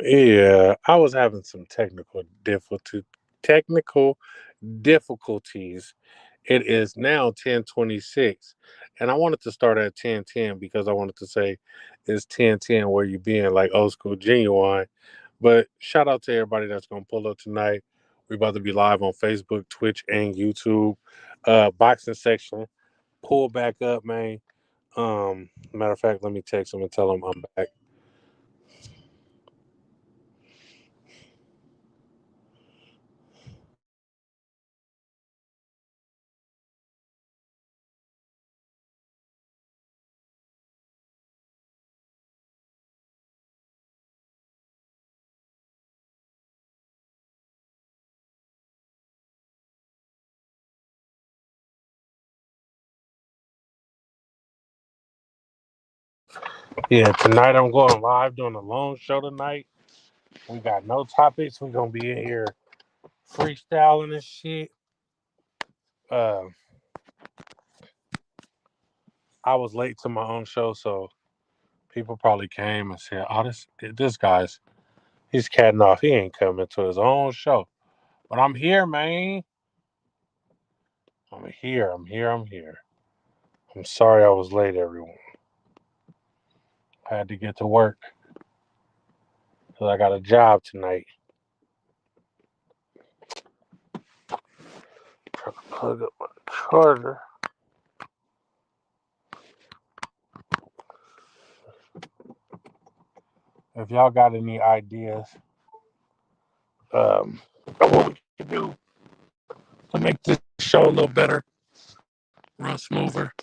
Yeah, I was having some technical difficulties. It is now 10:26, and I wanted to start at 10:10 because I wanted to say it's 10:10 where you being like old school genuine. But shout out to everybody that's gonna pull up tonight. We about to be live on Facebook, Twitch, and YouTube. Boxing section, pull back up, man. Matter of fact, let me text them and tell them I'm back. Yeah, tonight I'm going live doing a long show tonight. We got no topics. We're gonna be in here freestyling and shit. Uh, I was late to my own show, so people probably came and said, "Oh, this guy's he's catting off. He ain't coming to his own show." But I'm here, man. I'm here. I'm here. I'm here. I'm sorry I was late, everyone. I had to get to work because I got a job tonight. Trying to plug up my charger. If y'all got any ideas, of what we can do to make this show a little better, run smoother,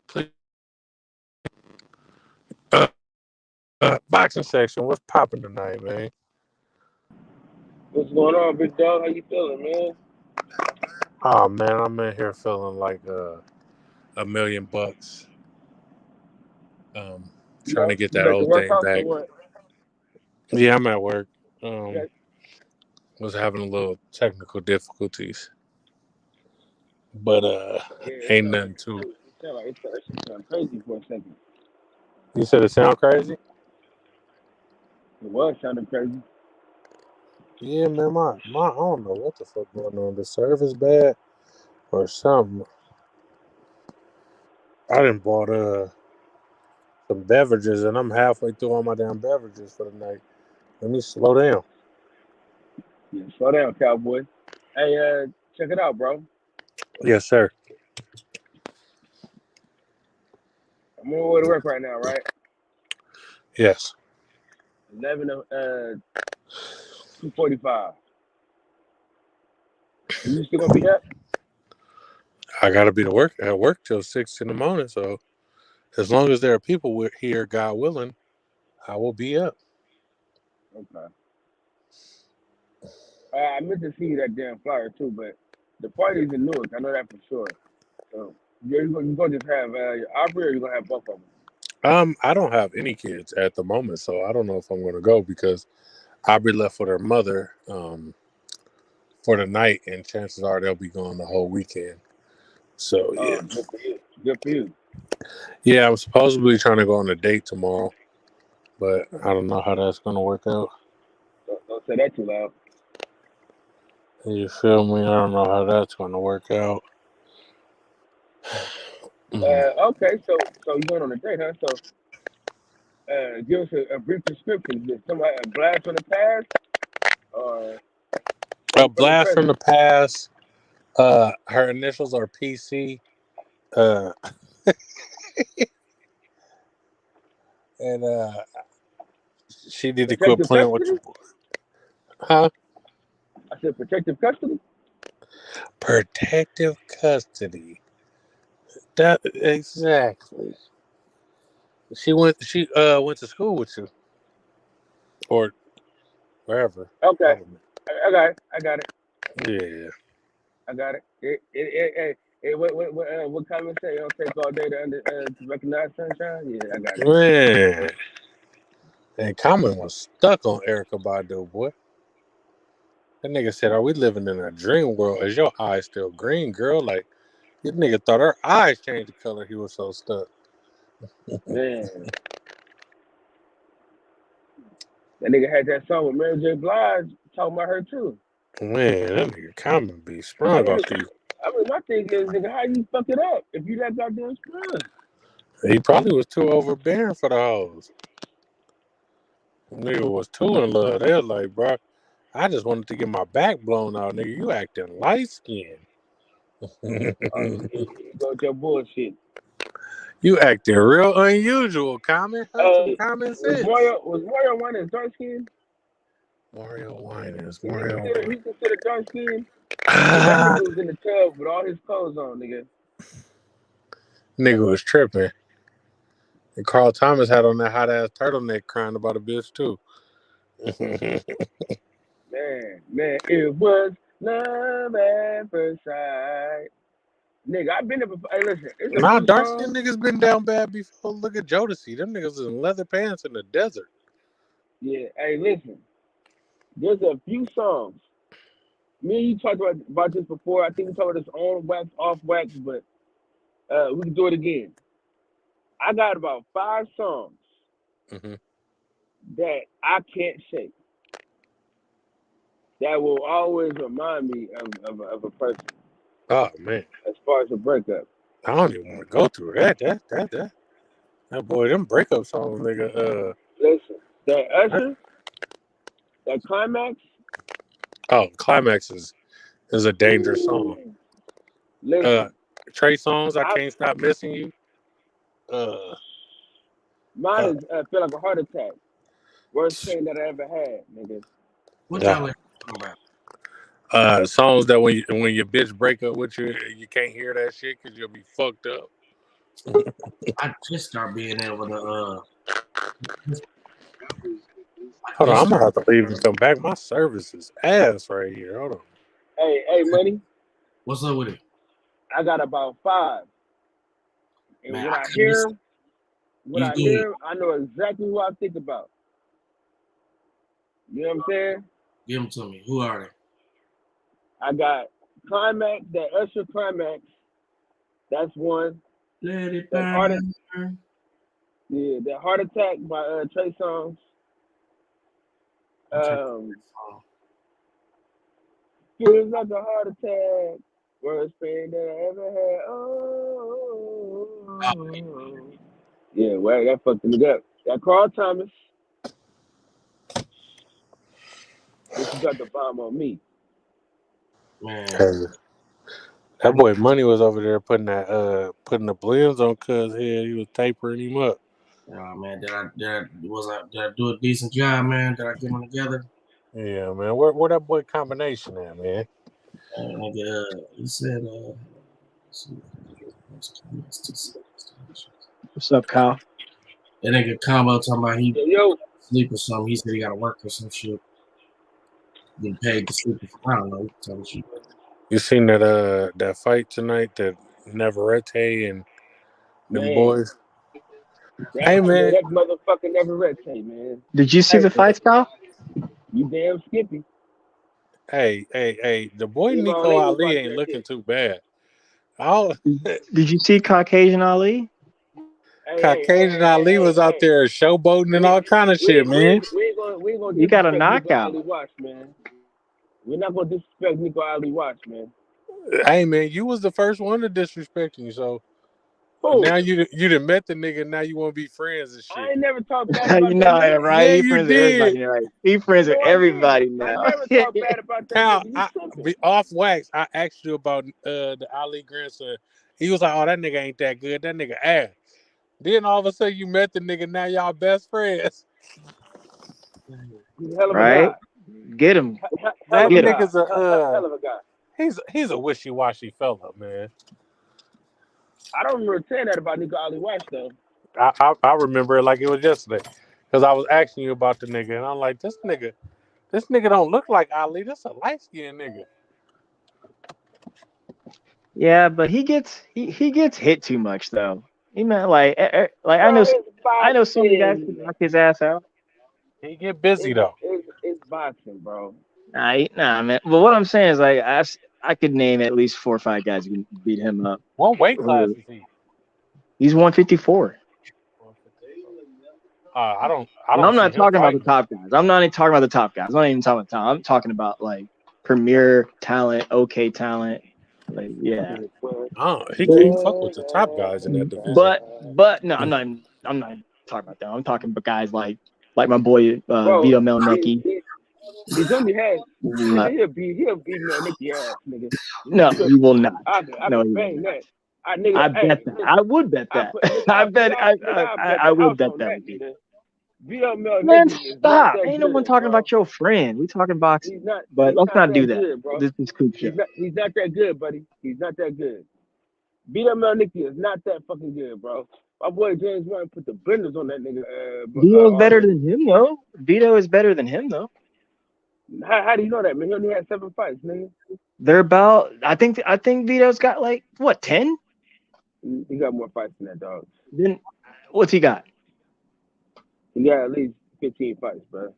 please. Uh, Boxing section, what's popping tonight, man? What's going on, big dog? How you feeling, man? Oh man, I'm in here feeling like $1 million. Um, Trying to get You that back to old work thing house or back. what? Yeah, I'm at work. Yeah, Was having a little technical difficulties, but yeah. ain't nothing to it. It sound like that shit sound crazy for a second. You said it sound crazy? It was sounding crazy. Yeah, man. My I don't know what the fuck going on. The service bad or something. I didn't bought some beverages, and I'm halfway through all my damn beverages for the night. Let me slow down. Yeah, slow down, cowboy. Hey, check it out, bro. Yes, sir. I'm on my way to work right now, right? Yes. 2:45. You still gonna be up? I gotta be to work at work till 6 in the morning. So as long as there are people here, God willing, I will be up. Okay. I meant to see you that damn flyer too, but the party's in Newark. I know that for sure. So you gonna just have your Aubrey, or you gonna have both of them? I don't have any kids at the moment, so I don't know if I'm gonna go because I'll be left with her mother for the night, and chances are they'll be gone the whole weekend. So yeah, Good for you. Good for you. yeah, I'm supposedly trying to go on a date tomorrow, but I don't know how that's gonna work out. Don't say that too loud. You feel me? I don't know how that's gonna work out. Mm. Okay, so you're going on a date, huh? So give us a brief description. Did somebody a blast from the past or A from the blast from present? the past. Her initials are PC. Uh, and she need to quit Protective playing with custody? your boy. Huh? I said protective custody. Protective custody. That exactly. She went to school with you or wherever. Okay, Probably. I got it. I got it. Yeah. I got it. What comment say? It don't take all day to recognize sunshine. Yeah, I got it. Man. And Common was stuck on Erica Badu, boy. That nigga said, "Are we living in a dream world? Is your eyes still green, girl?" Like, this nigga thought her eyes changed the color. He was so stuck. Man, That nigga had that song with Mary J. Blige talking about her too. Man, that nigga Common be I sprung mean, off these. my thing is, nigga, how you fuck it up if you that goddamn sprung? He probably was too overbearing for the hoes. Nigga was too in love. They was like, bro, I just wanted to get my back blown out, nigga. You acting light skinned. You go with your bullshit. You acting real unusual, Common. Have some Hey, common sense. Was Mario Winans dark skin? Mario Winans, Is Mario Winans. he considered dark skin? Cause that Ah, nigga was in the tub with all his clothes on, nigga. nigga was tripping. And Carl Thomas had on that hot ass turtleneck crying about a bitch too. Man, it was love at first sight. Nigga, I've been there before. Hey, listen, it's a Nah, few dark skinned songs. niggas been down bad before. Look at Jodeci. Them niggas is in leather pants in the desert. Yeah, hey, listen, there's a few songs. Me and you talked about this before. I think we talked about this on wax, off wax, but we can do it again. I got about 5 songs Hmm. that I can't shake that will always remind me of a person Oh man, as far as a breakup. I don't even want to go through that. That boy, them breakup songs, nigga. Listen, that That, Usher, that Climax. oh, Climax is a dangerous song. Ooh, Uh, listen, Trey Songz, I I can't stop missing you. Uh, mine uh, is feel like a heart attack. Worst pain that I ever had, nigga. What yeah. y'all like talking about? Songs that when your bitch break up with you, you can't hear that shit because you'll be fucked up. I just start being able to I Hold on, just I'm gonna start have to leave and come back. My service is ass right here. Hold on. Hey, money. what's up with it? I got about 5, and Man, when I I couldn't hear listen. 'em, You good. I know exactly who I think about. You know what I'm saying? Give them to me. Who are they? I got Climax, that Usher Climax. That's one. Let it That heart, burn. that heart attack by Trey Songz. I'm trying to think of Um, that song. feels like a heart attack. Worst pain that I ever had. Oh, Oh, yeah, well, that fucked me up. That Carl Thomas. But you got the bomb on me. man. Crazy. That boy Money was over there putting the blends on Cuz head. He was tapering him up. Oh man, did I do a decent job, man? Did I get them together? Yeah, man. Where that boy combination at, man? He said What's up, Kyle? that nigga combo talking about he Yo, sleep or something. He said he gotta work or some shit. Getting paid to sleep. I don't know. Tell the shit. You seen that fight tonight that Navarrete and them man, boys? Hey man, that motherfucker never read tape, man. Did you see hey, the fights, Kyle? You damn Skippy. hey, the boy Me and my Nico lady was Ali watching ain't that looking shit. too bad. All Did you see Caucasian Ali? Caucasian Ali was out Hey. there showboating and We all kind of shit, man. we ain't gonna He got a disrespect Nico knockout. Ali Watch, man. We're not gonna disrespect Nico Ali Watch, man. Hey man, you was the first one to disrespect me, so Who? now you done met the nigga. Now you want to be friends and I shit. ain't never talked bad You about that know it, nigga. right? Yeah, He you friends with did. everybody now. He friends with No, I didn't. everybody I now. never talked bad about that Kyle, nigga. You tripping? off wax. I asked you about the Ali grandson. He was like, "Oh, that nigga ain't that good. That nigga ass." Then all of a sudden you met the nigga. Now y'all best friends. He's a hell of a Right? guy. Get him. Hell That of a Get him. guy. nigga's a Hell of a guy. he's a wishy washy fella, man. I don't remember saying that about Nico Ali Watch though. I remember it like it was yesterday because I was asking you about the nigga, and I'm like, this nigga don't look like Ali. This a light skinned nigga. Yeah, but he gets hit too much though. He meant like Bro, it's I know some of the guys boxing. can knock his ass out. He get busy though. It's boxing, bro. Nah, man. But what I'm saying is like I could name at least 4 or 5 guys who can beat him up. What weight class is he? He's 154. I don't And I'm see not him talking about the fighting. top guys. I'm not even talking about the top guys. I'm not even talking about talent. I'm talking about like premier talent, okay talent. Like yeah. He can't fuck with the top guys in that division. But no, I'm not talking about that. I'm talking about guys like my boy Bro, Vito Melnicki. he's only had. Uh, He'll beat Mel Nicky ass, nigga. no, he will not. I No, can he will bang not. that. Nigga, I hey, bet that. listen, I would bet I that. put nigga, I I, bet. nigga, I bet I the would house bet on that that, with you. nigga. Vito Mel Man, Nicky is not stop! that Ain't no one good, talking bro. about your friend. We talking boxing. He's not. But He's let's not not do that that. good, bro. This is Coop show. He's not that good, buddy. He's not that good. Vito Mel Nicky is not that fucking good, bro. My boy James Warren put the blenders on that nigga. Vito's better Already. than him though. Vito is better than him though. How do you know that, man? He only had 7 fights, nigga. They're about. I think Vito's got like what 10? He got more fights than that, dog. Then what's he got? He got at least 15 fights, bro.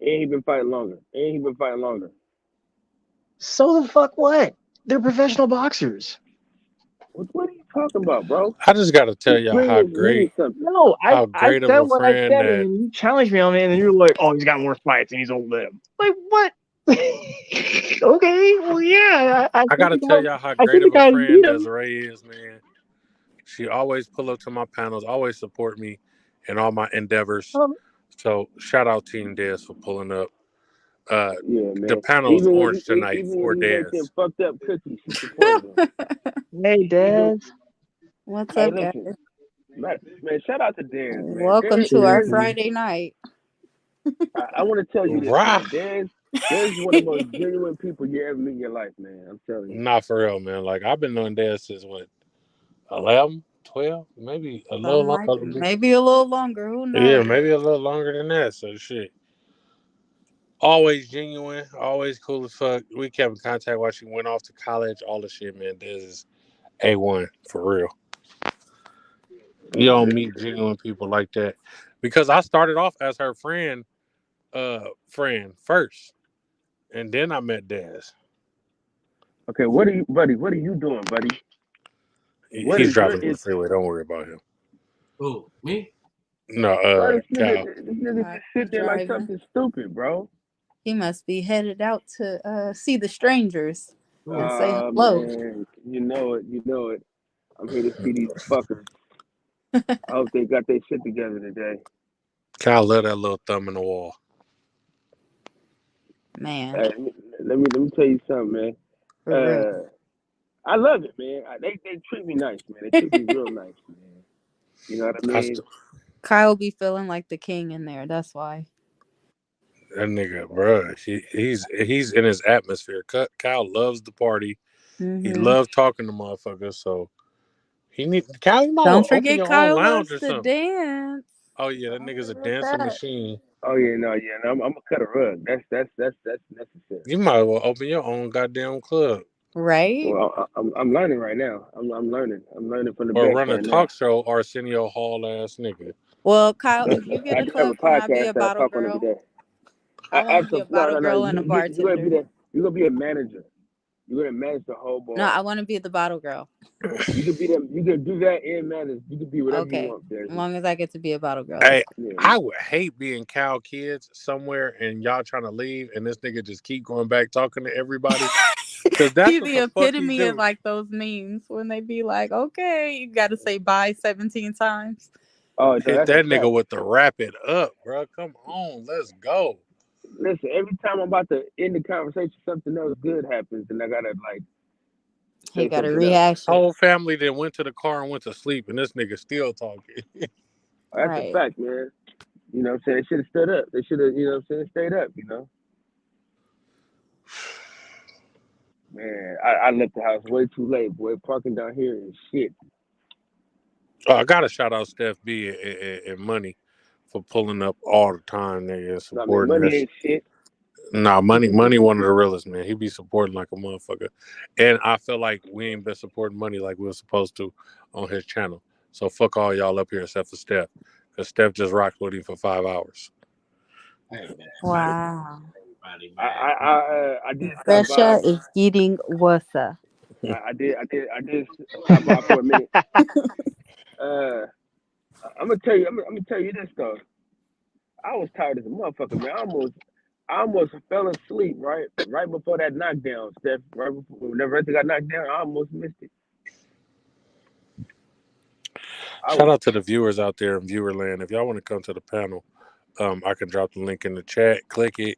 And he been fighting longer. So the fuck what? They're professional boxers. What are you talking about, bro? I just got to tell y'all how great No, how I great of said a what I friend said, that. and then you challenged me on it, and then you're like, "Oh, he's got more fights, and he's older than him." Like what? Okay, well, yeah. I got to tell y'all how I great think of the a guy friend beat him. Desiree is, man. She always pull up to my panels, always support me in all my endeavors. So shout out Team Des for pulling up. Yeah, man. The panel's Even orange when tonight even for when he Des. made them fucked up cookies, she supported him. Hey, Des. What's Hey, up, guys? listen, man, shout out to Des, man. Welcome Des, to our Cheers. Friday night. I want to tell you this, Right. man. Des is one of the most genuine people you ever meet in your life, man. I'm telling you. Not for real, man. Like I've been knowing Des since what, 11, 12, maybe a little longer. Maybe a little longer. Who knows? Yeah, maybe a little longer than that. So shit. Always genuine, always cool as fuck. We kept in contact while she went off to college. All the shit, man. Des is A1 for real. You don't meet genuine people like that, because I started off as her friend first, and then I met Des. Okay, what are you doing, buddy? He's driving on the freeway. Don't worry about him. Who? Me? No, Bro, Cal. this nigga just sit there like something stupid, bro. He must be headed out to see the strangers and say Oh, hello. man. You know it. I'm here to see these fuckers. I hope they got their shit together today. Cal love that little thumb in the wall. Man. Hey, let me tell you something, man. I love it, man. They treat me nice, man. They treat me real nice, man. You know what I mean? Kyle be feeling like the king in there. That's why. That nigga, bro, he's in his atmosphere. Kyle loves the party. Mm-hmm. He loves talking to motherfuckers. So Kyle, you might Don't open forget your Kyle own lounge loves or to something. dance. Oh yeah, that nigga's a dancing machine. Oh yeah, no. I'm gonna cut a rug. That's necessary. You might as well open your own goddamn club. Right? Well, I'm learning right now. I'm learning. I'm learning from the best. Or run a right talk now. show, Arsenio Hall ass nigga. Well, Kyle, if you get a club, can I be a bottle girl? I want to be a bottle girl and a bartender. You're gonna be a manager. You're gonna manage the whole bar. No, I want to be the bottle girl. You can be them. You can do that and manage. You can be whatever you want. As long as I get to be a bottle girl. Hey, I would hate being Cal kids somewhere and y'all trying to leave and this nigga just keep going back talking to everybody. Because that's He's the epitome of like those memes when they be like, "Okay, you got to say bye 17 times." Oh, hit that nigga with the wrap it up, bro. Come on, let's go. Listen, every time I'm about to end the conversation, something else good happens, and I gotta like. He got a reaction. Whole family then went to the car and went to sleep, and this nigga still talking. That's a fact, man. You know what I'm saying? They should have stood up. They should have, you know what I'm saying, stayed up, you know? Man, I left the house way too late, boy. Parking down here is shit. Oh, I gotta shout out Steph B and Money for pulling up all the time, nigga, supporting Money ain't shit. Nah, money, one of the realest, man. He be supporting like a motherfucker. And I feel like we ain't been supporting Money like we were supposed to on his channel. So fuck all y'all up here except for Steph. Because Steph just rocked with him for 5 hours. Wow. I did Russia is eating wasa. I did stop by for a minute. I'm gonna tell you. I'm gonna tell you this though. I was tired as a motherfucker, man. I almost fell asleep right before that knockdown, Steph. Right before whenever I got knocked down, I almost missed it. Shout out to the viewers out there in Viewerland. If y'all want to come to the panel, I can drop the link in the chat. Click it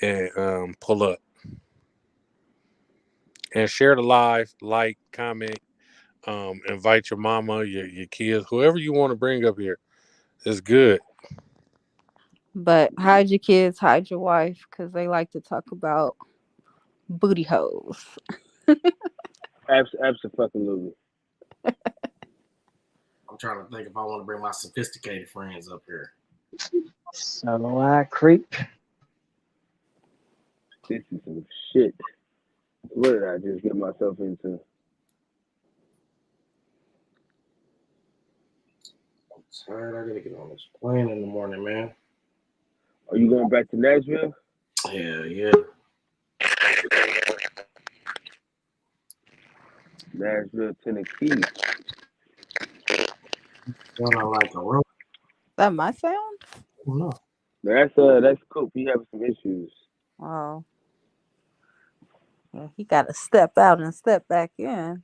and pull up. And share the live, like, comment, invite your mama, your kids, whoever you want to bring up here. It's good. But hide your kids, hide your wife, because they like to talk about booty holes. Absolutely. I'm trying to think if I want to bring my sophisticated friends up here. So I creep. This is some shit. What did I just get myself into? I'm tired. I gotta get on this plane in the morning, man. Are you going back to Nashville? Yeah. Nashville, Tennessee. Sound like a road. Is that my sound? No. That's Coop. He having some issues. Oh. Yeah, he got to step out and step back in.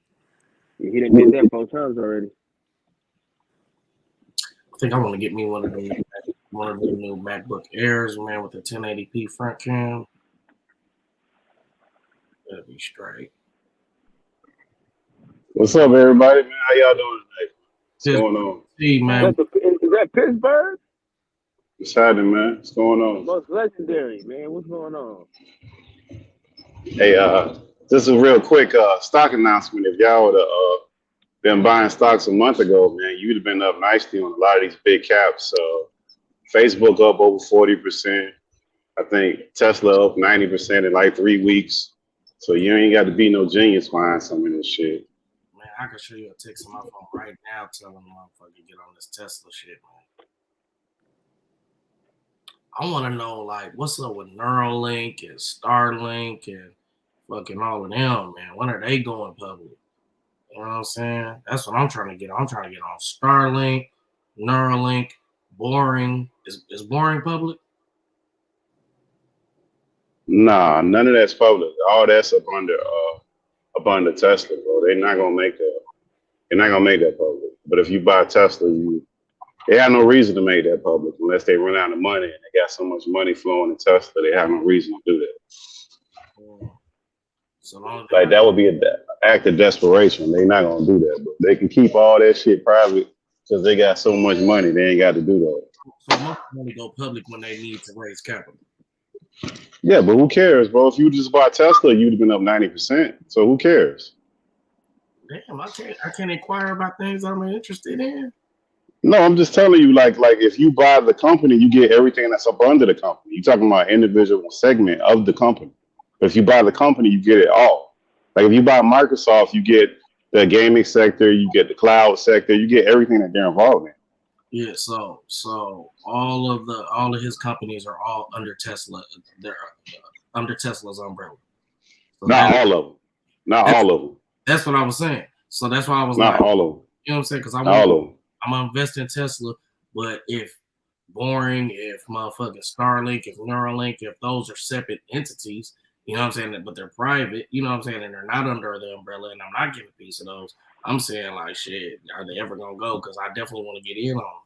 Yeah, he done did that 4 times already. I think I want to get me one of the new MacBook Airs, man, with the 1080p front cam. That'd be straight. What's up, everybody? Man, how y'all doing tonight? What's going on? See, man. Is that Pittsburgh? What's happening, man? What's going on? Most legendary, man. What's going on? Hey, this is a real quick stock announcement. If y'all would have been buying stocks a month ago, man, you'd have been up nicely on a lot of these big caps. Facebook up over 40%. I think Tesla up 90% in like 3 weeks. So you ain't got to be no genius behind some of this shit. Man, I can show you a text on my phone right now telling motherfucker get on this Tesla shit, man. I want to know, like, what's up with Neuralink and Starlink and fucking all of them, man? When are they going public? You know what I'm saying? That's what I'm trying to get on. I'm trying to get on Starlink, Neuralink, Boring. Is Boring public? Nah, none of that's public. All that's up under Tesla, bro. They're not gonna make that. They're not gonna make that public. But if you buy Tesla, they have no reason to make that public unless they run out of money and they got so much money flowing in Tesla. They have no reason to do that. So like that would be an act of desperation. They're not gonna do that, but they can keep all that shit private because they got so much money. They ain't got to do that. So most money go public when they need to raise capital. Yeah, but who cares, bro? If you just bought Tesla, you'd have been up 90%. So who cares? Damn, I can't inquire about things I'm interested in. No, I'm just telling you, like if you buy the company, you get everything that's up under the company. You're talking about individual segment of the company. But if you buy the company, you get it all. Like if you buy Microsoft, you get the gaming sector, you get the cloud sector, you get everything that they're involved in. Yeah, so all of his companies are all under Tesla. They're under Tesla's umbrella. So Not all of them. Not all of them. That's what I was saying. So that's why I was not like, all of them. You know what I'm saying? Because I'm gonna invest in Tesla, but if Boring, if motherfucking Starlink, if Neuralink, if those are separate entities, you know what I'm saying? But they're private, you know what I'm saying? And they're not under the umbrella, and I'm not getting a piece of those. I'm saying, like, shit, are they ever going to go? Because I definitely want to get in on them.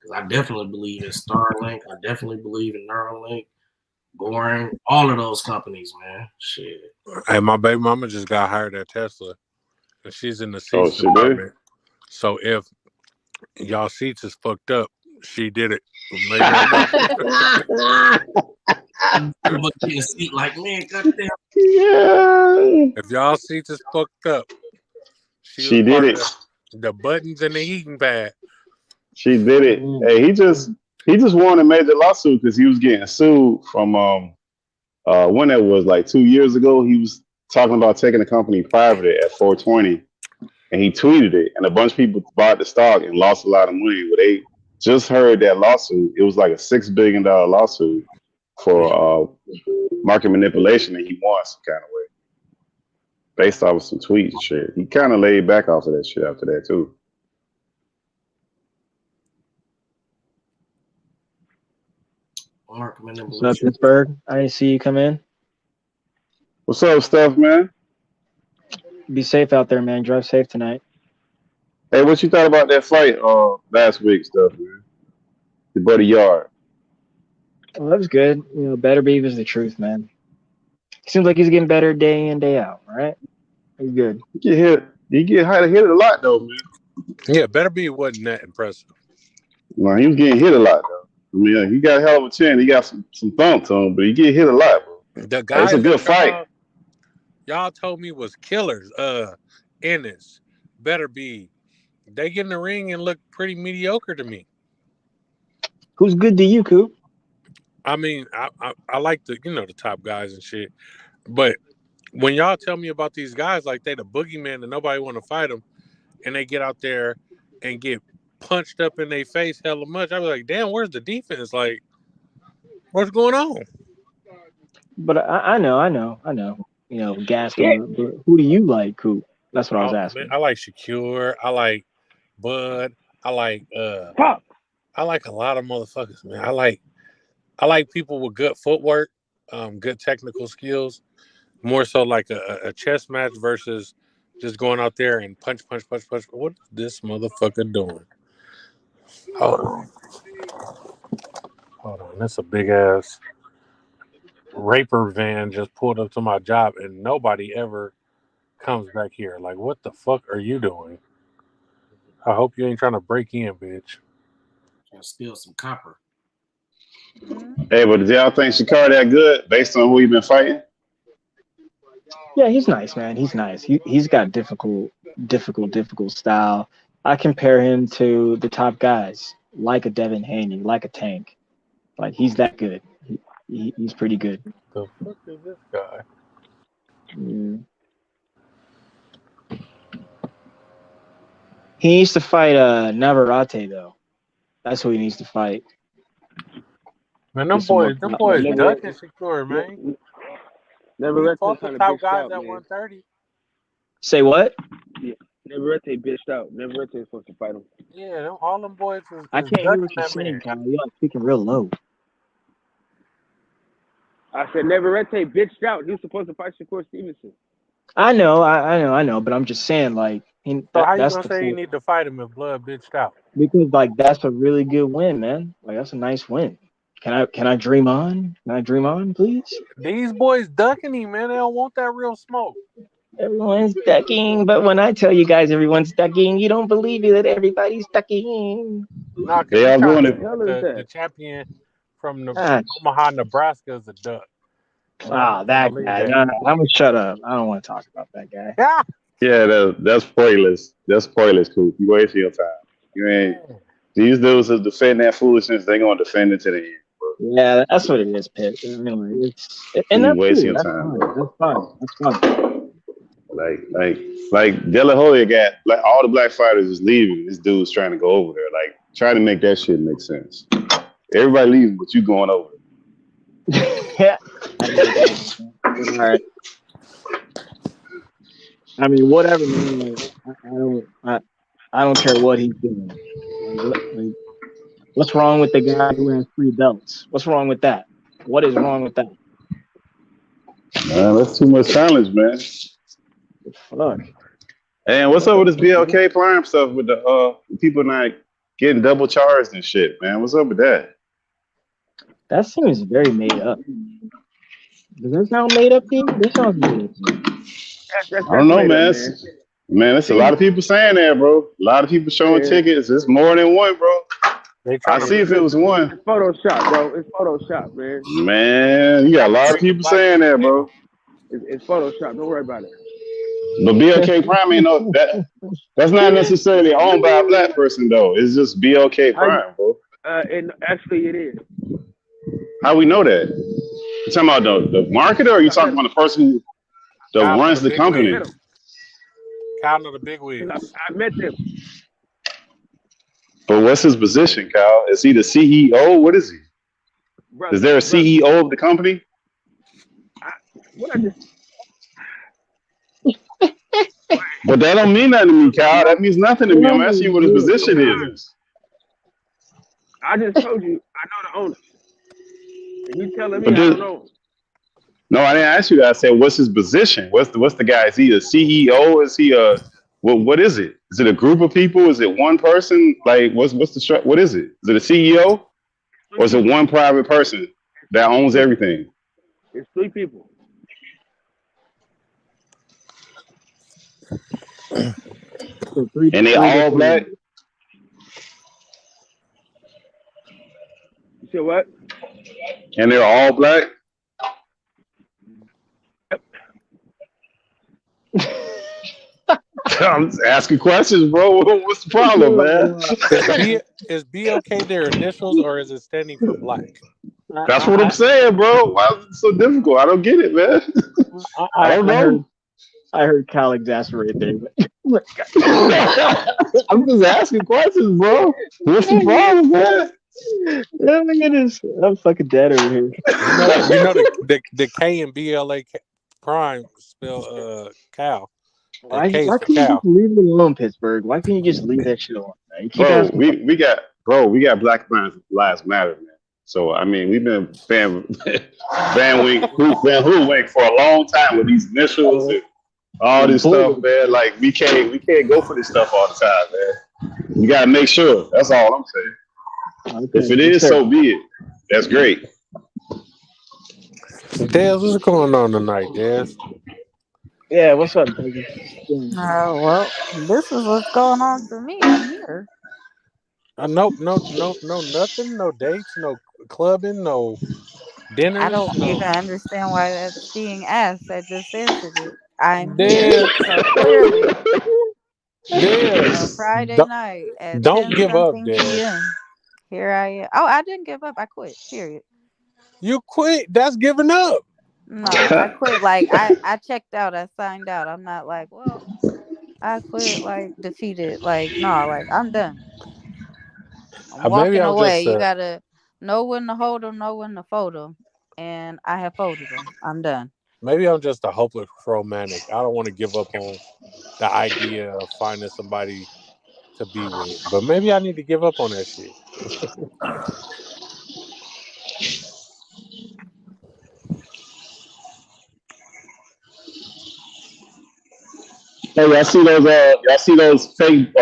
Because I definitely believe in Starlink. I definitely believe in Neuralink, Boring, all of those companies, man. Shit. Hey, my baby mama just got hired at Tesla, and she's in the seats department. So if y'all seats is fucked up, she did it. Seat like, man, goddamn. Yeah. If y'all seats is fucked up, she did it. The buttons and the heating pad. She did it. Hey, he just won a major lawsuit because he was getting sued from when that was like 2 years ago. He was talking about taking the company private at 420, and he tweeted it, and a bunch of people bought the stock and lost a lot of money. But they just heard that lawsuit. It was like a $6 billion lawsuit for market manipulation, and he won some kind of way based off of some tweets and shit. He kind of laid back off of that shit after that too. Mark him in the What's blue up, shit. Pittsburgh? I didn't see you come in. What's up, stuff, man? Be safe out there, man. Drive safe tonight. Hey, what you thought about that fight last week, stuff, man? Your buddy Yard. Well, that was good. You know, better beef is the truth, man. Seems like he's getting better day in, day out, right? He's good. He get hit a lot though, man. Yeah, better be wasn't that impressive. Well, he was getting hit a lot though. I mean, he got a hell of a chin. He got some thumps on him, but he get hit a lot, bro. The guys It's a good that fight. y'all told me was killers. Ennis, better be. They get in the ring and look pretty mediocre to me. Who's good to you, Coop? I mean, I like the the top guys and shit, but when y'all tell me about these guys like they the boogeyman and nobody want to fight them, and they get out there and get punched up in their face hella much, I was like, damn, where's the defense? Like, what's going on? But I know. You know, Gaston. But who do you like, Coop? That's what I was asking. I like Shakur. I like Bud. I like Pop. I like a lot of motherfuckers, man. I like people with good footwork, good technical skills. More so like a chess match versus just going out there and punch. What is this motherfucker doing? Hold on. That's a big ass raper van just pulled up to my job and nobody ever comes back here. Like, what the fuck are you doing? I hope you ain't trying to break in, bitch. Trying to steal some copper. Hey, but did y'all think Shakar that good based on who he been fighting? Yeah, he's nice, man. He's nice. He's got difficult style. I compare him to the top guys, like a Devin Haney, like a Tank. Like he's that good. He's pretty good. The fuck is this guy? Mm. He needs to fight Navarrete though. That's who he needs to fight. Man, them boys ducking Shakur, man. Never He fought the kind of top bitched guys out, at man. 130. Say what? Never bitched out. Never was supposed to fight him. Yeah, all them boys is I can't hear ducking what you're that saying, man. Kyle. You're like speaking real low. I said Never bitched out. He was supposed to fight Shakur Stevenson. I know, but I'm just saying, like, So how you that's gonna the say you point. need to fight him if Blood bitched out? Because like that's a really good win, man. Like that's a nice win. Can I dream on? Can I dream on, please? These boys ducking him, man. They don't want that real smoke. Everyone's ducking, but when I tell you guys everyone's ducking, you don't believe me that everybody's ducking. Nah, They all going to. the champion from Omaha, Nebraska is a duck. That guy. No, I'm gonna shut up. I don't want to talk about that guy. Yeah. That's pointless. That's pointless, Coop. You wasting your time. You ain't. These dudes that defend that foolishness, they gonna defend it to the end. Yeah, that's what it is, Pitt. Anyway, You wasting your time, bro. That's fine. Like De La Hoya got like all the black fighters is leaving. This dude's trying to go over there, like trying to make that shit make sense. Everybody leaving, but you going over. Yeah. All right. I mean, whatever, man. I don't care what he's doing. Like, what's wrong with the guy who has 3 belts? What's wrong with that? What is wrong with that? Man, that's too much challenge, man. Fuck. And what's up with this BLK Prime stuff with the people not getting double charged and shit, man? What's up with that? That seems very made up. Does that sound made up to you? That sounds made up to me. I don't know, man. Man, it's a lot of people saying that, bro. A lot of people showing tickets. It's more than one, bro. I see if it was one. It's Photoshop, bro. It's Photoshop, man. Man, you got a lot of people saying that, bro. It's Photoshop. Don't worry about it. But BLK Prime, you know, that's not necessarily owned by a black person, though. It's just BLK Prime, bro. And actually, it is. How we know that? You talking about the marketer, or you talking about the person that runs the company? Kyle know the big wigs. I met them. But what's his position, Kyle? Is he the CEO? What is he? Brother, is there a CEO of the company? But that don't mean nothing to me, Kyle. That means nothing to me. I'm asking you what his position is. I just told you, I know the owner. You telling me? But I don't know. no, I didn't ask you that. I said, what's his position? What's the guy? Is he a CEO? Is he a what is it? Is it a group of people? Is it one person? Like what's the what is it? Is it a CEO or is it one private person that owns everything? It's 3 people. So three, And they three all different. black? You said what? And they're all black? I'm just asking questions, bro. What's the problem, man? Is BLK their initials or is it standing for black? That's what I'm saying, bro. Why is it so difficult? I don't get it, man. I don't know. I heard Kyle exasperate there. I'm just asking questions, bro. What's the problem, man? Oh my goodness, I'm fucking dead over here. You know the K in BLA prime spell Cal. Why K is can't for you cow. just leave it alone, Pittsburgh? Why can't you just leave that shit alone? Man? You keep Bro, asking. we got Black Lives Matter, man. So I mean, we've been Van Hoolwink for a long time with these initials and all this stuff, man. Like we can't go for this stuff all the time, man. You gotta make sure. That's all I'm saying. Okay, if it is, so be it. That's great. Dez, what's going on tonight, Dez? Yeah, what's up, baby? Well, this is what's going on for me. I'm here. No, nothing. No dates. No clubbing. No dinners. I don't no. even understand why that's being asked. I just answered it. I'm Dez. here. So clearly, Dez. Friday night at don't 10 give up, something Dez. p.m. Here I am. Oh, I didn't give up. I quit. Period. You quit. That's giving up. No, I quit. Like I checked out. I signed out. I'm not like, well, I quit. Like defeated. Like no. Like I'm done. I'm walking away. You gotta know when to hold them, know when to fold them, and I have folded them. I'm done. Maybe I'm just a hopeless romantic. I don't want to give up on the idea of finding somebody to be with, but maybe I need to give up on that shit. Hey, y'all see those fake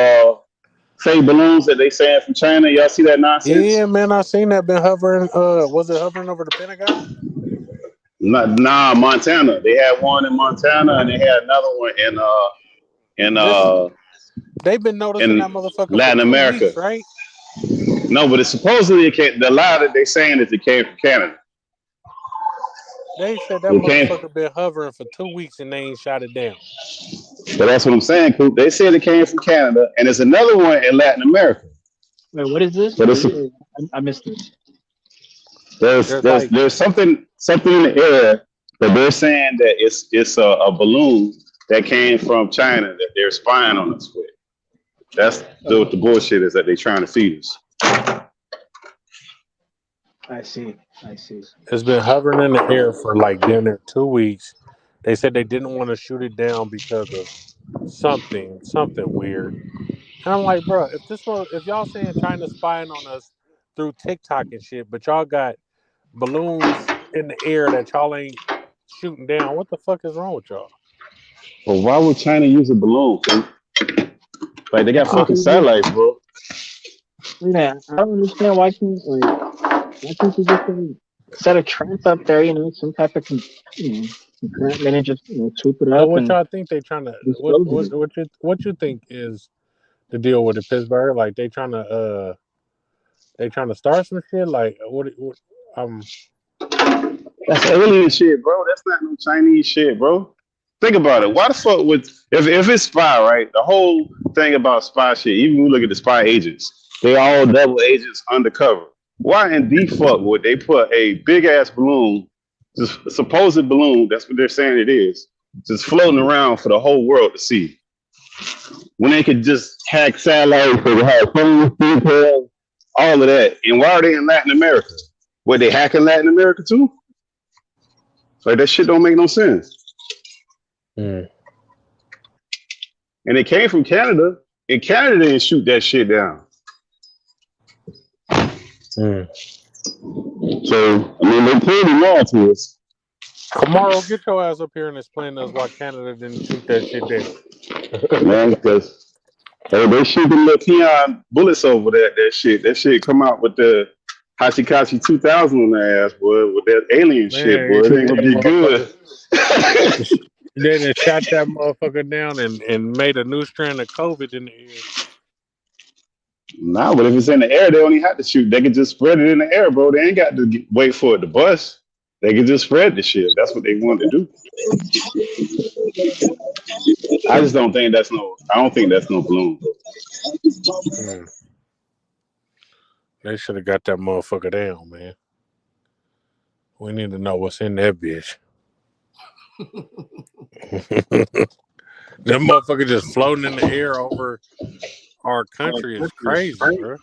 balloons that they saying from China? Y'all see that nonsense? Yeah, man, I seen that been hovering. Was it hovering over the Pentagon? Nah, Montana. They had one in Montana, and they had another one in they've been noticing that motherfucker Latin for 2 America, weeks, right? No, but it's supposedly it came. The lie that they saying is it came from Canada. They said that motherfucker been hovering for 2 weeks and they ain't shot it down. But that's what I'm saying, Coop. They said it came from Canada, and there's another one in Latin America. Wait, what is this? I missed this. There's something in the air that they're saying that it's a balloon that came from China that they're spying on us with. That's what the bullshit is that they're trying to feed us. I see. It's been hovering in the air for like damn near 2 weeks. They said they didn't want to shoot it down because of something weird. And I'm like, bro, if y'all saying China's spying on us through TikTok and shit, but y'all got balloons in the air that y'all ain't shooting down, what the fuck is wrong with y'all? Well, why would China use a balloon? Like they got fucking satellites, bro. Yeah, I don't understand why can't you just set a trap up there, some type of entrapment and just swoop it up. So what y'all think they trying to? What you think is the deal with the Pittsburgh? Like they trying to start some shit? Like what That's alien shit, bro. That's not no Chinese shit, bro. Think about it. Why the fuck would if it's spy, right? The whole thing about spy shit, even when we look at the spy agents, they all double agents undercover. Why in the fuck would they put a big ass balloon, just a supposed balloon, that's what they're saying it is, just floating around for the whole world to see? When they could just hack satellites, they have phones, all of that. And why are they in Latin America? Were they hacking Latin America too? Like that shit don't make no sense. And it came from Canada, and Canada didn't shoot that shit down. So I mean, they clearly loyal to us. Kamaro, get your ass up here and explain to us why Canada didn't shoot that shit down. Man, because they shooting little Keon bullets over that shit. That shit come out with the Hashikashi 2000 on their ass, boy, with that alien shit, boy. It ain't gonna be good. They done shot that motherfucker down and made a new strand of COVID in the air. Nah, but if it's in the air, they only have to shoot. They can just spread it in the air, bro. They ain't got to wait for it to bust. They can just spread the shit. That's what they want to do. I just don't think that's no. I don't think that's no balloon. They should have got that motherfucker down, man. We need to know what's in that bitch. That motherfucker just floating in the air over our country is crazy, bro.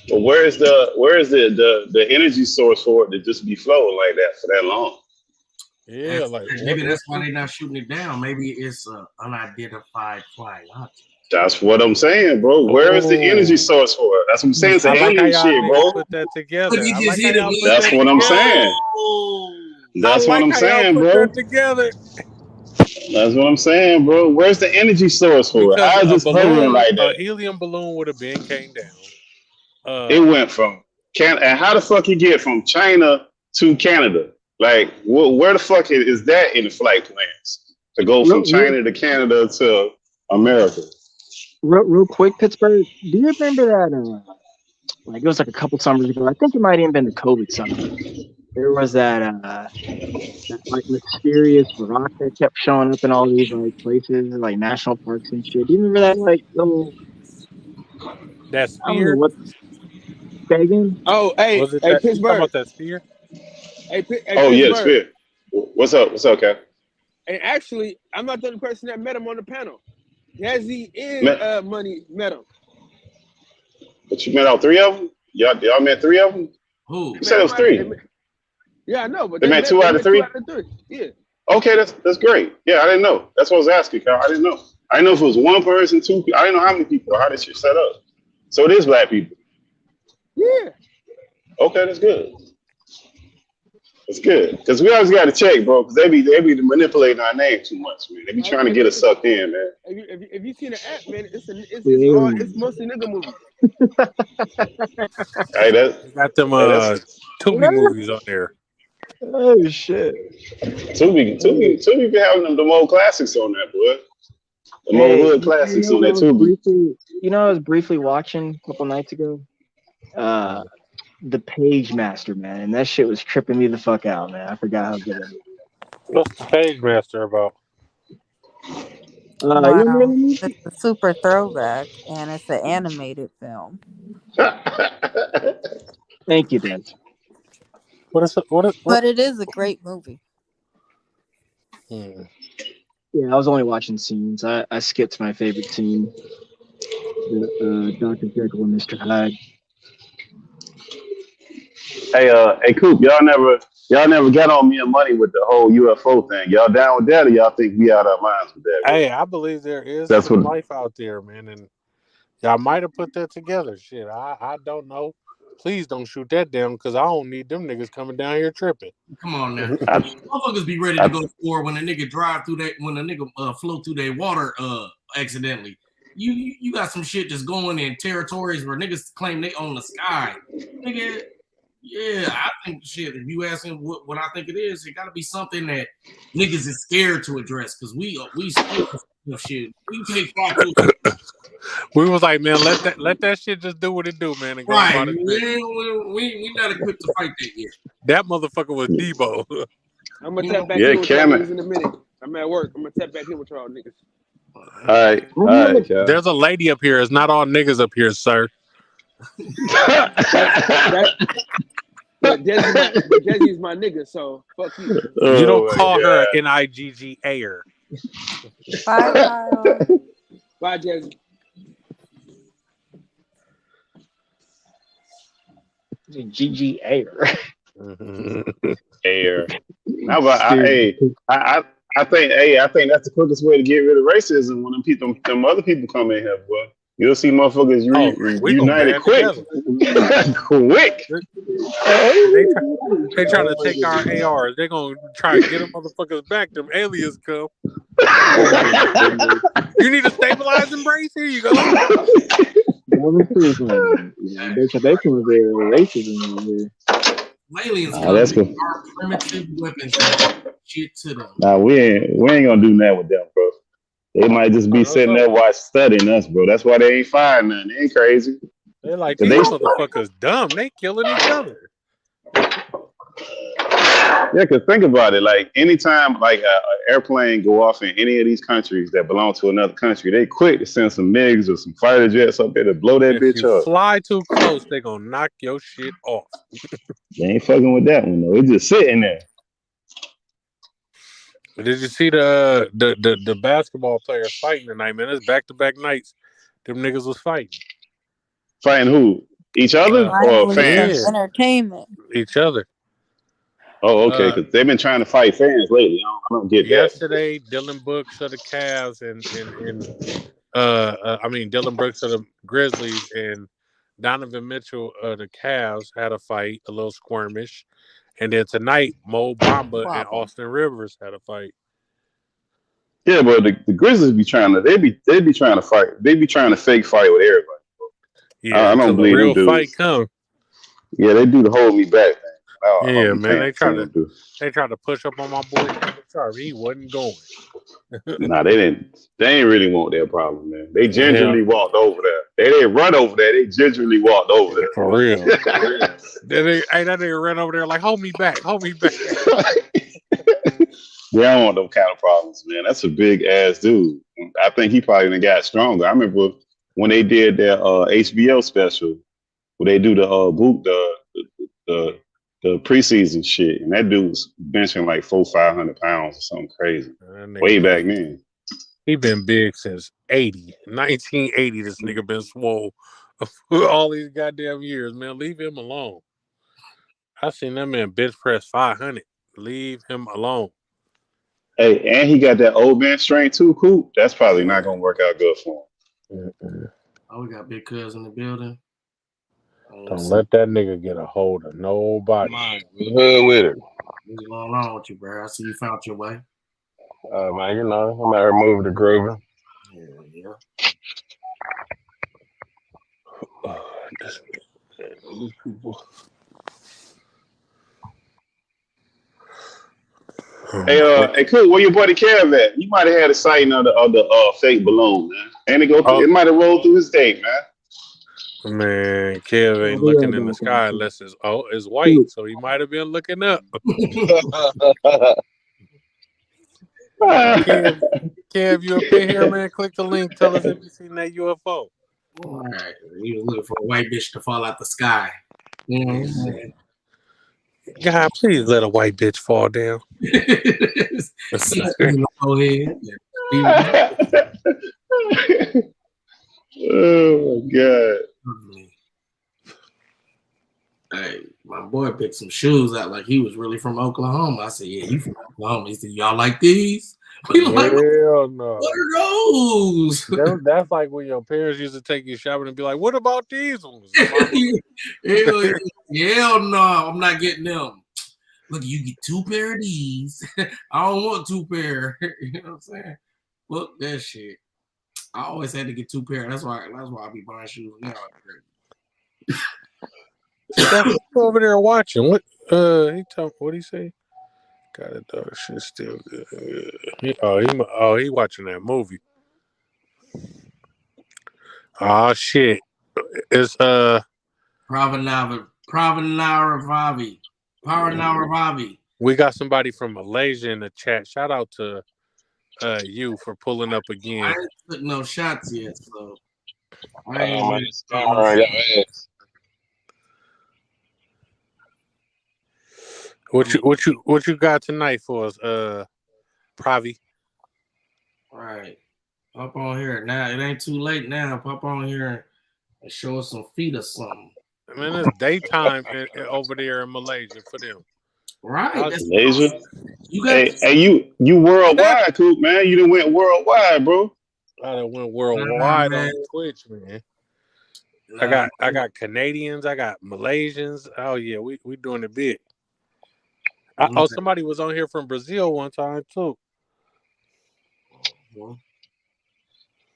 But where is the energy source for it to just be flowing like that for that long? Yeah, like maybe that's why they're not shooting it down. Maybe it's an unidentified flying object. That's what I'm saying, bro. Where is the energy source for it? That's what I'm saying. It's alien shit, bro. Put that together. That's what I'm saying. That's what I'm saying, bro. That's what I'm saying, bro. Where's the energy source for it? How is this hovering like that? A helium balloon would have came down. It went from Canada. And how the fuck you get from China to Canada? Like, where the fuck is that in the flight plans to go from China to Canada to America? Real quick, Pittsburgh. Do you remember that? Like it was like a couple summers ago. I think it might even been the COVID summer. There was that like mysterious rock that kept showing up in all these like places, like national parks and shit. Do you remember that like little? That sphere. Oh, hey, Pittsburgh. Talking about that sphere? Hey, yeah, the sphere. What's up? What's up, Cap? And actually, I'm not the only person that met him on the panel. Jazzy and Money met him. But you met all three of them? Y'all met three of them? Who? You said it was three. Yeah, I know, but they met two out of three? Yeah. Okay, that's great. Yeah, I didn't know. That's what I was asking, Kyle. I didn't know. I didn't know if it was one person, two people. I didn't know how many people or how this shit set up. So it is black people. Yeah. Okay, that's good. That's good. Because we always got to check, bro, because they be manipulating our name too much, man. They be trying to get us sucked in, man. If you see the app, man, it's mostly nigga movies. Hey, got them Tubi movies on there. Oh shit. Tubi be having the more classics on that, boy. The more hood classics on that Tubi. I was briefly watching a couple nights ago. The Page Master, man, and that shit was tripping me the fuck out, man. I forgot how good it was. What's the Page Master about? It's a super throwback, and it's an animated film. Thank you, Dan. But it is a great movie. Yeah, I was only watching scenes. I skipped my favorite scene, Dr. Jekyll and Mr. Hyde. Hey, Coop, y'all never got on me and Money with the whole UFO thing. Y'all down with that, or y'all think we out our minds with that? Bro? Hey, I believe there is some life out there, man, and y'all might have put that together. Shit, I don't know. Please don't shoot that down, because I don't need them niggas coming down here tripping. Come on now, motherfuckers be ready to go to war when a nigga drive through that, when a nigga float through their water accidentally. You got some shit just going in territories where niggas claim they own the sky, nigga. Yeah, I think shit. If you asking what I think it got to be something that niggas is scared to address, because we scared of shit. We can't fly through. We was like, man, let that shit just do what it do, man. And go right, we not equipped to fight that yet. That motherfucker was Debo. I'm gonna tap back in with y'all niggas in a minute. I'm at work. I'm gonna tap back in with y'all niggas. All right. There's a lady up here. It's not all niggas up here, sir. But Jazzy's my nigga, so fuck you. You don't call her N-I-G-G-A-er. Bye, Kyle. Bye, Jazzy. G-G-A-er. Air. How about I think that's the quickest way to get rid of racism when them other people come in here, boy. You'll see motherfuckers we gonna united band quick. together. Quick. They trying to take our ARs. They gonna try to get them motherfuckers back. Them aliens come. You need a stabilizing brace? Here you go. They can be racism here. Aliens that's come cool. our primitive weapons. Shit to them. Nah, we ain't gonna do that with them, bro. They might just be sitting there studying us, bro. That's why they ain't firing nothing. They ain't crazy. They're like, these motherfuckers dumb. They killing each other. Yeah, because think about it. Like, anytime like an airplane go off in any of these countries that belong to another country, they quick to send some MiGs or some fighter jets up there to blow that bitch If you up. fly too close, they gonna knock your shit off. They ain't fucking with that one, though. It's just sitting there. But did you see the basketball players fighting tonight, man? It's back-to-back nights. Them niggas was fighting. Fighting who? Each other or fans? Entertainment. Each other. Oh, okay, because they've been trying to fight fans lately. I don't get that. Yesterday, Dylan Brooks of the Cavs and Dylan Brooks of the Grizzlies and Donovan Mitchell of the Cavs had a fight, a little skirmish. And then tonight, Mo Bamba and Austin Rivers had a fight. Yeah, but the Grizzlies be trying to they be trying to fight. They be trying to fake fight with everybody. Yeah, I don't believe the real them fight dudes. come. Yeah, they do to hold me back, man. Man, they tried to push up on my boy. Sorry, he wasn't going. Nah, they didn't really want their problem, man. They gingerly walked over there. They didn't run over there. They gingerly walked over there. For real. That nigga ran over there like, hold me back. They don't want them kind of problems, man. That's a big ass dude. I think he probably done got stronger. I remember when they did their HBO special, where they do the preseason shit, and that dude was benching like 400-500 pounds or something crazy. Way back then. He been big since 1980. This nigga been swole for all these goddamn years, man. Leave him alone. I seen that man bench press 500. Leave him alone. Hey, and he got that old man strength too, Coop. That's probably not gonna work out good for him. Oh, we got Big Cuz in the building. Don't let that nigga get a hold of nobody. Man, hood with it. What's going on with you, bro? I see you found your way. Man, you know, I'm out here moving the grooving. Yeah. These people. Hey, Coop, where your buddy Kev at? You might have had a sighting of the fake balloon, man. And it might have rolled through his day, man. Man, Kev ain't looking in the sky unless it's white, so he might have been looking up. Kev, you up in here, man? Click the link. Tell us if you seen that UFO. All right. You was looking for a white bitch to fall out the sky. You know what I'm saying? God, please let a white bitch fall down. Oh my God. Hey, my boy picked some shoes out like he was really from Oklahoma. I said, yeah, you from Oklahoma. He said, y'all like these? Hell no. What are those? That's like when your parents used to take you shopping and be like, what about these ones? Hell no, I'm not getting them. Look, you get 2 pair of these. I don't want 2 pair. You know what I'm saying? Fuck that shit. I always had to get 2 pair. That's why I be buying shoes now. Steph over there watching. What he say? Got a dog shit still good. He watching that movie. Oh shit. It's Paranaravi. We got somebody from Malaysia in the chat. Shout out to you for pulling up again. I ain't took no shots yet, so I ain't your ass. What you got tonight for us, Pravi? Right. Pop on here. Now it ain't too late now. Pop on here and show us some feet or something. Man, it's daytime over there in Malaysia for them. Right. Malaysia. You worldwide, Coop, man. You done went worldwide, bro. I done went worldwide on Twitch, man. I got Canadians, I got Malaysians. Oh yeah, we doing a bit. Somebody was on here from Brazil one time too.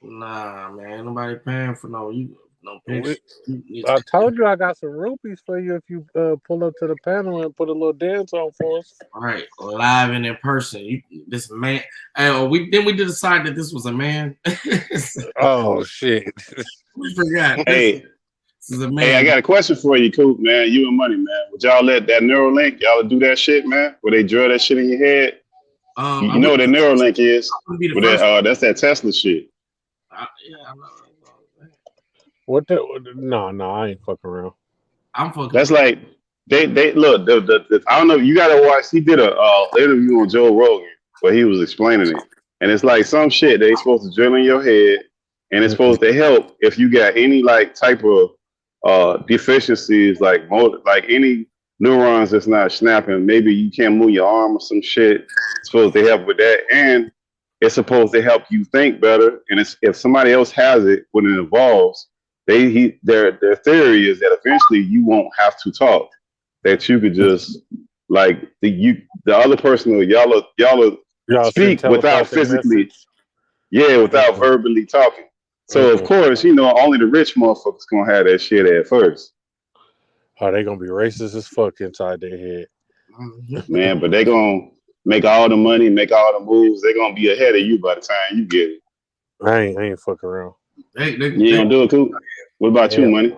Nah, man, nobody paying for no picture. I told you I got some rupees for you if you pull up to the panel and put a little dance on for us. All right, live and in person. This man. We decide that this was a man. Oh shit, we forgot. Hey, this is a man. Hey, I got a question for you, Coop, man. You and Money, man. Would y'all let that Neuralink, y'all do that shit, man? Where they drill that shit in your head? You know what that Neuralink is? That's that Tesla shit. Yeah, I know. What the? No, I ain't fucking around. I'm fucking. That's like they look. I don't know. You gotta watch. He did a interview on Joe Rogan where he was explaining it, and it's like some shit they supposed to drill in your head, and it's supposed to help if you got any like type of deficiencies, like any neurons that's not snapping. Maybe you can't move your arm or some shit. It's supposed to help with that, and it's supposed to help you think better. And if somebody else has it when it evolves, their theory is that eventually you won't have to talk. That you could just like the other person or y'all speak without physically, without verbally talking. So of course, only the rich motherfuckers gonna have that shit at first. Oh, they gonna be racist as fuck inside their head, man. But they gonna make all the money, make all the moves. They gonna be ahead of you by the time you get it. I ain't fucking around. You don't do it, Coop? What about you, Money?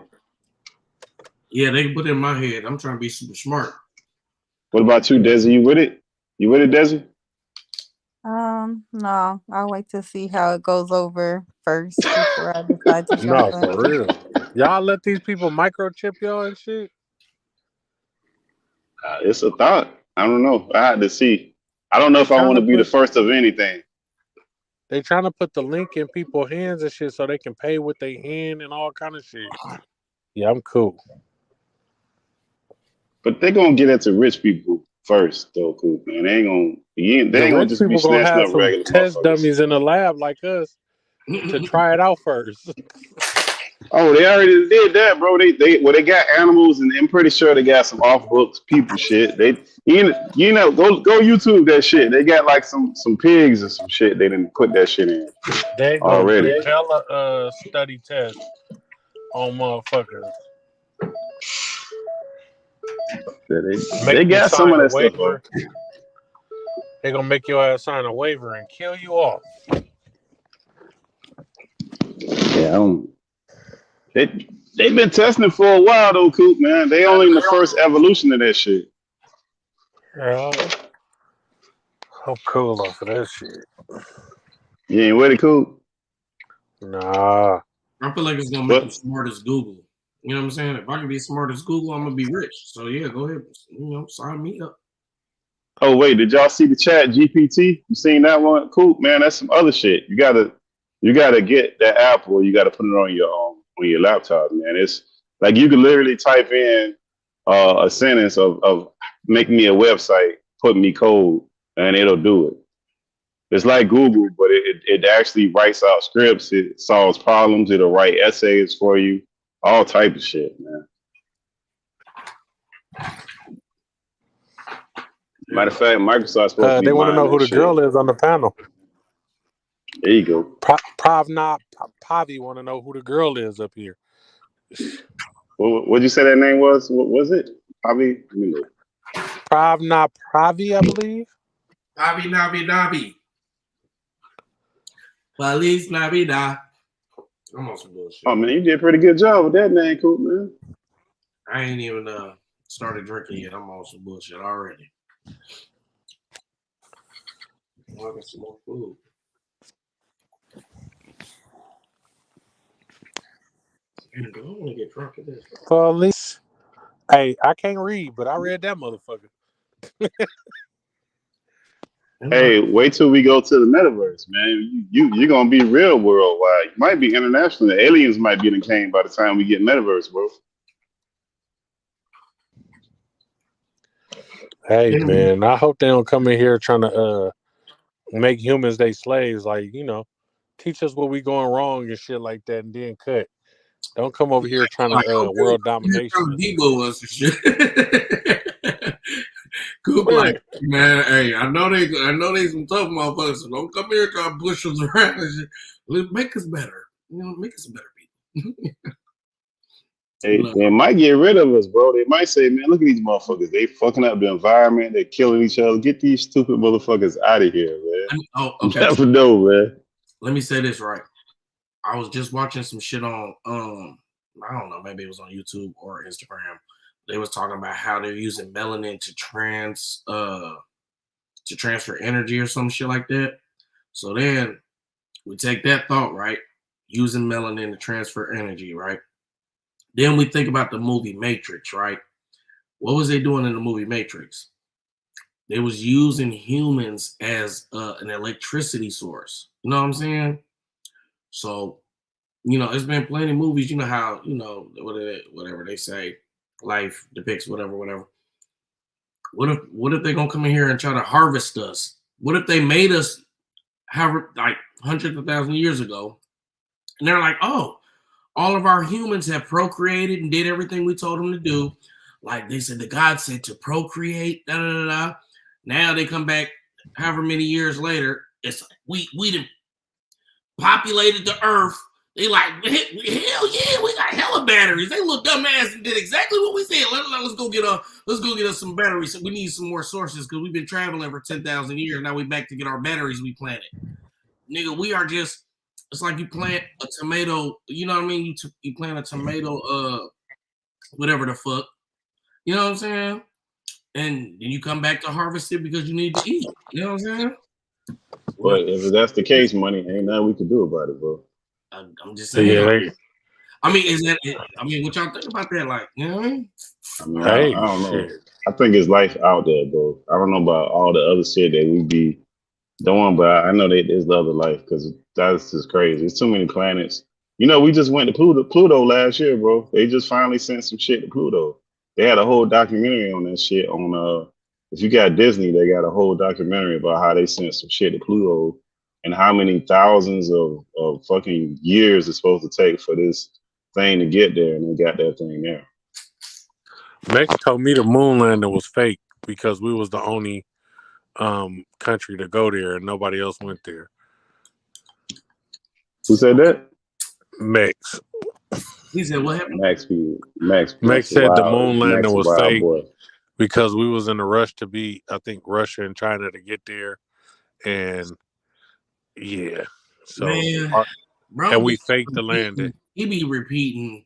Yeah, they can put it in my head. I'm trying to be super smart. What about you, Desi? You with it? You with it, Desi? No. I'll wait to see how it goes over first before I decide to jump in. No, for real. Y'all let these people microchip y'all and shit? It's a thought. I don't know. I had to see. I don't know if I want to be the first of anything. They trying to put the link in people's hands and shit so they can pay with their hand and all kind of shit. Yeah, I'm cool. But they gonna get it to rich people first, though, Coop, man. They ain't gonna just be snatching up regular test dummies in the lab like us to try it out first. Oh, they already did that, bro. They got animals, and I'm pretty sure they got some off books people shit. Go YouTube that shit. They got like some pigs or some shit. They didn't put that shit in already. They a study test on motherfuckers. They got some of that stuff. Bro. They gonna make your ass sign a waiver and kill you off. Yeah, They've been testing it for a while though, Coop, man. They only in the first evolution of that shit. Yeah, I'm cool off of that shit. You ain't with it, Coop? Nah. I feel like it's gonna make you smart as Google. You know what I'm saying? If I can be smart as Google, I'm gonna be rich. So yeah, go ahead. Sign me up. Oh wait, did y'all see the Chat GPT? You seen that one? Coop, man, that's some other shit. You gotta get that app, or you gotta put it on your laptop, man. It's like you can literally type in a sentence of make me a website, put me code, and it'll do it. It's like Google, but it actually writes out scripts. It solves problems. It'll write essays for you. All type of shit, man. Matter of fact, Microsoft's supposed to be. They want to know who the girl is on the panel. There you go. Pavi want to know who the girl is up here. What'd you say that name was? What was it? Pavi? Pravna Pravi, I believe. Pavi Navi. Feliz Navidad. I'm on some bullshit. Oh man, you did a pretty good job with that name, Coop, man. I ain't even started drinking yet. I'm on some bullshit already. I'll get some more food. I don't want to get drunk at this. Police. Hey, I can't read, but I read that motherfucker. Hey, wait till we go to the metaverse, man. You're gonna be real worldwide. You might be international. The aliens might be in the game by the time we get metaverse, bro. Hey, man, I hope they don't come in here trying to make humans they slaves. Like, teach us what we going wrong and shit like that, and then cut. Don't come over here trying to world domination. Debo us and shit. Coop like, man, hey, I know they some tough motherfuckers, so don't come here trying to push us around and shit. Make us better. Make us better people. Hey, they might get rid of us, bro. They might say, man, look at these motherfuckers. They fucking up the environment. They're killing each other. Get these stupid motherfuckers out of here, man. Okay. You never know, man. Let me say this right. I was just watching some shit on, I don't know, maybe it was on YouTube or Instagram. They was talking about how they're using melanin to transfer energy or some shit like that. So then we take that thought, right? Using melanin to transfer energy, right? Then we think about the movie Matrix, right? What was they doing in the movie Matrix? They was using humans as an electricity source. You know what I'm saying? So, it's been plenty of movies. You know how, whatever they say, life depicts whatever. What if they're gonna come in here and try to harvest us? What if they made us like hundreds of thousands of years ago, and they're like, oh, all of our humans have procreated and did everything we told them to do. Like they said, the God said to procreate, da da da da. Now they come back however many years later. It's like we done populated the earth. They like, hell yeah, we got hella batteries. They little dumbass and did exactly what we said. Let's go get us some batteries. We need some more sources because we've been traveling for 10,000 years. Now we back to get our batteries we planted. Nigga, we are just. It's like you plant a tomato. You know what I mean? You plant a tomato. Whatever the fuck. You know what I'm saying? And then you come back to harvest it because you need to eat. You know what I'm saying? Well, if that's the case, money ain't nothing we can do about it, bro. I'm just saying. Yeah, I mean, what y'all think about that? Like, you know what I mean? I don't know. I think it's life out there, bro. I don't know about all the other shit that we be doing, but I know that there's the other life because that's just crazy. There's too many planets. We just went to Pluto last year, bro. They just finally sent some shit to Pluto. They had a whole documentary on that shit on if you got Disney, they got a whole documentary about how they sent some shit to Pluto and how many thousands of fucking years it's supposed to take for this thing to get there, and they got that thing there. Mex told me the moon landing was fake because we was the only country to go there and nobody else went there. Who said that? Mex. He said what happened? Mex said the moon landing was fake because we was in a rush to beat, I think, Russia and China to get there, and yeah, so bro, and we faked the landing. He be repeating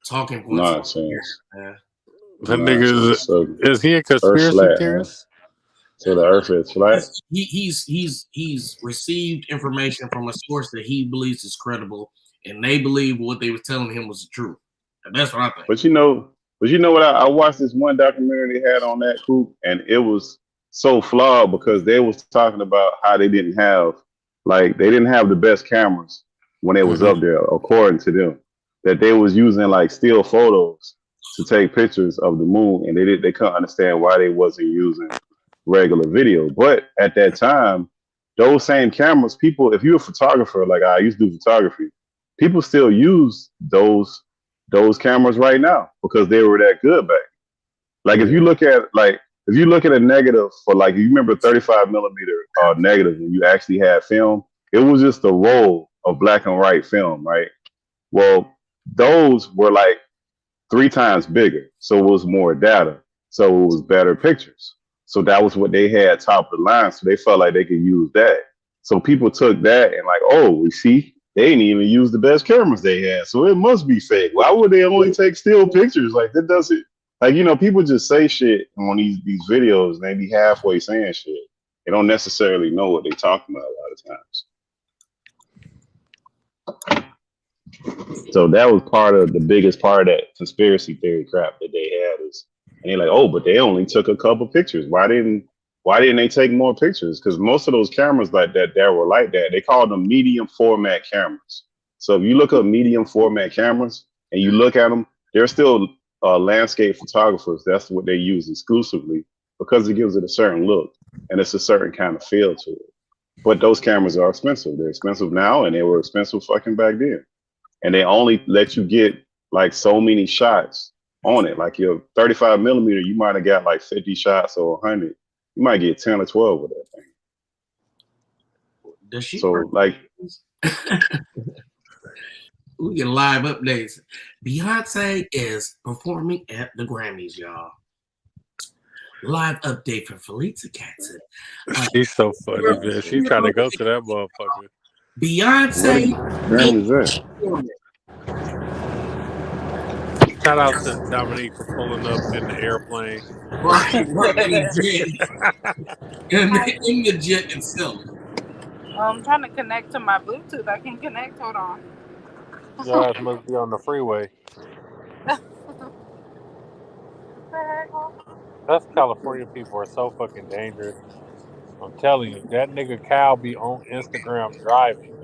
talking points. Nonsense. The nigga is he a conspiracy theorist? So the Earth is flat. He's received information from a source that he believes is credible, and they believe what they were telling him was the truth. And that's what I think. But you know what? I watched this one documentary they had on that group, and it was so flawed because they was talking about how they didn't have the best cameras when they was up there, according to them. That they was using like still photos to take pictures of the moon, and they couldn't understand why they wasn't using regular video. But at that time, those same cameras, people, if you're a photographer, like I used to do photography, people still use those cameras right now because they were that good back. Like if you look at a negative for like, you remember 35 millimeter negative when you actually had film, it was just a roll of black and white film, right? Well, those were like 3 times bigger, so it was more data, so it was better pictures. So that was what they had top of the line. So they felt like they could use that. So people took that and like, oh, we see they didn't even use the best cameras they had, so it must be fake. Why would they only take still pictures? Like that doesn't, like, people just say shit on these videos and they be halfway saying shit. They don't necessarily know what they're talking about a lot of times. So that was the biggest part of that conspiracy theory crap that they had is, and they're like, oh, but they only took a couple pictures. Why didn't they take more pictures? Because most of those cameras like that were like that. They called them medium format cameras. So if you look up medium format cameras and you look at them, they're still landscape photographers. That's what they use exclusively because it gives it a certain look and it's a certain kind of feel to it. But those cameras are expensive. They're expensive now, and they were expensive fucking back then. And they only let you get like so many shots on it. Like your 35 millimeter, you might have got like 50 shots or 100. You might get 10 or 12 with that thing. Does she? So like, we get live updates. Beyonce is performing at the Grammys, y'all. Live update from Felicia Katzen. She's so funny, man. She's trying to go to that motherfucker. Beyonce. Where is that? Shout out to Dominique for pulling up in the airplane. Right in the jet itself. I'm trying to connect to my Bluetooth. I can connect. Hold on. Your ass must be on the freeway. Us California people are so fucking dangerous. I'm telling you, that nigga Cal be on Instagram driving,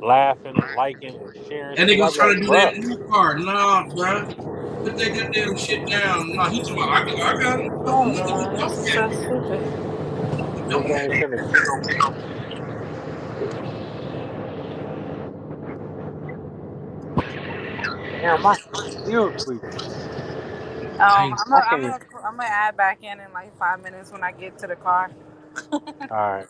laughing and liking and sharing. And they shit. was trying to do bruh. that in the car. Nah, bro. Put that goddamn shit down. Nah, he's talking about, I got it. Damn, my still tweaking. I'm gonna add back in like 5 minutes when I get to the car. All right.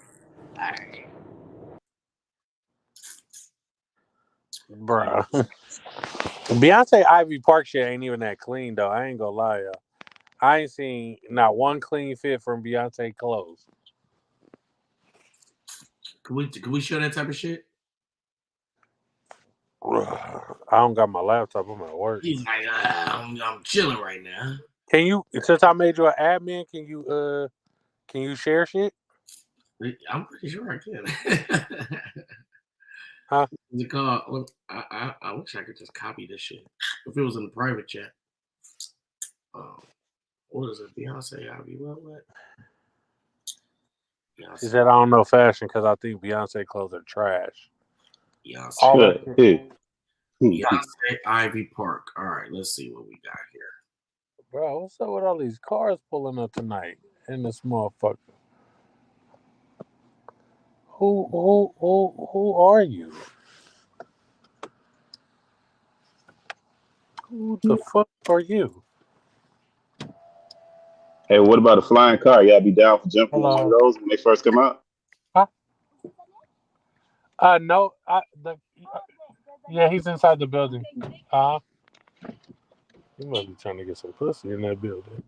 Bruh. Beyonce Ivy Park shit ain't even that clean though. I ain't gonna lie, y'all. I ain't seen not one clean fit from Beyonce clothes. Can we show that type of shit? I don't got my laptop. I'm at work. He's like, I'm chilling right now. Can you? Since I made you an admin, can you share shit? I'm pretty sure I can. Huh? What's it called? I wish I could just copy this shit. If it was in the private chat. What is it? Beyonce Ivy? What? She said, I don't know fashion because I think Beyonce clothes are trash. Beyonce Ivy Park. All right, let's see what we got here. Bro, what's up with all these cars pulling up tonight in this motherfucker? Who are you? Who the fuck are you? Hey, what about a flying car? Y'all be down for jumping on one of those when they first come out? Huh? No. Yeah, he's inside the building. He must be trying to get some pussy in that building.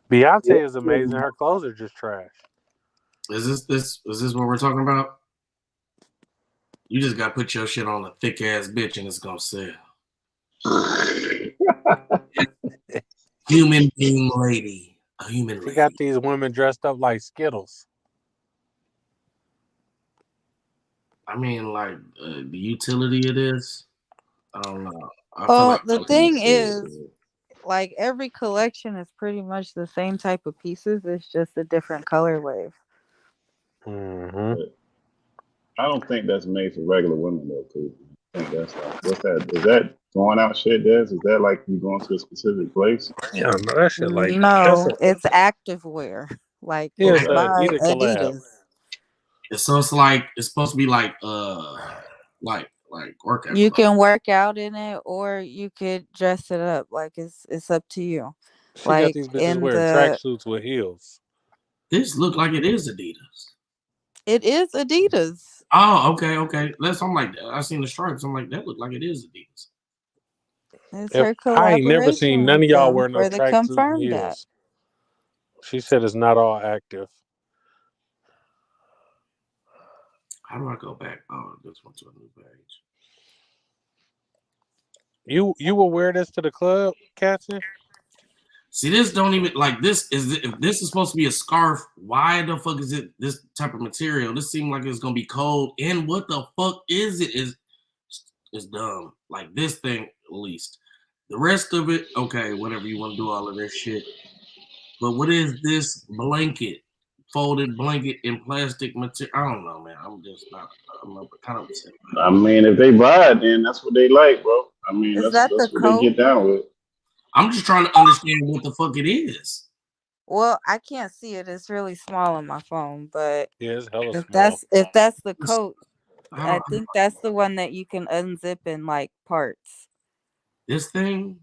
Beyonce is amazing. Her clothes are just trash. Is this what we're talking about? You just gotta put your shit on a thick ass bitch and it's gonna sell. Human being lady. A human lady. We got these women dressed up like Skittles. I mean, like the utility it is. I don't know. The thing is, like every collection is pretty much the same type of pieces. It's just a different color wave. Mm-hmm. I don't think that's made for regular women though, too. I think that's like, what's that? Is that going out shit, Des? Is that like you going to a specific place? Yeah, no, that shit like it's active wear. Like it's Adidas. So it's like it's supposed to be like workout. You can work out in it, or you could dress it up. Like it's up to you. She got these bitches wearing tracksuits with heels. This look like it is Adidas. It is Adidas. Oh, okay. I'm like, I seen the stripes. I'm like, that look like it is Adidas. It's her collaboration. I ain't never seen none of y'all wear no tracksuits and heels. She said it's not all active. How do I go back? Oh, this one's to a new page. You will wear this to the club, Katzen? See, this don't even like this. If this is supposed to be a scarf, why the fuck is it this type of material? This seems like it's gonna be cold. And what the fuck is it? Is dumb. Like this thing, at least. The rest of it, okay, whatever you want to do, all of this shit. But what is this blanket? Folded blanket in plastic material. I don't know, man. I'm kind of upset. I mean, if they buy it, then that's what they like, bro. I mean, that's what they get down with. I'm just trying to understand what the fuck it is. Well, I can't see it. It's really small on my phone, but Yeah, it's hella if small. that's the coat, I think that's the one that you can unzip in like parts. This thing?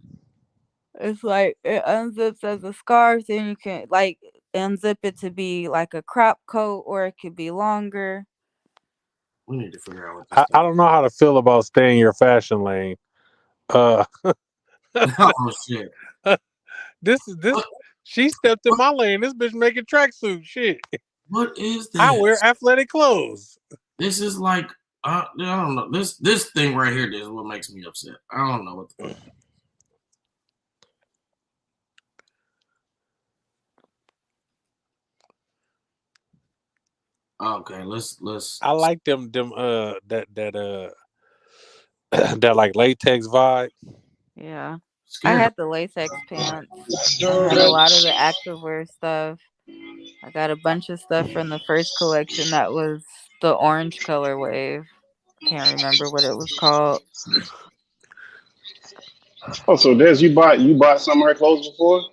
It's like it unzips as a scarf, then you can like unzip it to be like a crop coat, or it could be longer. We need to figure out what I don't know how to feel about staying in your fashion lane. Oh shit! This. She stepped in my lane. This bitch making tracksuit shit. What is this? I wear athletic clothes. This is like I don't know. This thing right here is what makes me upset. I don't know what the fuck. Okay, let's. I like them that like latex vibe. Yeah. I had the latex pants. I had a lot of the activewear stuff. I got a bunch of stuff from the first collection that was the orange color wave. Can't remember what it was called. Oh, so Des, you bought some of her clothes before?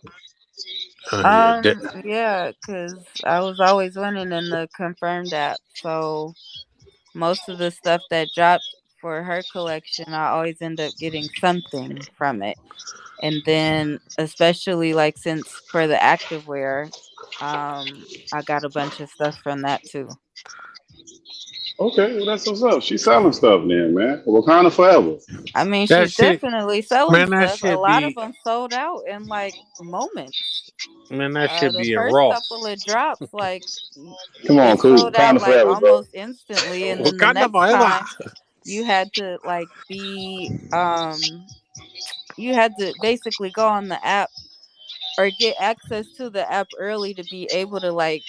Yeah, because I was always winning in the Confirmed app. So most of the stuff that dropped for her collection, I always end up getting something from it. And then especially like since for the activewear, I got a bunch of stuff from that too. Okay, well that's what's up. She's selling stuff then, man. Wakanda forever. I mean, she's definitely selling stuff. A lot of them sold out in like moments. Man, that should The be in first Ross. couple of drops, like Come on, it cool. sold out Wakanda like forever, almost instantly, and then the Wakanda next forever. time you had to like be you had to basically go on the app or get access to the app early to be able to like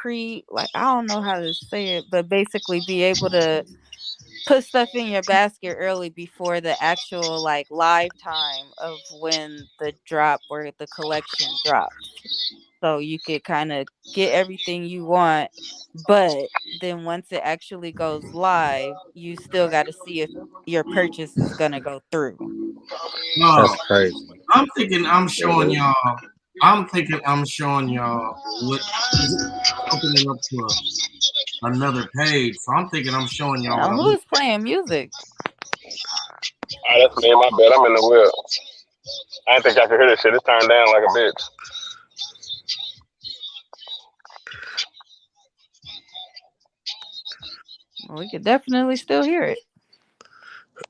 I don't know how to say it, but basically be able to put stuff in your basket early before the actual like live time of when the drop or the collection drops. So you could kind of get everything you want, but then once it actually goes live, you still got to see if your purchase is going to go through. No, that's crazy. I'm thinking I'm showing y'all what opening up to another page. So I'm thinking I'm showing y'all. Now, who is playing music? That's me. My bad. I'm in the whip. I didn't think I could hear this shit. It's turned down like a bitch. Well, we could definitely still hear it.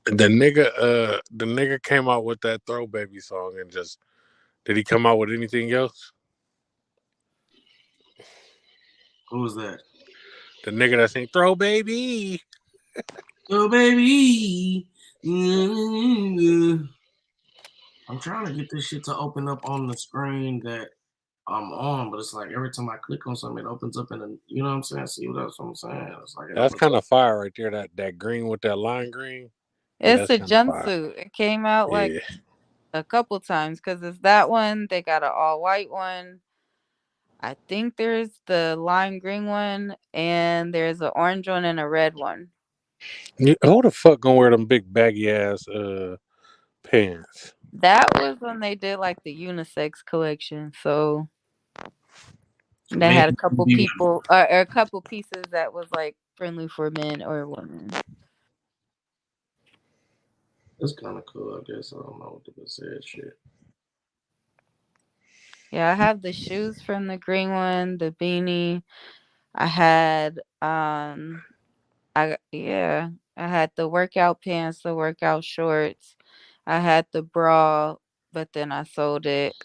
The nigga came out with that Throw Baby song and just did he come out with anything else? Who was that? The nigga that sang Throw Baby. Throw Baby. I'm trying to get this shit to open up on the screen that I'm on, but it's like every time I click on something, it opens up in a, you know what I'm saying? See what else I'm saying? It's like that's kind of fire right there. That green with that lime green. It's a jumpsuit. It came out like a couple times because it's that one. They got an all white one. I think there's the lime green one, and there's an orange one and a red one. Who the fuck gonna wear them big baggy ass pants? That was when they did like the unisex collection. So they had a couple people or a couple pieces that was like friendly for men or women. That's kind of cool, I guess. I don't know what to say. Shit. Yeah, I have the shoes from the green one, the beanie. I had I had the workout pants, the workout shorts. I had the bra, but then I sold it.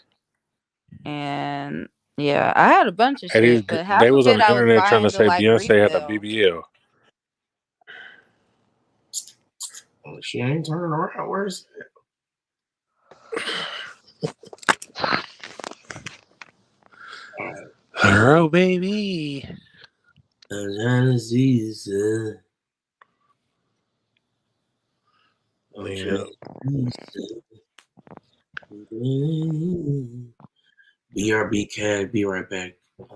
And yeah, I had a bunch of shit, but half they was of on it the I was internet trying buying to say like Beyonce had a resale. BBL. Well, she ain't turning around. Where's it? Oh, baby. BRB CAD, be right back. Okay.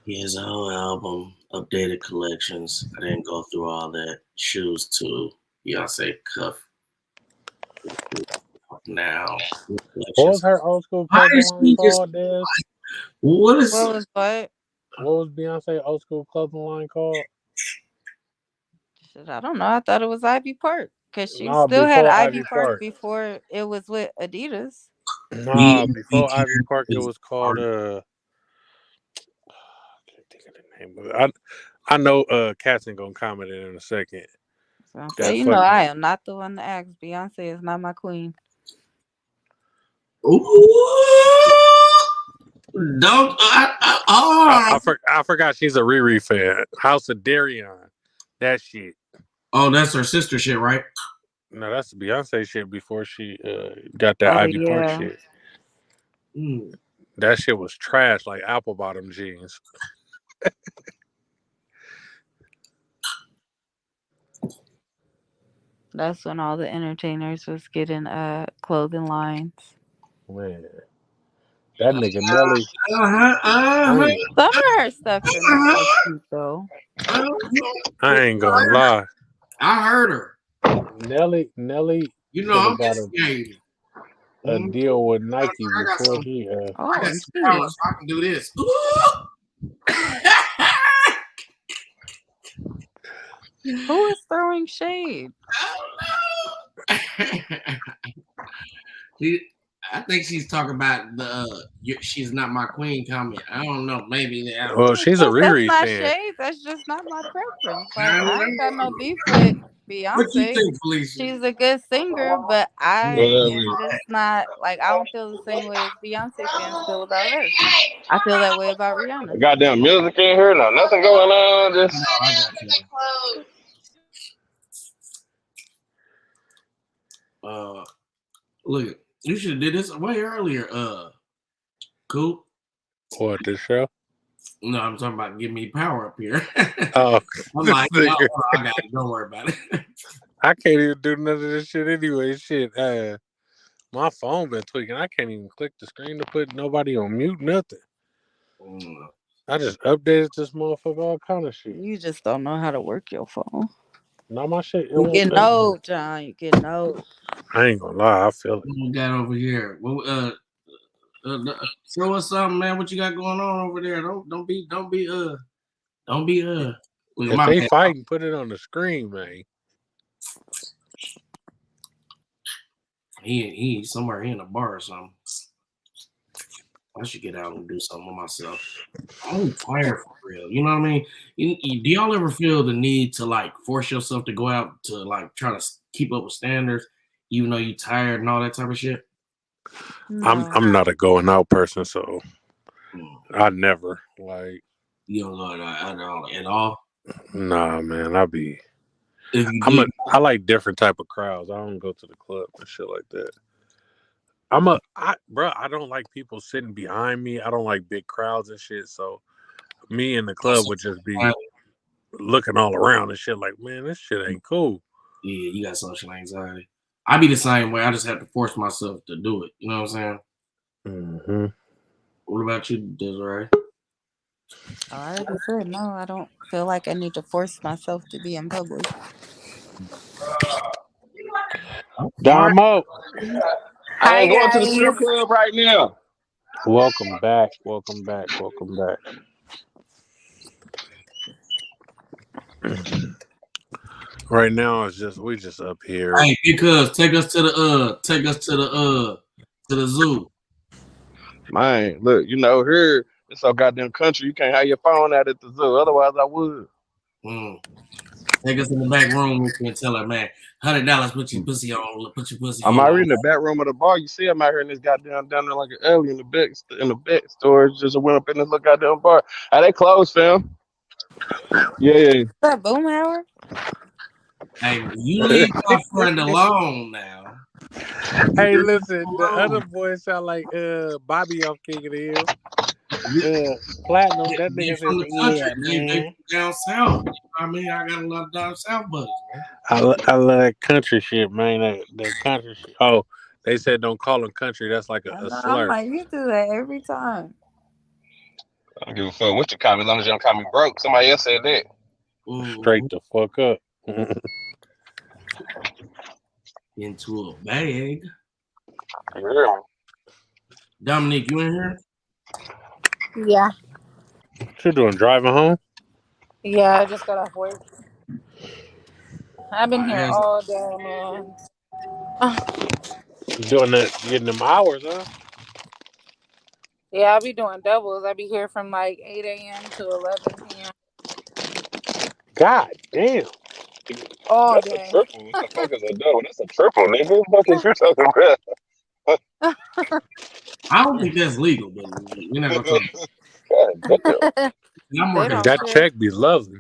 He has a whole album, updated collections. I didn't go through all that. Shoes too. Beyonce cuff. now. What was her old school clothing line called, Des? What is what? What was Beyonce old school clothing line called? Shit, I don't know. I thought it was Ivy Park because she Nah, still had before Ivy Ivy Park Park. before it was with Adidas. Nah, before Ivy Park, it was called I can't think of the name of it. I know Cat's ain't gonna comment it in a second. So you know I am not the one to ask. Beyonce is not my queen. Don't I forgot she's a Riri fan. House of Darion. That shit. Oh, that's her sister shit, right? No, that's the Beyonce shit before she got that Ivy Park shit. That shit was trash, like apple bottom jeans. That's when all the entertainers was getting clothing lines. Man, that nigga Nelly. Some of her stuff is not so cute though. I ain't gonna lie. I heard her. Nelly. You know, I'm got a deal with Nike before he. Oh, I got some power, so I can do this. Who is throwing shade? I think she's talking about the "she's not my queen" comment. I don't know. Maybe. Well, she's a Riri that's not fan. Shade. That's just not my preference. Like I ain't got no beef with Beyonce. What you think, Felicia? She's a good singer, but I am just not like I don't feel the same way as Beyonce fans feel about her. I feel that way about Rihanna. Goddamn music in here, no, nothing going on. Just look, you should have did this way earlier. Coop. What, this show? No, I'm talking about give me power up here. Oh, I'm like, no, I got it. Don't worry about it. I can't even do none of this shit anyway. Shit, my phone been tweaking. I can't even click the screen to put nobody on mute. Nothing. I just updated this motherfucker, all kind of shit. You just don't know how to work your phone. Not my shit. You getting old, John. You getting old. I ain't gonna lie. I feel it. What we got over here? Well, show us something, man. What you got going on over there? Don't be. If they fighting, put it on the screen, man. He somewhere in a bar or something. I should get out and do something with myself. I'm tired for real. You know what I mean? Do y'all ever feel the need to like force yourself to go out to like try to keep up with standards, even though you're tired and all that type of shit? No. I'm not a going out person, so I never like. You don't go out at all? Nah, man. I like different type of crowds. I don't go to the club and shit like that. I don't like people sitting behind me. I don't like big crowds and shit. So me in the club would just be looking all around and shit like, man, this shit ain't cool. Yeah, you got social anxiety. I be the same way. I just have to force myself to do it. You know what I'm saying? Mm-hmm. What about you, Desiree? I already said no. I don't feel like I need to force myself to be in public. Damo. I ain't going to the strip club right now. Welcome back. Right now it's we just up here. Hey, because take us to the zoo. Man, look, here it's so goddamn country. You can't have your phone out at the zoo. Otherwise, I would. Take us in the back room and tell her, man, $100. Put your pussy on. Put your pussy. I'm already in the back room of the bar. You see, I'm out here in this goddamn down there like an alien in the back storage. Just went up in this little goddamn bar. They closed, fam. Yeah. Is that Boomhauer? Hey, you leave my friend alone now. Hey, listen, the other boys sound like Bobby off King of the Hill. Platinum, that nigga said, man. Down south. I mean, I got a lot of down south buddies, man. I love that country shit, man. That country shit. Oh, they said don't call them country. That's like a slur. I'm like, you do that every time. I don't give a fuck what you call me, as long as you don't call me broke. Somebody else said that. Straight the fuck up. Into a bag. You hear me? Dominique, you in here? Yeah. What you doing? Driving home? Yeah, I just got off work. I've been here asked, all day, man. You doing that? Getting them hours, huh? Yeah, I be doing doubles. I be here from like 8 a.m. to 11 p.m. God damn. all That's a day. triple. What the fuck is a double? That's a triple, nigga. What the fuck is you talking about? I don't think that's legal, but we're not gonna talk. God damn. I'm They working. don't That care. check be lovely.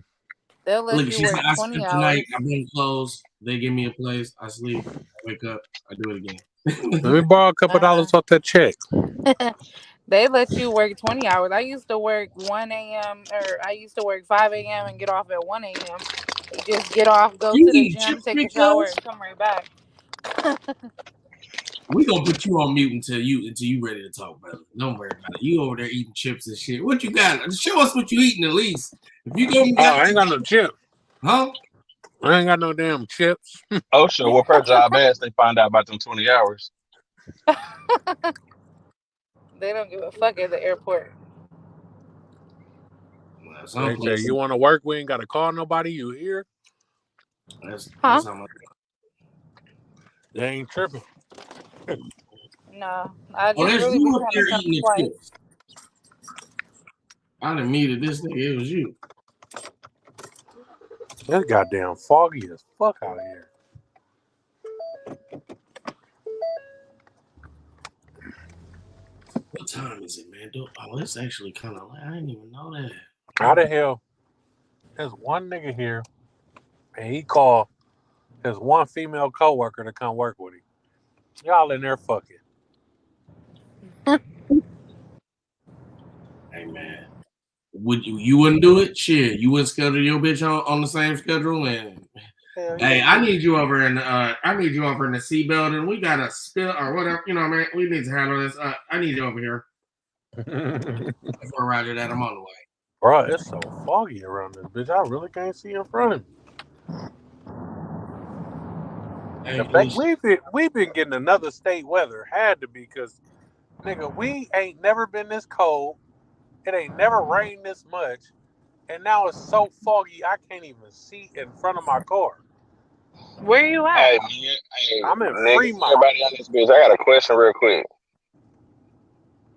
They'll let Look, you she's work like, I 20 sleep tonight. hours. I've been closed. They give me a place. I sleep. I wake up. I do it again. Let me borrow a couple dollars off that check. They let you work 20 hours. I used to work 1 a.m. or I used to work 5 a.m. and get off at 1 a.m. Just get off, go You to the eat gym, chips take a shower, because and come right back. we gonna put you on mute until you ready to talk, brother. Don't worry about it. You over there eating chips and shit. What you got? Show us what you eating at least. If you go, I ain't got no chips. huh? I ain't got no damn chips. Oh, sure. Whoop her job ass. They find out about them 20 hours. They don't give a fuck at the airport. Well, They some say places, you want to work, we ain't got to call nobody. You here? that's Huh? how much. They ain't tripping. No, I Oh, just that's really be you up trying there to come eating the twice. chips. I didn't mean it. This nigga, it was you. It's goddamn foggy as fuck out here. What time is it, man? Oh, it's actually kind of late. I didn't even know that. How the hell? There's one nigga here, and he called his one female coworker to come work with him. Y'all in there fucking. Hey, man. Would you wouldn't do it? Shit, you wouldn't schedule your bitch on the same schedule. And Hell hey, yeah. I need you over in the C building. We got a spill or whatever. You know, man. We need to handle this. I need you over here before Roger that I'm on the way. Bro, it's so foggy around this bitch. I really can't see in front of me. Hey, We've been getting another state weather. Had to be, because nigga, we ain't never been this cold. It ain't never rained this much. And now it's so foggy I can't even see in front of my car. Where you at? Hey, man. Hey, I'm in niggas, Fremont. everybody on this bitch. I got a question real quick.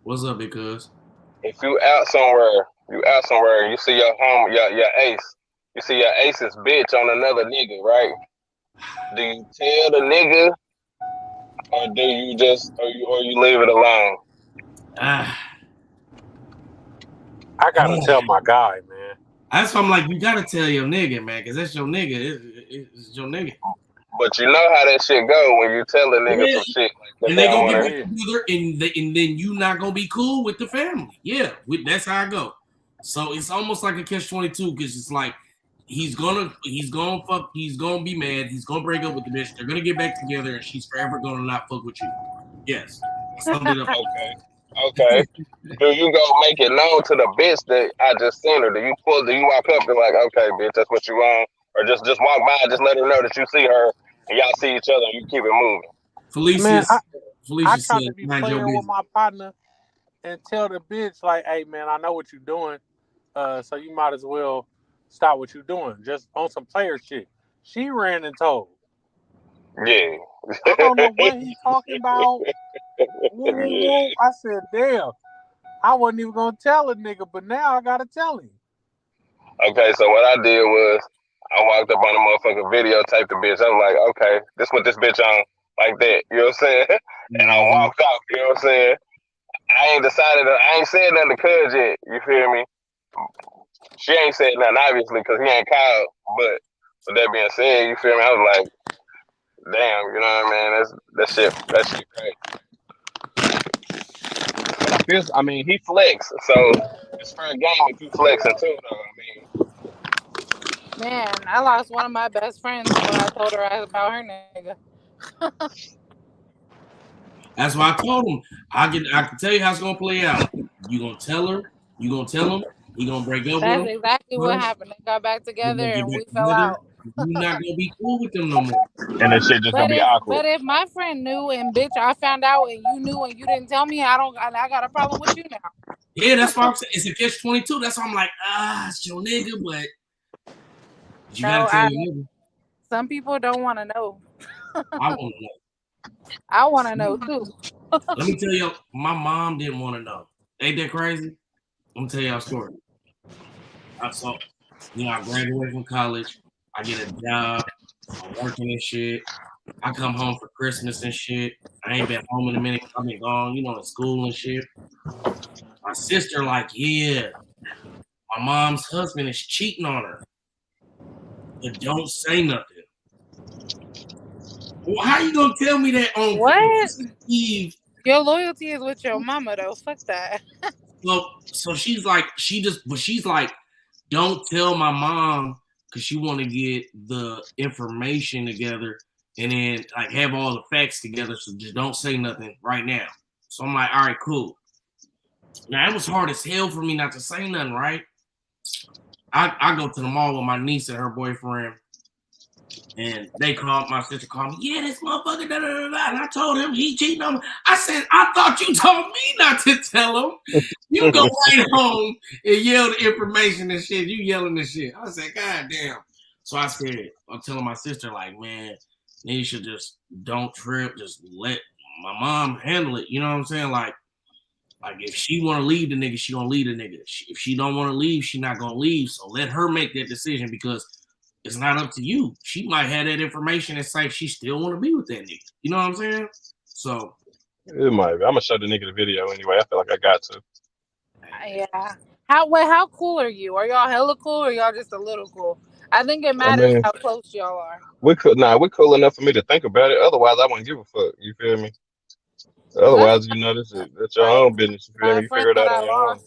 what's up, because If you out somewhere, you see your your ace, you see your ace's bitch on another nigga, right? Do you tell the nigga, or do you just, or you leave it alone? I gotta tell my guy, man. That's why I'm like, you gotta tell your nigga, man, because that's your nigga. It's your nigga. But you know how that shit go when you tell a nigga some shit like and that. they gonna get back together, and then you not gonna be cool with the family. Yeah, that's how I go. So it's almost like a catch-22, because it's like he's gonna be mad. He's gonna break up with the bitch. They're gonna get back together, and she's forever gonna not fuck with you. Yes, I summed it up. Okay. Do you go make it known to the bitch that I just seen her? Do you walk up and like, okay, bitch, that's what you want? Or just walk by and just let her know that you see her and y'all see each other and you keep it moving? Man, I said, tried to be playing with my partner and tell the bitch, like, hey, man, I know what you're doing, so you might as well stop what you're doing. Just on some player shit. She ran and told. Yeah. I don't know what he's talking about. Woo. I said, damn. I wasn't even going to tell a nigga, but now I got to tell him. Okay, so what I did was I walked up on the motherfucking videotaped the bitch. I was like, okay, this what this bitch on like that. You know what I'm saying? And I walked off. You know what I'm saying? I ain't said nothing to Cuz yet. You feel me? She ain't said nothing, obviously, because he ain't called. But with that being said, you feel me? I was like, damn, you know what I mean? That shit crazy. But I mean, he flex, so it's fair game if you flexing too, though. I mean, Man, I lost one of my best friends when I told her about her nigga. That's why I told him I can tell you how it's gonna play out. You gonna tell her, you gonna tell him, he gonna break up with That's him. exactly what happened. They got back together and we fell out. You're not gonna be cool with them no more. And that shit just gonna be awkward. But if my friend knew and bitch, I found out and you knew and you didn't tell me, I got a problem with you now. Yeah, that's why I'm saying it's a catch-22. That's why I'm like, it's your nigga, but you gotta tell your nigga. Some people don't want to know. I want to know. I want to know too. Let me tell you, my mom didn't want to know. Ain't that crazy? I'm gonna tell y'all a story. I graduated from college. I get a job. I'm working and shit. I come home for Christmas and shit. I ain't been home in a minute. I've been gone, in school and shit. My sister like, yeah, my mom's husband is cheating on her. But don't say nothing. Well, how you gonna tell me that on what? Eve? Your loyalty is with your mama though. Fuck that. So she's like, she's like, don't tell my mom because she want to get the information together and then like have all the facts together. So just don't say nothing right now. So I'm like, all right, cool. Now it was hard as hell for me not to say nothing, right? I go to the mall with my niece and her boyfriend, and my sister called me, yeah, this motherfucker, da, da, da, da. And I told him he cheating on me. I said, I thought you told me not to tell him. You go right home and yell the information and shit. You yelling the shit. I said, God damn. So I said, I'm telling my sister, like, man, you should just don't trip. Just let my mom handle it. You know what I'm saying? Like if she want to leave the nigga, she gonna leave the nigga. If she don't want to leave, she not gonna leave. So let her make that decision because it's not up to you. She might have that information and say she still want to be with that nigga. You know what I'm saying? So it might be. I'm gonna show the nigga the video anyway. I feel like I got to. Yeah. How cool are you? Are y'all hella cool or y'all just a little cool? I think it matters how close y'all are. We're cool enough for me to think about it. Otherwise, I wouldn't give a fuck. You feel me? Otherwise, that's your own business. You feel me? You figure it out on your own.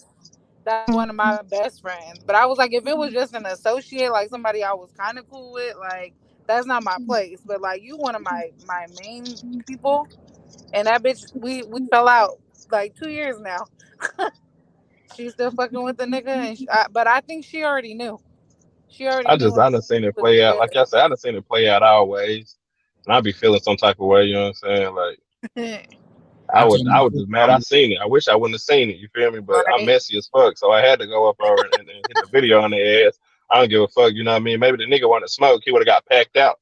That's one of my best friends. But I was like, if it was just an associate, like somebody I was kind of cool with, like that's not my place. But like you, one of my main people, and that bitch, we fell out like 2 years now. She's still fucking with the nigga, and but I think she already knew. I done seen it play out. Like I said, I done seen it play out our ways, and I be feeling some type of way. You know what I'm saying? Like I was just mad. I seen it. I wish I wouldn't have seen it. You feel me? But I'm messy as fuck, so I had to go up over and hit the video on their ass. I don't give a fuck. You know what I mean? Maybe the nigga wanted to smoke. He would have got packed out.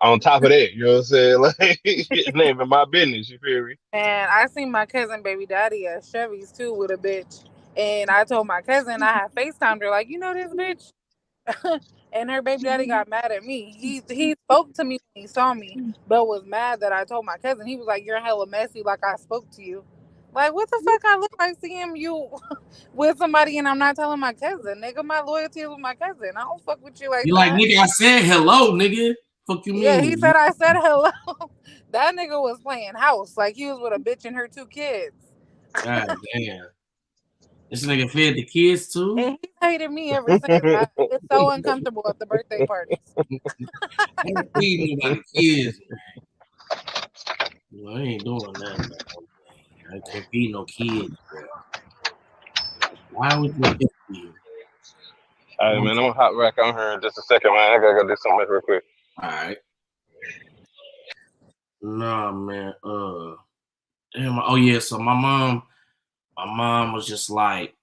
On top of that, you know what I'm saying? Like it ain't even my business. You feel me? And I seen my cousin baby daddy at Chevy's too with a bitch. And I told my cousin I had FaceTimed her, like, you know this bitch? And her baby daddy got mad at me. He spoke to me when he saw me, but was mad that I told my cousin. He was like, you're hella messy, like I spoke to you. Like, what the fuck I look like seeing you with somebody and I'm not telling my cousin? Nigga, my loyalty is with my cousin. I don't fuck with you like you that. Like, nigga, I said hello, nigga. Fuck you mean? Yeah, he said I said hello. That nigga was playing house. Like he was with a bitch and her 2 kids. God damn. This nigga fed the kids too? And he hated me ever since. It's so uncomfortable at the birthday parties. I ain't feeding nobody kids, man. Well, I ain't doing that, man. I can't feed no kids, bro. Why would you get me? All right, man. I'm gonna hop back on here in just a second, man. I gotta go do something real quick. All right. Nah, man. Damn. Oh yeah. So my mom was just like,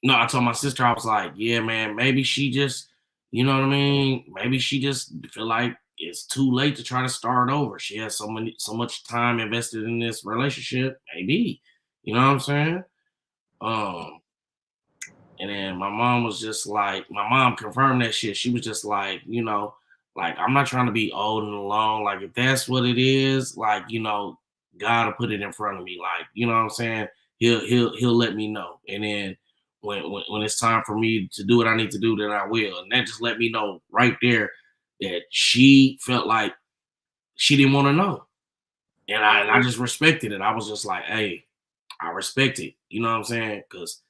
no. I told my sister, I was like, yeah, man. Maybe she just, you know what I mean. Maybe she just feel like it's too late to try to start over. She has so much time invested in this relationship. Maybe, you know what I'm saying. And then my mom was just like, my mom confirmed that shit. She was just like, you know, like, I'm not trying to be old and alone. Like, if that's what it is, like, you know, God will put it in front of me. Like, you know what I'm saying? He'll let me know. And then when it's time for me to do what I need to do, then I will. And that just let me know right there that she felt like she didn't want to know. And I just respected it. I was just like, hey, I respect it. You know what I'm saying? Because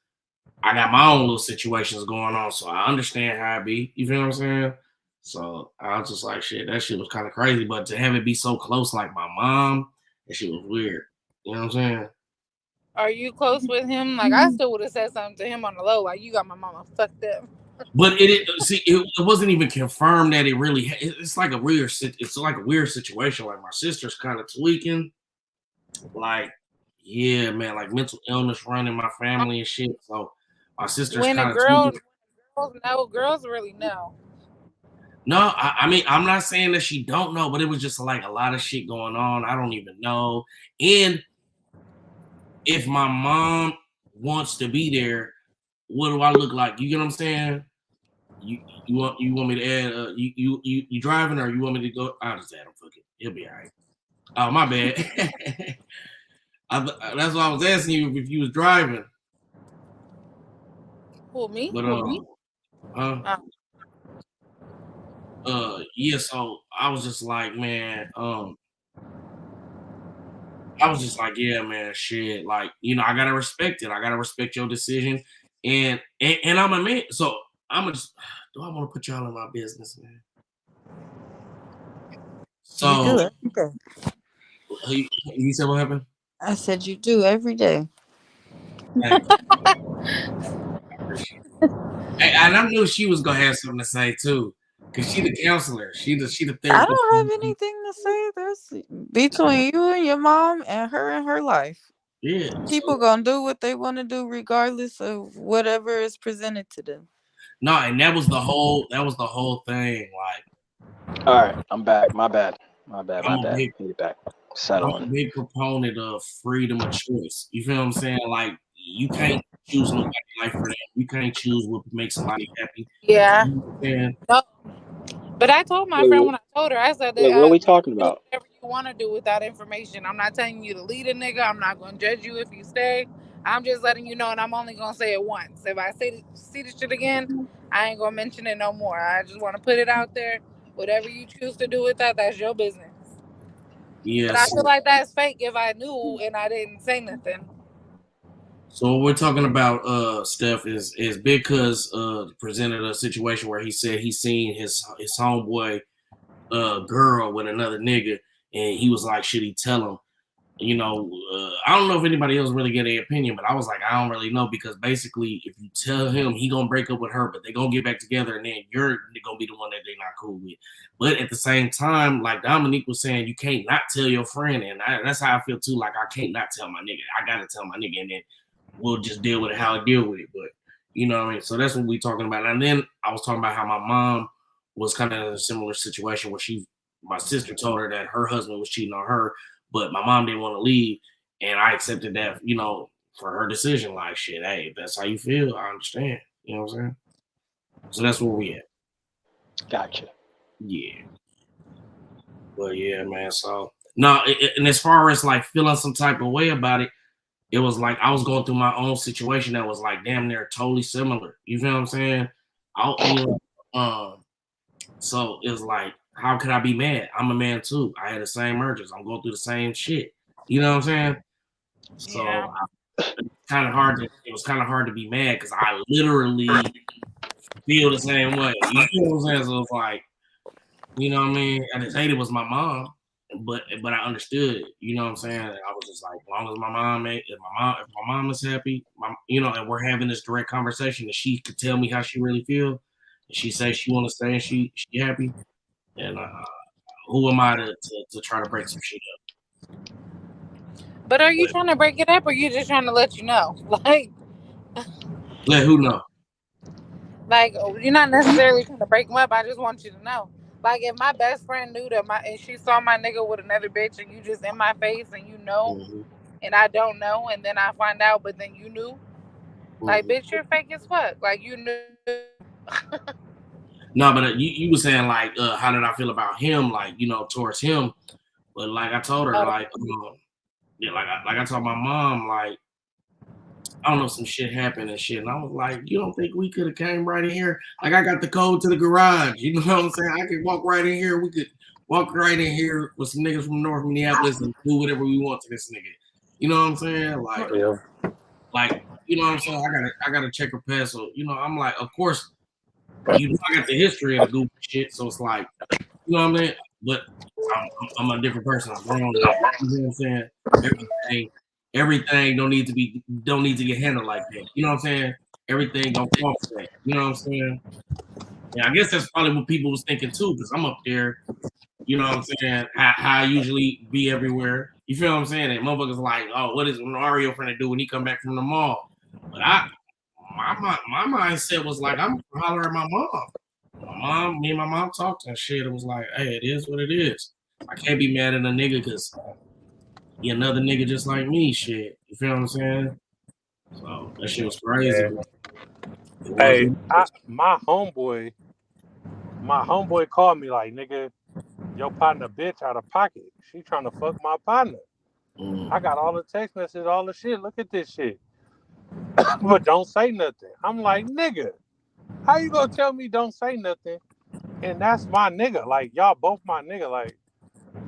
I got my own little situations going on, so I understand how it be. You feel what I'm saying? So I was just like, shit, that shit was kind of crazy. But to have it be so close, like my mom, that shit was weird. You know what I'm saying? Are you close with him? Like, I still would have said something to him on the low. Like, you got my mama fucked up. But it wasn't even confirmed that it really. It's like a weird. It's like a weird situation. Like my sister's kind of tweaking. Like, yeah, man, like mental illness running my family and shit. So my sister's When a kind of girl, tweaking. girls really know. No, I mean, I'm not saying that she don't know, but it was just like a lot of shit going on. I don't even know. And if my mom wants to be there, what do I look like? You get what I'm saying? You want me to add? You driving or you want me to go? I'll just add him. Fuck it, he'll be all right. Oh, my bad. That's why I was asking you if you was driving. Who, me? But yeah. So I was just like, man, I was just like, yeah, man, shit. Like, I gotta respect it. I gotta respect your decision, and I'm a man. So I'm just. Do I want to put y'all in my business, man? So you do every day. You said what happened? I said you do every day. Hey, and I knew she was gonna have something to say too, cause she the counselor, she the therapist. I don't have anything to say. That's between you and your mom and her life. Yeah, people gonna do what they want to do regardless of whatever is presented to them. No, and that was the whole thing. Like, all right, I'm back. My bad. I'm a big proponent of freedom of choice. You feel what I'm saying? Like, you can't choose nobody's life for them. You can't choose what makes somebody happy. Yeah. You know what I'm saying? No. But I told my friend when I told her, I said that what are we talking about? Whatever you want to do with that information. I'm not telling you to lead a nigga. I'm not going to judge you if you stay. I'm just letting you know, and I'm only going to say it once. If I see this shit again, I ain't going to mention it no more. I just want to put it out there. Whatever you choose to do with that, that's your business. Yes. But I feel like that's fake if I knew and I didn't say nothing. So what we're talking about, Steph, is Big Cuz presented a situation where he said he seen his homeboy girl with another nigga, and he was like, should he tell him? I don't know if anybody else really get an opinion, but I was like, I don't really know, because basically if you tell him, he gonna break up with her, but they gonna get back together, and then you're gonna be the one that they're not cool with. But at the same time, like Dominique was saying, you can't not tell your friend, and that's how I feel too. Like, I can't not tell my nigga. I gotta tell my nigga, and then we'll just deal with it how I deal with it. But you know what I mean? So that's what we talking about. And then I was talking about how my mom was kind of in a similar situation where my sister told her that her husband was cheating on her, but my mom didn't want to leave, and I accepted that, for her decision. Like, shit, hey, if that's how you feel, I understand. You know what I'm saying? So that's where we at. Gotcha. Yeah. But yeah, man. So no, and as far as like feeling some type of way about it, it was like I was going through my own situation that was like damn near totally similar. You feel what I'm saying? So it was like, how could I be mad? I'm a man too. I had the same urges. I'm going through the same shit. You know what I'm saying? So Yeah. it was kind of hard to be mad, because I literally feel the same way. You know what I'm saying? So it's like, you know what I mean? I just hated it was my mom, but I understood. You know what I'm saying? I was just like, as long as if my mom is happy, and we're having this direct conversation, and she could tell me how she really feel, and she says she want to stay and she happy, and who am I to try to break some shit up? But are you trying to break it up, or you just trying to let you know? Like, let who know? Like, you're not necessarily trying to break them up. I just want you to know. Like, if my best friend knew that and she saw my nigga with another bitch, and you just in my face, and you know, and I don't know, and then I find out, but then you knew, like, bitch, you're fake as fuck. Like, you knew. No, but you were saying, like, how did I feel about him, like, towards him? But like I told her, like, I told my mom, like, I don't know, some shit happened and shit, and I was like, you don't think we could have came right in here? Like, I got the code to the garage. You know what I'm saying? I could walk right in here. We could walk right in here with some niggas from North Minneapolis and do whatever we want to this nigga. You know what I'm saying? Like, you know what I'm saying? I gotta check her past. So, I'm like, of course, I got the history of the goofy shit. So it's like, you know what I mean? But I'm a different person. I'm grown. You know what I'm saying? Everything don't need to get handled like that. You know what I'm saying? everything don't fall for that. You know what I'm saying? And I guess that's probably what people was thinking too, because I'm up there. You know what I'm saying? How I usually be everywhere. You feel what I'm saying? And motherfuckers like, oh, what is Mario finna do when he come back from the mall? But my mindset was like, I'm gonna holler at my mom. Me and my mom talked and shit. It was like, hey, it is what it is. I can't be mad at a nigga because he another nigga just like me. Shit, you feel what I'm saying? So that shit was crazy. Yeah. Hey, my homeboy called me like, nigga, your partner bitch out of pocket. She trying to fuck my partner. I got all the text messages, all the shit. Look at this shit. But don't say nothing. I'm like, nigga, how you gonna tell me don't say nothing? And that's my nigga. Like, y'all both my nigga. Like,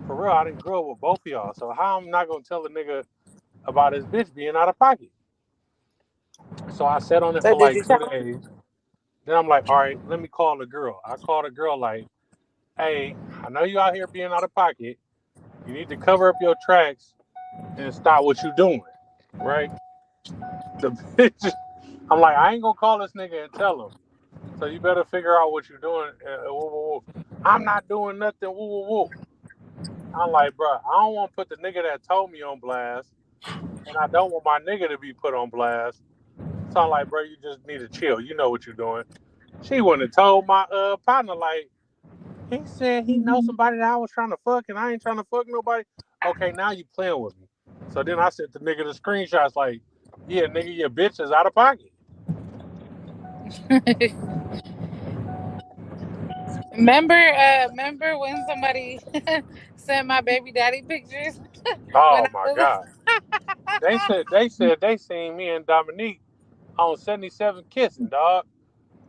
for real, I didn't grow up with both of y'all. So how I'm not gonna tell a nigga about his bitch being out of pocket? So I sat on it for like 2 days. Then I'm like, all right, let me call the girl. I called the girl like, hey, I know you out here being out of pocket. You need to cover up your tracks and stop what you doing, right? The bitch, I'm like, I ain't gonna call this nigga and tell him. So you better figure out what you're doing. I'm not doing nothing. Woo, woo, woo. I'm like, bro, I don't want to put the nigga that told me on blast, and I don't want my nigga to be put on blast. So I'm like, bro, you just need to chill. You know what you're doing. She wouldn't have told my partner, like, he said he knows somebody that I was trying to fuck, and I ain't trying to fuck nobody. Okay, now you playing with me. So then I sent the nigga the screenshots like, yeah, nigga, your bitch is out of pocket. Remember when somebody sent my baby daddy pictures? Oh my God. They seen me and Dominique on 77 kissing, dog.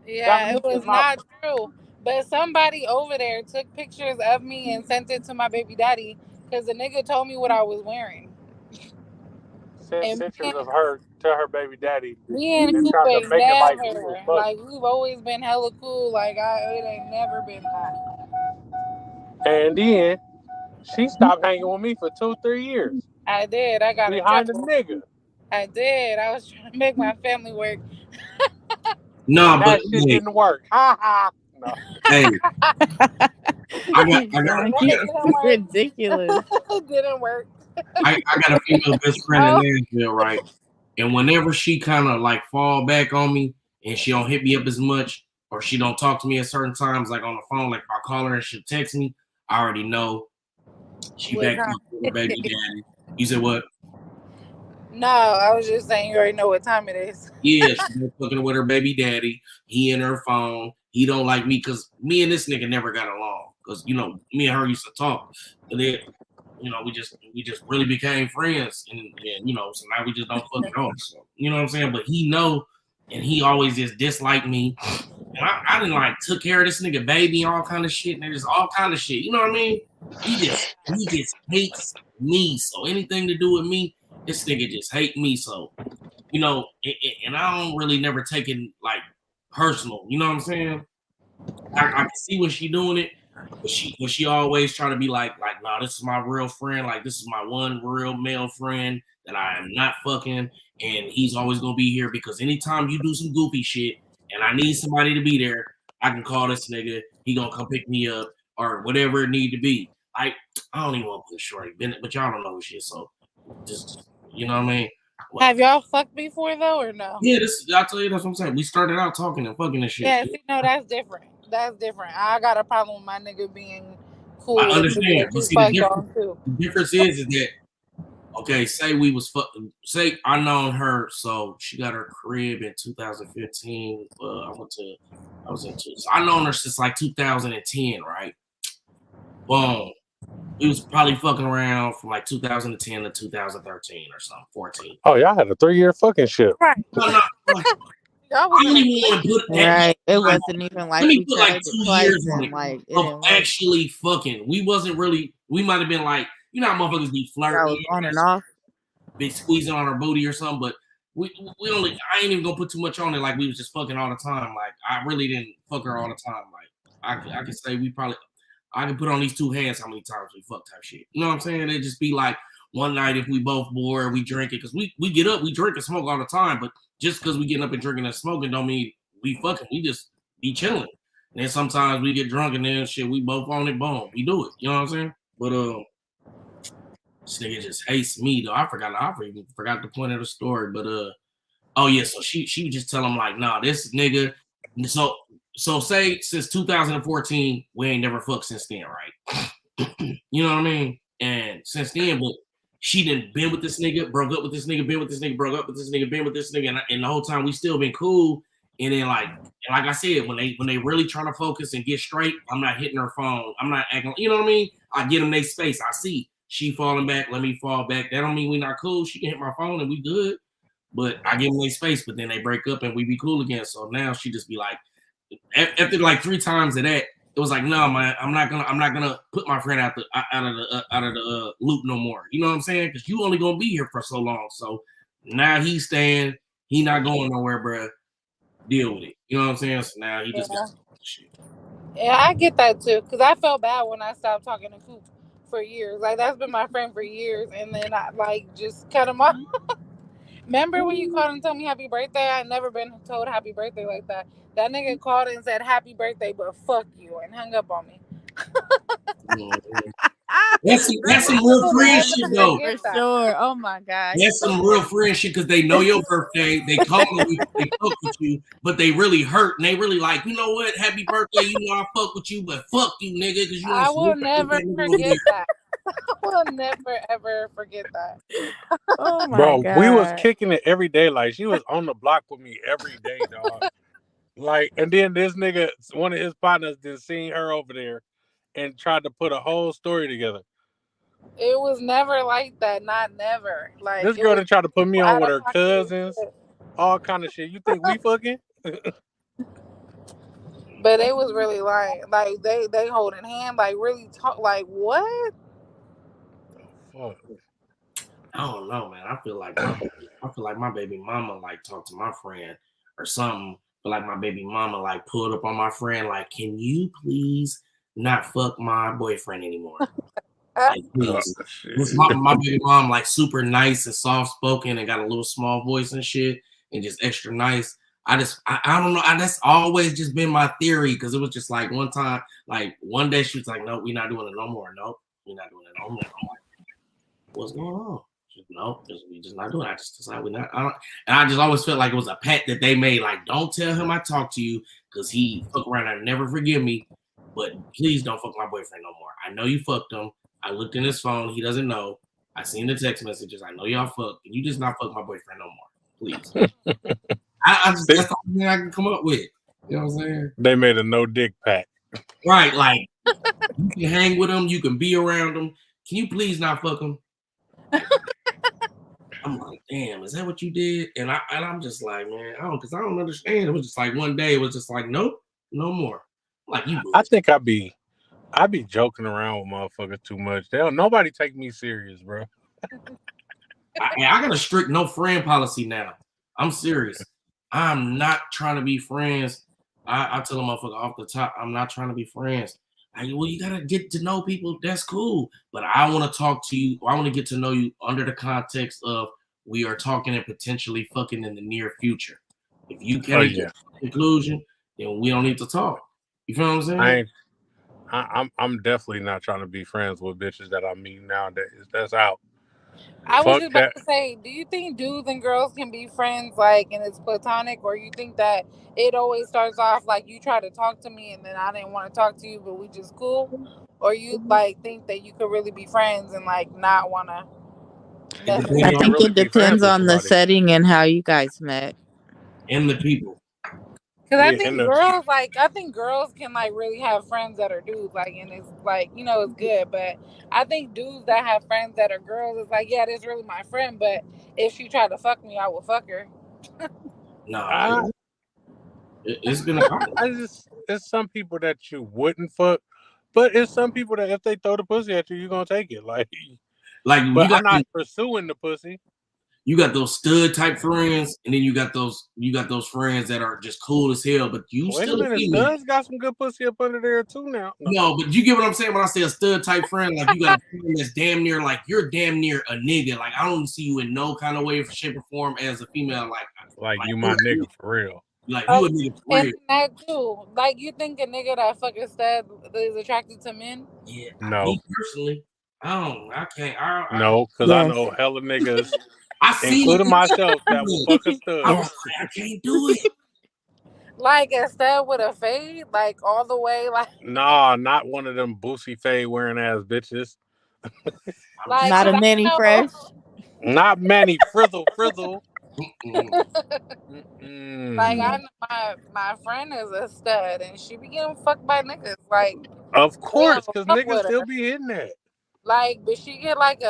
Yeah, Dominique it was not true. But somebody over there took pictures of me and sent it to my baby daddy because the nigga told me what I was wearing. Sent pictures of her to her baby daddy. Me and tried to make it like we was buddies. Like we've always been hella cool. Like it ain't never been that. And then she stopped hanging with me for 2-3 years. I did. I got behind the nigga. I did. I was trying to make my family work. No, that shit didn't work. Ha ha. No. Hey, I got ridiculous. It didn't work. I got a female best friend in Nashville, right? And whenever she kind of like fall back on me and she don't hit me up as much or she don't talk to me at certain times, like on the phone, like if I call her and she'll text me, I already know she back with her baby daddy. You said what? No, I was just saying you already know what time it is. Yeah, she's fucking with her baby daddy. He in her phone. He don't like me because me and this nigga never got along. Because, you know, me and her used to talk. And then, you know, we just really became friends. And you know, so now we just don't fucking off. So, you know what I'm saying? But he know, and he always just disliked me. And I didn't like took care of this nigga baby, all kind of shit. And there's all kind of shit. You know what I mean? He just hates me. So anything to do with me, this nigga just hate me. So, you know, and I don't really never take it like personal. You know what I'm saying? I can see when she doing it, but she always try to be like, nah, this is my real friend. Like, this is my one real male friend that I am not fucking, and he's always gonna be here because anytime you do some goofy shit and I need somebody to be there, I can call this nigga. He gonna come pick me up or whatever it need to be. Like, I don't even want to put shorty, but y'all don't know shit, so just you know what I mean. Well, have y'all fucked before though, or no? Yeah, I tell you, that's what I'm saying. We started out talking and fucking and shit. Yeah, see, no, that's different. That's different. I got a problem with my nigga being cool. I understand. But see, the difference is that okay, say we was fucking. Say I known her, so she got her crib in 2015. I known her since like 2010, right? Boom. We was probably fucking around from like 2010 to 2013 or something, 14. Oh, y'all had a 3-year fucking shit. Right. Right. It wasn't even like we put like 2 years of actually fucking. We wasn't really. We might have been like, you know, how motherfuckers be flirting on and off, be squeezing on her booty or something. But we only. I ain't even gonna put too much on it. Like we was just fucking all the time. Like I really didn't fuck her all the time. Like I can say we probably. I can put on these two hands how many times we fuck type shit. You know what I'm saying? It just be like one night if we both bored, we drink it because we get up, we drink and smoke all the time. But just because we getting up and drinking and smoking don't mean we fucking. We just be chilling. And then sometimes we get drunk and then shit, we both on it, boom, we do it. You know what I'm saying? But this nigga just hates me though. I forgot the point of the story. But oh yeah, so she would just tell him like, nah, this nigga. So say since 2014, we ain't never fucked since then, right? You know what I mean? And since then, but she didn't been with this nigga, broke up with this nigga, been with this nigga, broke up with this nigga, been with this nigga, and the whole time we still been cool. And then like I said, when they really trying to focus and get straight, I'm not hitting her phone. I'm not acting, you know what I mean? I get them their space. I see she falling back, let me fall back. That don't mean we not cool. She can hit my phone and we good. But I give them their space, but then they break up and we be cool again. So now she just be like, after like 3 times of that, it was like, no, man, I'm not gonna put my friend out of the loop no more. You know what I'm saying? Because you only gonna be here for so long. So now he's staying, he not going nowhere, bro. Deal with it. You know what I'm saying? So now he just got shit. Yeah, I get that too. Cause I felt bad when I stopped talking to Coop for years. Like that's been my friend for years, and then I like just cut him off. Remember when you called and told me happy birthday? I never been told happy birthday like that. That nigga called and said happy birthday, but fuck you, and hung up on me. That's some real friend shit though. For sure. Oh my God. That's some real friend shit because they know your birthday. They call you, they fuck with you, but they really hurt and they really like, you know what? Happy birthday. You know I fuck with you, but fuck you, nigga. Because I will never forget that. I will never ever forget that. Oh my Bro, God. we was kicking it every day. Like she was on the block with me every day, dog. Like, and then this nigga, one of his partners, just seen her over there and tried to put a whole story together. It was never like that. Not never. Like this girl done tried to put me on with her cousins, all kind of shit. You think we fucking? But they was really lying. Like they holding hand, like really talk. Like what? Fuck. I don't know, man. I feel like my baby mama like talked to my friend or something. But like my baby mama like pulled up on my friend, like, can you please not fuck my boyfriend anymore? Like, please. My baby mom like super nice and soft spoken and got a little small voice and shit and just extra nice. I don't know. That's always just been my theory because it was just like one time, like one day she was like, "Nope, we're not doing it no more. Nope, we're not doing it no more." I'm like, what's going on? Nope, we just not doing it. I just decided we're not. And I just always felt like it was a pact that they made. Like, don't tell him I talked to you because he fuck around and never forgive me. But please don't fuck my boyfriend no more. I know you fucked him. I looked in his phone. He doesn't know. I seen the text messages. I know y'all fucked. Can you just not fuck my boyfriend no more, please? That's the only thing I can come up with. You know what I'm saying? They made a no dick pact. Right, like you can hang with him, you can be around him. Can you please not fuck him? I'm like, damn, is that what you did? And I'm just like, man, I don't understand. It was just like one day, it was just like, nope, no more. Like you. I think I be joking around with motherfuckers too much. Nobody take me serious, bro. I got a strict no friend policy now. I'm serious. I'm not trying to be friends. I tell a motherfucker off the top, I'm not trying to be friends. Well, you gotta get to know people. That's cool, but I want to talk to you. I want to get to know you under the context of we are talking and potentially fucking in the near future. If you can't get to the conclusion, then we don't need to talk. You feel what I'm saying? I'm definitely not trying to be friends with bitches that I meet nowadays. That's out. I was just about to say, do you think dudes and girls can be friends like and it's platonic, or you think that it always starts off like you try to talk to me and then I didn't want to talk to you, but we just cool? Or you like think that you could really be friends and like not want to? I think it depends on the setting and how you guys met. And the people. Because I think girls, like, I think girls can, like, really have friends that are dudes, like, and it's, like, you know, it's good. But I think dudes that have friends that are girls, it's like, yeah, this is really my friend. But if she tried to fuck me, I will fuck her. Nah. It's been it's some people that you wouldn't fuck. But it's some people that if they throw the pussy at you, you're going to take it. But I'm not pursuing the pussy. you got those stud type friends, and then you got those friends that are just cool as hell. But you Wait still a minute, studs got some good pussy up under there too now. No, but you get what I'm saying when I say a stud type friend. Like you got a friend that's damn near like you're damn near a nigga. Like I don't see you in no kind of way, shape, or form as a female. Like you my nigga for real. Like you a nigga for real. And that too. Like you think a nigga that fucking stud is attracted to men? Yeah. No. Me personally, I can't. No, because I know hella niggas, including myself, that will fuck a stud. I can't do it. Like a stud with a fade, like all the way, like. Nah, not one of them boosie fade wearing ass bitches. Like not a mini fresh. Not many frizzle. Like I know my friend is a stud and she be getting fucked by niggas. Like of course, because niggas still be hitting that. Like, but she get like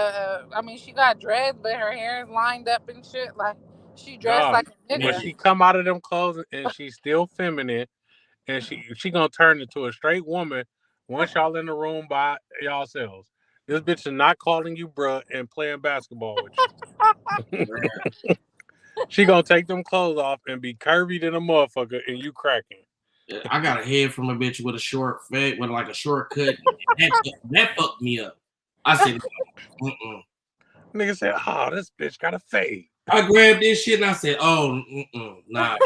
she got dreads, but her hair is lined up and shit. Like she dressed like a nigga. When she come out of them clothes and she's still feminine, and she gonna turn into a straight woman once y'all in the room by y'allselves. This bitch is not calling you bruh and playing basketball with you. She gonna take them clothes off and be curvy than a motherfucker, and you cracking. I got a head from a bitch with a short fade, with like a short cut. That fucked me up. I said, Nigga said, "Oh, this bitch got a fade." I grabbed this shit and I said, "Oh, nah."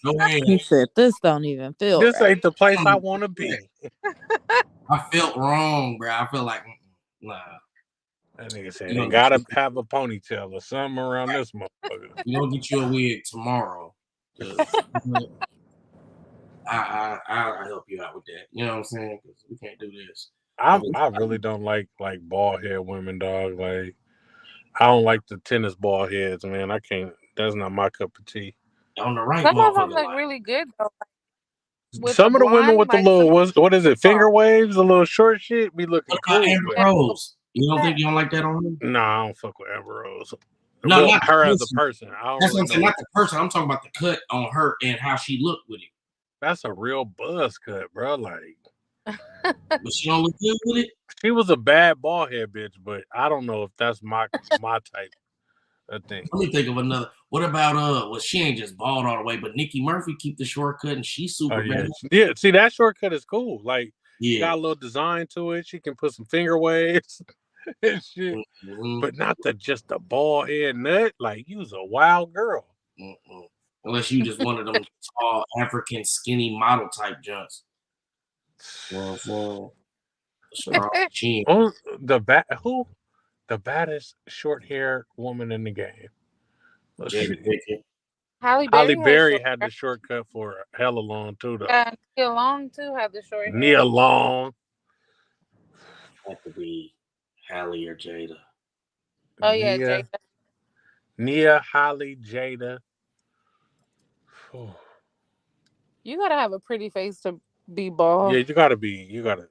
No way. He said, "This don't even feel. This right. ain't the place I want to be." I felt wrong, bro. I felt like, nah. That nigga said, "You gotta have a ponytail or something around this motherfucker." You don't get you a wig tomorrow. I'll help you out with that. You know what I'm saying? Because we can't do this. I really don't like bald head women, dog. Like, I don't like the tennis ball heads, man. I can't. That's not my cup of tea. On the right, some of them look really good though. Some of the women with the little what is it? Finger waves, the little short shit, be looking cool. Amber Rose. You don't like that on her? No, I don't fuck with Amber Rose. No, not her as a person. That's what I'm saying. Not the person. I'm talking about the cut on her and how she looked with it. That's a real buzz cut, bro. Like, but she don't look good with it. She was a bad bald head bitch, but I don't know if that's my type of thing. Let me think of another. What about she ain't just bald all the way, but Nikki Murphy keep the shortcut and she's super bad. Yeah, see that shortcut is cool. Like, got a little design to it. She can put some finger waves and shit, but not just the bald head nut. Like, you was a wild girl. Unless you just one of them tall African skinny model type junks. The baddest short haired woman in the game? Halle Berry had the shortcut for hella long too, though. Nia Long too had the short hair. Nia Long. Have to be Halle or Jada. Oh yeah, Jada. Nia, Halle, Jada. You gotta have a pretty face to be bald. Yeah, you gotta be. You gotta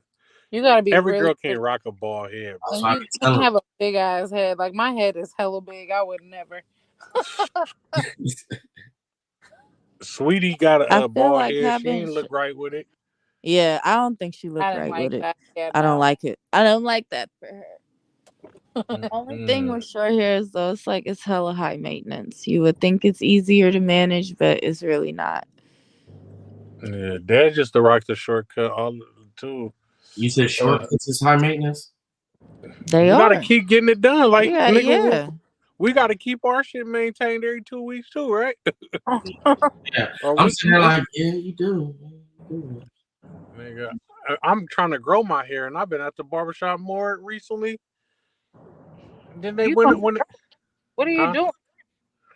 be. Every girl can't rock a bald head. You can't have a big ass head. Like my head is hella big. I would never. Sweetie got a bald head. She didn't look right with it. Yeah, I don't think she looked right with it. Yeah, I don't like it. I don't like that for her. Only thing with short hair is though, it's hella high maintenance. You would think it's easier to manage, but it's really not. Yeah, Dad just to rock the shortcut all too. You said shortcuts is high maintenance? They you are. Gotta keep getting it done. Like, nigga, we gotta keep our shit maintained every 2 weeks too, right? Yeah. I'm saying like, yeah, you do. Nigga, I'm trying to grow my hair, and I've been at the barbershop more recently. Then they What are you doing?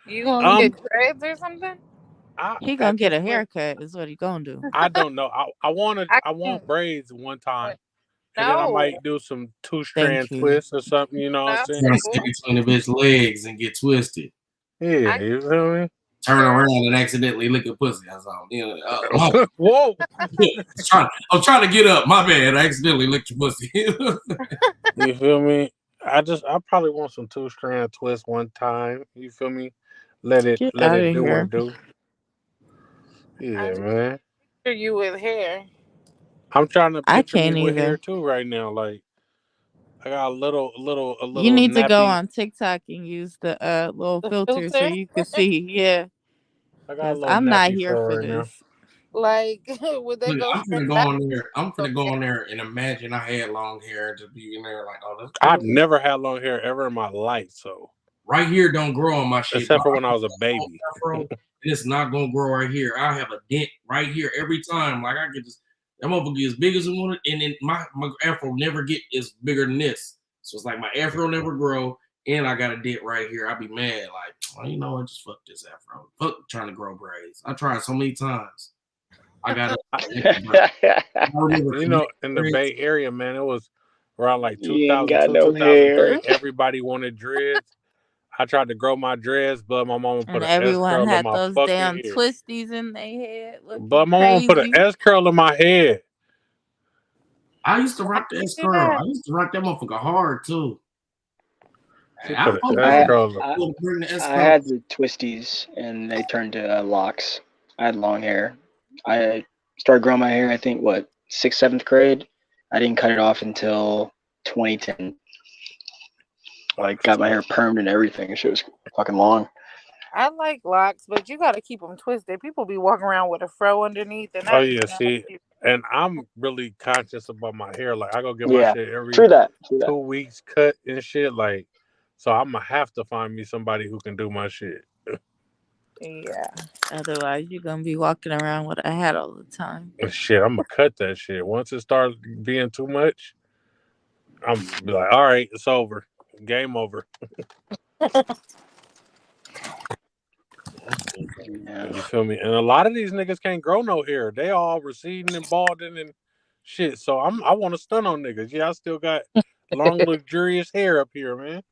You gonna get dreads or something? He gonna get a haircut. Is what he gonna do. I don't know. I want braids one time, and then I might do some 2-strand twists or something. You know what I'm saying? Stick between the bitch legs and get twisted. Yeah, you feel me? Turn around and accidentally lick a pussy. That's all. Whoa! I'm trying to get up. My bad. I accidentally licked your pussy. You feel me? I probably want some 2-strand twists one time. You feel me? Let it do what it do. Yeah, man. Picture you with hair. I'm trying to picture me with hair too right now. Like, I got a little You need to go nappy. on TikTok and use the little The filter so filter. you can see. Yeah, I got a because little I'm not nappy here fro for right now. this. Like, would they Look, go I'm straight finna go back? on there. I'm finna go Okay. on there and imagine I had long hair to be in there like, oh, that's I've cool. never had long hair ever in my life, so Right here don't grow on my shit. except for when I was a baby. Afro, and it's not gonna grow right here. I have a dent right here every time. Like I get this, that motherfucker get as big as it wanted, and then my afro never get as bigger than this. So it's like my afro never grow, and I got a dent right here. I'd be mad, like, well, you know what? Just fuck this afro. Fuck trying to grow braids. I tried so many times. I got You know, in the Bay Area, man, it was around like You ain't got 2002, no 2003. hair. Everybody wanted dreads. I tried to grow my dreads, but my mama put And an S everyone curl in had my those fucking damn head. twisties in their head looking But my mama put an crazy. S curl in my head. I used to rock the S curl. I used to rock that motherfucker hard too. She I put an S curl. had the twisties and they turned to locks. I had long hair. I started growing my hair, I think, 6th, 7th grade. I didn't cut it off until 2010. Like, got my hair permed and everything. Shit was fucking long. I like locks, but you got to keep them twisted. People be walking around with a fro underneath. And Oh yeah, see, and I'm really conscious about my hair. Like I go get my Yeah, shit every true that. 2 weeks cut and shit. Like, so I'm gonna have to find me somebody who can do my shit. Yeah. Otherwise, you're gonna be walking around with a hat all the time. Shit, I'm gonna cut that shit. Once it starts being too much, I'm be like, all right, it's over, game over. Yeah. You feel me? And a lot of these niggas can't grow no hair. They all receding and balding and shit. So I want to stun on niggas. Yeah, I still got long, luxurious hair up here, man.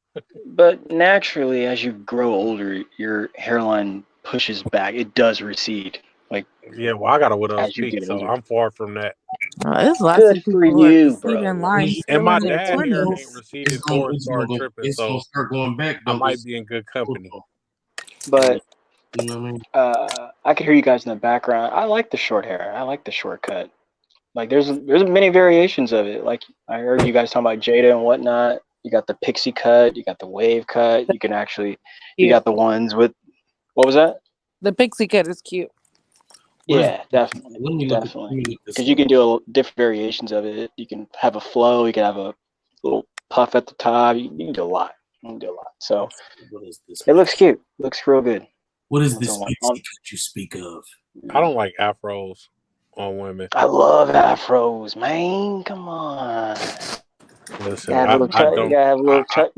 But naturally, as you grow older, your hairline pushes back. It does recede. Like, yeah, well, I got a widow's you peak, get so older. I'm far from that. There's lots Good of for people who are you, receiving bro. lines And still my in their dad hair 20s. ain't receded or started tripping, it's so gonna start going back. I might be in good company. But you know what I mean? I can hear you guys in the background. I like the short hair. I like the shortcut. Like there's many variations of it. Like I heard you guys talking about Jada and whatnot. You got the pixie cut. You got the wave cut. You can actually, you got the ones with, what was that? The pixie cut is cute. Yeah, definitely. Because you can do different variations of it. You can have a flow. You can have a little puff at the top. You can do a lot. So it looks cute. Looks real good. What is this pixie cut you speak of? I don't like afros on women. I love afros, man. Come on. Listen, I don't. Little chub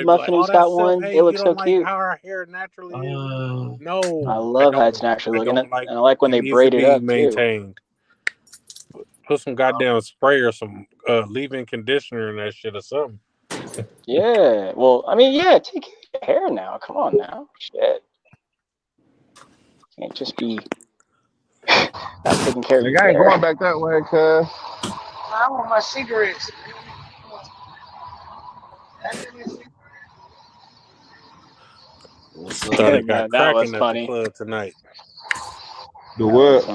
muffin. He's got one. It looks so cute. How our hair naturally is? No, I love how it's naturally looking. And I like when they braid it up maintained. Too. Put some goddamn spray or some leave-in conditioner in that shit or something. Yeah. Well, I mean, yeah. Take care of your hair now. Come on now. Shit. Can't just be not taking care of your hair. I ain't going back that way, cuz. I want my cigarettes. They got cracking at the club tonight. The what?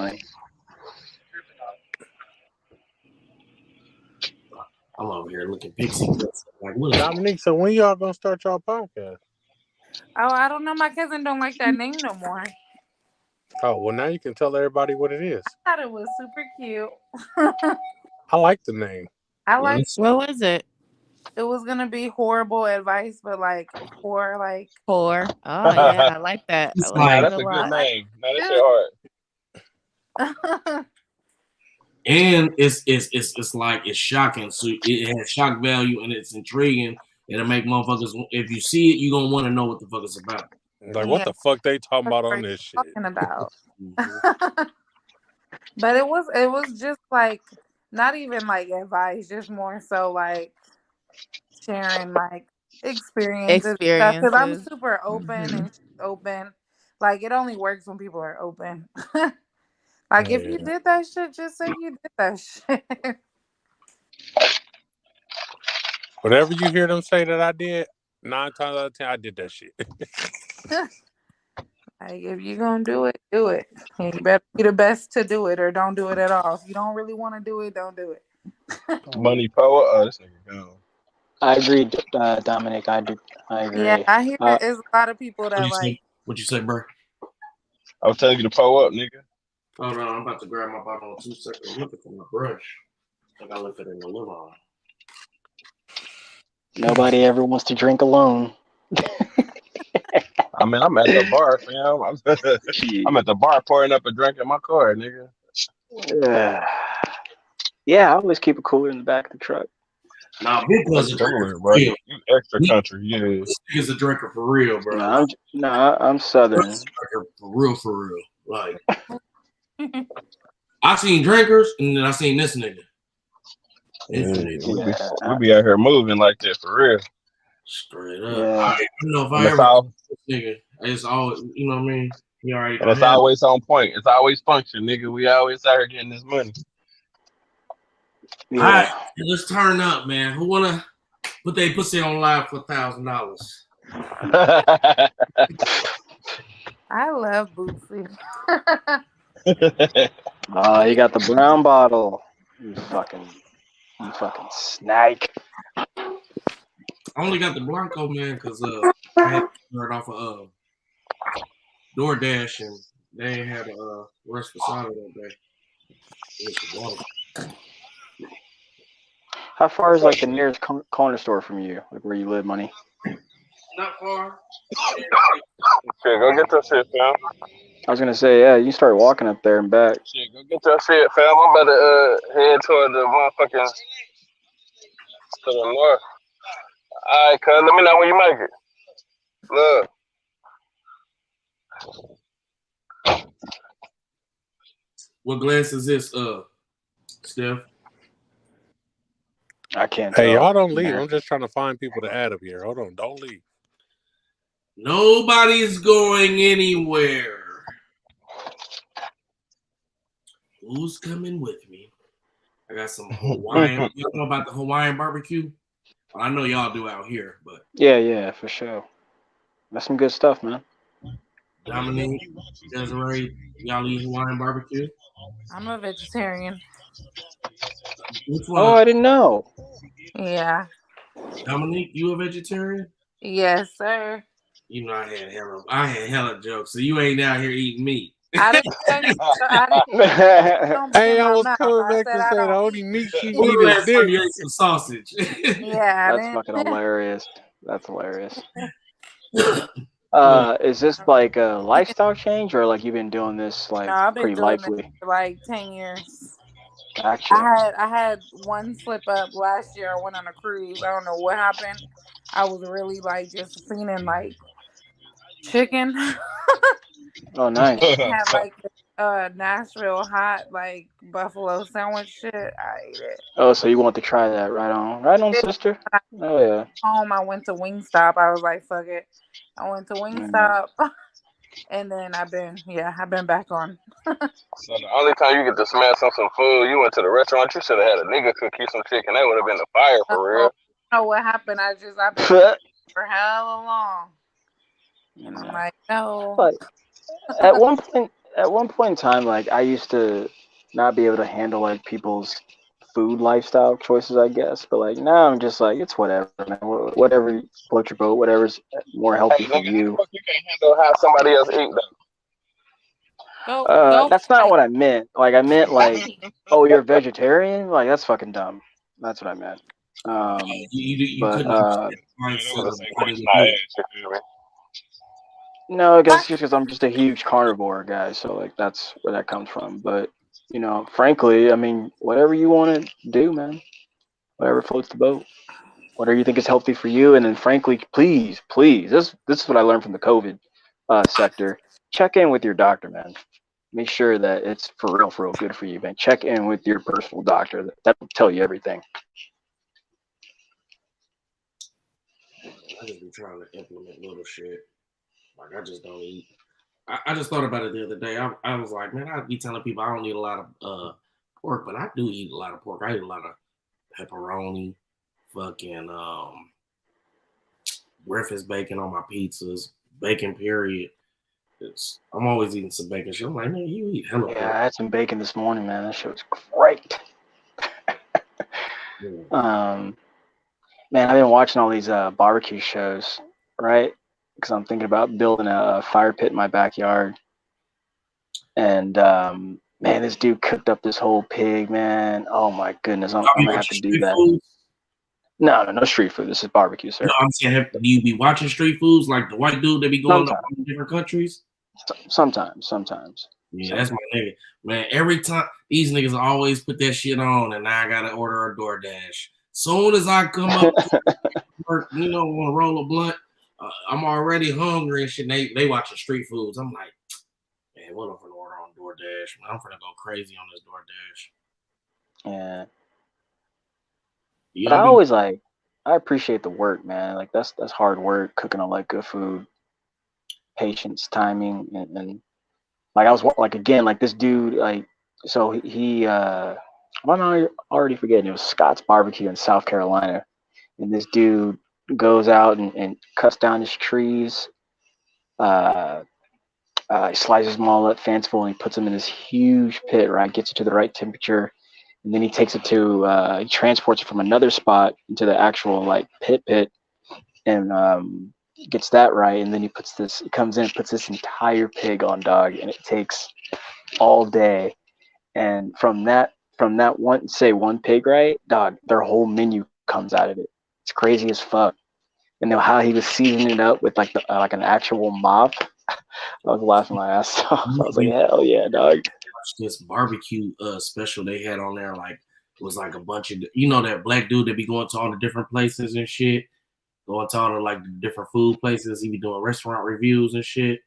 I'm over here looking pixie cuts. Like, what Dominique, so when y'all gonna start y'all podcast? Oh, I don't know. My cousin don't like that name no more. Oh, well, now you can tell everybody what it is. I thought it was super cute. I like the name. What was it? It was gonna be horrible advice, but like poor. Oh yeah, I like that. That's a good name. Now that's your heart. And it's like it's shocking. So it has shock value and it's intriguing. It'll make motherfuckers. If you see it, you're gonna want to know what the fuck it's about. Like what the fuck they talking about on this shit? Talking about. But it was just like not even like advice, just more so like sharing like experiences. Because I'm super open and open. Like it only works when people are open. Like if you did that shit, just say you did that shit. Whatever you hear them say that I did, 9 times out of 10, I did that shit. Like if you're gonna do it, do it. And you better be the best to do it or don't do it at all. If you don't really want to do it, don't do it. Money power, this nigga gone. I agree, Dominic. I agree. Yeah, I hear there's a lot of people that like. What you say, bro? I was telling you to pull up, nigga. Hold on, I'm about to grab my bottle in 2 seconds. I'm looking for my brush. I gotta look at it in the living room. Nobody ever wants to drink alone. I mean, I'm at the bar, fam. I'm at the bar pouring up a drink in my car, nigga. Yeah, I always keep a cooler in the back of the truck. Nah, Big was a drinker, bro. You extra country, yeah. He's a drinker for real, bro. I'm Southern. For real. Like, I seen drinkers, and then I seen this nigga. We be out here moving like that for real. Straight up. Yeah. I don't know if I ever nigga. It's always, you know what I mean? You already. And it's always on point. It's always function, nigga. We always out here getting this money. Yeah. All right, let's turn up, man. Who wanna put their pussy on live for $1,000? I love Bootsy. Oh, you got the brown bottle. You fucking snake. I only got the Blanco, man, because I had heard off of DoorDash and they had a Reposado that day. How far is like the nearest corner store from you, like where you live, Money? Not far. Shit, go get that shit, fam. I was gonna say, yeah, you start walking up there and back. Shit, go get that shit, fam. I'm about to head toward the motherfucking to the north. All right, cuz, let me know when you make it. Look. What glass is this, Steph? I can't. Hey, y'all don't leave. I'm just trying to find people to add up here. Hold on, don't leave. Nobody's going anywhere. Who's coming with me? I got some Hawaiian. You know about the Hawaiian barbecue? Well, I know y'all do out here, but yeah, for sure. That's some good stuff, man. Dominique, Desiree, y'all eat Hawaiian barbecue? I'm a vegetarian. Which one? Oh, I didn't know. Yeah. Dominique, you a vegetarian? Yes, sir. You know I had hella jokes, so you ain't out here eating meat. Hey, I was coming back to say the only meat she eat is dick. You ate some sausage. Yeah, that's fucking hilarious. That's hilarious. Is this like a lifestyle change, or like you've been doing this like pretty lively? For like 10 years. Gotcha. I had one slip up last year. I went on a cruise. I don't know what happened. I was really like just feeling like chicken. Oh, nice. Had like Nashville hot like buffalo sandwich shit. I ate it. Oh, so you want to try that? Right on, sister. Oh yeah. Home, I went to Wingstop. I was like, fuck it. I went to Wingstop, and then I've been back on. So the only time you get to smash on some food, you went to the restaurant. You should have had a nigga cook you some chicken. That would have been the fire for real. You know what happened? I've been for hella long. And I'm like, no. But at one point in time, like I used to not be able to handle like people's food lifestyle choices, I guess. But like now I'm just like, it's whatever, man. Whatever floats your boat, whatever's more healthy for you. You can't handle how somebody else eat though. That's not what I meant. Like I meant like, oh, you're a vegetarian? Like that's fucking dumb. That's what I meant. No, I guess just because I'm just a huge carnivore guy, so like that's where that comes from. But you know, frankly, I mean, whatever you want to do, man, whatever floats the boat, whatever you think is healthy for you, and then frankly, please, this is what I learned from the COVID sector. Check in with your doctor, man. Make sure that it's for real good for you, man. Check in with your personal doctor. That will tell you everything. I just be trying to implement little shit. Like I just don't eat. I just thought about it the other day. I was like, man, I'd be telling people I don't eat a lot of pork, but I do eat a lot of pork. I eat a lot of pepperoni, fucking breakfast bacon on my pizzas, bacon period. I'm always eating some bacon. I'm like, man, you eat hella pork. Yeah, I had some bacon this morning, man. That shit was great. Man, I've been watching all these barbecue shows, right? Because I'm thinking about building a fire pit in my backyard. And man, this dude cooked up this whole pig, man. Oh my goodness, I'm gonna have to do that. Foods? No street food. This is barbecue, sir. No, I'm saying, do you be watching street foods like the white dude that be going to different countries? Sometimes. Yeah, that's my nigga. Man, every time these niggas always put that shit on, and now I gotta order a DoorDash. Soon as I come up, want to roll a blunt, I'm already hungry and shit. They watching street foods. I'm like, man, what I'm gonna order on DoorDash? Man, I'm gonna go crazy on this DoorDash. Yeah. Yeah, but I always I appreciate the work, man. Like that's hard work, cooking on like good food, patience, timing, and like I was like again, like this dude, like so he I'm already forgetting, it was Scott's Barbecue in South Carolina, and this dude goes out and cuts down his trees, he slices them all up fanciful, and he puts them in this huge pit, right? Gets it to the right temperature. And then he takes it to, he transports it from another spot into the actual like pit, and gets that right. And then he comes in and puts this entire pig on, dog, and it takes all day. And from that one pig, right, dog, their whole menu comes out of it. It's crazy as fuck. And then how he was seasoning it up with like an actual mop. I was laughing my ass off. I was like, hell yeah, dog. This barbecue special they had on there, like it was like a bunch of that black dude that be going to all the different places and shit, going to all the like the different food places. He be doing restaurant reviews and shit.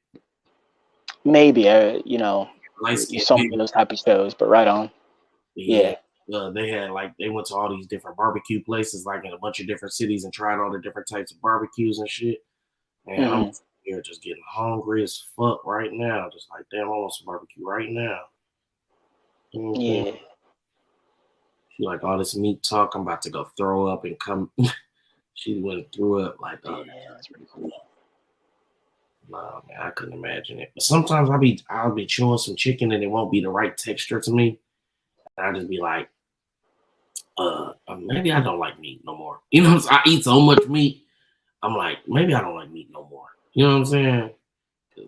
Maybe some of those type of shows, but right on. Yeah. They had they went to all these different barbecue places, like in a bunch of different cities, and tried all the different types of barbecues and shit. And I'm here just getting hungry as fuck right now. Just like, damn, I want some barbecue right now. Yeah. She like all this meat talk. I'm about to go throw up and come. She went through up like, oh, yeah, that's pretty cool. Nah, man, I couldn't imagine it. But sometimes I'll be chewing some chicken and it won't be the right texture to me. And I just be like, maybe I don't like meat no more. I eat so much meat. I'm like, maybe I don't like meat no more. You know what I'm saying?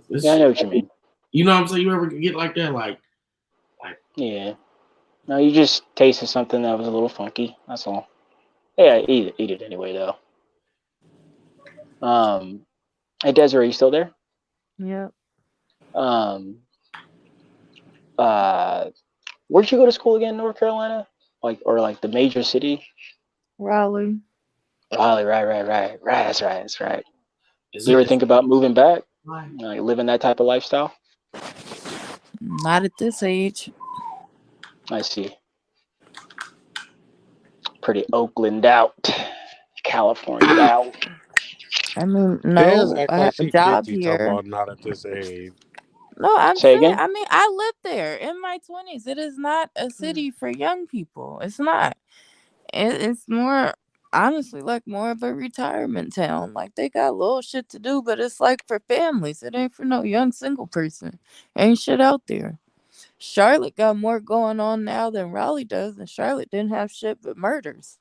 Yeah, I know what you mean. You know what I'm saying? You ever get like that? Like. Yeah. No, you just tasted something that was a little funky. That's all. Yeah, eat it anyway, though. Hey, Desiree, you still there? Yep. Where'd you go to school again, North Carolina? Or the major city? Raleigh. Right. That's right. You ever think about moving back? Like living that type of lifestyle? Not at this age. I see. Pretty Oakland out, California out. I mean, no, I have a job here. Not at this age. No, I'm saying, I mean, I lived there in my 20s. It is not a city for young people. It's not. It's more, honestly, like more of a retirement town. Like they got little shit to do, but it's like for families. It ain't for no young single person. Ain't shit out there. Charlotte got more going on now than Raleigh does, and Charlotte didn't have shit but murders.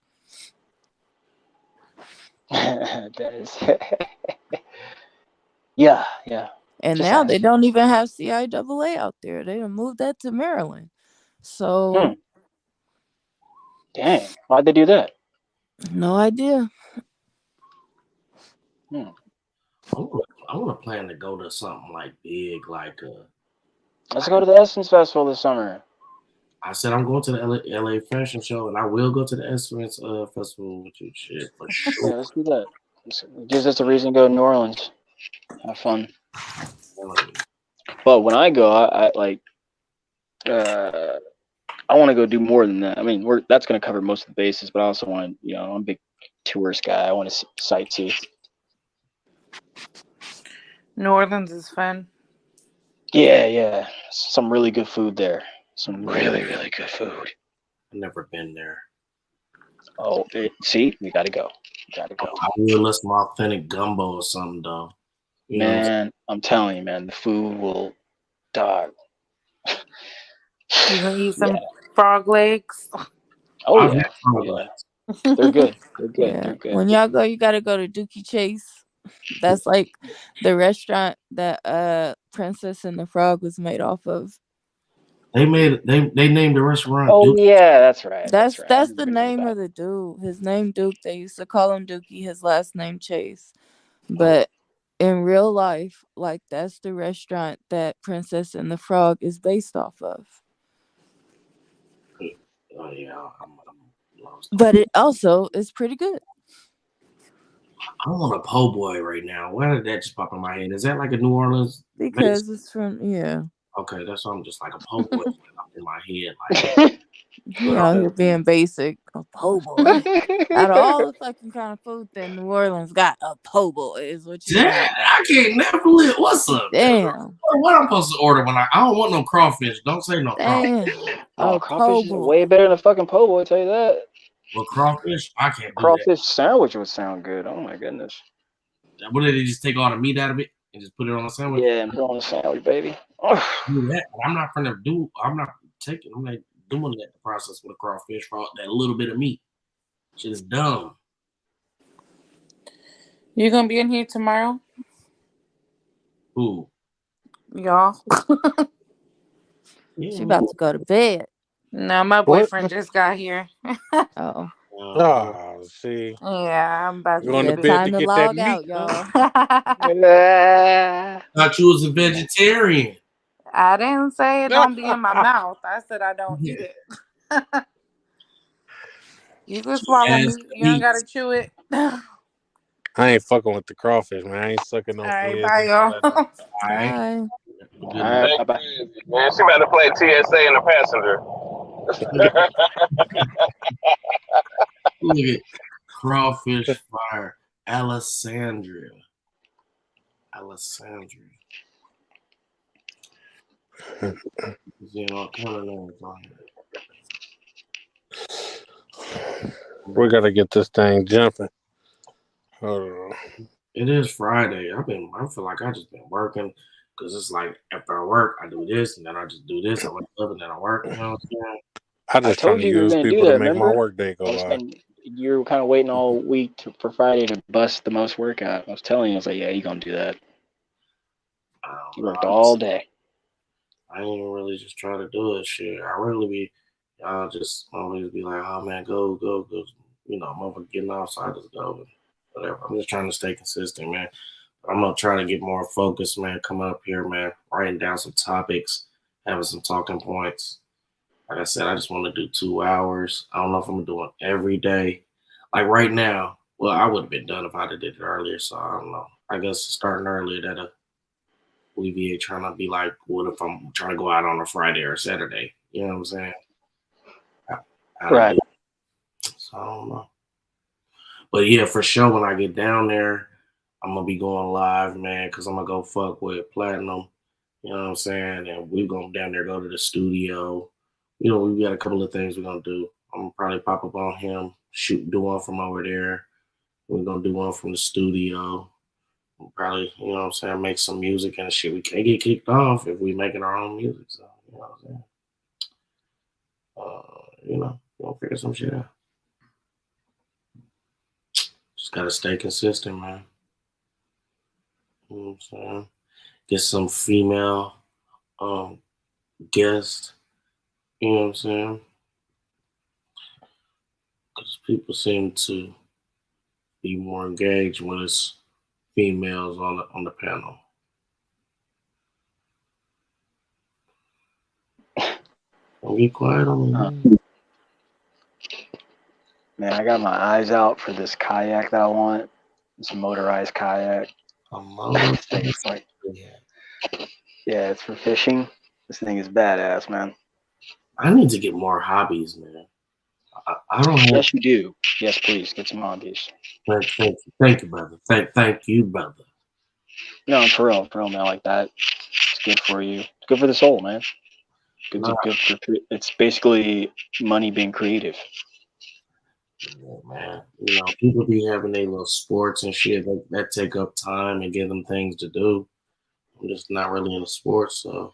Yeah. And just now they don't even have CIAA out there. They done moved that to Maryland. So, dang, why'd they do that? No idea. I want to plan to go to something like big, like let's go to the Essence Festival this summer. I said I'm going to the LA Fashion Show, and I will go to the Essence Festival with you, shit, for sure. Yeah, let's do that. It gives us a reason to go to New Orleans. Have fun. But when I go, I want to go do more than that. I mean, that's going to cover most of the bases, but I also want, I'm a big tourist guy. I want to sightsee. New Orleans is fun. Yeah. Some really good food there. Some really, really good food. I've never been there. Oh, see, we got to go. I will listen to authentic gumbo or something, though. Man, I'm telling you, man, the food will, dog. You gonna eat some frog legs? Oh, yeah. They're good. They're good. Yeah. They're good. When y'all go, you gotta go to Dookie Chase. That's like the restaurant that Princess and the Frog was made off of. They named the restaurant. Oh Duke. yeah, that's right. That's right. the name of the dude. His name Duke. They used to call him Dookie. His last name Chase. But in real life, like that's the restaurant that Princess and the Frog is based off of. Oh yeah, I'm lost. But it also is pretty good. I want a po' boy right now. Why did that just pop in my head? Is that like a New Orleans? Because base? it's from Okay, that's why I'm just like a po' boy in my head. Like you out here being basic. A po' boy. Out of all the fucking kind of food that New Orleans got, a po' boy is what you got. I can't never live. What's up? Damn. What I'm supposed to order when I don't want no crawfish. Don't say no crawfish. Oh, crawfish is way better than a fucking po' boy, I tell you that. Well, crawfish, I can't do crawfish that. Sandwich would sound good. Oh my goodness. What did they just take all the meat out of it and just put it on a sandwich? Yeah, and put it on a sandwich, baby. Do that. I'm not doing that process with a crawfish for that little bit of meat. Shit is dumb. You gonna be in here tomorrow? Who? Y'all. She about to go to bed. No, my boyfriend just got here. Oh. Oh, see. Yeah, I'm about to go to bed time to get log that out, meat, y'all. Thought you was a vegetarian. I didn't say it don't be in my mouth. I said I don't eat it. You can swallow meat. You don't gotta chew it. I ain't fucking with the crawfish, man. I ain't sucking no All right, heads. bye, y'all. Bye. Man, she better play TSA in the passenger. Look at crawfish fire, Alessandria. You know, kind of names on here. We gotta get this thing jumping. Hold on. It is Friday. I feel like I just been working because it's like after I work, I do this and then I just do this. I wake up and then I work. You know what I'm saying? I just trying to use people to make my work day go by. You were kind of waiting all week for Friday to bust the most workout. I was telling you, I was like, yeah, you're going to do that. You worked all day. I ain't really just try to do it. Shit. I really be, I'll just always be like, oh man, go. You know, I'm over getting off, so I just go. Whatever. I'm just trying to stay consistent, man. I'm going to try to get more focused, man. Come up here, man. Writing down some topics, having some talking points. Like I said, I just want to do 2 hours. I don't know if I'm doing every day. Like right now, well, I would have been done if I'd have did it earlier. So I don't know. I guess starting earlier, that'll alleviate trying to be like, what if I'm trying to go out on a Friday or Saturday? You know what I'm saying? Right. So I don't know. But yeah, for sure, when I get down there, I'm going to be going live, man, because I'm going to go fuck with Platinum. You know what I'm saying? And we're going down there, go to the studio. You know, we got a couple of things we're going to do. I'm going to probably pop up on him, do one from over there. We're going to do one from the studio. We'll probably, you know what I'm saying, make some music and shit. We can't get kicked off if we making our own music. So, you know what I'm saying? You know, we'll figure some shit out. Just got to stay consistent, man. You know what I'm saying? Get some female guests. You know what I'm saying? Because people seem to be more engaged when it's females on the panel. Don't be quiet on me. Man, I got my eyes out for this kayak that I want. It's a motorized kayak. It's like, yeah, it's for fishing. This thing is badass, man. I need to get more hobbies, man. I don't have. Yes, you do. Yes, please get some hobbies. Thank you, brother. Thank you, brother. No, for real, man. Like that. It's good for you. It's good for the soul, man. It's basically money being creative. Yeah, man. You know, people be having their little sports and shit that take up time and give them things to do. I'm just not really into sports, so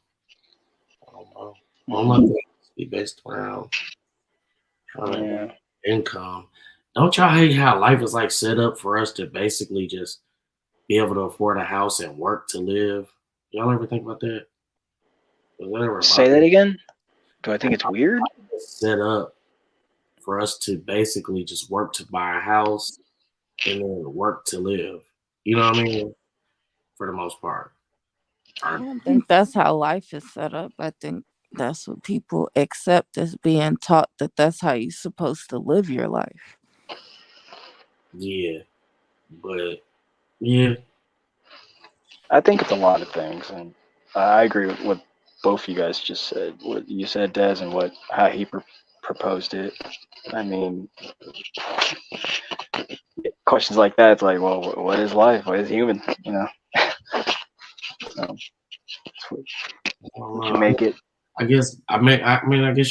I don't know. All my things be based around income. don't y'all hate how life is like set up for us to basically just be able to afford a house and work to live? Y'all ever think about that? Say that again. Do I think it's weird? It's set up for us to basically just work to buy a house and then work to live. You know what I mean? For the most part. I don't think that's how life is set up. I think that's what people accept as being taught, that that's how you're supposed to live your life. Yeah. But, yeah. I think it's a lot of things. And I agree with what both you guys just said. What you said, Des, and how he proposed it. I mean, questions like that, it's like, well, what is life? What is human? You know? So, you make it. I guess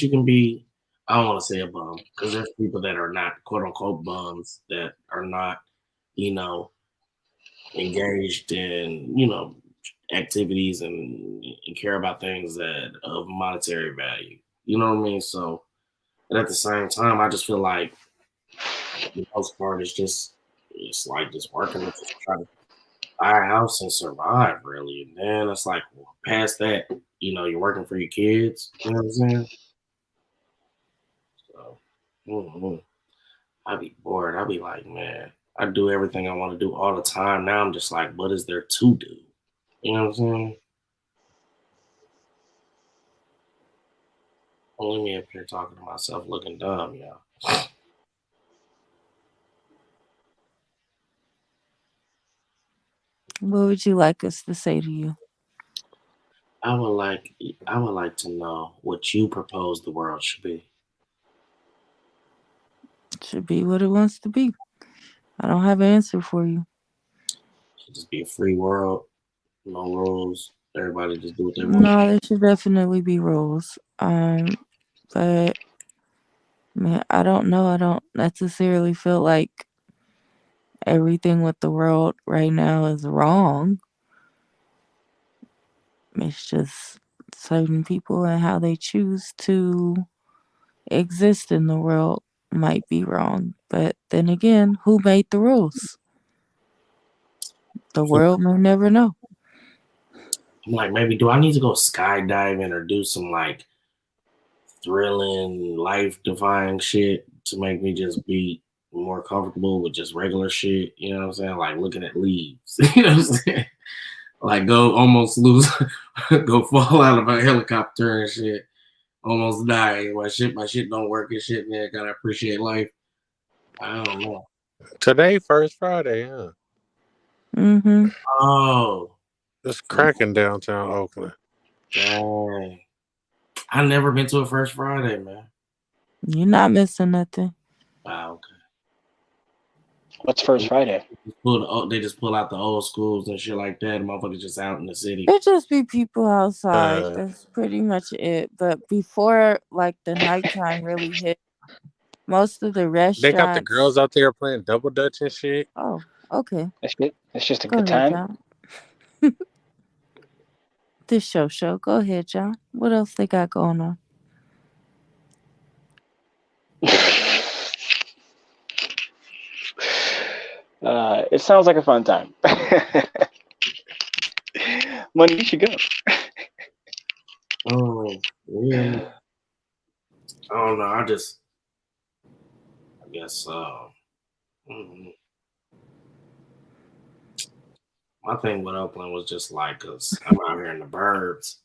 you can be, I don't want to say a bum, because there's people that are not quote unquote bums that are not, engaged in, activities and care about things that of monetary value. You know what I mean? So, and at the same time, I just feel like the most part is it's like just working to just try to buy a house and survive, really. And then it's like past that, you're working for your kids. You know what I'm saying? So, I'd be bored. I'd be like, man, I do everything I want to do all the time. Now I'm just like, what is there to do? You know what I'm saying? Only me up here talking to myself looking dumb, y'all. What would you like us to say to you? I would like to know what you propose the world should be. It should be what it wants to be. I don't have an answer for you. It should just be a free world, no rules. Everybody just do what they want. No, there should definitely be rules. But man, I don't know. I don't necessarily feel like everything with the world right now is wrong. It's just certain people and how they choose to exist in the world might be wrong. But then again, who made the rules? The world may never know. I'm like, maybe do I need to go skydiving or do some like thrilling, life-defying shit to make me just be more comfortable with just regular shit? You know what I'm saying? Like looking at leaves. You know what I'm saying? Like go almost lose, go fall out of a helicopter and shit. Almost die. My shit don't work and shit, man. Gotta appreciate life. I don't know. Today, first Friday, huh? Mm-hmm. Oh. It's cracking downtown Oakland. Dang. I've never been to a First Friday, man. You're not missing nothing. Wow, okay. What's First Friday? They just pull out the old schools and shit like that. Motherfuckers just out in the city. It just be people outside. That's pretty much it. But before like the nighttime really hit, most of the restaurants. They got the girls out there playing double dutch and shit. Oh, okay. It's just a good time. This show. Go ahead, John. What else they got going on? It sounds like a fun time. Money, you should go. Oh, yeah. I don't know. I guess my thing with Oakland was just like, cause I'm out here in the burbs.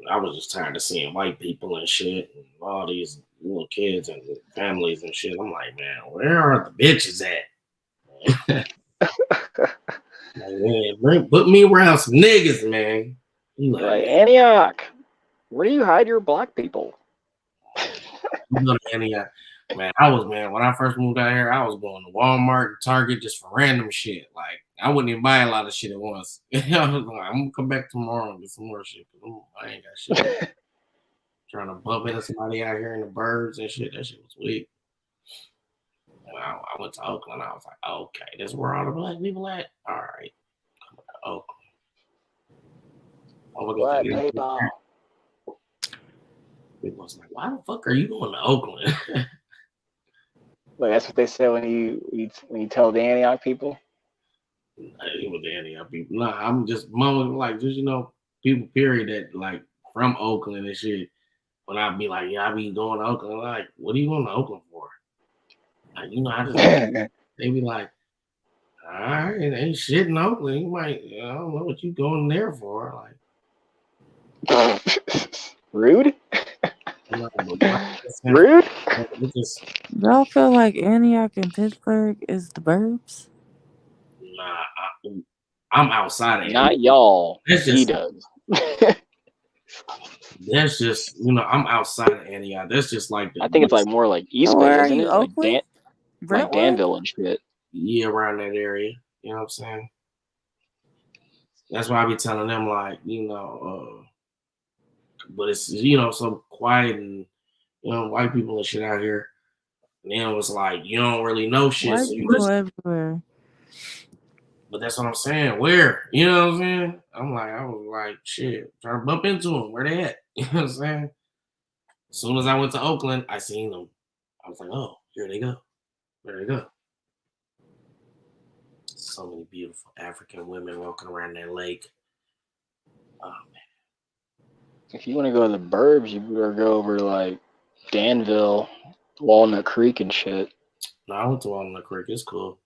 I was just tired of seeing white people and shit, and all these little kids and families and shit. I'm like, man, where are the bitches at? Like, man, put me around some niggas, man. Like, Antioch, where do you hide your black people? You go to Antioch. Man, when I first moved out here, I was going to Walmart, Target, just for random shit. Like, I wouldn't even buy a lot of shit at once. I was like, I'm gonna come back tomorrow and get some more shit. I ain't got shit. Trying to bump into somebody out here in the birds and shit. That shit was weak. And I went to Oakland. I was like, okay, this is where all the black people at. All right, come to Oakland. Black people. People was like, why the fuck are you going to Oakland? Like that's what they say when you tell the Antioch people. I ain't with the Antioch people. Nah, I'm just mumbling like just people period that like from Oakland and shit. When I be like, yeah, I be going to Oakland. Like, what are you going to Oakland for? Like, I just they be like, all right, it ain't shit in Oakland. You might, I don't know what you going there for. Like, rude. Rude. Y'all feel like Antioch and Pittsburgh is the burbs? Nah, I'm outside of Not y'all. He does. That's just, I'm outside of Antioch. That's just like I think it's like more like East Bay, isn't it? Oakland? Like Danville and shit. Yeah, around that area. You know what I'm saying? That's why I be telling them like, but it's so quiet and white people and shit out here. And then it was like you don't really know shit. White people everywhere. But that's what I'm saying. Where? You know what I'm saying? I was like, shit, trying to bump into them. Where they at? You know what I'm saying? As soon as I went to Oakland, I seen them. I was like, oh, here they go. There they go. So many beautiful African women walking around that lake. Oh, man. If you want to go to the burbs, you better go over like Danville, Walnut Creek and shit. No, I went to Walnut Creek. It's cool.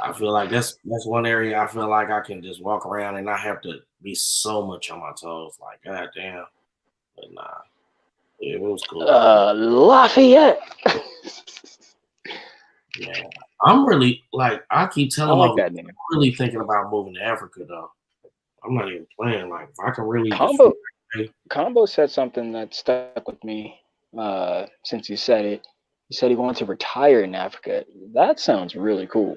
I feel like that's one area I feel like I can just walk around and not have to be so much on my toes. Like, god damn. But nah. Yeah, it was cool. Lafayette. Yeah. I'm really like I keep telling I like that name. I'm really thinking about moving to Africa though. I'm not even playing. Like if I can really Combo said something that stuck with me since he said it. He said he wanted to retire in Africa. That sounds really cool.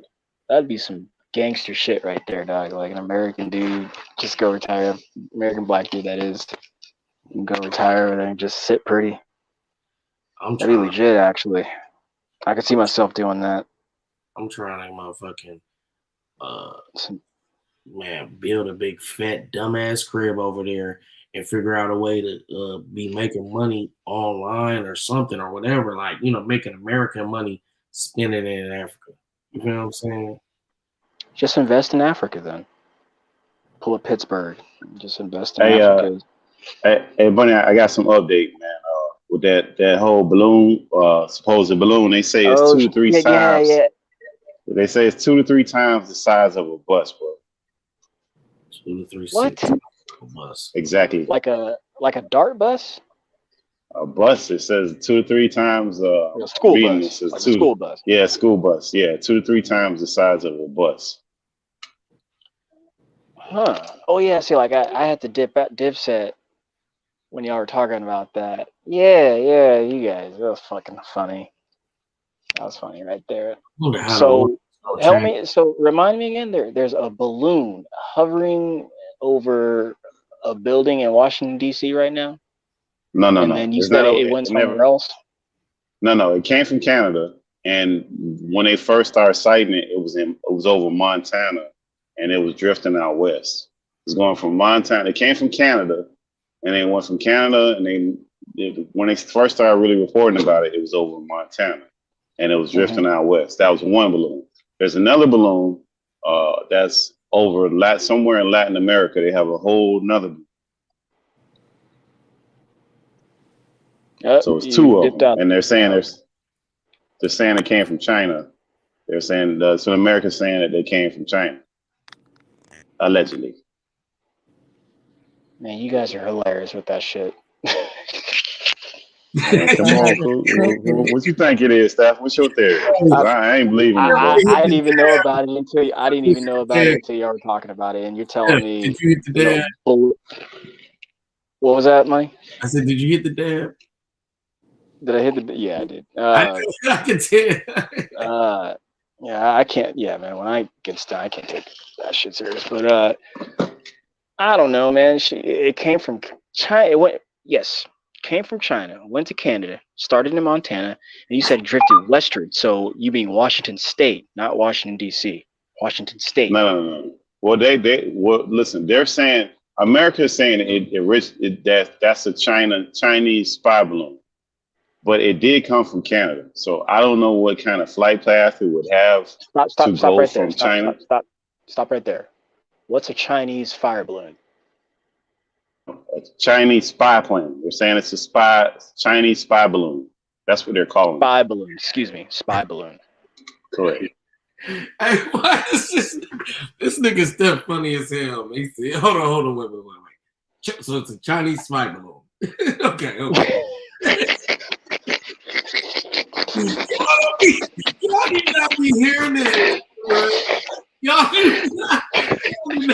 That'd be some gangster shit right there, dog. Like an American dude, just go retire. American black dude, that is. Go retire over there and just sit pretty. That'd be legit, actually. I could see myself doing that. I'm trying to motherfucking build a big fat dumbass crib over there and figure out a way to be making money online or something or whatever. Like, making American money, spending it in Africa. You know what I'm saying? Just invest in Africa then. Pull up Pittsburgh. Just invest in Africa. Hey, Bunny, I got some update, man. With that whole balloon, supposed balloon, they say it's 2 to 3 times. Yeah. They say it's 2 to 3 times the size of a bus, bro. 2 to 3. What? Bus. Exactly. Like a dart bus? A bus. It says 2 to 3 times. A school bus. Like a school bus. Yeah, school bus. Yeah, 2 to 3 times the size of a bus. Huh. Oh yeah. See, like I had to Dipset when y'all were talking about that. Yeah, you guys. That was fucking funny. That was funny right there. So help me. So remind me again. There's a balloon hovering over a building in Washington D.C. right now. No. And then you said it went somewhere else. No. It came from Canada, and when they first started sighting it, it was over Montana, and it was drifting out west. It was going from Montana. It came from Canada, and they went from Canada, and when they first started really reporting about it, it was over Montana, and it was drifting out west. That was one balloon. There's another balloon that's over somewhere in Latin America. They have a whole nother. So it's 2 of them, and they're saying it came from China. They're saying so America's saying that they came from China, allegedly. Man, you guys are hilarious with that shit. Man, come on, what you think it is, Steph? What's your theory? I ain't believing it. I didn't even know about it until y'all were talking about it, and you're telling me. Did you hit the dab? What was that, Mike? I said, did you hit the dab? Did I hit the? Yeah, I did. I can tell. Yeah, I can't. Yeah, man. When I get stuck, I can't take that shit serious. But I don't know, man. It came from China. Came from China, went to Canada, started in Montana, and you said drifted westward. So you being Washington State, not Washington D.C. Washington State. No. Well, listen. They're saying America is saying that's a Chinese spy balloon. but it did come from Canada. So I don't know what kind of flight path it would have Stop go right from there. China. Stop right there. What's a Chinese fire balloon? A Chinese spy plane. They're saying it's a Chinese spy balloon. That's what they're calling it. Spy balloon. Excuse me. Spy balloon. Correct. Hey, why is this nigga Steph funny as hell? Man. He said, hold on, wait. So it's a Chinese spy balloon. Okay. Y'all need not be hearing this. Right? Y'all need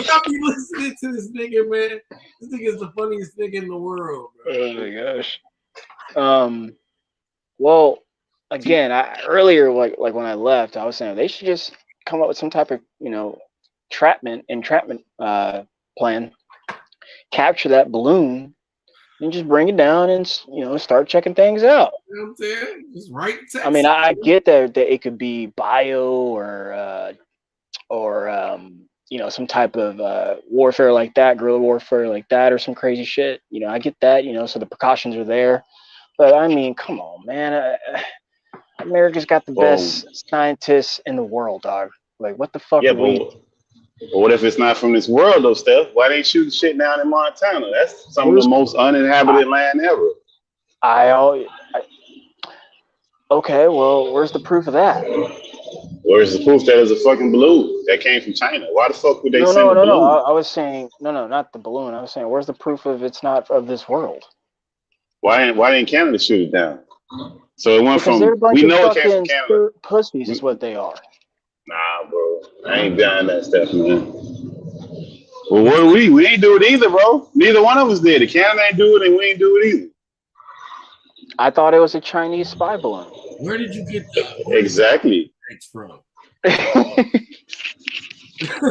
not be listening to this nigga, man. This nigga is the funniest nigga in the world, bro. Oh my gosh. Well, again, earlier, like when I left, I was saying they should just come up with some type of, entrapment plan. Capture that balloon and just bring it down and start checking things out. You know what I'm saying? Just write text. I mean, I get that it could be bio or some type of warfare like that, guerrilla warfare like that, or some crazy shit. I get that. So the precautions are there. But I mean, come on, man. America's got the best scientists in the world, dog. Like, what the fuck? Yeah, but what if it's not from this world, though, Steph? Why they shooting shit down in Montana? That's some of the most uninhabited land ever. Okay, well, where's the proof of that? Where's the proof that it's a fucking balloon that came from China? Why the fuck would they send a balloon? No. I was saying, no, not the balloon. I was saying, where's the proof of it's not of this world? Why didn't Canada shoot it down? So it went because from, we know it came from Canada. Pussies is what they are. Nah, bro. I ain't behind that stuff, man. Well, what do we ain't do it either, bro. Neither one of us did. The Canada ain't do it and we ain't do it either. I thought it was a Chinese spy balloon. Where did you get that? Exactly. From?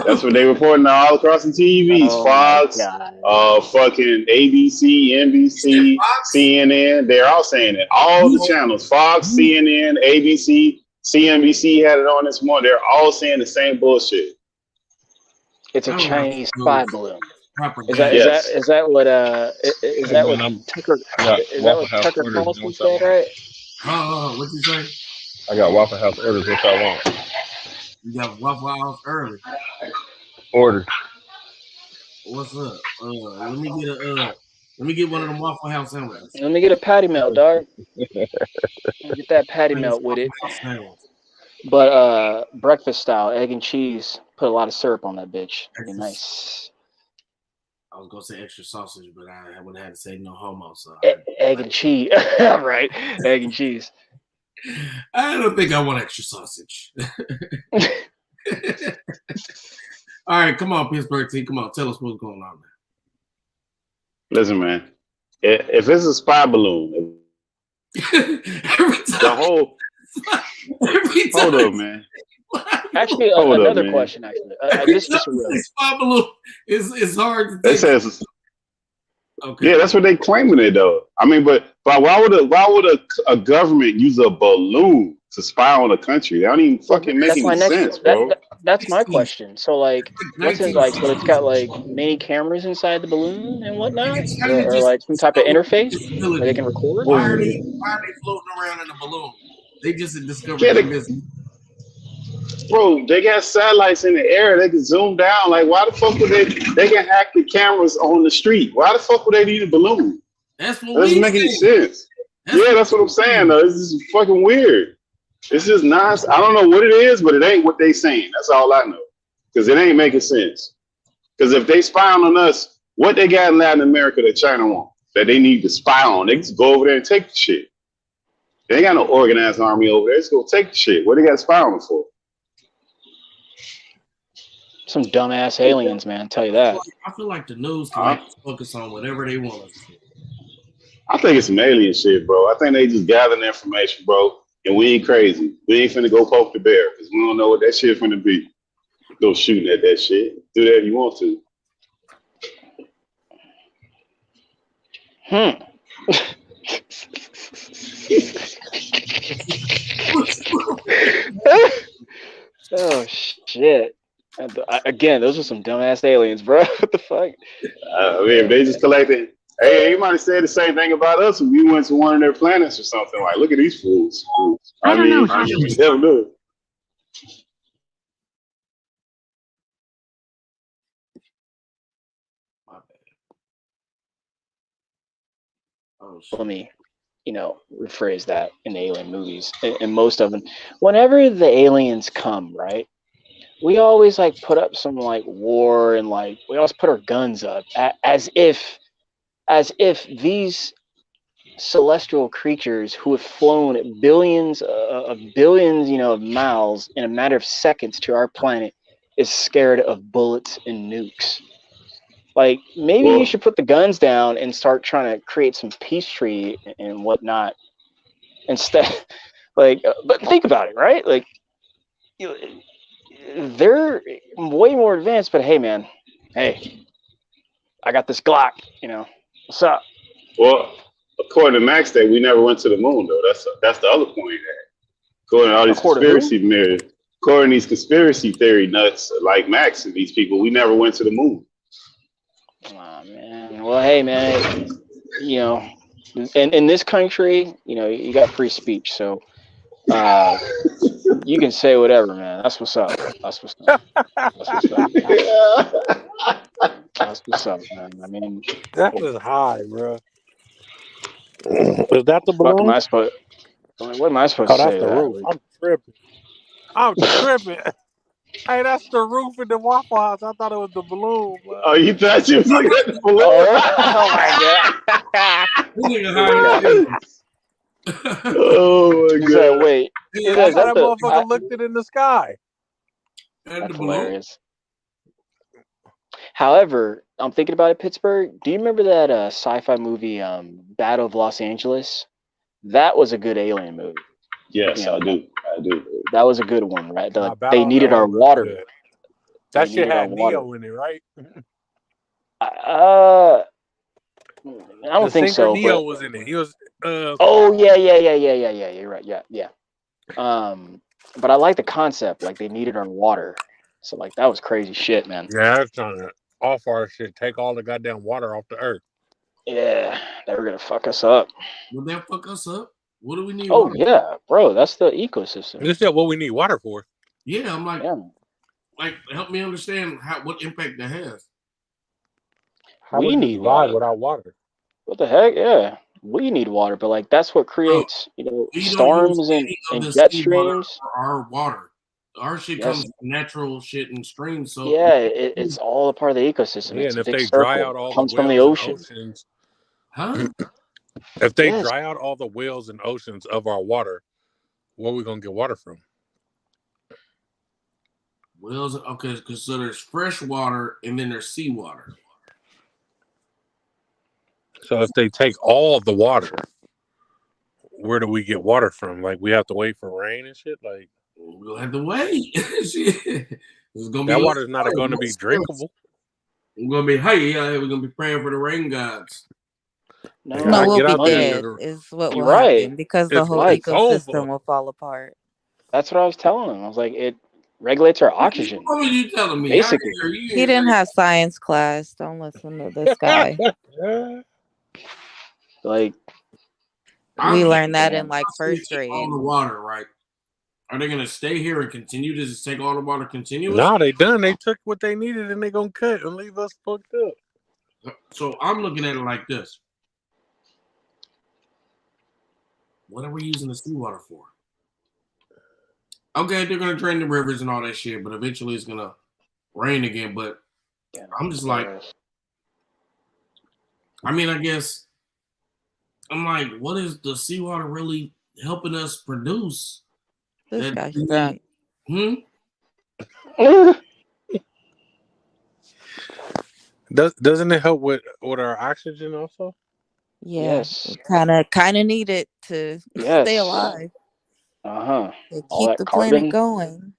That's what they reporting all across the TVs. Fox, fucking ABC, NBC, CNN. They're all saying it. All the channels, Fox, CNN, ABC, CNBC had it on this morning. They're all saying the same bullshit. It's a Chinese spy balloon. Is that what Tucker Carlson said, right? What'd you say? I got Waffle House orders. What y'all want? You got Waffle House early. Order. What's up? Let me get one of them Waffle House sandwiches. Let me get a patty melt, dog. Get that patty melt with it. But breakfast style, egg and cheese. Put a lot of syrup on that bitch. Be nice. I was gonna say extra sausage, but I would have had to say no homo. So egg and cheese, right? Egg and cheese. I don't think I want extra sausage. All right, come on, Pittsburgh team. Come on, tell us what's going on, man. Listen, man. If it's a spy balloon, the whole. Hold up, man. Actually, another question. Actually, this is real. Spy balloon is hard to take. It says. Okay. Yeah, that's what they claiming it though. I mean, but why would a government use a balloon to spy on a country? That don't even fucking make any sense, bro. That's my question. So like, what's in like? So it's got like many cameras inside the balloon and whatnot, or like some type of interface where they can record. Why are they floating around in a balloon? They just discovered this. Bro, they got satellites in the air. They can zoom down. Like, why the fuck would they can hack the cameras on the street. Why the fuck would they need a balloon? That's what that doesn't make any sense. That's what I'm saying, though. This is fucking weird. It's just nonsense. I don't know what it is, but it ain't what they saying. That's all I know. Because it ain't making sense. Because if they spying on us, what they got in Latin America that China want? That they need to spy on. They just go over there and take the shit. They ain't got no organized army over there. Just go take the shit. What they got to spy on them for? Some dumbass aliens, man. I'll tell you that. I feel like the news can focus on whatever they want us to. I think it's some alien shit, bro. I think they just gathering information, bro. And we ain't crazy. We ain't finna go poke the bear because we don't know what that shit finna be. Go shooting at that shit. Do that if you want to. Oh shit. Again, those are some dumbass aliens, bro. What the fuck? I mean, if they just collected, Hey, you might have said the same thing about us when we went to one of their planets or something. Like, look at these fools. I don't know. They'll do it. Let me, rephrase that in the alien movies. In most of them, whenever the aliens come, right, we always like put up some like war and like we always put our guns up as if these celestial creatures who have flown billions of miles in a matter of seconds to our planet is scared of bullets and nukes. Like, maybe you should put the guns down and start trying to create some peace treaty and whatnot instead. Like, but think about it, right? Like, they're way more advanced, but hey, man, hey, I got this Glock, what's up? Well, according to Max, Day, we never went to the moon, though. That's the other point. According to all these conspiracy theories, according to these conspiracy theory nuts like Max and these people, we never went to the moon. Oh, man. Well, hey, man, in this country, you got free speech, so you can say whatever, man. That's what's up. That's what's up. That's what's up, man. I mean, that is high, bro. Is that the balloon? What am I supposed to say? That's the roof. I'm tripping. Hey, that's the roof in the Waffle House. I thought it was the balloon. Bro. Oh, you thought you was looking at the balloon? Oh my god! Oh my god! Wait, that's how that motherfucker looked it in the sky. That's hilarious. However, I'm thinking about it, Pittsburgh. Do you remember that sci-fi movie, Battle of Los Angeles? That was a good alien movie. Yes, I do. That was a good one, right? They needed our water. Good. That shit had Neo in it, right? I don't think so. Neo was in it. He was. Oh yeah. You're right. Yeah. But I like the concept. Like, they needed our water, so like that was crazy shit, man. Yeah, I was trying to off our shit, take all the goddamn water off the earth. Yeah, they were gonna fuck us up. Would that fuck us up? What do we need? Oh yeah, bro, that's the ecosystem. This is what we need water for. Yeah, I'm like, help me understand what impact that has. How we need water without water. What the heck? Yeah, we need water, but like that's what creates, storms and jet streams. Our water, our shit comes from natural shit and streams. So yeah, it's all a part of the ecosystem. Yeah, it's and if they dry out all comes the from the oceans, huh? If they dry out all the wells and oceans of our water, where are we gonna get water from? Wells, okay, because so there's fresh water and then there's seawater. So if they take all the water, where do we get water from? Like, we have to wait for rain and shit. Like, we'll have to wait. Shit. That water's not going to be drinkable. We're gonna be we're gonna be praying for the rain gods. No, we'll be dead is what will happen because the whole ecosystem will fall apart. That's what I was telling him. I was like, it regulates our oxygen. What were you telling me? Basically. He didn't have science class. Don't listen to this guy. Like, we learned that in like first grade. All the water, right? Are they gonna stay here and continue to just take all the water continuously? No, they done. They took what they needed and they gonna cut and leave us fucked up. So I'm looking at it like this. What are we using the seawater for? Okay, they're gonna drain the rivers and all that shit, but eventually it's gonna rain again. But I'm just like, I mean, I guess I'm like, what is the seawater really helping us produce? This guy's drunk. Doesn't it help with our oxygen also? Yes. Kind of need it to stay alive. To keep the planet going.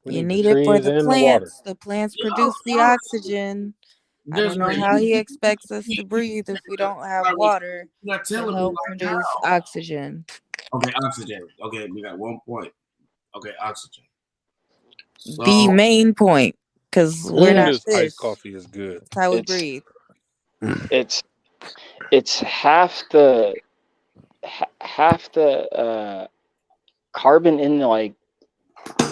You need it for the plants. The plants produce the oxygen. I don't know how he expects us to breathe if we don't have water to help produce oxygen. Okay, oxygen. Okay, we got 1 point. Okay, oxygen. So, the main point, because we're not fish. Iced coffee is good. That's how we breathe. It's it's half the carbon in the, like,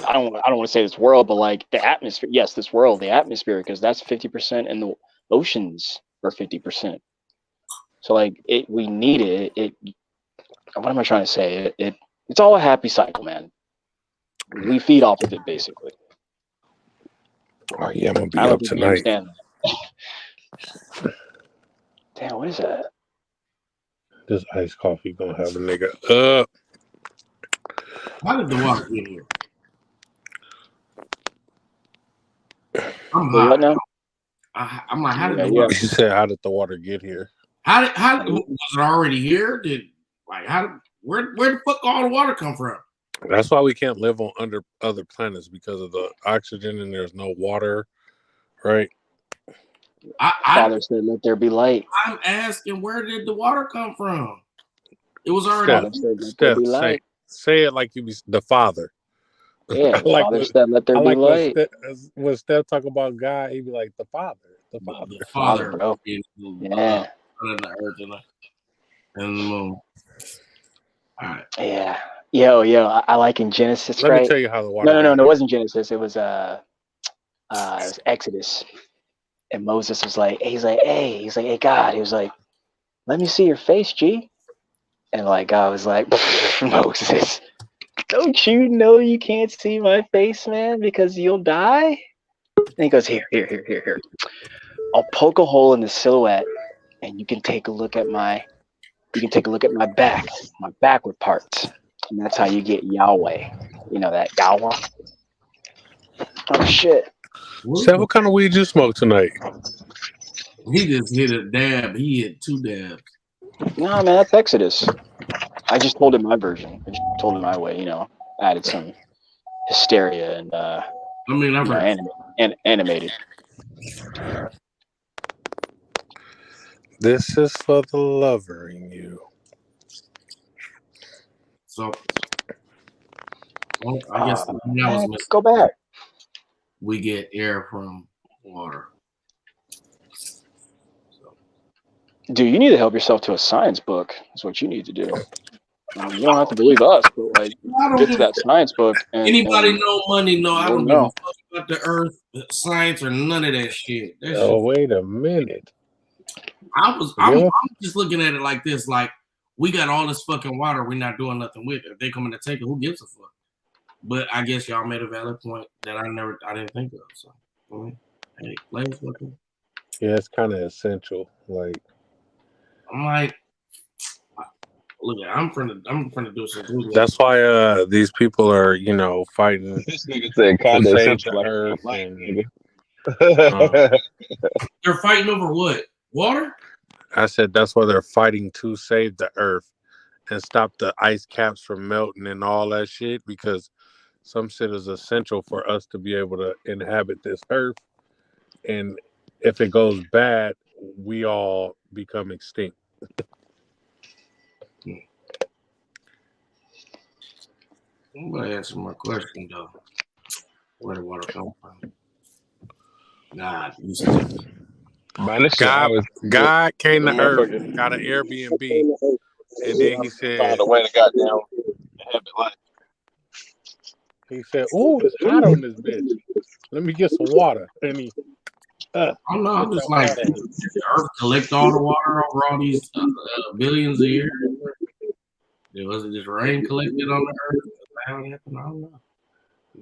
I don't want to say this world, but like the atmosphere. Yes, this world, the atmosphere, because that's 50%, and the oceans are 50%. So like we need it. What am I trying to say? It's all a happy cycle, man. We feed off of it, basically. Oh yeah, I'm gonna be up tonight. Damn, what is that? This iced coffee gonna have a nigga up. How did the water get here? I'm What hot. now? I'm like, how did the water? He said, "How did the water get here?" How was it already here? Where the fuck all the water come from? That's why we can't live on under other planets, because of the oxygen, and there's no water, right? Father said, "Let there be light." I'm asking, where did the water come from? It was already. Steph, say it like you be the Father. Yeah, the Father said, "Let there be light." When Steph talk about God, he'd be like the Father, the Father, bro. Yeah. The earth and the moon. All right. Yeah. Yo, I like in Genesis, Let right? me tell you how the water. No, it wasn't Genesis. It was Exodus. And Moses was like, hey, God. He was like, let me see your face, G. And like God was like, Moses, don't you know you can't see my face, man, because you'll die? And he goes, here. I'll poke a hole in the silhouette, and you can take a look at my back, my backward parts. And that's how you get Yahweh. You know that Yahweh? Oh shit. Sam, what kind of weed you smoke tonight? He just hit a dab. He hit 2 dabs. No, man, that's Exodus. I just told him my version. I just told him my way, added some hysteria and animated. This is for the lover in you. So, I guess go back. We get air from water. Dude, you need to help yourself to a science book. That's what you need to do. You don't have to believe us, but like get to that science book. Anybody know money? No, I don't give a fuck about the earth, science, or none of that shit. Wait a minute. I'm just looking at it like this: like we got all this fucking water, we're not doing nothing with it. If they come in to take it, who gives a fuck? But I guess y'all made a valid point that I didn't think of. So, hey, Blaze, looking. Yeah, it's kind of essential. Like, I'm like, look, I'm trying to do some Google. That's why these people are, fighting. This nigga said kind of essential, like earth. They're fighting over what? Water? I said that's why they're fighting to save the earth and stop the ice caps from melting and all that shit, because some shit is essential for us to be able to inhabit this earth. And if it goes bad, we all become extinct. I'm going to answer my question, though. Where did water come from? God, God came to earth, got an Airbnb, and then he said, "Found a way to goddamn inhabit life." He said, "Oh, it's hot on this bitch. Let me get some water." And he, I don't know. I'm just like, did the earth collect all the water over all these billions of years? Was it just rain collected on the earth? How it happened? I don't know.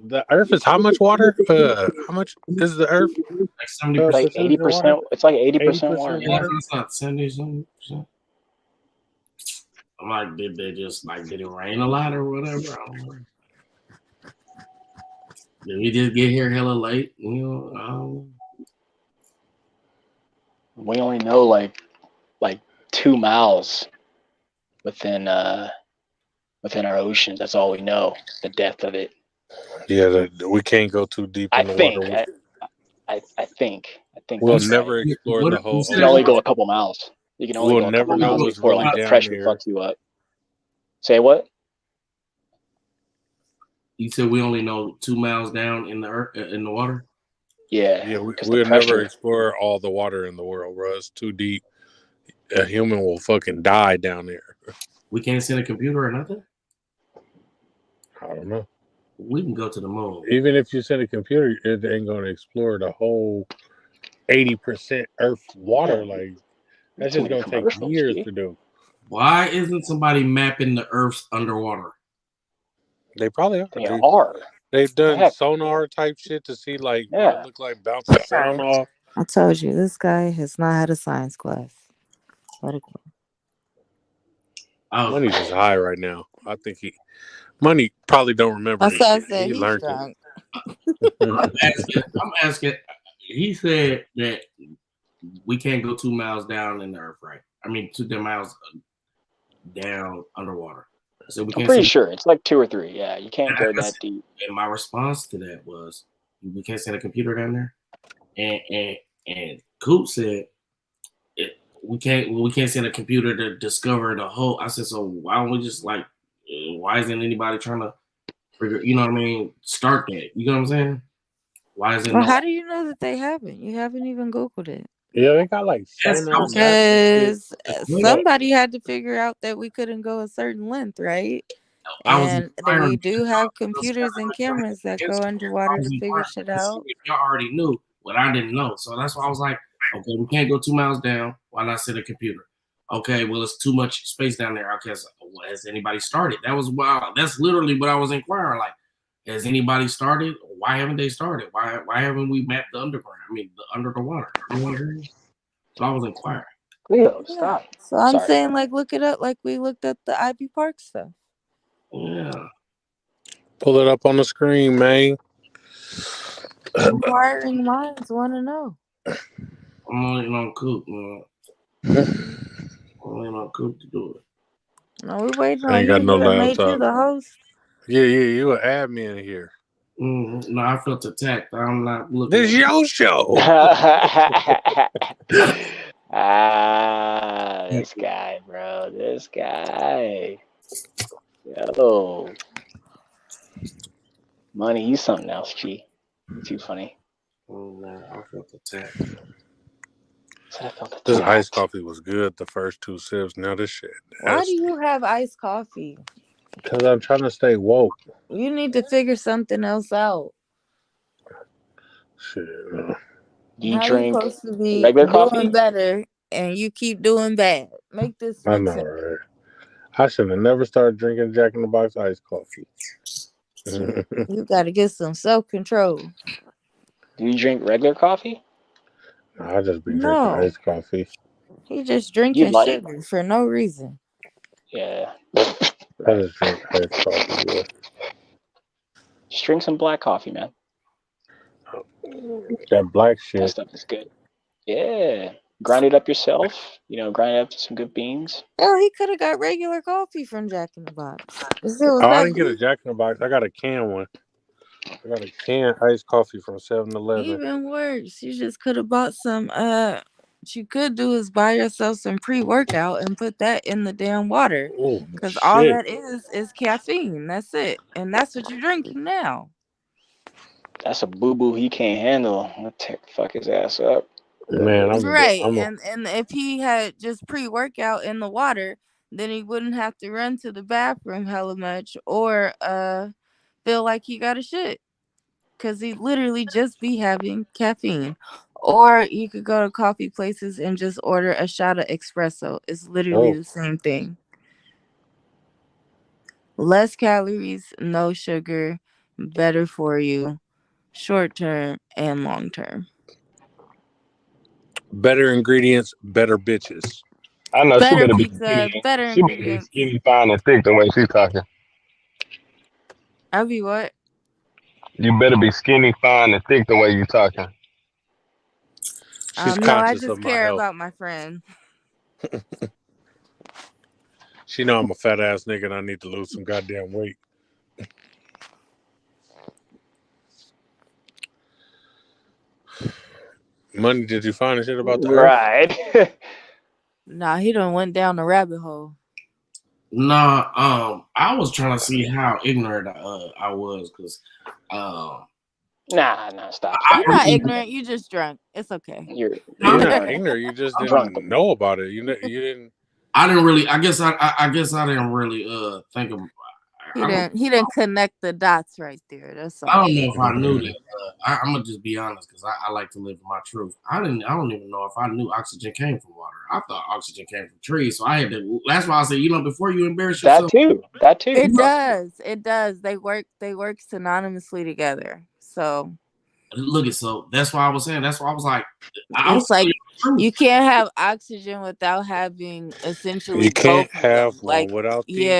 The earth is how much water? How much is the earth? Like 70%. Like 80%. It's like 80% water. Yeah, it's not 70-something%. I'm like, did it rain a lot or whatever? I don't know. Did we just get here hella late? I don't know. We only know like 2 miles within our oceans. That's all we know. The depth of it. Yeah, we can't go too deep in the water. I think we'll never explore the whole. You can only go a couple miles. You can only go a couple miles before like the pressure fucks you up. Say what? You said we only know 2 miles down in the earth, in the water. Yeah, we'll never explore all the water in the world, bro. It's too deep. a human will fucking die down there. We can't send a computer or nothing? I don't know. We can go to the moon. Even if you send a computer, it ain't going to explore the whole 80% Earth water. Like, that's just going to take years to do. Why isn't somebody mapping the Earth's underwater? They probably are. They are. They've done sonar type shit to see like what it look like bouncing sound off. I told you, this guy has not had a science class. Let it go. Money's just high right now. I think Money probably don't remember this shit. Said He learned drunk. it. I'm asking. He said that we can't go 2 miles down in the Earth, right? I mean, 2 miles down underwater. So we I'm pretty sure it's like 2 or 3. Yeah, you can't go that deep. And my response to that was, we can't send a computer down there. And Coop said, we can't send a computer to discover the whole. I said, so why don't we just like, why isn't anybody trying to figure, you know what I mean, start that? You know what I'm saying? Why isn't? Well, how do you know that they haven't? You haven't even Googled it. Yeah, they got like because somebody had to figure out that we couldn't go a certain length, right? And that we do have computers and cameras that go underwater to figure shit out. Y'all already knew what I didn't know, so that's why I was like, okay, we can't go 2 miles down. Why not send a computer? Okay, well, it's too much space down there. Okay, so has anybody started? That was wild. That's literally what I was inquiring. Like, has anybody started? Why haven't they started? Why haven't we mapped the underground? I mean, under the water. You know what I mean? So I was inquiring. Leo, stop. So I'm saying, like, look it up like we looked at the Ivy Park stuff. Yeah. Pull it up on the screen, man. Inquiring minds want to know. I'm waiting on Coop, man. I'm waiting on Coop to do it. No, we waiting on I ain't got no made you laptop. the host. Yeah, you an admin here. No, I felt attacked. I'm not looking. This is your show. This guy, bro. This guy. Yo. Money, you something else, G. Too funny. Oh, man, I felt attacked. This iced coffee was good the first 2 sips. Now this shit. Why do you have iced coffee? Because I'm trying to stay woke. You need to figure something else out. Shit. You How drink supposed to be regular doing coffee? better, and you keep doing bad. Make this I make know, sense. right? I should have never started drinking Jack in the Box iced coffee. You got to get some self-control. Do you drink regular coffie? I just be drinking iced coffee. He just drinking sugar for no reason. Yeah. I just drink iced coffee, yeah. Just drink some black coffee, man. That black shit. That stuff is good. Yeah. Grind it up yourself. Grind it up to some good beans. Oh, he could have got regular coffee from Jack in the Box. I didn't get a Jack in the Box. I got a can one. I got a can iced coffee from 7-Eleven. Even worse, you just could have bought some. What you could do is buy yourself some pre-workout and put that in the damn water. Because all that is caffeine. That's it. And that's what you're drinking now. That's a boo-boo he can't handle. I'll fuck his ass up. Man, and if he had just pre-workout in the water, then he wouldn't have to run to the bathroom hella much or feel like he got a shit, because he'd literally just be having caffeine. Or you could go to coffee places and just order a shot of espresso. It's literally the same thing. Less calories, no sugar, better for you, short term and long term. Better ingredients, better bitches. I know better she better be pizza, skinny. better She better be ingredients. skinny, fine, and thick the way she's talking. I'll be what? You better be skinny, fine, and thick the way you talking. She's No, I conscious just of my care health. about my friend. She know I'm a fat ass nigga and I need to lose some goddamn weight. Money, did you find a shit about the Right. Nah, he done went down the rabbit hole. Nah, I was trying to see how ignorant I was, because Nah, stop. You're not ignorant. You just drunk. It's okay. You're not ignorant. You just didn't know about it. You didn't. I didn't really. I guess I didn't really think of. He didn't connect the dots right there. That's all. I don't know if I knew that. I'm gonna just be honest because I like to live my truth. I don't even know if I knew oxygen came from water. I thought oxygen came from trees, so I had to. That's why I said, before you embarrass yourself. That too. It does. They work synonymously together. So. Look, so that's why I was saying. That's why I was like, it's like you can't have oxygen without having essentially. You can't have one like, without the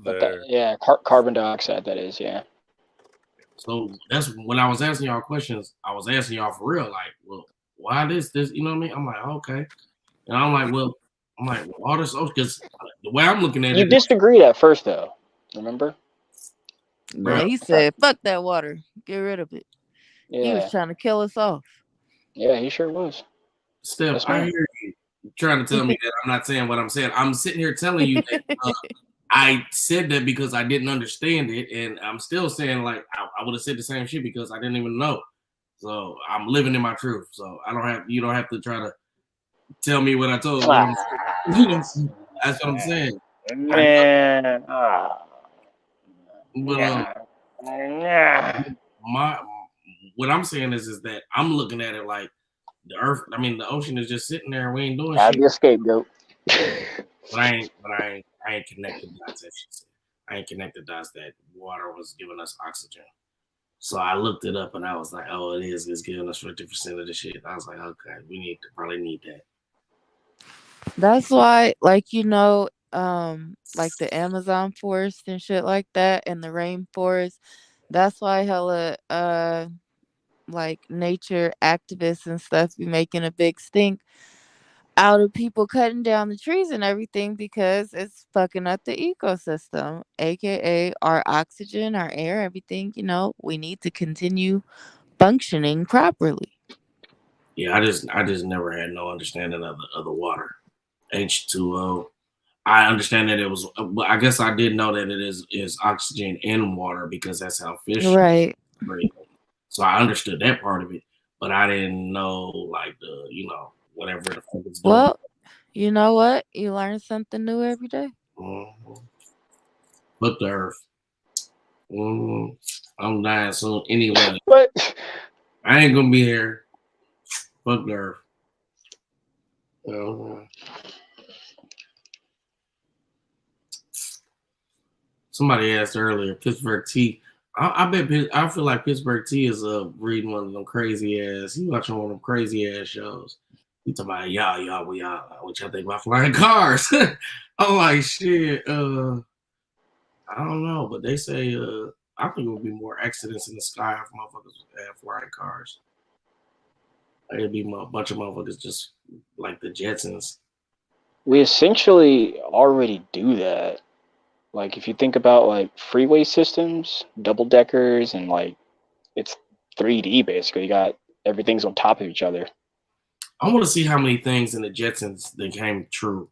other. Carbon dioxide. That is, yeah. So that's when I was asking y'all questions. I was asking y'all for real, like, well, why this? You know what I mean? I'm like, okay, and I'm like, water source, because the way I'm looking at it, you disagreed at first, though. Remember? Yeah, he said, "Fuck that water, get rid of it." Yeah. He was trying to kill us off. Yeah, he sure was. Steph, I hear you trying to tell me that I'm not saying what I'm saying. I'm sitting here telling you that I said that because I didn't understand it, and I'm still saying like I would have said the same shit because I didn't even know. So I'm living in my truth. So you don't have to try to tell me what I told you. That's what I'm saying. Man. What I'm saying is that I'm looking at it like the earth. I mean, the ocean is just sitting there. We ain't doing shit. Be a scapegoat. But I ain't connected dots. I ain't connected dots that water was giving us oxygen. So I looked it up and I was like, oh, it is. It's giving us 50% of the shit. I was like, okay, we probably need that. That's why, like, like the Amazon forest and shit like that, and the rainforest. That's why hella like nature activists and stuff be making a big stink out of people cutting down the trees and everything because it's fucking up the ecosystem, aka our oxygen, our air, everything. We need to continue functioning properly. Yeah, I just never had no understanding of the water. H2O. I understand that it was, but I guess I did know that it is oxygen in water because that's how fish breathe. So I understood that part of it, but I didn't know like the whatever the fuck it's doing. Well, you know what? You learn something new every day. Fuck the earth. I'm dying soon anyway. What? I ain't gonna be here. Fuck the earth. Somebody asked earlier, Pittsburgh T. I feel like Pittsburgh T is reading one of them crazy ass. He watching one of them crazy ass shows. He talking about y'all, what y'all think about flying cars? I'm like, shit. I don't know, but they say I think it would be more accidents in the sky if motherfuckers had flying cars. It'd be a bunch of motherfuckers just like the Jetsons. We essentially already do that. Like if you think about like freeway systems, double deckers, and like it's 3D basically. You got everything's on top of each other. I want to see how many things in the Jetsons that came true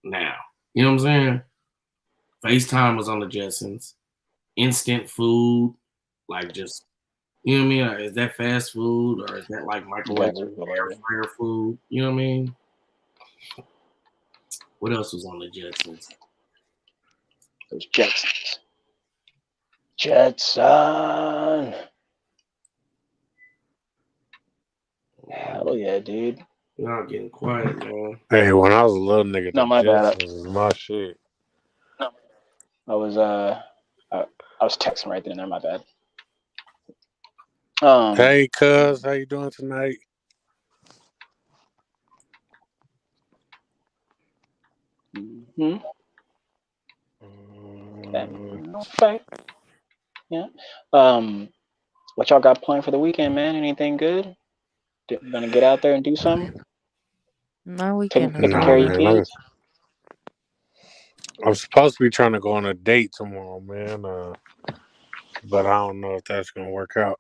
now. You know what I'm saying? FaceTime was on the Jetsons. Instant food, like just, you know what I mean? Like, is that fast food or is that like microwave air fryer food? You know what I mean? What else was on the Jetsons? Those Jetsons. Jetson. Hell yeah, dude. Y'all getting quiet, man. Hey, when I was a little nigga, no, my bad. Was my shit. No, I was texting right then. My bad. Hey, cuz, how you doing tonight? Okay. Yeah. What y'all got planned for the weekend, man? Anything good? Gonna get out there and do something? No weekend. Take care of your kids. I'm supposed to be trying to go on a date tomorrow, man. But I don't know if that's gonna work out.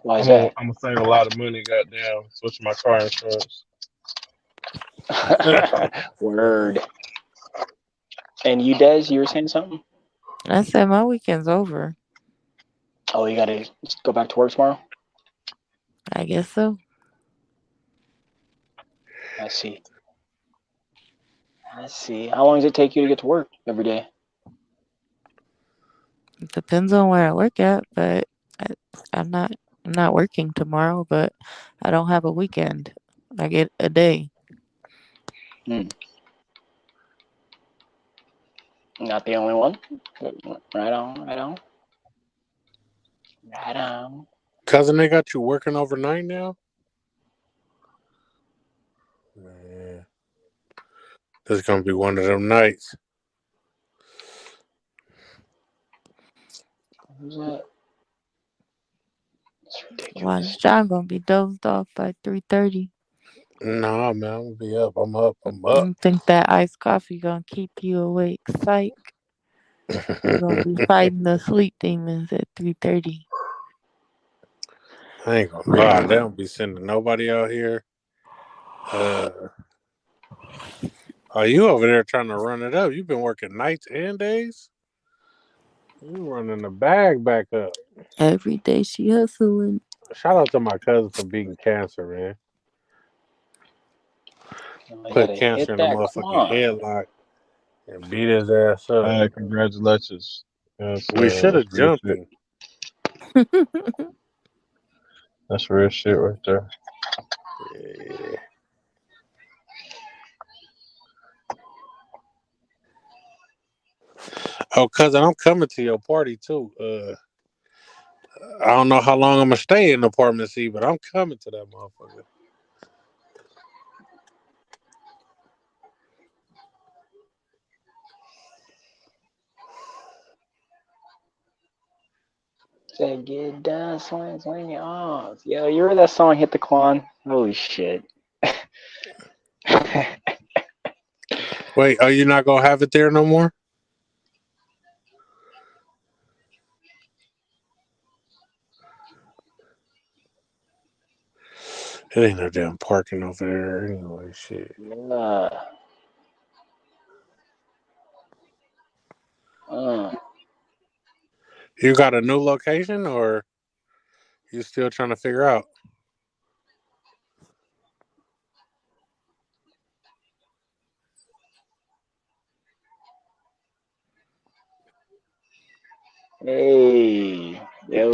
Why is that? I'm gonna save a lot of money, goddamn, switching my car insurance. Word. And you, Des, you were saying something? I said my weekend's over. Oh, you gotta go back to work tomorrow? I guess so. I see. How long does it take you to get to work every day? It depends on where I work at, but I'm not working tomorrow, but I don't have a weekend. I get a day. Not the only one. Right on. Cousin, they got you working overnight now? Man, this is gonna be one of them nights. Who's that? It's ridiculous. Watch John gonna be dozed off by 3:30. Nah, man, I'm gonna be up. I'm up. You think that iced coffee gonna keep you awake? Psych. You're gonna be fighting the sleep demons at 3:30. I ain't gonna lie, they don't be sending nobody out here. Are you over there trying to run it up? You've been working nights and days? You running the bag back up. Every day she hustling. Shout out to my cousin for beating cancer, man. Put cancer in the motherfucking headlock and beat his ass up. Hey, congratulations. We should have jumped him. That's real shit right there. Yeah. Oh, cousin, I'm coming to your party too. I don't know how long I'm gonna stay in apartment C, but I'm coming to that motherfucker. Say get down, swing your arms. Yo, you heard that song Hit the Quan? Holy shit. Wait, are you not gonna have it there no more? It ain't no damn parking over there anyway, shit. You got a new location or you still trying to figure out? Hey, yo.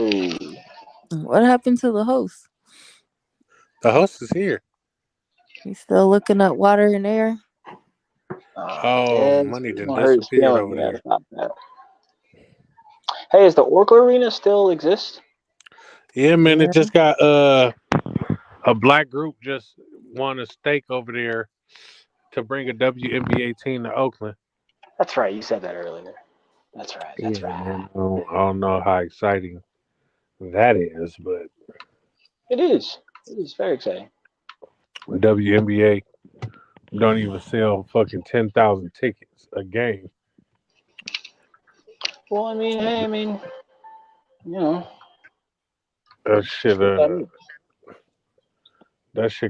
What happened to the host? The host is here. He's still looking up water and air. Oh, money done disappeared over there. Hey, is the Oracle Arena still exist? Yeah, man, it just got a black group just won a stake over there to bring a WNBA team to Oakland. That's right. You said that earlier. That's right. Man, I don't know how exciting that is, but it is. It is very exciting. WNBA don't even sell fucking 10,000 tickets a game. Well, I mean, you know. That shit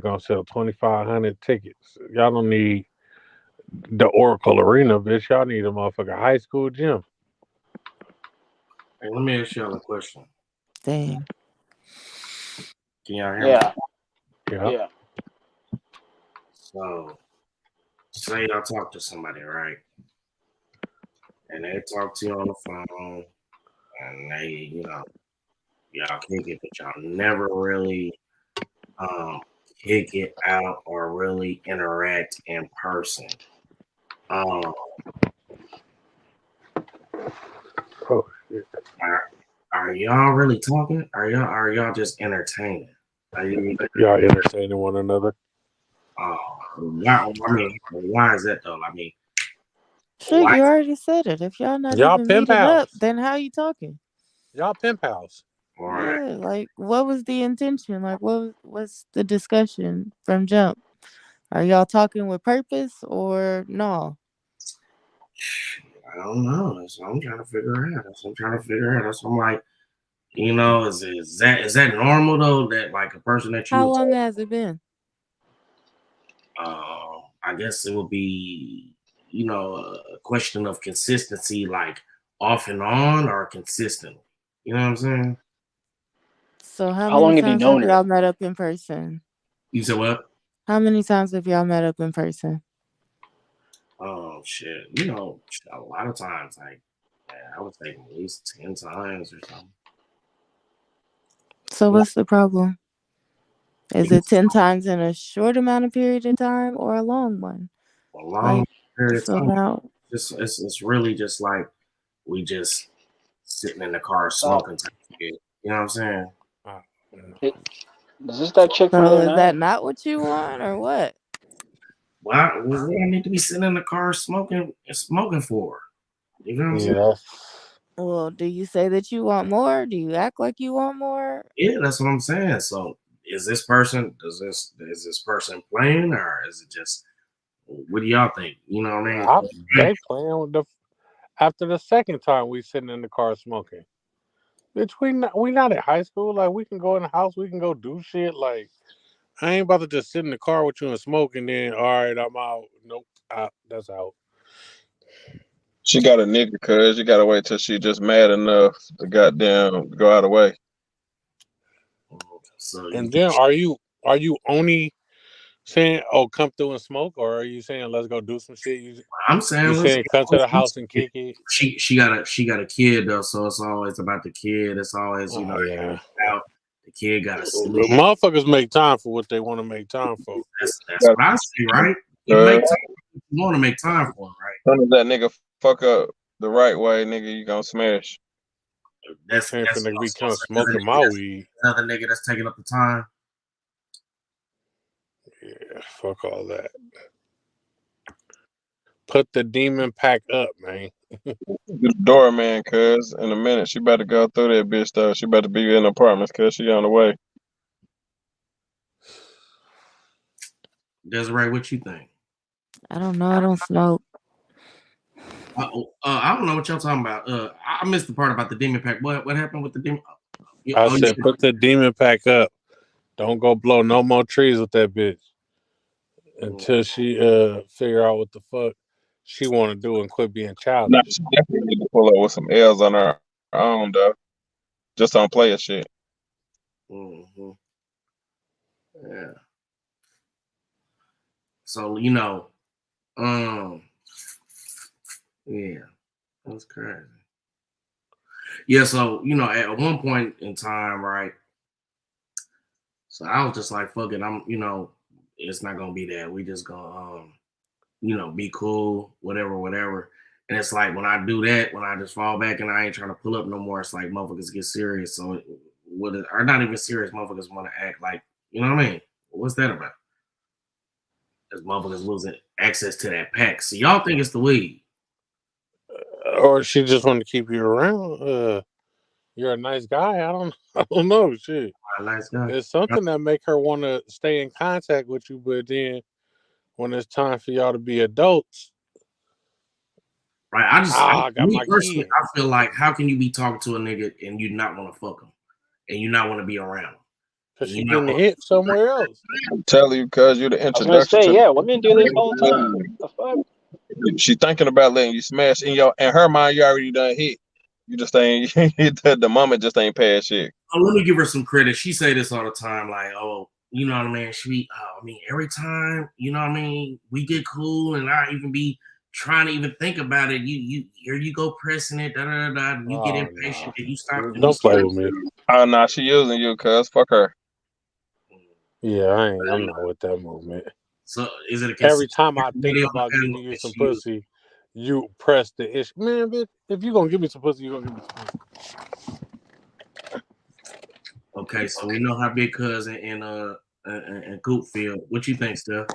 gonna sell 2,500 tickets. Y'all don't need the Oracle Arena, bitch. Y'all need a motherfucking high school gym. Hey, let me ask y'all a question. Dang. Can y'all hear me? Yeah. So, say y'all talk to somebody, right? And they talk to you on the phone, and they, y'all kick it, but y'all never really kick it out or really interact in person. Oh shit. Are y'all really talking? Are y'all just entertaining? Y'all entertaining one another? Why is that though? I mean, shit, you already said it. If y'all not even meeting up, then how you talking? Y'all pen pals. Right. Yeah, like what was the intention? Like what's the discussion from jump? Are y'all talking with purpose or no? I don't know. That's what I'm trying to figure out. That's what I'm like, is that normal though? That like a person that you how long has it been? I guess it would be, a question of consistency, like off and on or consistently. You know what I'm saying? So how How long many have you times have known her? y'all met up in person? You said what? How many times have y'all met up in person? Oh shit! You know, a lot of times, like, man, I would say at least 10 times or something. So what's the problem? Is it 10 times in a short amount of period of time or a long one? A long period so of time. now It's really just like we just sitting in the car smoking type shit. You know what I'm saying? Is this that chick from the so other is night? that not what you want or what? Why I need to be sitting in the car smoking for? You know what I'm saying? Yeah. Well, do you say that you want more? Do you act like you want more? Yeah, that's what I'm saying. So is this person is this person playing, or is it just, what do y'all think? You know what I mean? They playing with after the second time we sitting in the car smoking. Bitch, we not at high school. Like, we can go in the house, we can go do shit. Like, I ain't about to just sit in the car with you and smoke and then, all right, I'm out. Nope, that's out. She got a nigga, cuz you gotta wait till she just mad enough to goddamn go out of the way. So and then are you only saying, "Oh, come through and smoke," or are you saying, "Let's go do some shit"? I'm saying, you saying, "Come to the house and kick it." She got a kid though, so it's always about the kid. It's always yeah. Out. The kid got to sleep. Motherfuckers make time for what they want to make time for. That's what I see, right? You make time. You want to make time for him, right? As soon as that nigga fuck up the right way, nigga, you gonna smash. That's finna be kind of smoking my weed. Another nigga that's taking up the time. Yeah, fuck all that. Put the demon pack up, man. The doorman, cuz in a minute she better go through that bitch though. She better be in apartments, cuz she on the way. Desiree, what you think? I don't know. I don't smoke. I don't know what y'all talking about. I missed the part about the demon pack. What happened with the demon? I said, put the demon pack up. Don't go blow no more trees with that bitch until she figure out what the fuck she want to do and quit being childish. Nah, she definitely need to pull up with some L's on her own though. Just on player shit. Mm-hmm. Yeah. So yeah, that's crazy. Yeah, so at one point in time, right? So I was just like, fuck it, it's not gonna be that. We just gonna be cool, whatever. And it's like when I do that, when I just fall back and I ain't trying to pull up no more, it's like motherfuckers get serious. So or not even serious, motherfuckers want to act like, you know what I mean? What's that about? Because motherfuckers losing access to that pack. So y'all think it's the weed? Or she just want to keep you around. You're a nice guy. I don't know. Shit. A nice guy. It's something that make her want to stay in contact with you, but then when it's time for y'all to be adults, right? I got my key. I feel like, how can you be talking to a nigga and you not want to fuck him, and you not want to be around him? Because she getting hit somewhere else. I'm telling you, cuz you're the introduction. I was gonna say, yeah, women do this all the time. The fuck? She thinking about letting you smash in her mind. You already done hit. You just ain't the moment just ain't past shit. Oh, let me give her some credit. She say this all the time, like, oh, you know what I mean? Every time, you know what I mean, we get cool, and I even be trying to even think about it. You here you go pressing it, you get impatient, and you stop. Don't play with me. Oh no, she using you, cuz fuck her. Yeah, I'm not with that movement. So is it every time I think about giving you some pussy, you press the issue? Man, bitch, if you gonna give me some pussy, you gonna give me some pussy. Okay, so we know how big cousin and Coop feel. What you think, Steph?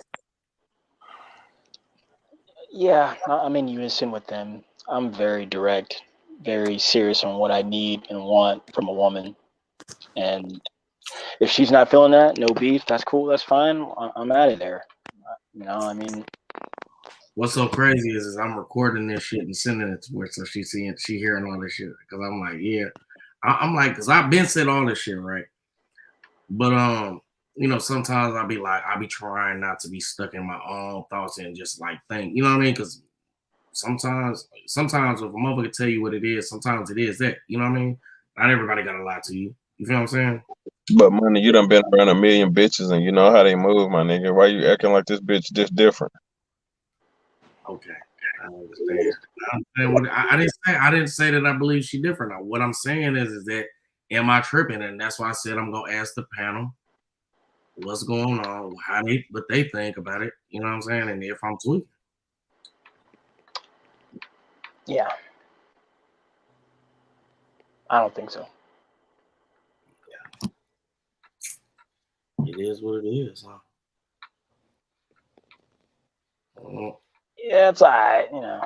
Yeah, I'm in unison with them. I'm very direct, very serious on what I need and want from a woman. And if she's not feeling that, no beef, that's cool, that's fine. I'm out of there. You know, I mean, what's so crazy is I'm recording this shit and sending it to her, so she hearing all this shit. Because I'm like, yeah, I'm like, because I've been said all this shit, right? But sometimes I be trying not to be stuck in my own thoughts and just like think, you know what I mean? Because sometimes if a motherfucker tell you what it is, sometimes it is that, you know what I mean? Not everybody got to lie to you. You feel what I'm saying? But money, you done been around a million bitches and you know how they move, my nigga. Why you acting like this bitch just different? Okay, I understand. I didn't say that I believe she different. Now, what I'm saying is that am I tripping? And that's why I said I'm gonna ask the panel what's going on, what they think about it. You know what I'm saying? And if I'm tweaking. Yeah. I don't think so. Yeah. It is what it is, huh? Yeah, it's alright, you know.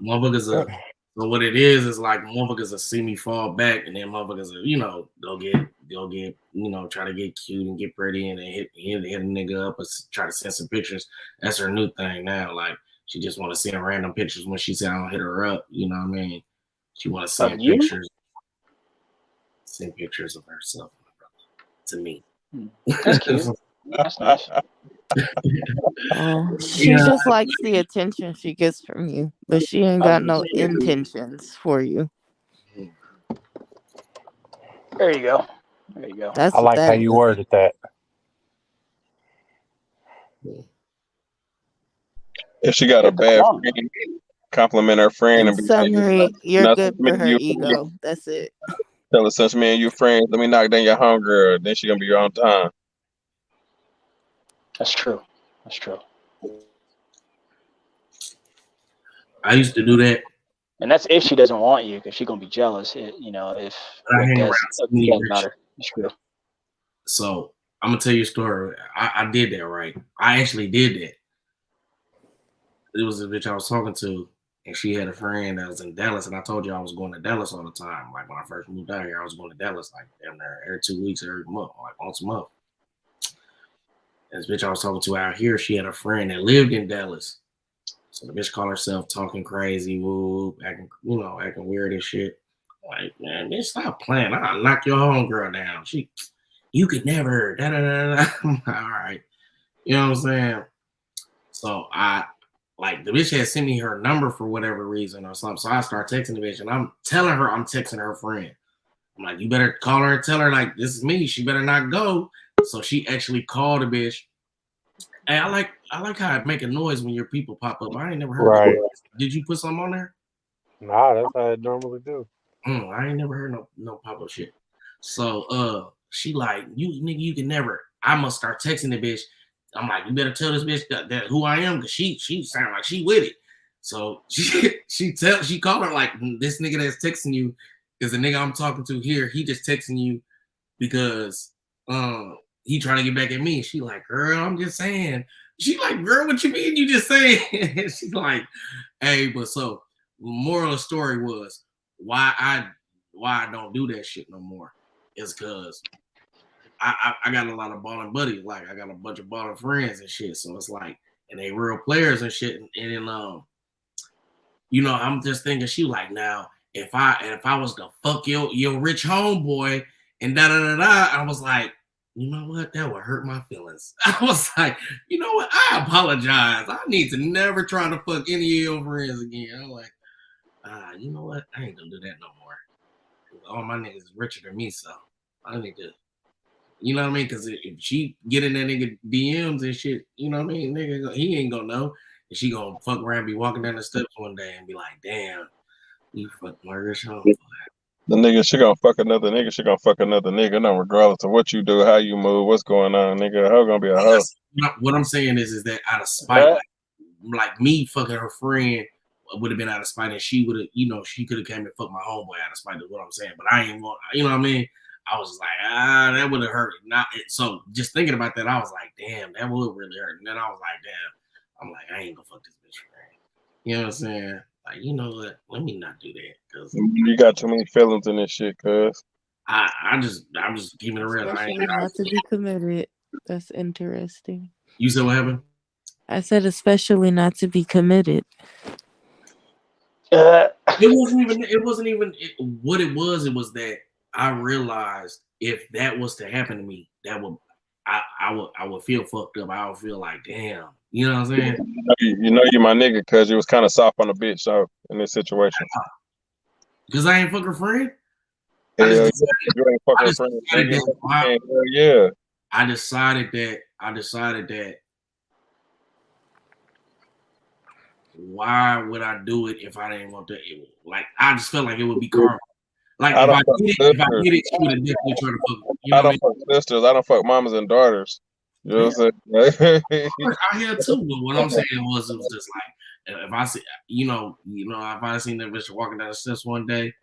Motherfuckers so what it is like motherfuckers will see me fall back and then motherfuckers will, you know, go get, you know, try to get cute and get pretty and then hit a nigga up or try to send some pictures. That's her new thing now. Like she just want to send random pictures when she said I don't hit her up. You know what I mean? She want to send pictures. Send pictures of herself to me. That's cute. That's nice. She just likes the attention she gets from you, but she ain't got no intentions for you. There you go. There you go. I like how you worded that. If she got a bad friend, compliment her friend and be summary, you're good for her ego. That's it. Tell her, since me and you friends, let me knock down your homegirl. Then she gonna be on time. That's true. That's true. I used to do that. And that's if she doesn't want you, because she's gonna be jealous. You know, if I hang around about her. That's true. So I'm gonna tell you a story. I did that, right? I actually did that. It was a bitch I was talking to, and she had a friend that was in Dallas, and I told you I was going to Dallas all the time. Like when I first moved out here, I was going to Dallas like every 2 weeks, every month, like once a month. And this bitch I was talking to out here, she had a friend that lived in Dallas. So the bitch called herself talking crazy, acting weird and shit. Like, man, bitch, stop playing. I'll knock your homegirl down. You could never, All right. You know what I'm saying? So the bitch had sent me her number for whatever reason or something. So I start texting the bitch and I'm telling her I'm texting her friend. I'm like, you better call her and tell her, like, this is me. She better not go. So she actually called the bitch. Hey, I like how it make a noise when your people pop up. I ain't never heard that. Did you put something on there? Nah, that's how I normally do. I ain't never heard no pop-up shit. So she like, you can never. I must start texting the bitch. I'm like, you better tell this bitch that who I am, because she sound like she with it. So she called her like, this nigga that's texting you is the nigga I'm talking to here. He just texting you because he trying to get back at me. She like, girl, I'm just saying. She like, girl, what you mean you just saying? She's like, hey, but so moral of the story was why I don't do that shit no more is because I got a lot of balling buddies. Like I got a bunch of balling friends and shit. So it's like, and they real players and shit. And you know, I'm just thinking she like, now if I was to fuck your rich homeboy and I was like, you know what? That would hurt my feelings. I was like, you know what? I apologize. I need to never try to fuck any of your friends again. I'm like, you know what? I ain't gonna do that no more. All my niggas is richer than me, so I need to, you know what I mean? Because if she get in that nigga DMs and shit, you know what I mean? Nigga, he ain't gonna know. And she gonna fuck around, be walking down the steps one day and be like, damn, you fucked my rich homeboy. The nigga, she gonna fuck another nigga. She gonna fuck another nigga. No, regardless of what you do, how you move, what's going on, nigga. How gonna be a hoe? What I'm saying is that out of spite, like me fucking her friend would have been out of spite, and she would have, you know, she could have came and fucked my homeboy out of spite. Is what I'm saying. But I ain't want, you know what I mean? I was just like, that would have hurt. So just thinking about that, I was like, damn, that would really hurt. And then I was like, damn, I'm like, I ain't gonna fuck this bitch friend. You know what I'm saying? Like, you know what? Let me not do that, because you got too many feelings in this shit, cuz. I'm just keeping it real. I ain't not to be committed. That's interesting. You said what happened? I said especially not to be committed. It wasn't even what it was. It was that I realized if that was to happen to me, that would I would feel fucked up. I would feel like, damn. You know what I'm saying? You know you my nigga because you was kind of soft on the bitch, so in this situation. Because I ain't fuck her friend. Hell yeah, you ain't fucking friend. Yeah. I decided that why would I do it if I didn't want to? Like I just felt like it would be karma. Like if I did it, she would have definitely tried to fuck. You know I don't fuck sisters. I don't fuck mamas and daughters. You know what I'm saying? I hear too, but what I'm saying was, it was just like if I see, if I seen that bitch walking down the steps one day,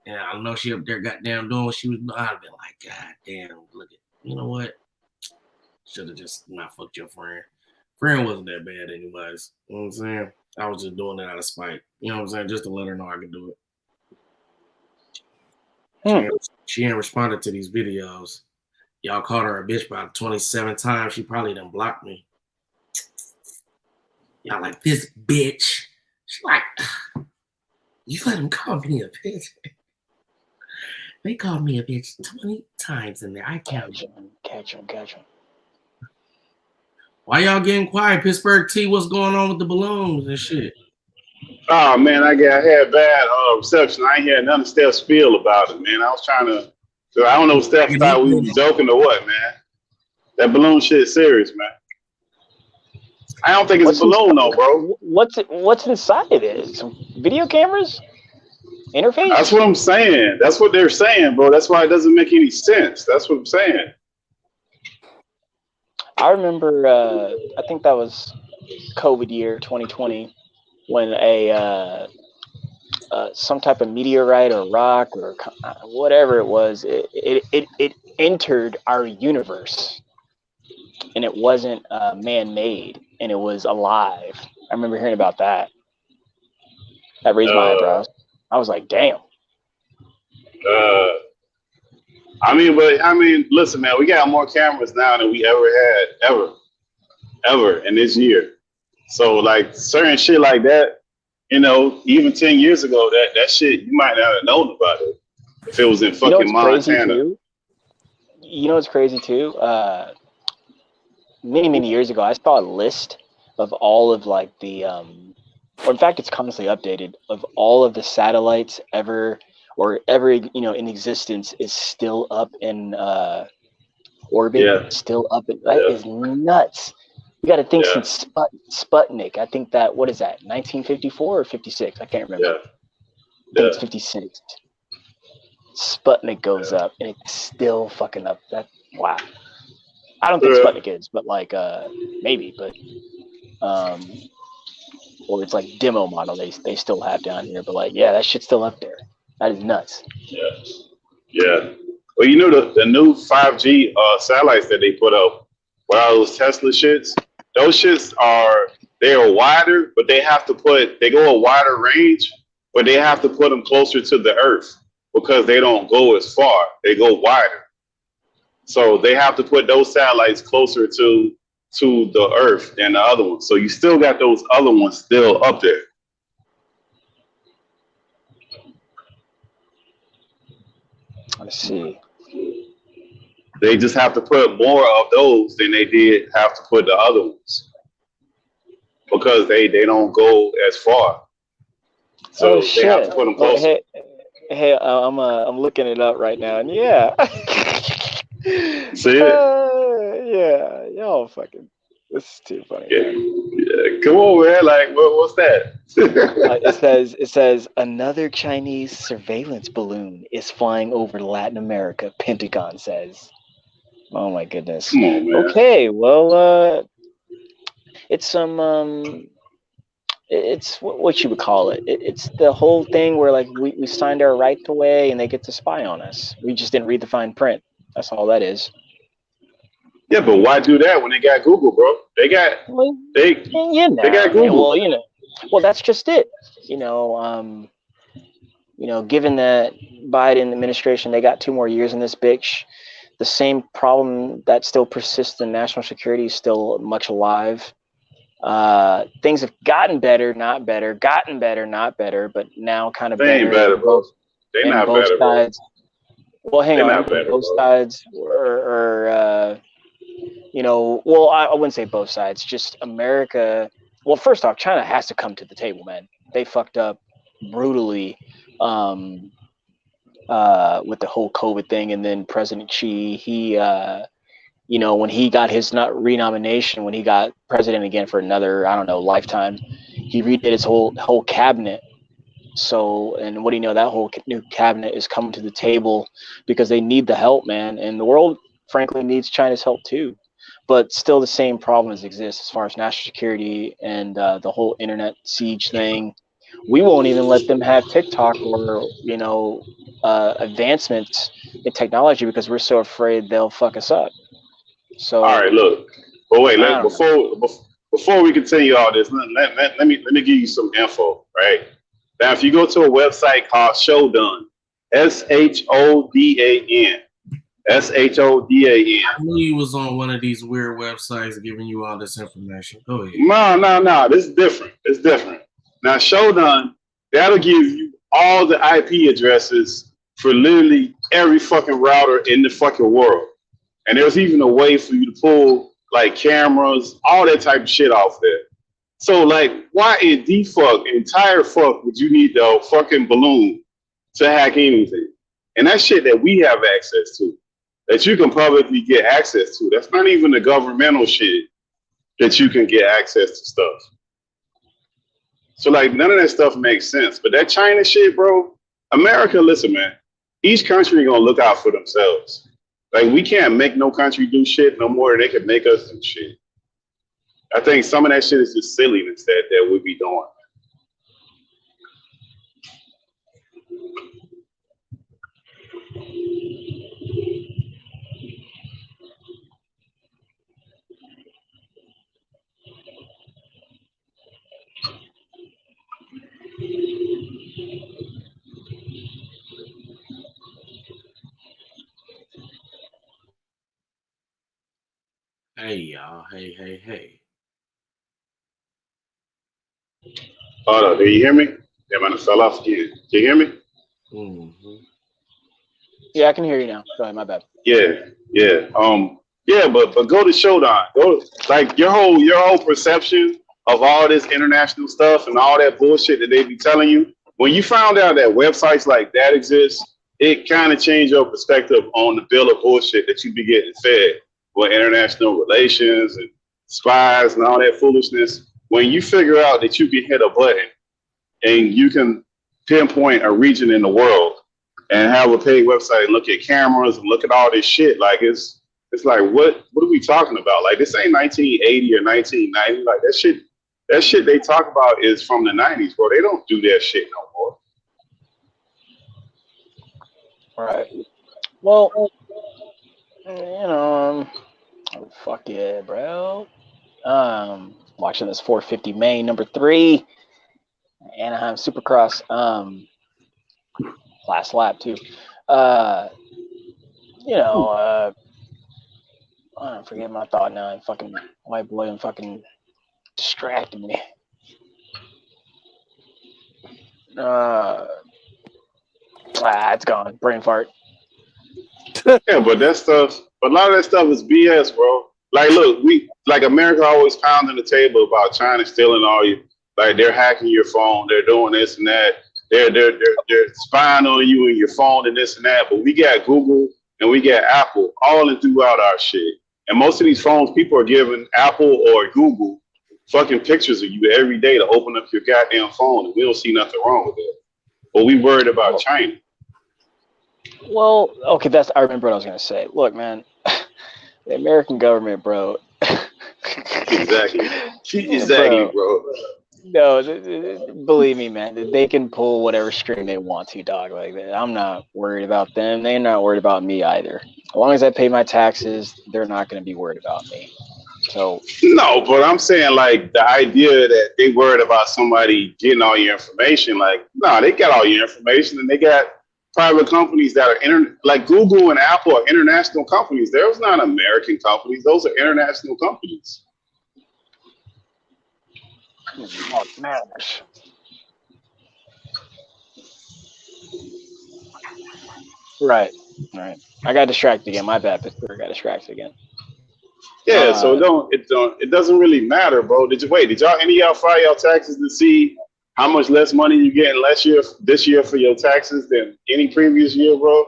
and I know she up there goddamn doing what she was doing, I'd be like, God damn, look at, you know what? Should have just not fucked your friend. Friend wasn't that bad anyways. You know what I'm saying? I was just doing it out of spite. You know what I'm saying? Just to let her know I could do it. She ain't responded to these videos. Y'all called her a bitch about 27 times. She probably done blocked me. Y'all like, this bitch. She's like, you let them call me a bitch. They called me a bitch 20 times in there. I count. Catch him. Why y'all getting quiet? Pittsburgh T, what's going on with the balloons and shit? Oh man, I had bad reception. I ain't hear none of Steph's spiel about it, man. I was trying to. So I don't know if Steph thought we was joking or what, man. That balloon shit serious, man. I don't think it's a balloon though, bro. What's inside of it? Some video cameras? Interface? That's what I'm saying. That's what they're saying, bro. That's why it doesn't make any sense. That's what I'm saying. I remember, I think that was COVID year 2020, when some type of meteorite or rock or whatever it was, it entered our universe, and it wasn't man-made, and it was alive. I remember hearing about that. That raised my eyebrows. I was like, damn. I mean, listen, man, we got more cameras now than we ever in this year. So, like, certain shit like that, even 10 years ago, that shit, you might not have known about it if it was in fucking Montana. You know what's crazy, too? Many years ago, I saw a list of all of, like, the, or in fact, it's constantly updated, of all of the satellites ever in existence is still up in orbit. Yeah. Still up. That is nuts. You got to think since Sputnik. I think that, what is that, 1954 or 56? I can't remember. I think it's 56. Sputnik goes up, and it's still fucking up. Wow. I don't think Sputnik is, but like maybe, but or it's like demo model they still have down here, but like that shit's still up there. That is nuts. Yeah. Well, the new 5G satellites that they put up, with all those Tesla shits, those shits they're wider, but they go a wider range, but they have to put them closer to the Earth because they don't go as far. They go wider. So they have to put those satellites closer to the Earth than the other ones. So you still got those other ones still up there. Let's see. They just have to put more of those than they did have to put the other ones because they don't go as far. So they have to put them closer. Hey, I'm looking it up right now, and yeah. See it? Y'all fucking. This is too funny. Yeah. Come on, man. Like, what's that? It says another Chinese surveillance balloon is flying over Latin America. Pentagon says. Oh my goodness. Come on, man. Okay, well, it's some it's what you would call it. It's the whole thing where like we signed our right away and they get to spy on us. We just didn't read the fine print. That's all that is. Yeah, but why do that when they got Google, bro? They got Google. Well, that's just it. Given that Biden administration, they got 2 more years in this bitch. The same problem that still persists in national security is still much alive. Things have gotten better, not better. Gotten better, not better. But now kind of they ain't better, bro. They not better, bro. Well, hang on. Both sides are well, I wouldn't say both sides. Just America. Well, first off, China has to come to the table, man. They fucked up brutally with the whole COVID thing, and then President Xi, he when he got his renomination, when he got president again for another, I don't know, lifetime, he redid his whole cabinet. So, and what do you know, that whole new cabinet is coming to the table because they need the help, man. And the world, frankly, needs China's help too. But still the same problems exist as far as national security and the whole internet siege thing. We won't even let them have TikTok or, advancements in technology because we're so afraid they'll fuck us up. So, all right, look. But wait, before we continue all this, let me give you some info, right? Now, if you go to a website called Shodan, SHODAN, SHODAN. I knew you was on one of these weird websites giving you all this information. Go ahead. No. This is different. It's different. Now, Shodan, that'll give you all the IP addresses for literally every fucking router in the fucking world. And there's even a way for you to pull like cameras, all that type of shit off there. So like, why in entire fuck would you need the fucking balloon to hack anything? And that shit that we have access to, that you can publicly get access to, that's not even the governmental shit that you can get access to stuff. So like, none of that stuff makes sense. But that China shit, bro, America, listen, man, each country gonna look out for themselves. Like, we can't make no country do shit no more than they can make us do shit. I think some of that shit is just silliness that we be doing. Hey, y'all. Hey. Hold on, do you hear me? Am I fell off again? Can you hear me? Mm-hmm. Yeah, I can hear you now. Go ahead, my bad. Yeah. But go to Shodan. Go, like, your whole perception of all this international stuff and all that bullshit that they be telling you. When you found out that websites like that exist, it kind of changed your perspective on the bill of bullshit that you be getting fed with international relations and spies and all that foolishness. When you figure out that you can hit a button and you can pinpoint a region in the world and have a paid website and look at cameras and look at all this shit, like it's like, what are we talking about? Like, this ain't 1980 or 1990. Like, that shit they talk about is from the 90s, bro. They don't do that shit no more. Right. Well, fuck yeah, bro. Watching this 450 Main number 3 Anaheim Supercross. Last lap too. I don't forget my thought now. And fucking white boy and fucking distracted me. It's gone. Brain fart. Yeah, but a lot of that stuff is BS, bro. Like, look, America always pounding the table about China stealing all you, like, they're hacking your phone, they're doing this and that, they're spying on you and your phone and this and that. But we got Google and we got Apple all in throughout our shit. And most of these phones, people are giving Apple or Google fucking pictures of you every day to open up your goddamn phone, and we don't see nothing wrong with it. But we worried about China. Well, okay, I remember what I was gonna say. Look, man, the American government, bro. Exactly, bro. No, believe me, man, they can pull whatever string they want to, dog. Like that. I'm not worried about them. They're not worried about me either. As long as I pay my taxes, they're not going to be worried about me. So no, but I'm saying, like, the idea that they worried about somebody getting all your information, like, no, they got all your information, and they got private companies that are like Google and Apple are international companies. Those not American companies; those are international companies. Right. I got distracted again. My bad. Pittsburgh got distracted again. Yeah, so it doesn't really matter, bro. Did y'all any of y'all file y'all taxes to see how much less money you getting this year for your taxes than any previous year, bro?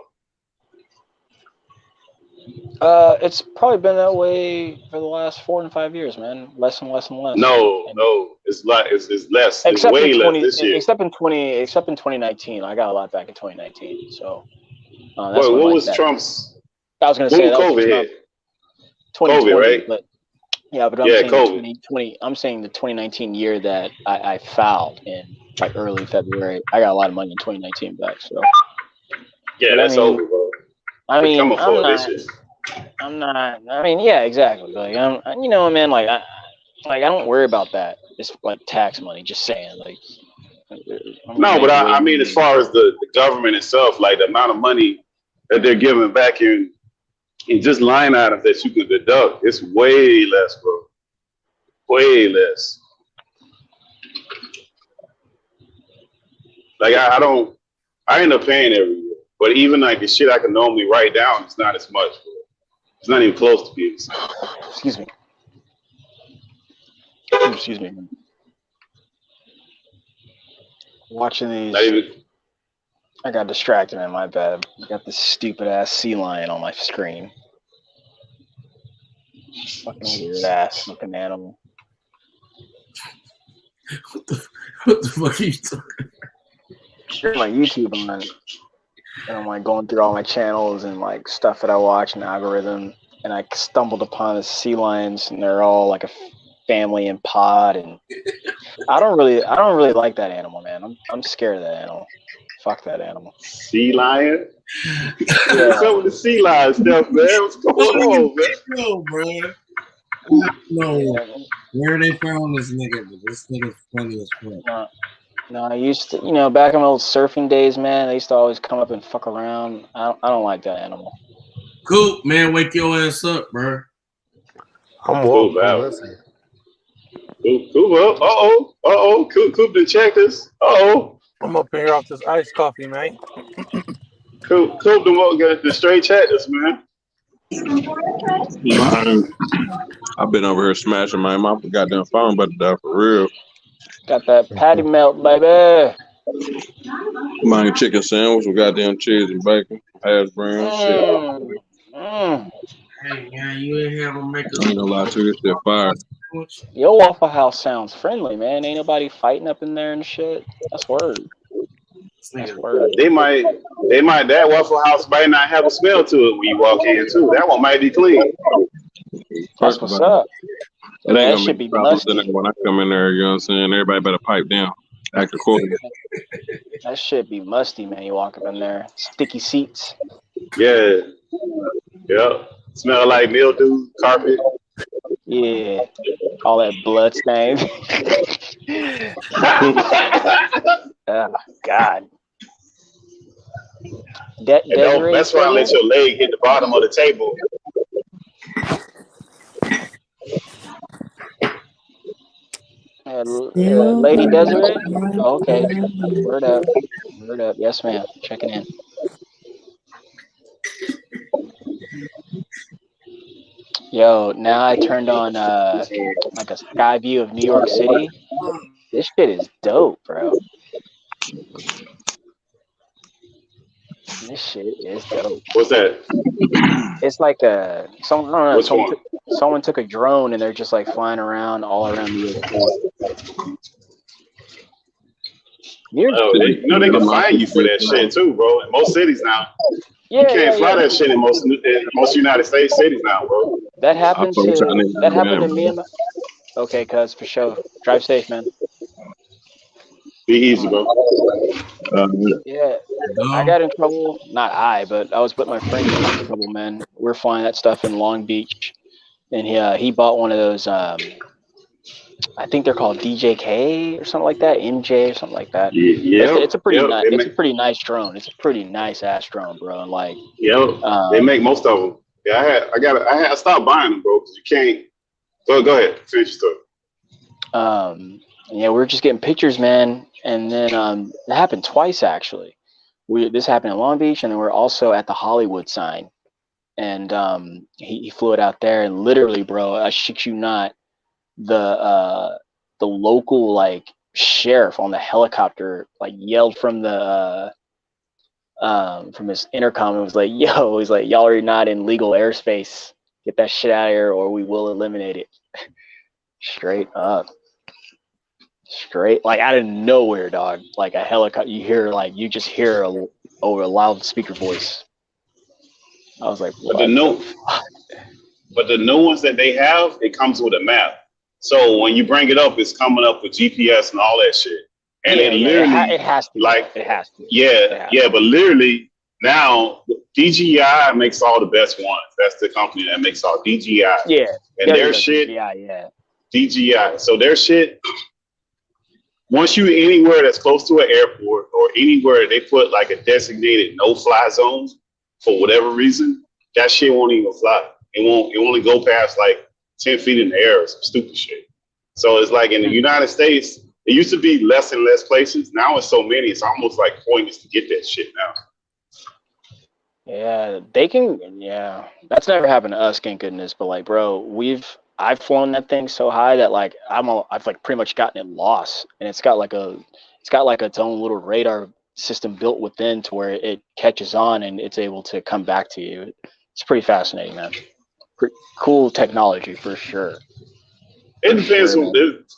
It's probably been that way for the last 4 and 5 years, man. Less and less and less. No, it's less. It's way less this year. Except in 2019, I got a lot back in 2019. So that's what was Trump's? I was gonna say that COVID was 2020, right? But yeah, but I'm saying 2020. I'm saying the 2019 year that I filed in like early February. I got a lot of money in 2019 back. So yeah, that's over, bro. I mean, I'm not. I mean, yeah, exactly. Like you know, man. Like I don't worry about that. It's like tax money. Just saying, like. No, but I mean, as far as the government itself, like the amount of money that they're giving back in just line items that you can deduct, it's way less, bro. Way less. Like I end up paying every year, but even like the shit I can normally write down, it's not as much, bro. It's not even close to being. Excuse me. Excuse me. Watching these. I got distracted, man. My bad. I got this stupid ass sea lion on my screen. Fucking weird ass looking animal. What the fuck are you talking about? Sure, my YouTube on, and I'm like going through all my channels and like stuff that I watch and algorithm, and I stumbled upon the sea lions, and they're all like a family in pod, and I don't really like that animal, man. I'm scared of that animal. Fuck that animal. Sea lion? What's up with the sea lion stuff, man? What's going on, man? No, bro. No. Where they found this nigga? But this nigga's funny as fuck. No, I used to, back in my old surfing days, man, I used to always come up and fuck around. I don't like that animal. Coop, man, wake your ass up, bro. I'm woke. Coop. Coop done checked us. I'm up here off this iced coffee, man. Coop done won't get the straight checked us, man. I've been over here smashing my goddamn phone, but for real. Got that patty melt, baby. My chicken sandwich with goddamn cheese and bacon, hash brown, shit. Hey, man, you ain't have a makeup. I ain't gonna lie to you, this shit fire. Your Waffle House sounds friendly, man. Ain't nobody fighting up in there and shit. That's word. That's word. They might. That Waffle House might not have a smell to it when you walk in too. That one might be clean. That's what's up. It ain't gonna be musty when I come in there. You know what I'm saying? Everybody better pipe down. Act accordingly. That shit be musty, man. You walk up in there, sticky seats. Yeah. Smell like mildew, carpet. Yeah, all that blood stain. Oh God. Don't mess around. Let your leg hit the bottom of the table. Lady Desiree? Oh, okay. Word up. Yes, ma'am. Checking in. Yo, now I turned on like a sky view of New York City. This shit is dope, bro. This shit is dope. What's that? It's like someone took a drone and they're just like flying around all around New York. They can fine you for that shit too, bro. In most cities now. You can't fly that shit in most United States cities now, bro. That happened to me. Okay, cuz for sure. Drive safe, man. Be easy, bro. Yeah, I got in trouble. Not I, but I was with my friend in trouble, man. We're flying that stuff in Long Beach, and he bought one of those. I think they're called DJK or something like that, MJ or something like that. Yeah, it's a pretty nice drone. It's a pretty nice ass drone, bro. And like, they make most of them. Yeah, I stopped buying them, bro, because you can't. Go ahead, finish your story. Yeah, we were just getting pictures, man, and then it happened twice actually. This happened in Long Beach, and then we're also at the Hollywood sign, and he flew it out there, and literally, bro, I shit you not, the local like sheriff on the helicopter like yelled from the from his intercom and was like, "Yo," he's like, "Y'all are not in legal airspace. Get that shit out of here, or we will eliminate it." Straight up. Straight, like out of nowhere, dog. Like a helicopter, you just hear over a loudspeaker voice. I was like, but the new ones that they have, it comes with a map. So when you bring it up, it's coming up with GPS and all that shit. And it has to. Like, it has to. Yeah, but literally now DJI makes all the best ones. That's the company that makes all DJI. Yeah, and their shit. DJI. So their shit. Once you anywhere that's close to an airport or anywhere they put like a designated no-fly zone for whatever reason, that shit won't even fly. It won't only go past like 10 feet in the air or some stupid shit. So it's like in the United States, it used to be less and less places. Now it's so many, it's almost like pointless to get that shit now. Yeah, they can. Yeah, that's never happened to us, thank goodness. But like, bro, I've flown that thing so high that like I've like pretty much gotten it lost, and it's got like its own little radar system built within to where it catches on and it's able to come back to you. It's pretty fascinating, man. Pretty cool technology for sure. It depends.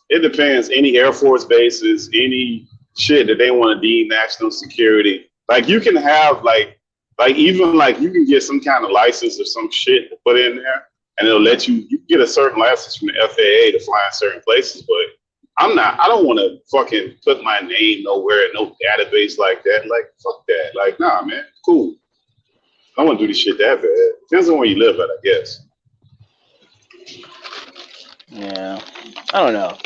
It depends. Any Air Force bases, any shit that they want to deem national security. Like you can have like even like you can get some kind of license or some shit to put in there, and it'll let you get a certain license from the FAA to fly in certain places. But I don't want to fucking put my name nowhere in no database like that. Like fuck that. Like nah, man, cool. I don't want to do this shit that bad. Depends on where you live at, I guess. Yeah, I don't know.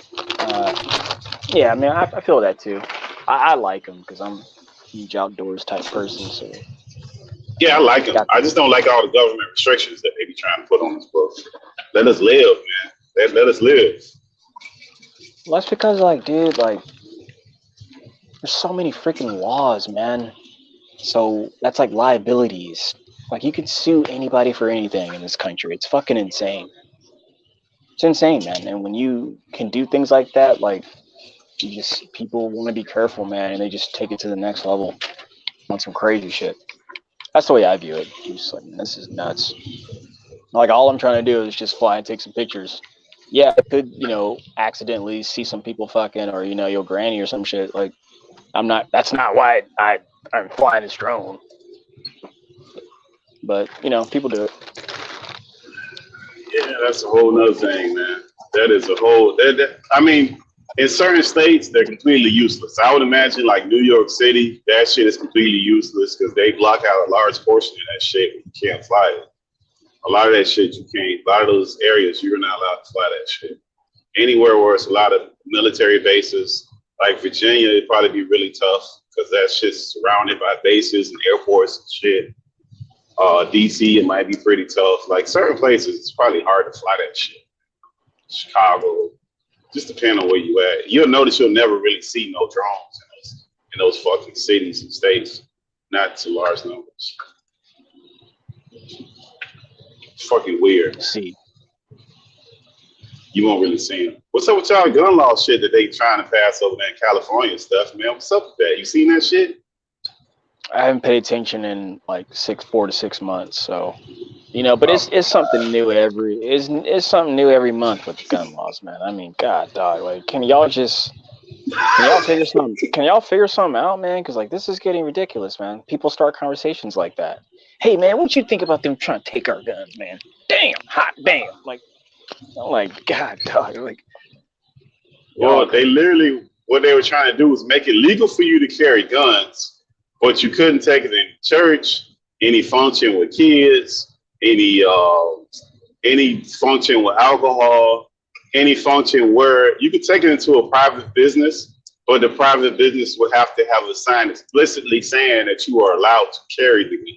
Yeah, I mean, I feel that too. I like them because I'm a huge outdoors type person. So yeah, I like them. I just don't like all the government restrictions that they be trying to put on us, bro. Let us live, man. Let us live. Well, that's because, like, dude, like, there's so many freaking laws, man. So that's like liabilities. Like, you can sue anybody for anything in this country. It's fucking insane. It's insane, man. And when you can do things like that, like, people want to be careful, man, and they just take it to the next level on some crazy shit. That's the way I view it. Just like, this is nuts. Like, all I'm trying to do is just fly and take some pictures. Yeah, I could, accidentally see some people fucking, or, your granny or some shit. Like, that's not why I'm flying this drone. But, people do it. Yeah, that's a whole nother thing, man. That is a whole, I mean, in certain states, they're completely useless. I would imagine like New York City, that shit is completely useless because they block out a large portion of that shit when you can't fly it. A lot of that shit you can't, a lot of those areas, you're not allowed to fly that shit. Anywhere where it's a lot of military bases, like Virginia, it'd probably be really tough because that shit's surrounded by bases and airports and shit. DC, it might be pretty tough. Like certain places, it's probably hard to fly that shit. Chicago, just depending on where you at. You'll notice you'll never really see no drones in those fucking cities and states, not to large numbers. It's fucking weird. See, you won't really see them. What's up with y'all gun law shit that they trying to pass over there in California and stuff, man? What's up with that? You seen that shit? I haven't paid attention in like 4 to 6 months, so but it's something new it's something new every month with the gun laws, man. I mean, God, dog, like, can y'all figure something out, man? Because like this is getting ridiculous, man. People start conversations like that. Hey, man, what you think about them trying to take our guns, man? Damn, hot damn, like, I'm like, God, dog, like. Well, they literally what they were trying to do was make it legal for you to carry guns. But you couldn't take it in church, any function with kids, any function with alcohol, any function where you could take it into a private business, but the private business would have to have a sign explicitly saying that you are allowed to carry the gun.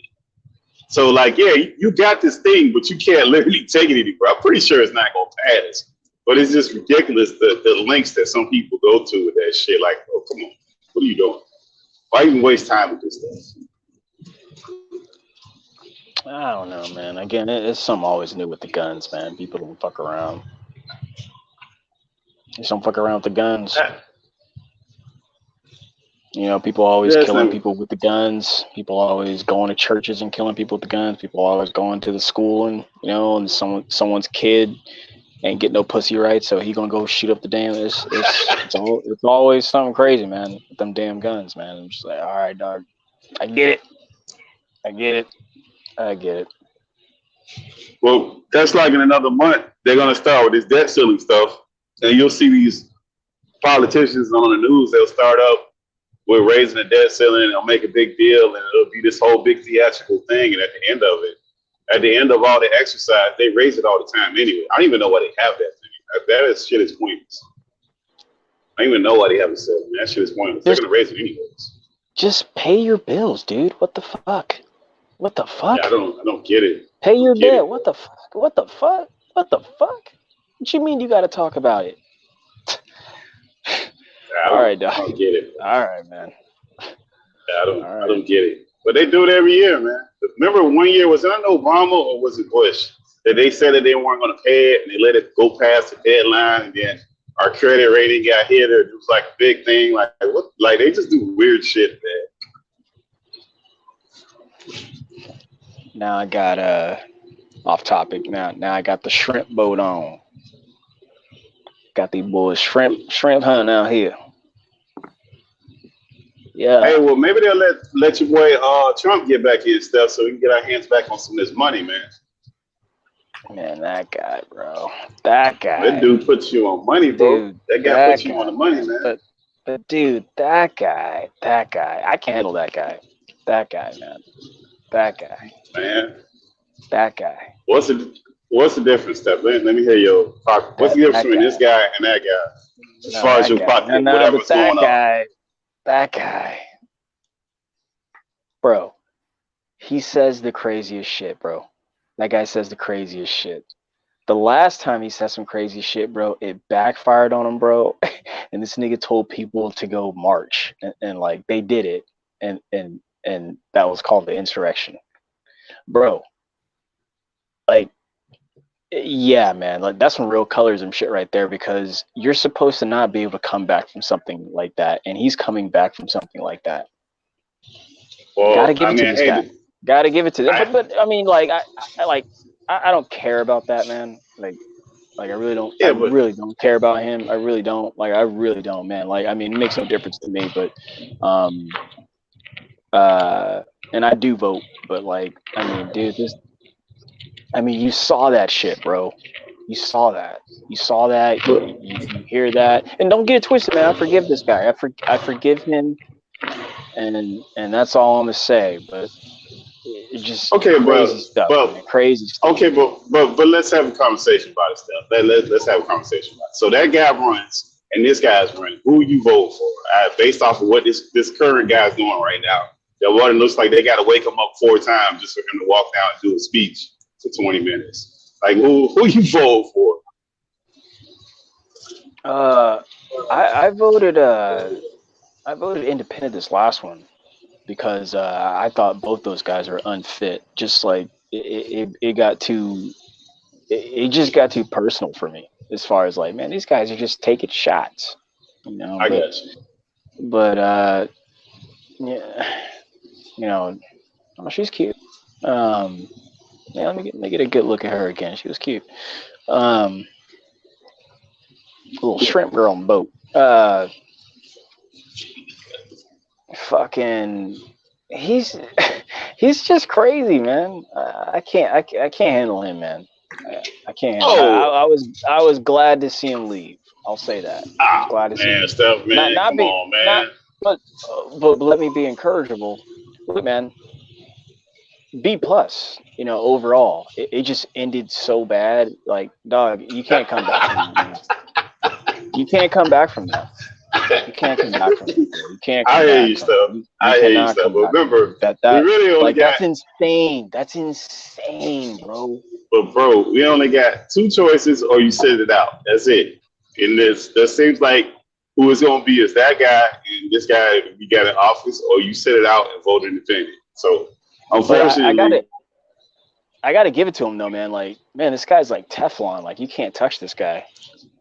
So like, yeah, you got this thing, but you can't literally take it anywhere. I'm pretty sure it's not going to pass. But it's just ridiculous the lengths that some people go to with that shit. Like, oh, come on, what are you doing? Why even waste time with this stuff? I don't know, man. Again, it's something always new with the guns, man. People don't fuck around. Just don't fuck around with the guns. You know, people always Yes, killing and people with the guns. People always going to churches and killing people with the guns. People always going to the school and and someone's kid ain't get no pussy right, so he gonna go shoot up the damn. It's always something crazy, man. With them damn guns, man. I'm just like, all right, dog. I get it. well, that's like in another month they're gonna start with this debt ceiling stuff, and you'll see these politicians on the news. They'll start up with raising the debt ceiling, and they'll make a big deal, and it'll be this whole big theatrical thing. And at the end of all the exercise, they raise it all the time anyway. I don't even know why they have that thing. That shit is pointless. I don't even know why they have it set. That shit is pointless. They're gonna raise it anyways. Just pay your bills, dude. What the fuck? What the fuck? Yeah, I don't get it. Pay your debt. What the fuck? What the fuck? What the fuck? What you mean you got to talk about it? All right, dog. I don't get it. All right, man. I don't get it. But they do it every year, man. Remember 1 year, was it Obama or was it Bush, that they said that they weren't going to pay it and they let it go past the deadline, and then our credit rating got hit, or it was like a big thing. Like what? Like they just do weird shit, man. Now I got off topic. Now I got the shrimp boat on. Got these boys shrimp hunting out here. Yeah. Hey, well, maybe they'll let your boy Trump get back in stuff so we can get our hands back on some of this money, man. Man, that guy, bro. That guy. That dude puts you on money, bro. Dude, that guy puts you on the money, man. But dude, that guy. I can't handle that guy. That guy, man. That guy. Man. That guy. What's the difference, Steph? Let me hear your talk. What's the difference between this guy and that guy? As far as your pocket, whatever's going on. That guy. Bro. He says the craziest shit, bro. That guy says the craziest shit. The last time he said some crazy shit, bro, it backfired on him, bro. And this nigga told people to go march. And like, they did it. And that was called the insurrection. Bro. Like, yeah, man, like that's some real colorism shit right there, because you're supposed to not be able to come back from something like that, and he's coming back from something like that. Well, gotta give it to this guy. Gotta give it to them. But I mean, like, I don't care about that, man. Like I really don't. Yeah, I really don't care about him. I really don't. Like, I really don't, man. Like, I mean, it makes no difference to me. But, and I do vote. But like, I mean, dude, you saw that shit, bro. You saw that. You hear that. And don't get it twisted, man. I forgive this guy. I forgive him. And that's all I'm gonna say. But it's just crazy stuff. Okay, but let's have a conversation about this stuff. Let's have a conversation about it. So that guy runs, and this guy's running. Who you vote for? Based off of what this current guy's doing right now. That one looks like they got to wake him up 4 times just for him to walk down and do a speech for 20 minutes. Like, who you vote for? I voted independent this last one because I thought both those guys were unfit. Just like it just got too personal for me, as far as like, man, these guys are just taking shots, you know. I guess. But yeah, you know, oh, she's cute. Yeah, let me get a good look at her again. She was cute. Little shrimp girl on boat. Fucking, he's just crazy, man. I can't handle him, man. I can't. I was glad to see him leave. I'll say that. Glad to see him. Stuff, man. Come on, man. But let me be encourageable. Look, man. B+, you know, overall. It just ended so bad. Like, dog, you can't come back from that. You can't come back from that. You can't come back from that. You can't come I back hear you, stuff. I hear you, stuff. But remember, that we really only got, that's insane. That's insane, bro. But bro, we only got 2 choices, or you sit it out. That's it. And that seems like who it's gonna be is that guy and this guy you got in office, or you sit it out and vote independent. So unfortunately, I gotta give it to him though, man. Like, man, this guy's like Teflon. Like, you can't touch this guy.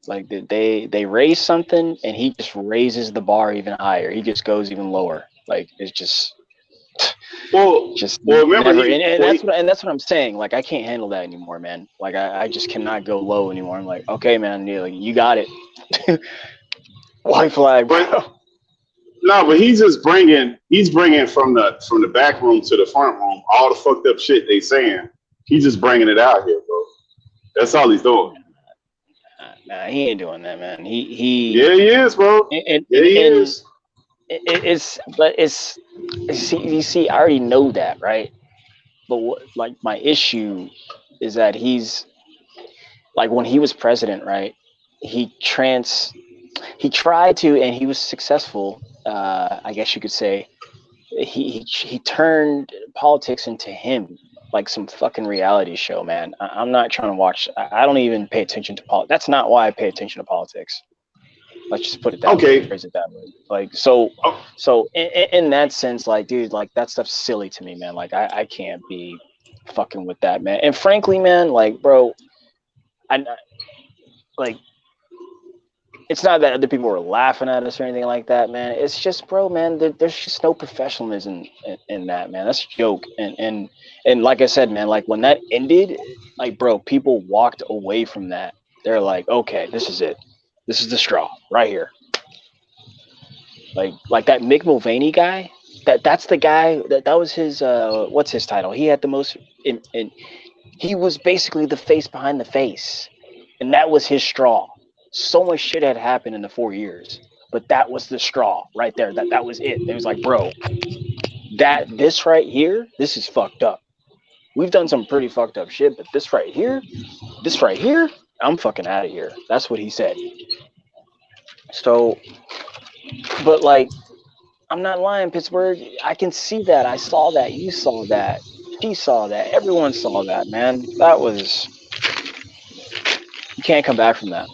Like they raise something, and he just raises the bar even higher. He just goes even lower. Like it's just remember never. And that's what I'm saying. Like I can't handle that anymore, man. Like I just cannot go low anymore. I'm like, okay, man, like, you got it. White flag, bro. No, but he's bringing from the back room to the front room all the fucked up shit they saying. He's just bringing it out here, bro. That's all he's doing. Nah, he ain't doing that, man. He is, bro. He is. You see, I already know that, right? But like my issue is that he's like when he was president, right? He tried to, and he was successful. I guess you could say he turned politics into him, like some fucking reality show, man. I'm not trying to watch. I don't even pay attention to politics. That's not why I pay attention to politics. Let's just put it that way. Phrase it that way. Like so in that sense, like, dude, like that stuff's silly to me, man. Like I can't be fucking with that, man. And frankly, man, like, bro, it's not that other people were laughing at us or anything like that, man. It's just, bro, man, there's just no professionalism in that, man. That's a joke. And like I said, man, like when that ended, like, bro, people walked away from that. They're like, okay, this is it. This is the straw right here. Like that Mick Mulvaney guy. That's the guy that was his. What's his title? He had the most. He was basically the face behind the face, and that was his straw. So much shit had happened in the 4 years, but that was the straw right there. That was it. It was like, bro, this right here, this is fucked up. We've done some pretty fucked up shit, but this right here, I'm fucking out of here. That's what he said. So, but like, I'm not lying, Pittsburgh. I can see that. I saw that. You saw that. She saw that. Everyone saw that, man. That was. You can't come back from that.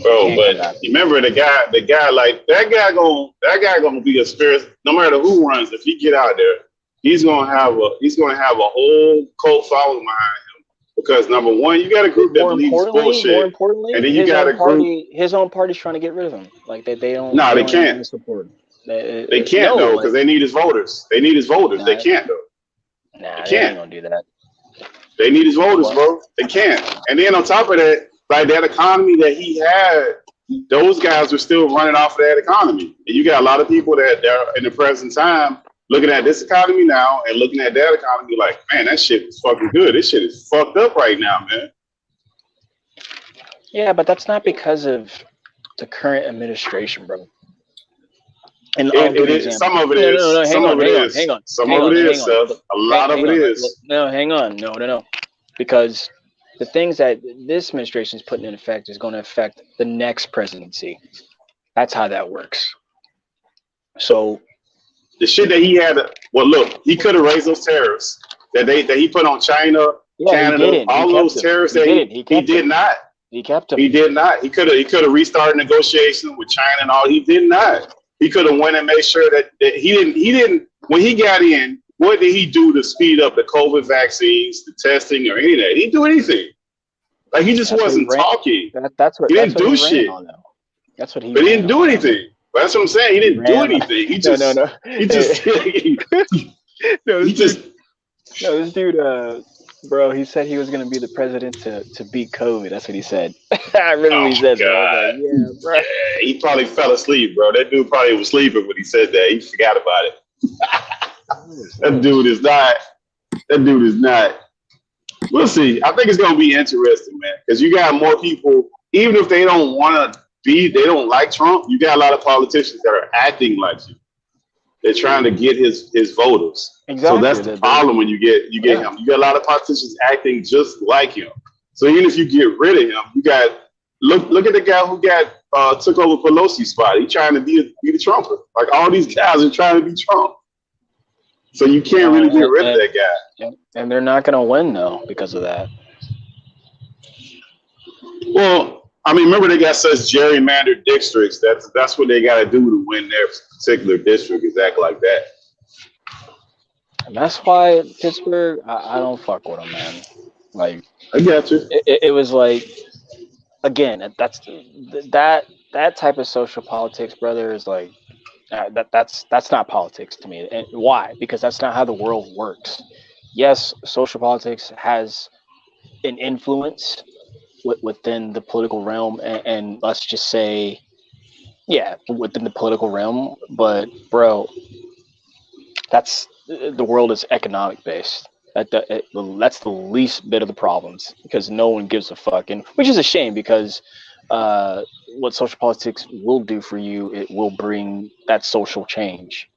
Bro, but remember the guy like that guy gonna be a spirit no matter who runs. If he get out there, he's gonna have a whole cult following behind him. Because number one, you got a group that believes bullshit. More importantly, and then you got a group. His own party's trying to get rid of him. Like they don't. No, they can't. Support him. They can't though, because they need his voters. They need his voters. Nah, they can't though. Nah, they ain't gonna do that. They need his voters, bro. They can't. And then on top of that, like that economy that he had, those guys are still running off of that economy. And you got a lot of people that are in the present time looking at this economy now and looking at that economy like, man, that shit is fucking good. This shit is fucked up right now, man. Yeah, but that's not because of the current administration, bro. And some of it is. Some of it is. Hang on. Some of it is, Seth. A lot of it is. No, hang on. No. Because the things that this administration is putting in effect is going to affect the next presidency. That's how that works. So the shit that he had, well, look, he could have raised those tariffs that he put on China, Canada, all those tariffs that he did not. He kept them. He did not. He could have restarted negotiations with China and all. He did not. He could have went and made sure that he didn't. When he got in, what did he do to speed up the COVID vaccines, the testing, or any of that? He didn't do anything. Like he just wasn't talking. He didn't do shit. That's what he. But he didn't do anything. That's what I'm saying. He didn't do anything. He just. No. He just. No, this dude. Bro, he said he was going to be the president to beat COVID. That's what he said. I remember he said that. Like, yeah, bro. He probably fell asleep, bro. That dude probably was sleeping when he said that. He forgot about it. That dude is not. We'll see. I think it's going to be interesting, man, because you got more people, even if they don't want to they don't like Trump, you got a lot of politicians that are acting like you. They're trying to get his voters. Exactly. So that's the problem when you get him. You got a lot of politicians acting just like him. So even if you get rid of him, you got look at the guy who took over Pelosi's spot. He's trying to be the Trumper. Like all these guys are trying to be Trump. So you can't really get rid of that guy. And they're not going to win though because of that. Well, I mean, remember they got such gerrymandered districts. That's what they got to do to win their particular district. Is act like that. And that's why Pittsburgh, I don't fuck with them, man. Like I got you. It was like again, that type of social politics, brother, is like that's not politics to me. And why? Because that's not how the world works. Yes, social politics has an influence within the political realm, and let's just say, yeah, within the political realm. But bro, that's the world is economic based. That's the least bit of the problems because no one gives a fuck, and which is a shame because what social politics will do for you, it will bring that social change.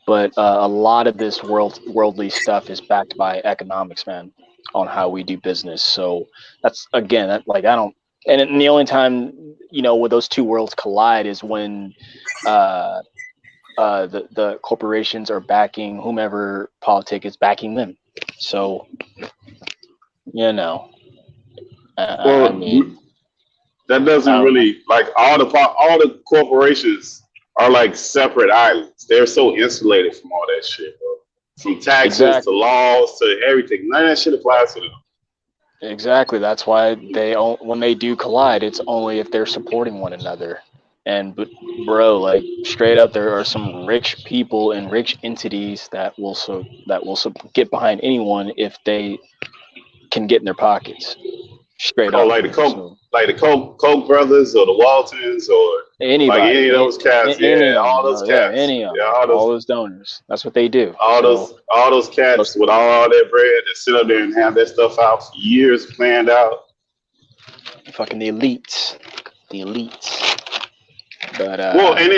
But a lot of this worldly stuff is backed by economics, man, on how we do business. So that's again, I don't. And the only time where those two worlds collide is when the corporations are backing whomever politic is backing them. So Well, I mean, that doesn't really like all the corporations are like separate islands. They're so insulated from all that shit, bro. From taxes to laws to everything. None of that shit applies to them. Exactly. That's why when they do collide, it's only if they're supporting one another. But bro, like straight up, there are some rich people and rich entities that will get behind anyone if they can get in their pockets. Straight up, like the Koch brothers or the Waltons or anybody, like any of those cats, all those cats, all those donors. That's what they do. All those cats with all their bread that sit up there and have that stuff out for years planned out. Fucking the elites. But well, and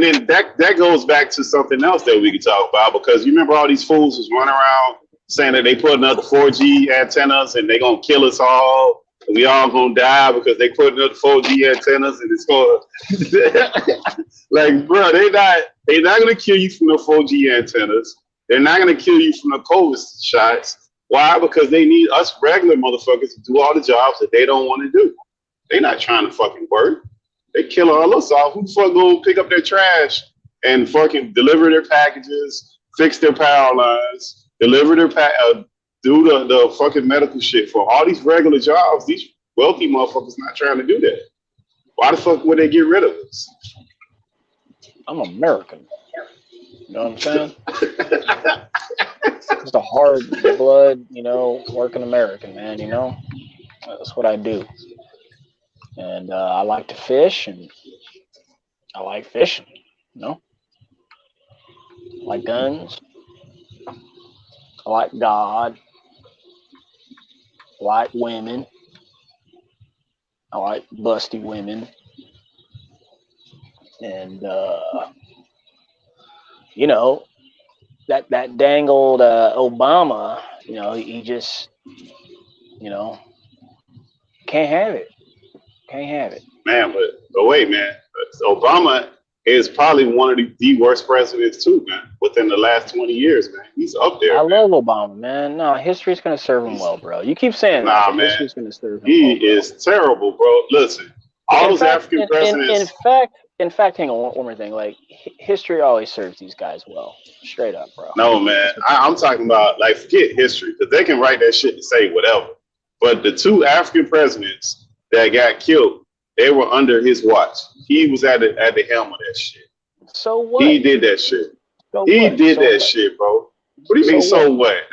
then that goes back to something else that we could talk about because you remember all these fools was running around saying that they putting up the 4G antennas and they gonna kill us all. And we all gonna die because they putting up the 4G antennas and it's gonna like, bro, they not gonna kill you from the 4G antennas. They're not gonna kill you from the COVID shots. Why? Because they need us regular motherfuckers to do all the jobs that they don't want to do. They're not trying to fucking work. They kill all us off. Who the fuck gonna pick up their trash and fucking deliver their packages, fix their power lines, deliver their do the fucking medical shit for all these regular jobs? These wealthy motherfuckers not trying to do that. Why the fuck would they get rid of us? I'm American. You know what I'm saying? Just a hard blood, working American, man. That's what I do. And I like to fish, and I like fishing. I like guns. I like God. I like women. I like busty women. And that dang old Obama, he just can't have it. Man, but wait, man. Obama is probably one of the worst presidents too, man. Within the last 20 years, man. He's up there. I love Obama, man. No, history's gonna serve him well, bro. You keep saying that, man. History's gonna serve him He is terrible, bro. Listen, all those African presidents. In fact, hang on, one more thing. Like, history always serves these guys well. Straight up, bro. No, man. I'm talking about, like, forget history, because they can write that shit to say whatever. But the two African presidents that got killed, they were under his watch. He was at the helm of that shit. So what? He did that shit. He did that shit, bro. What do you mean, so what?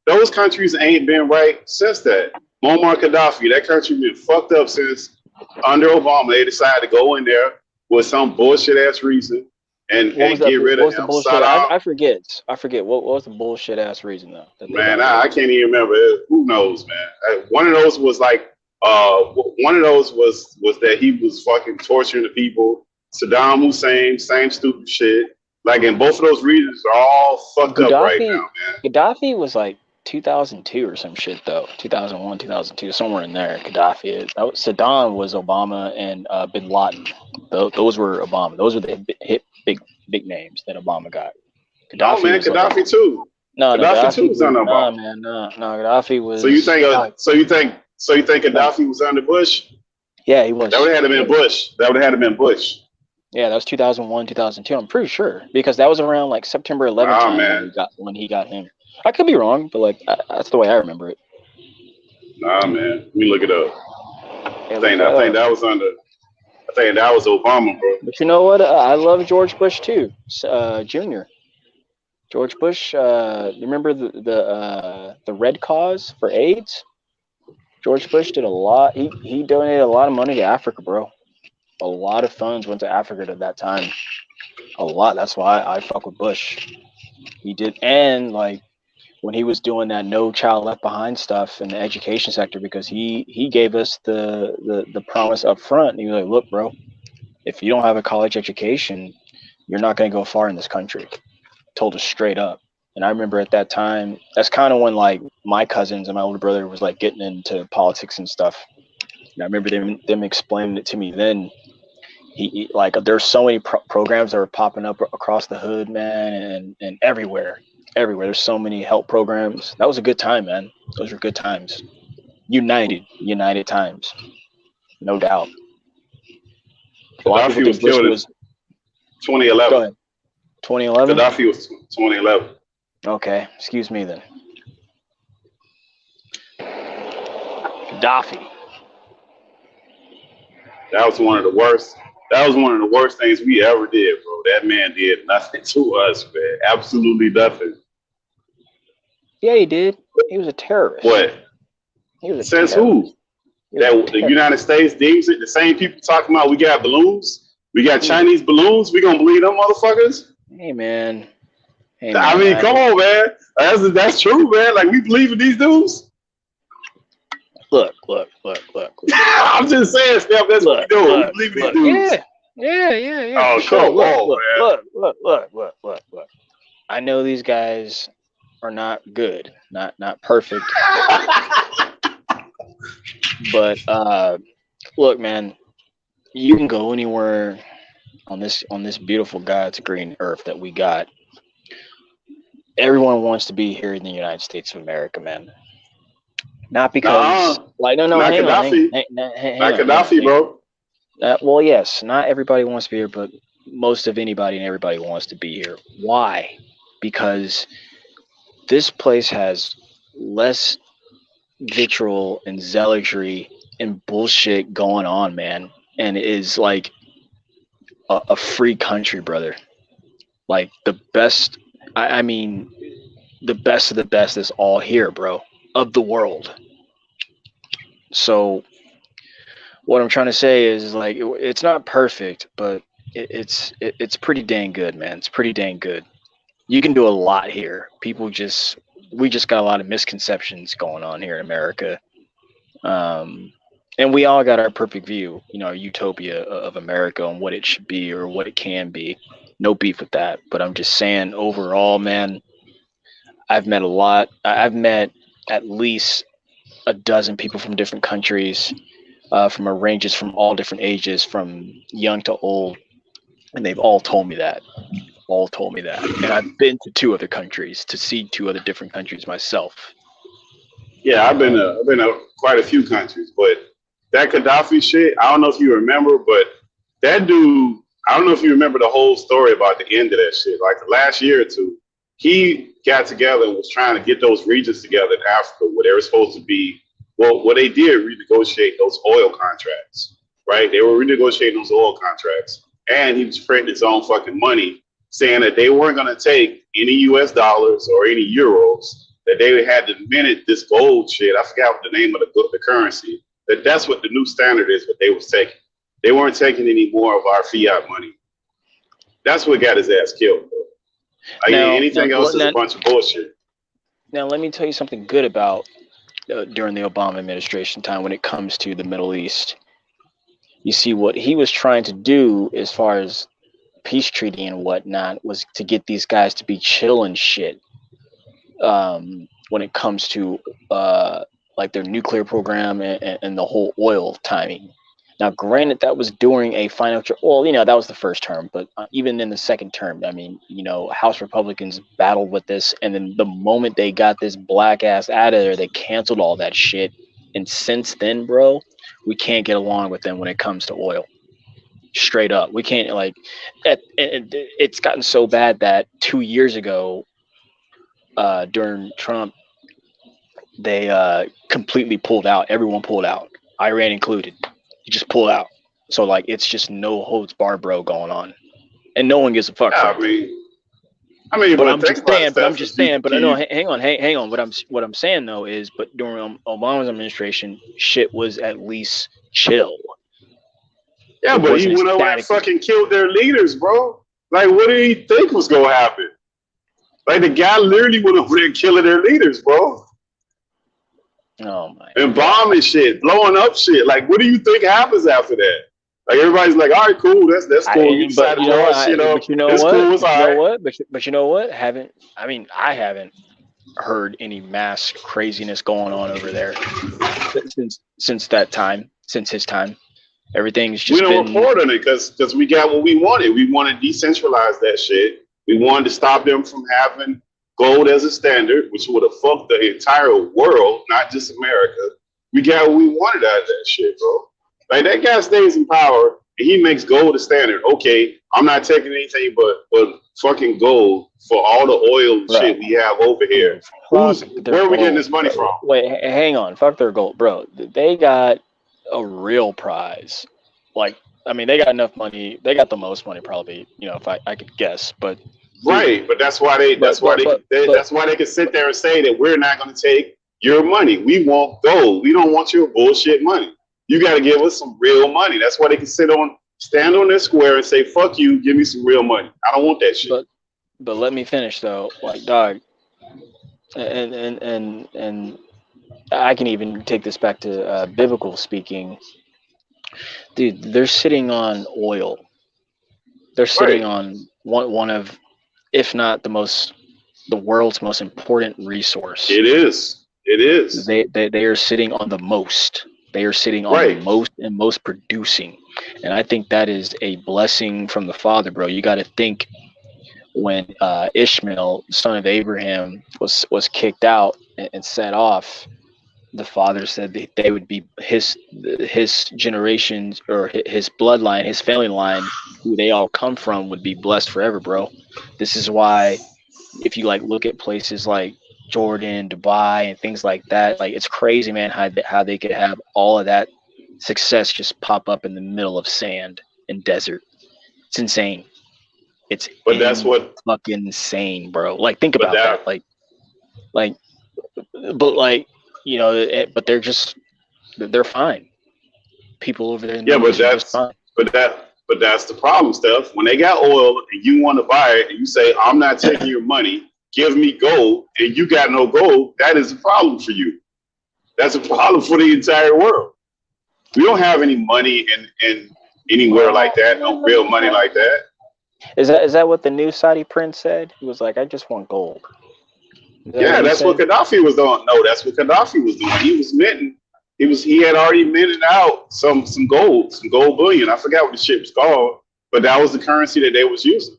Those countries ain't been right since that. Muammar Gaddafi, that country been fucked up since under Obama. They decided to go in there with some bullshit ass reason and get rid of him. I forget. What was the bullshit ass reason though? Man, I can't even remember. Who knows, man? One of those was like, was that he was fucking torturing the people. Saddam Hussein, same stupid shit. Like, in both of those regions are all fucked up right now, man. Gaddafi was like 2002 or some shit though. 2001, 2002, somewhere in there. Gaddafi. Saddam was Obama and Bin Laden. Those were Obama. Those were the big names that Obama got. Gaddafi, man, Gaddafi too. No, Gaddafi too was under Obama. No, man, no, Gaddafi was. So you think Gaddafi was under Bush? Yeah, he was. That would have had to been Bush. Yeah, that was 2001, 2002. I'm pretty sure because that was around like September 11th when he got him. I could be wrong, but like that's the way I remember it. Nah, man. Let me look it up. I think that was under. I think that was Obama, bro. But you know what? I love George Bush too, Jr. George Bush. Remember the Red Cause for AIDS? George Bush did a lot. He donated a lot of money to Africa, bro. A lot of funds went to Africa at that time. A lot. That's why I fuck with Bush. He did, and like when he was doing that No Child Left Behind stuff in the education sector, because he gave us the promise up front. He was like, look, bro, if you don't have a college education, you're not going to go far in this country. Told us straight up. And I remember at that time, that's kind of when like my cousins and my older brother was like getting into politics and stuff. And I remember them explaining it to me then. He like there's so many programs that were popping up across the hood, man, and everywhere. There's so many help programs. That was a good time, man. Those were good times. United times, no doubt. Gaddafi was killed in 2011. Go ahead. 2011. Gaddafi was 2011. Okay, excuse me then. Gaddafi. That was one of the worst. That was one of the worst things we ever did, bro. That man did nothing to us, man. Absolutely nothing. Yeah, he did. He was a terrorist. What? He was a Since terrorist. who? That the United States deems it. The same people talking about we got balloons. We got Chinese balloons. We gonna believe them motherfuckers? Hey man. I mean, come on, man. That's true, man. Like we believe in these dudes. Look. I'm just saying, Steph. That's what we do. We believe in these dudes. Yeah. Oh, sure. come on, man. Look. I know these guys are not good, not perfect. But look, man, you can go anywhere on this beautiful God's green earth that we got. Everyone wants to be here in the United States of America, man. Not because hang on, Gaddafi, bro. Well, yes, not everybody wants to be here, but most of anybody and everybody wants to be here. Why? Because this place has less vitriol and zealotry and bullshit going on, man, and it is like a free country, brother. Like the best. I mean, the best of the best is all here, bro, of the world. So what I'm trying to say is like it's not perfect, but it's pretty dang good, man. It's pretty dang good. You can do a lot here. We just got a lot of misconceptions going on here in America. And we all got our perfect view, utopia of America and what it should be or what it can be. No beef with that. But I'm just saying overall, man, I've met at least a dozen people from different countries, from ranges from all different ages, from young to old. And they've all told me that. And I've been to 2 other countries to see 2 other different countries myself. Yeah, I've been to quite a few countries, but that Gaddafi shit, I don't know if you remember, but that dude, I don't know if you remember the whole story about the end of that shit. Like the last year or 2, he got together and was trying to get those regions together in Africa where they were supposed to be. Well, what they did renegotiate those oil contracts, right? They were renegotiating those oil contracts, and he was printing his own fucking money, saying that they weren't going to take any U.S. dollars or any euros, that they had to minute this gold shit. I forgot what the name of the currency. That's what the new standard is, what they was taking. They weren't taking any more of our fiat money. That's what got his ass killed, bro. Anything else is a bunch of bullshit. Now, let me tell you something good about during the Obama administration time when it comes to the Middle East. You see, what he was trying to do as far as peace treaty and whatnot was to get these guys to be chill and shit when it comes to like their nuclear program and the whole oil timing. Now, granted, that was during a financial, that was the first term, but even in the second term, I mean, House Republicans battled with this, and then the moment they got this black ass out of there, they canceled all that shit. And since then, bro, we can't get along with them when it comes to oil. Straight up. We can't, it's gotten so bad that 2 years ago, during Trump, they completely pulled out. Everyone pulled out, Iran included. You just pull out. So like it's just no holds barred, bro, going on, and no one gives a fuck. I mean, but I'm just saying. But no, hang on. What I'm saying though is, but during Obama's administration, shit was at least chill. Yeah, but he went over and fucking killed their leaders, bro. Like, what did he think was gonna happen? Like, the guy literally went over there and killing their leaders, bro. Oh my! And bombing shit, blowing up shit. Like, what do you think happens after that? Like, everybody's like, all right, cool, that's cool. You decided to blow shit up. But you know what? But you know what? I haven't heard any mass craziness going on over there since his time. Everything's just we don't report on it because we got what we wanted. We wanted to decentralize that shit. We wanted to stop them from having gold as a standard, which would have fucked the entire world, not just America. We got what we wanted out of that shit, bro. Like, that guy stays in power and he makes gold a standard. Okay, I'm not taking anything but fucking gold for all the oil and shit we have over here. Where are we getting this money from? Wait, hang on. Fuck their gold, bro. They got a real prize. Like, I mean, they got enough money. They got the most money, probably. You know, if I could guess, but right. But that's why they can sit there and say that we're not going to take your money. We want gold. We don't want your bullshit money. You got to give us some real money. That's why they can stand on their square and say, "Fuck you, give me some real money. I don't want that shit." But let me finish though. Like, dog, and I can even take this back to biblical speaking. Dude, they're sitting on oil. They're sitting on one of, if not the world's most important resource. It is. They are sitting on the most. They are sitting on the most and most producing. And I think that is a blessing from the Father, bro. You got to think when Ishmael, son of Abraham, was kicked out and set off, the Father said that they would be his generations or his bloodline, his family line, who they all come from, would be blessed forever, bro. This is why if you like look at places like Jordan, Dubai, and things like that, like, it's crazy, man, how they could have all of that success just pop up in the middle of sand and desert. It's insane. That's what fucking insane, bro. Like, think about that. But you know, but they're fine. People over there. But that's the problem, Steph. When they got oil and you want to buy it, and you say, "I'm not taking your money. Give me gold," and you got no gold, that is a problem for you. That's a problem for the entire world. We don't have any money in anywhere like that, no real money like that. Is that what the new Saudi prince said? He was like, "I just want gold." Yeah, that's what Gaddafi was doing. No, that's what Gaddafi was doing. He was minting. He had already minted out some gold bullion. I forgot what the shit was called, but that was the currency that they was using.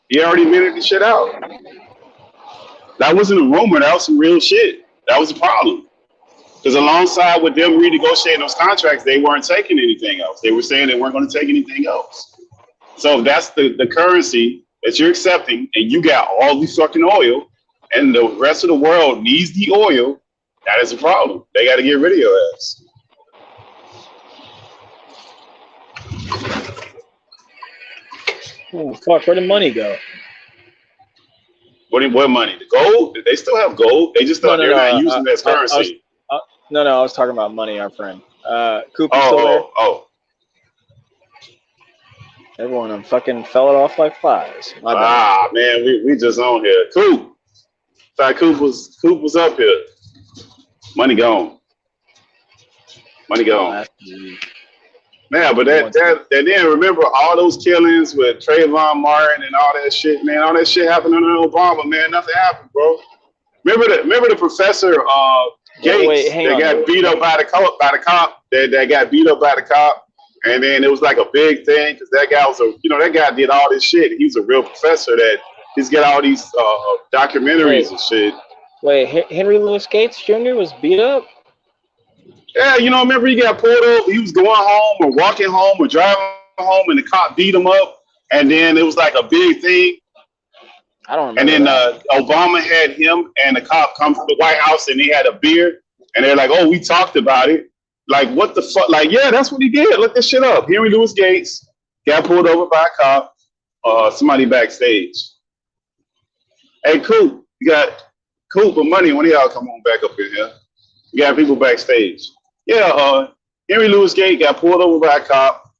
He already minted the shit out. That wasn't a rumor. That was some real shit. That was a problem. Because alongside with them renegotiating those contracts, they weren't taking anything else. They were saying they weren't going to take anything else. So if that's the currency that you're accepting, and you got all this fucking oil, and the rest of the world needs the oil, that is a problem. They got to get rid of your ass. Oh, fuck, where'd the money go? What money? The gold? They still have gold. They just thought they're not using it as currency. I was talking about money, our friend. Cooper still there? Everyone fucking fell it off like flies. Man, we just on here. Coop. Thought Coop was up here. Money gone. Man, but that then remember all those killings with Trayvon Martin and all that shit, man. All that shit happened under Obama, man. Nothing happened, bro. Remember the professor Gates that got beat up by the cop. That got beat up by the cop, and then it was like a big thing because that guy that guy did all this shit. He was a real professor that he's got all these documentaries and shit. Wait, Henry Louis Gates Jr. was beat up? Yeah, remember he got pulled over. He was going home or walking home or driving home, and the cop beat him up. And then it was like a big thing. I don't remember. And then Obama had him and the cop come to the White House, and they had a beer. And they're like, "Oh, we talked about it." Like, what the fuck? Like, yeah, that's what he did. Look this shit up. Henry Louis Gates got pulled over by a cop. Somebody backstage. Hey, Coop, you got Coop or Money? One of y'all come on back up in here. You got people backstage. Yeah, Henry Louis Gates got pulled over by a cop,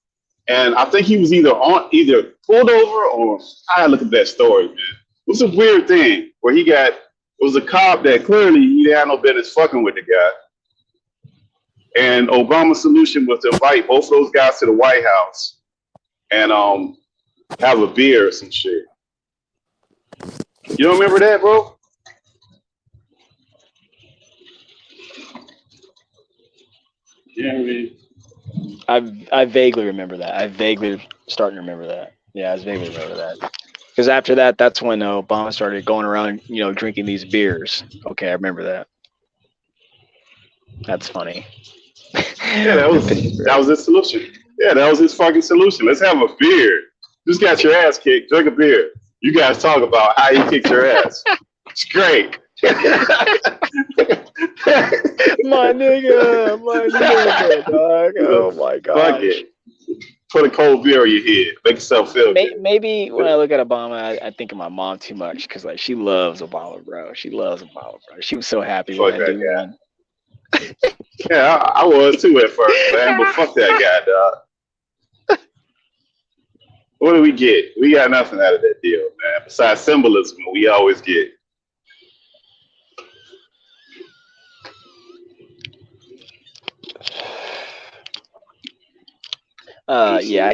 and I think he was either pulled over or I look at that story, man. It was a weird thing where it was a cop that clearly he had no business fucking with the guy. And Obama's solution was to invite both of those guys to the White House and have a beer or some shit. You don't remember that, bro? Yeah, man. I vaguely remember that. I vaguely starting to remember that. Yeah, I vaguely remember that. Because after that, that's when Obama started going around, drinking these beers. Okay, I remember that. That's funny. Yeah, that was his solution. Yeah, that was his fucking solution. Let's have a beer. Just got your ass kicked. Drink a beer. You guys talk about how he kicked your ass. It's great. my nigga, dog. Oh my god. Fuck it. Put a cold beer on your head. Make yourself feel good. Maybe when I look at Obama, I think of my mom too much because she loves Obama, bro. She loves Obama, bro. She was so happy when that dude won. Yeah, I was too at first, man. But fuck that guy, dog. What do we get? We got nothing out of that deal, man. Besides symbolism, we always get. Yeah, I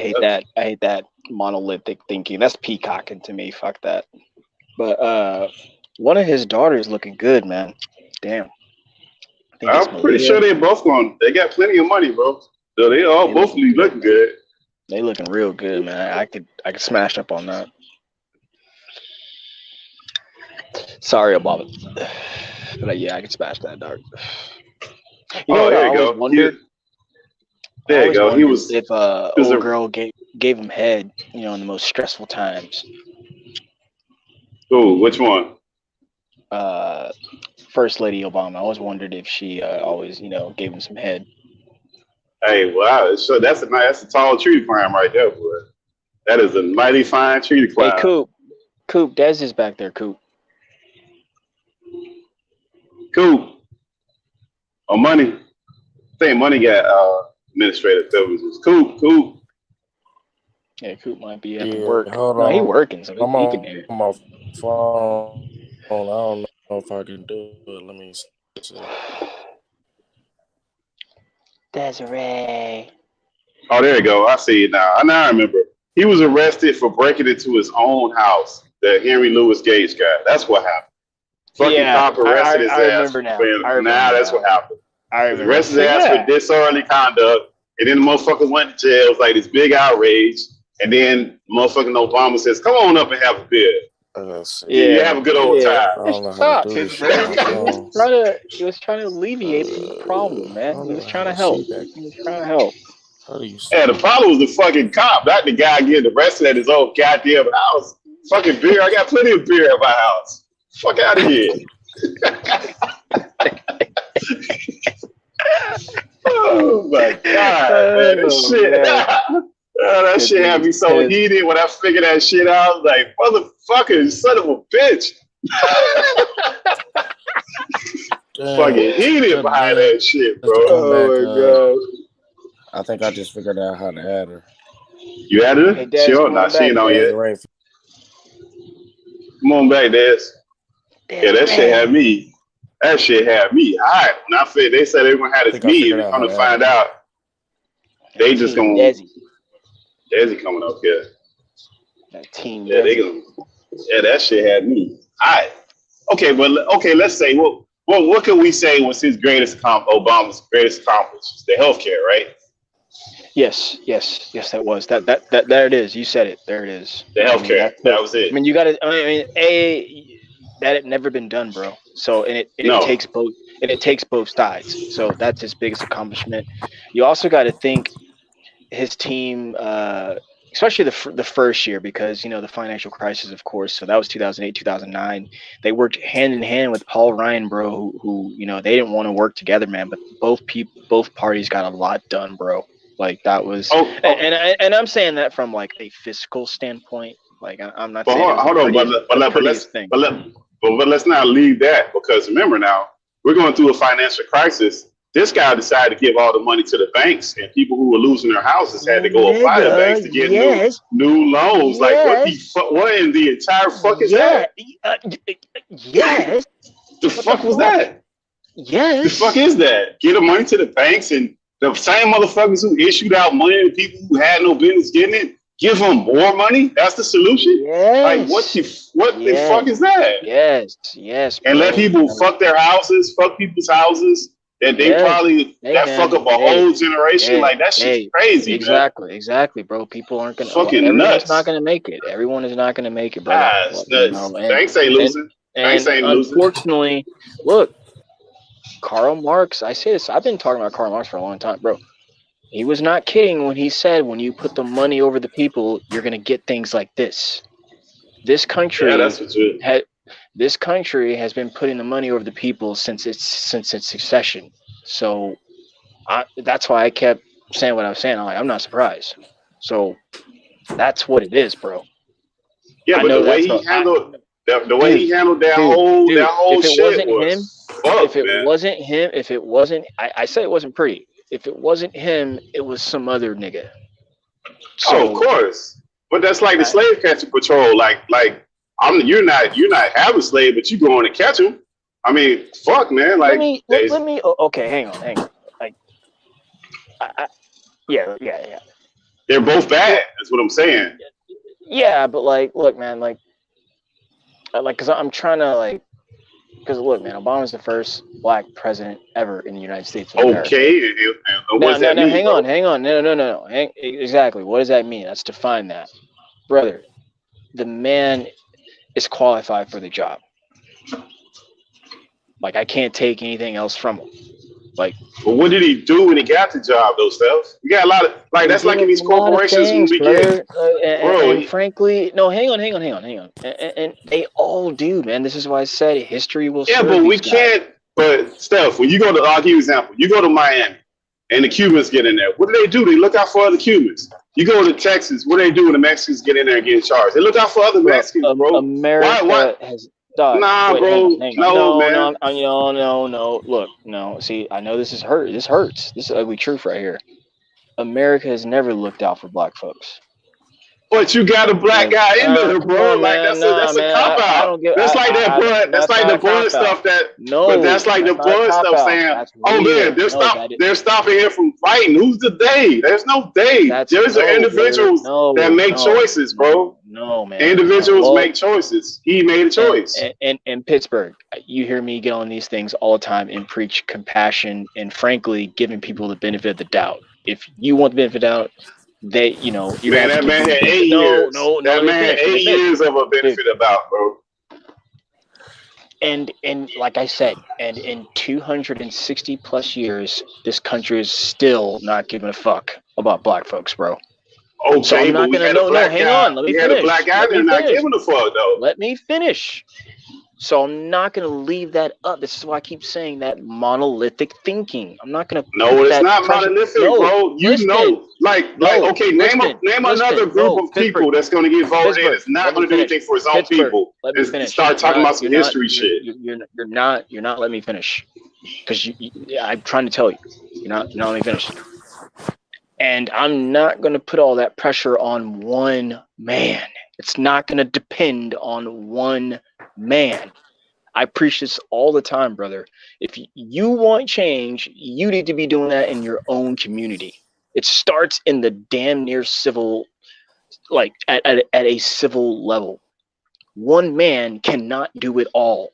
hate that monolithic thinking. That's peacocking to me. Fuck that. But one of his daughters looking good, man. Damn. I'm pretty sure they both going. They got plenty of money, bro. So they both looking good. They looking real good, man. I could smash up on that. Sorry, Obama. But yeah, I could smash that, dog. There you go. There you go. He was. If old girl gave him head, in the most stressful times. Ooh, which one? First Lady Obama. I always wondered if she always, gave him some head. Hey, wow! So that's a tall treaty climb right there, boy. That is a mighty fine treaty climb. Hey, Coop, Dez is back there. Coop. Oh, Money. I think Money got administrative privileges. Coop. Yeah, Coop might be at work. Hold on. He working, so he can hear. I'm off phone. I don't know if I can do it. Let me see. Desiree. Oh, there you go. I see it now. I remember. He was arrested for breaking into his own house. The Henry Louis Gates guy. That's what happened. Fucking cop arrested his ass. Remember now. That's what happened. I remember. Arrested his ass for disorderly conduct, and then the motherfucker went to jail. It was like this big outrage, and then motherfucking Obama says, "Come on up and have a beer." You have a good old time. He was trying to alleviate the problem, man. He was trying to help. Yeah, the problem was the fucking cop, not the guy getting arrested at his own goddamn house. Fucking beer. I got plenty of beer at my house. Fuck out of here. Oh my god, man. This shit. That shit had me so heated when I figured that shit out. I was like, motherfucker, son of a bitch. Fucking heated behind that shit, bro. Oh my god. I think I just figured out how to add her. You added her? Hey, Dad, sure, not she ain't on yet. Come on back, Des. Yeah, that shit had me. That shit had me. All right. When I said they said they were gonna have this meeting, I'm gonna find out. They just gonna Desi coming up here. That team. Yeah, they gonna. Yeah, that shit had me. All right. Okay, let's say what can we say was his Obama's greatest accomplishment? The healthcare, right? Yes, that was that. There it is. You said it. There it is. The healthcare. That was it. I mean, you got to. That had never been done, bro. So it takes both. And it takes both sides. So that's his biggest accomplishment. You also got to think his team, especially the first year, because, you know, the financial crisis, of course. So that was 2008, 2009. They worked hand in hand with Paul Ryan, bro, who you know, they didn't want to work together, man, but both parties got a lot done, bro. Like that was, and I'm saying that from like a fiscal standpoint. Like I'm not saying hold on, but let's not leave that, because remember now, we're going through a financial crisis. This guy decided to give all the money to the banks, and people who were losing their houses had to go apply to banks to get new loans. Like what in the entire fuck is that? Yes. The fuck was that? Yes. The fuck is that? Get the money to the banks, and the same motherfuckers who issued out money to people who had no business getting it, give them more money? That's the solution? Yes. Like what the fuck is that? Yes. And let people fuck their houses, fuck people's houses. That they probably fuck up a whole generation. Like that shit's crazy. Exactly, bro. People aren't gonna. Fucking nuts. Not gonna make it. Everyone is not gonna make it, bro. Banks ain't losing. Banks ain't losing. Unfortunately, look, Karl Marx. I say this. I've been talking about Karl Marx for a long time, bro. He was not kidding when he said, when you put the money over the people, you're gonna get things like this. This country, this country has been putting the money over the people since its succession. So that's why I kept saying what I was saying. I'm not surprised. So that's what it is, bro. Yeah, but the way he handled that whole shit was fucked, if it wasn't him, I said it wasn't pretty. If it wasn't him, it was some other nigga. So, of course. But that's like the slave catching patrol. Like you're not having slave, but you going to catch them. I mean, fuck, man. Like, let me. Okay, hang on. Like, yeah. They're both bad. That's what I'm saying. Yeah, but like, look, man, because I'm trying to because look, man, Obama's the first black president ever in the United States of America. Okay, what does that mean? Hang on. No. Exactly. What does that mean? Let's define that, brother. The man is qualified for the job. Like, I can't take anything else from him. Like, but what did he do when he got the job, though, Steph? You got a lot of that's like in these corporations when we get. And frankly, no, hang on. And they all do, man. This is why I said history will. Yeah, but we can't. But Steph, when you go to, I'll give you an example. You go to Miami, and the Cubans get in there. What do? They look out for other Cubans. You go to Texas. What do they do when the Mexicans get in there and get charged? They look out for other Mexicans, bro. America has. Dog, bro. Hang on. Man. No. Look, no. See, I know this hurts. This is ugly truth right here. America has never looked out for black folks. But you got a black guy in there, bro. That's a cop out. That's like that blood. That's like the blood stuff that. No, but that's like the blood stuff saying, "Oh man, they're stopping him from fighting." Who's the they? There's no they. There's individuals that make choices, bro. No, man. Individuals make choices. He made a choice. In Pittsburgh, you hear me get on these things all the time and preach compassion and, frankly, giving people the benefit of the doubt. If you want the benefit of the doubt, that man had 8 years. That man had 8 years of a benefit about, bro. And like I said, and in 260 plus years, this country is still not giving a fuck about black folks, bro. Okay, so I'm not gonna hang on. Let me finish. Had a black guy there not giving a fuck though. Let me finish. So I'm not going to leave that up. This is why I keep saying that monolithic thinking. I'm not going to. No, it's not monolithic, bro. You know, okay, name another group of people that's going to get voted in. It's not going to do anything for its own people. Start talking about some history shit. You're not letting me finish, because I'm trying to tell you, you're not letting me finish. And I'm not going to put all that pressure on one man. It's not going to depend on one man. I preach this all the time, brother. If you want change, you need to be doing that in your own community. It starts in the damn near civil, like at a civil level. One man cannot do it all.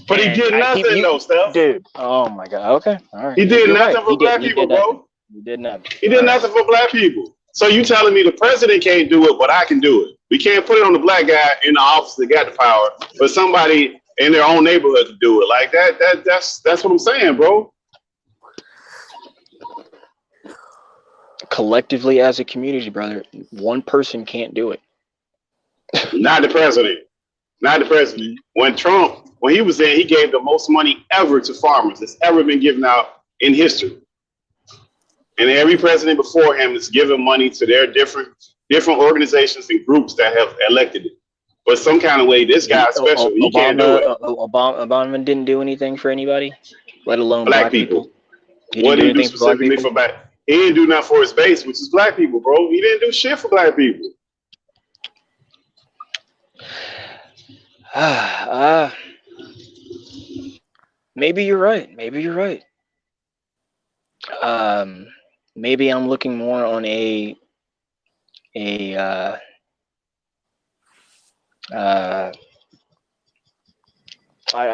But he did nothing, though, Steph. Dude, oh my God. Okay, all right. He did nothing for black people, bro. He did nothing. He did nothing for black people. So you telling me the president can't do it, but I can do it? We can't put it on the black guy in the office that got the power, but somebody in their own neighborhood to do it. Like that's what I'm saying, bro. collectively as a community, brother, one person can't do it. Not the president. Not the president. When he was there, he gave the most money ever to farmers that's ever been given out in history. And every president before him has given money to their different organizations and groups that have elected it. But some kind of way, this guy's special. He can't do it. Obama didn't do anything for anybody, let alone black people. What did he do specifically for black? He didn't do nothing for his base, which is black people, bro. He didn't do shit for black people. Maybe you're right. Maybe I'm looking more on I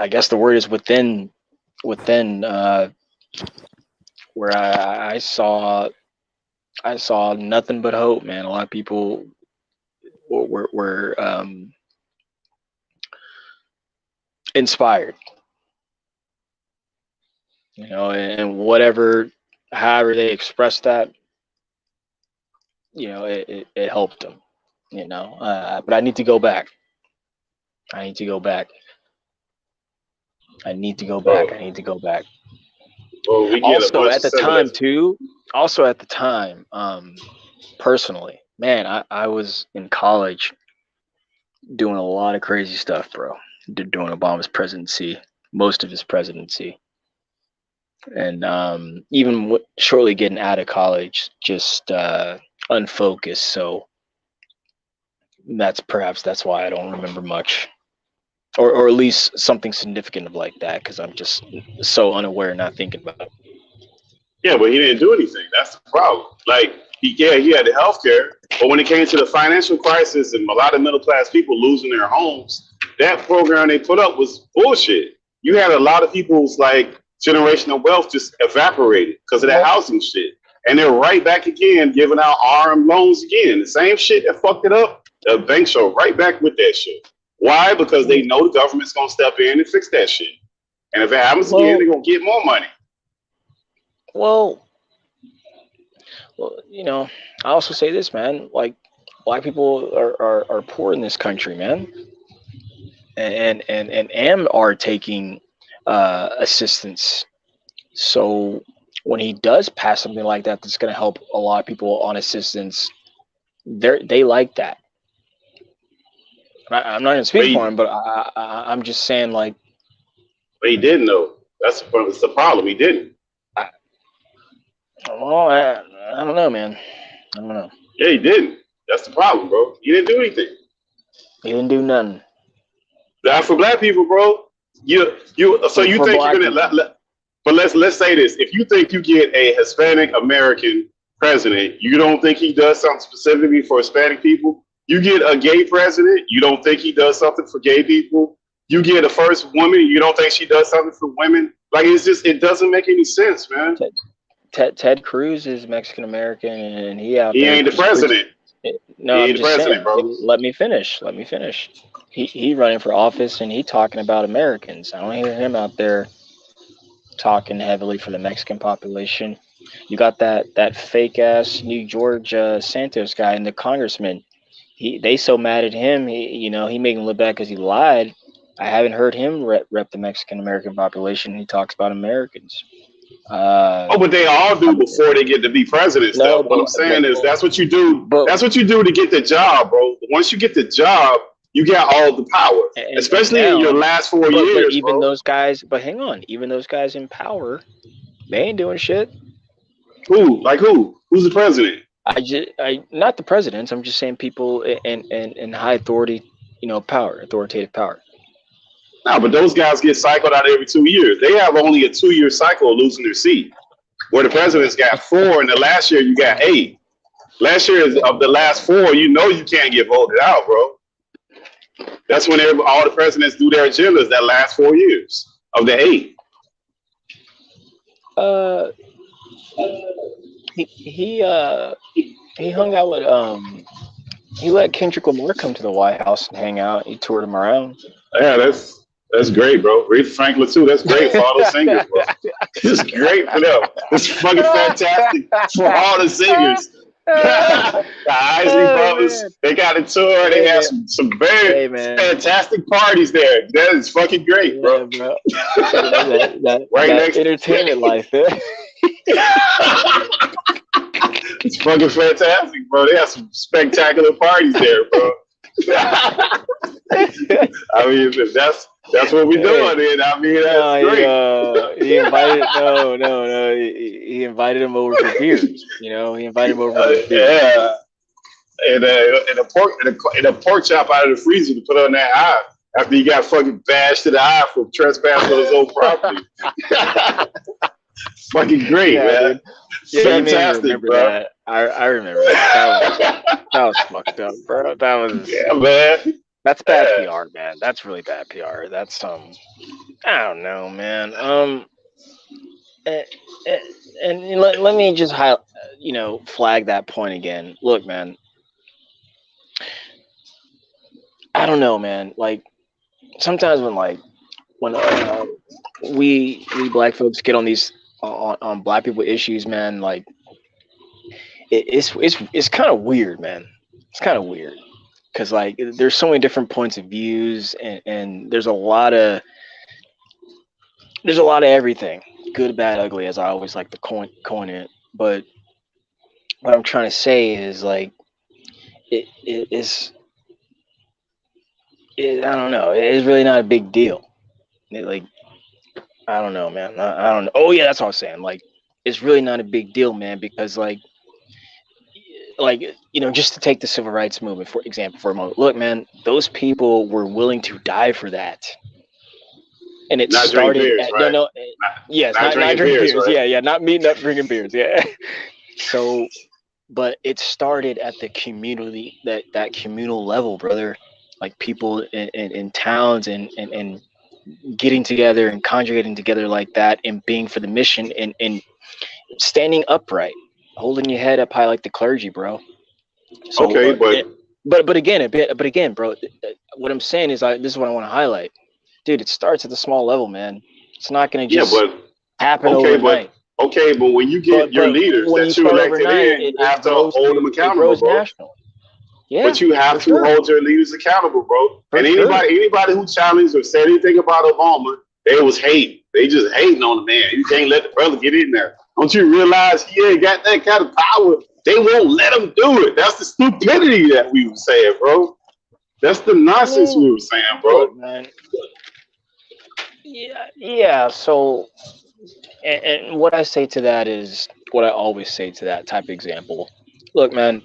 guess the word is within where I saw nothing but hope, man. A lot of people were inspired, you know, and however they expressed that, you know, it helped them, you know. But I need to go back. I need to go back. Well, also at the time, personally, man, I was in college doing a lot of crazy stuff, bro. During Obama's presidency, most of his presidency. And even shortly getting out of college, just unfocused. So that's why I don't remember much. Or at least something significant of like that, because I'm just so unaware, not thinking about it. Yeah, but he didn't do anything. That's the problem. Like, he had the healthcare, but when it came to the financial crisis and a lot of middle class people losing their homes, that program they put up was bullshit. You had a lot of people's like generational wealth just evaporated because of that housing shit, and they're right back again giving out RM loans again. The same shit that fucked it up. The banks are right back with that shit. Why? Because they know the government's gonna step in and fix that shit. And if it happens again, they're gonna get more money. Well, you know, I also say this, man. Like, black people are poor in this country, man, and are taking assistance. So when he does pass something like that, that's gonna help a lot of people on assistance. They like that. I'm not gonna speak for him, but I'm just saying, like. But he didn't though. That's the problem. He didn't. Well, I don't know, man. I don't know. Yeah, he didn't. That's the problem, bro. He didn't do anything. He didn't do nothing. Not for black people, bro. So you think you're gonna but let's say this. If you think you get a Hispanic American president, you don't think he does something specifically for Hispanic people? You get a gay president, you don't think he does something for gay people? You get a first woman, you don't think she does something for women? Like, it doesn't make any sense, man. Ted Cruz is Mexican American, and he ain't the president. No, I'm just saying, bro. Let me finish. He running for office, and he talking about Americans. I don't hear him out there talking heavily for the Mexican population. You got that fake ass New George Santos guy and the congressman. They so mad at him. He made him look bad because he lied. I haven't heard him rep the Mexican American population. He talks about Americans. But they all do before they get to be presidents. No, what I'm saying is that's what you do. That's what you do to get the job, bro. Once you get the job, you got all the power, especially in your last 4 years. But even those guys, hang on, even those guys in power, they ain't doing shit. Who? Like who? Who's the president? Not the presidents. I'm just saying people in high authority, authoritative power. No, but those guys get cycled out every 2 years. They have only a 2-year cycle of losing their seat, where the president's got 4, and the last year you got 8. Last year of the last 4, you can't get voted out, bro. That's when all the presidents do their agendas that last 4 years of the 8. He hung out with he let Kendrick Lamar come to the White House and hang out. He toured him around. Yeah, that's great, bro. Aretha Franklin too. That's great for all those singers, bro. It's great for them. It's fucking fantastic for all the singers. The Isley Brothers, they got a tour. They have some very fantastic parties there. That is fucking great, bro. Yeah, bro. that entertainment life, It's fucking fantastic, bro. They have some spectacular parties there, bro. I mean, that's what we doing, then. I mean, that's great. He invited he invited him over for beers. You know, he invited him over for beers. Yeah, and a pork chop out of the freezer to put on that eye after he got fucking bashed to the eye for trespassing on his own property. Fucking great, man. Yeah, fantastic, bro. That. I remember that. That was fucked up, bro. That was man. That's bad PR, man. That's really bad PR. That's I don't know, man. And let me just flag that point again. Look, man. I don't know, man. Like sometimes when we black folks get on these on black people issues, man, like it's kind of weird, man. It's kind of weird. Because like there's so many different points of views and there's a lot of everything, good, bad, ugly, as I always like to coin it. But what I'm trying to say is like it I don't know, it's really not a big deal. I don't know, man. I don't know. Oh yeah, that's what I was saying. Like it's really not a big deal, man, because like just to take the civil rights movement for example for a moment. Look, man, those people were willing to die for that, and it not started. Beers, right? not drinking beers. Right? Yeah, not meeting up drinking beers. Yeah. So, but it started at the community that communal level, brother. Like people in towns and getting together and congregating together like that and being for the mission and standing upright. Holding your head up high like the clergy, bro. So, okay, but again, bro. What I'm saying is, this is what I want to highlight, dude. It starts at the small level, man. It's not going to just happen overnight. But when you get your leaders that you elected in, you have to hold them accountable, bro. National. Yeah, but you have to hold your leaders accountable, bro. And anybody who challenged or said anything about Obama, they was hating. They just hating on the man. You can't let the brother get in there. Don't you realize he ain't got that kind of power? They won't let him do it. That's the stupidity that we were saying, bro. That's the nonsense we were saying, bro. Look, man. Yeah. So, and what I say to that is what I always say to that type of example. Look, man,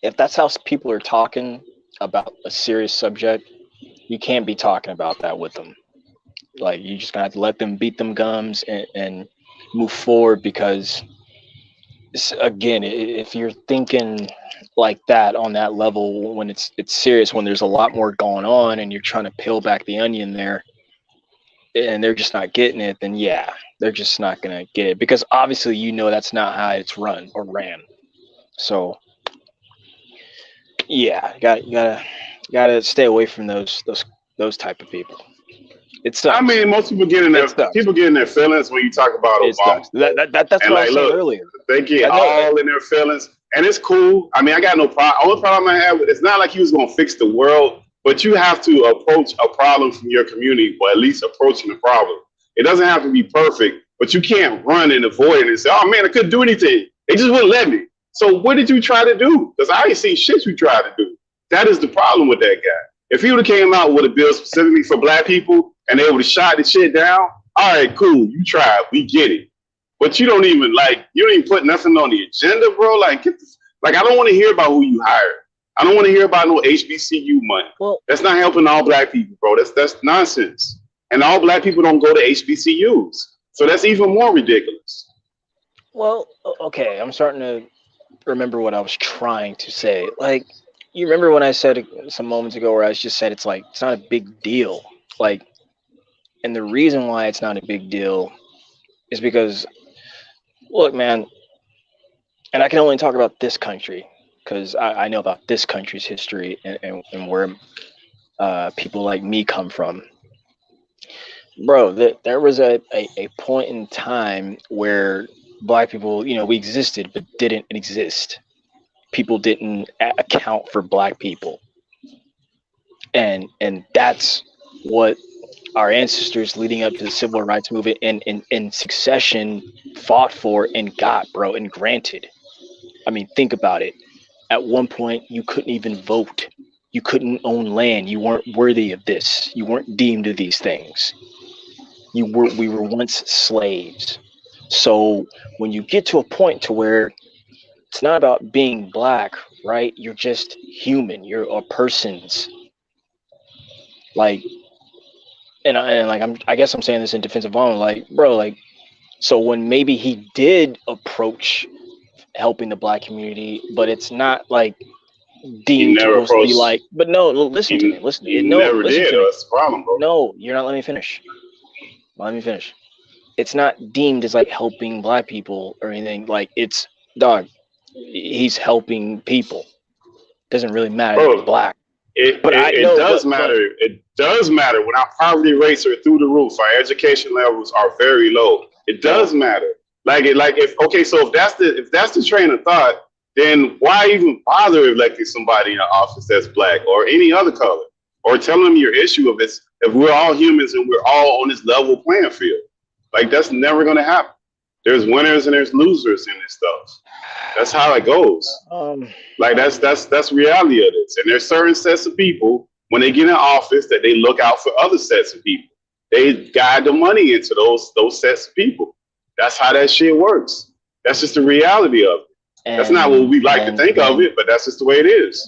if that's how people are talking about a serious subject, you can't be talking about that with them. Like, you just gonna have to let them beat them gums and move forward, because again, if you're thinking like that on that level, when it's serious, when there's a lot more going on and you're trying to peel back the onion there and they're just not getting it, then yeah, they're just not gonna get it, because obviously that's not how it's run or ran. So yeah, you gotta stay away from those type of people. It sucks. I mean, most people get in their feelings when you talk about Obama. That's what I said earlier. They get all in their feelings, and it's cool. I mean, I got no problem. Only problem I have with it's not like he was going to fix the world, but you have to approach a problem from your community, or at least approaching the problem. It doesn't have to be perfect, but you can't run and avoid it and say, "Oh man, I couldn't do anything. They just wouldn't let me." So what did you try to do? Because I ain't seen shit you tried to do. That is the problem with that guy. If he would have came out with a bill specifically for black people and they would have shot the shit down, all right, cool, you tried, we get it. But you don't even put nothing on the agenda, bro. Like, I don't want to hear about who you hired. I don't want to hear about no HBCU money. Well, that's not helping all black people, bro. That's nonsense. And all black people don't go to HBCUs. So that's even more ridiculous. Well, okay, I'm starting to remember what I was trying to say. Like, you remember when I said some moments ago where I just said it's not a big deal. Like, and the reason why it's not a big deal is because, look, man, and I can only talk about this country because I know about this country's history and where people like me come from. Bro, there was a point in time where black people, we existed but didn't exist. People didn't account for black people, and that's what our ancestors leading up to the civil rights movement and in succession fought for and got, bro, and granted. I mean, think about it. At one point, you couldn't even vote. You couldn't own land. You weren't worthy of this. You weren't deemed of these things. We were once slaves. So when you get to a point to where it's not about being black, right? You're just human. You're a person's. Like, I guess I'm saying this in defense of honor. Like, bro, like, so when maybe he did approach helping the black community, but it's not like deemed supposed to be like. But no, listen to me. Listen. No, never listen did. to me. That's the problem, bro. No, you're not letting me finish. Let me finish. It's not deemed as like helping black people or anything. Like, it's, dog, he's helping people. Doesn't really matter if he's black. It does matter. It does matter when our poverty rates are through the roof. Our education levels are very low. It does matter. So if that's the train of thought, then why even bother electing somebody in office that's black or any other color, or telling them your issue of it if we're all humans and we're all on this level playing field? Like, that's never going to happen. There's winners and there's losers in this stuff. That's how it goes. Like, that's reality of this. And there's certain sets of people when they get in office that they look out for other sets of people. They guide the money into those sets of people. That's how that shit works. That's just the reality of it. That's not what we like to think of it, but that's just the way it is.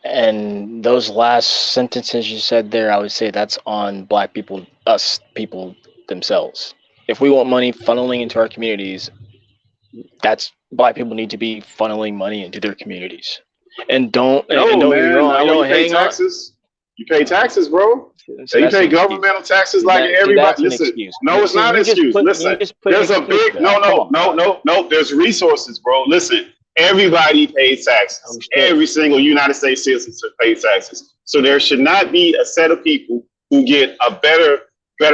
And those last sentences you said there, I would say that's on black people, us people themselves. If we want money funneling into our communities, that's black people need to be funneling money into their communities. And don't get me wrong. You pay taxes. You pay taxes, bro. So you pay governmental taxes like everybody. Listen, no, it's not an excuse. Listen, there's a big no. There's resources, bro. Listen, everybody pays taxes. Every single United States citizen pays taxes. So there should not be a set of people who get a better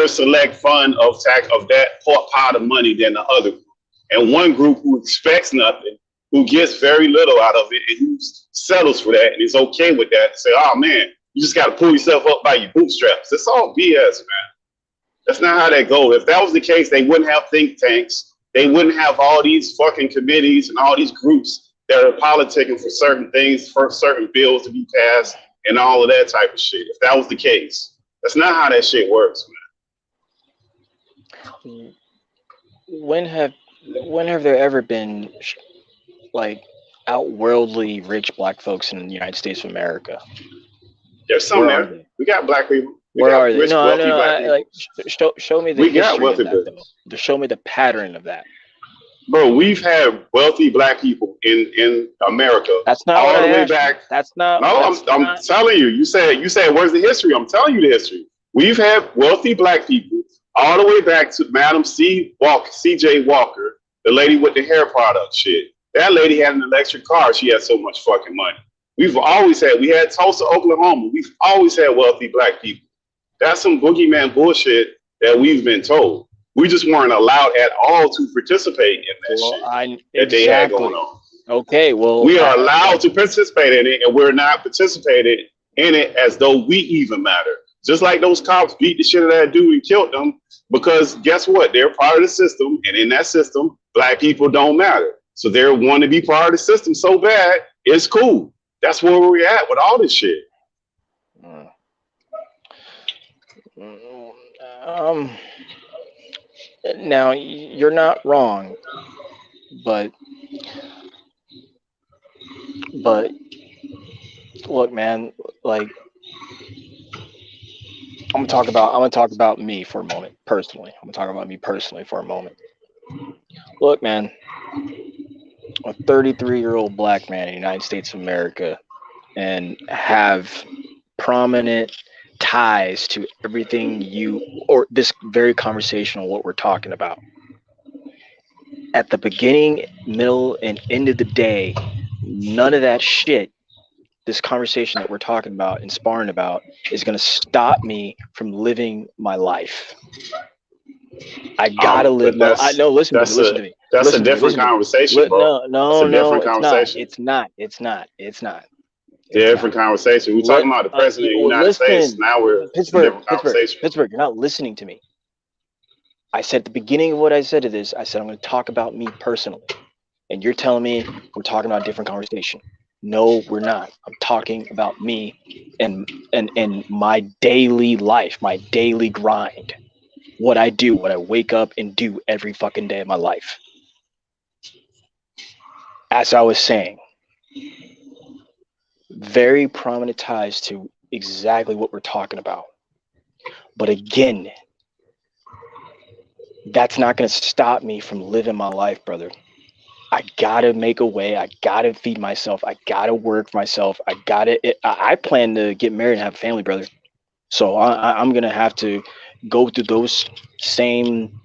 select fund of that pot of money than the other group, and one group who expects nothing, who gets very little out of it, and who settles for that and is okay with that, and say, "Oh man, you just got to pull yourself up by your bootstraps." It's all BS, man. That's not how that goes. If that was the case, they wouldn't have think tanks. They wouldn't have all these fucking committees and all these groups that are politicking for certain things, for certain bills to be passed, and all of that type of shit. If that was the case, that's not how that shit works, man. When have there ever been like outworldly rich black folks in the United States of America? There's some there. We got black people. Where are they? No. Show me the history of that, though. Show me the pattern of that. Bro, we've had wealthy black people in America. That's not all the way back. That's not. No, I'm telling you. You said where's the history? I'm telling you the history. We've had wealthy black people all the way back to Madam C.J. Walker, the lady with the hair product shit. That lady had an electric car. She had so much fucking money. We had Tulsa, Oklahoma. We've always had wealthy black people. That's some boogeyman bullshit that we've been told. We just weren't allowed at all to participate in that shit that they had going on. Okay, well, we are allowed to participate in it, and we're not participating in it as though we even matter. Just like those cops beat the shit out of that dude and killed them, because guess what? They're part of the system, and in that system, black people don't matter. So they want to be part of the system so bad, it's cool. That's where we're at with all this shit. Now, you're not wrong, but look, man, like, I'm gonna talk about me for a moment, personally. I'm gonna talk about me personally for a moment. Look, man, a 33-year-old black man in the United States of America and have prominent ties to everything or this very conversation on what we're talking about. At the beginning, middle, and end of the day, none of that shit this conversation that we're talking about and sparring about is going to stop me from living my life. I gotta live my. I know. Listen to me. That's a different conversation, bro. No, different conversation. It's not. Different conversation. We're talking about the president of the United States. Now we're Pittsburgh. You're not listening to me. I said at the beginning of what I said to this, I said I'm going to talk about me personally, and you're telling me we're talking about a different conversation. No, we're not. I'm talking about me and my daily life, my daily grind. What I do, what I wake up and do every fucking day of my life. As I was saying, very prominent ties to exactly what we're talking about. But again, that's not going to stop me from living my life, brother. I gotta make a way. I gotta feed myself. I gotta work for myself. I plan to get married and have a family, brother. So I'm going to have to go through those same,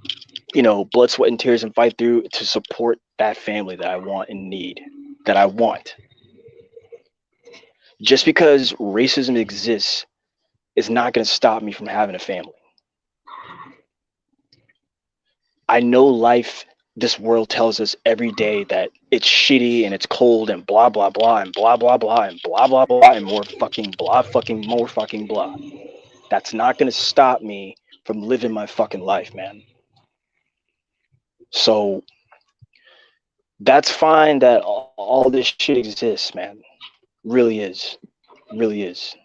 blood, sweat, and tears and fight through to support that family that I want and need, that I want. Just because racism exists is not going to stop me from having a family. I know life, this world tells us every day that it's shitty and it's cold and blah, blah, blah, and blah, blah, blah, and blah, blah, blah, and more fucking blah, more fucking blah. That's not going to stop me from living my fucking life, man. So that's fine that all this shit exists, man. Really is. Really is.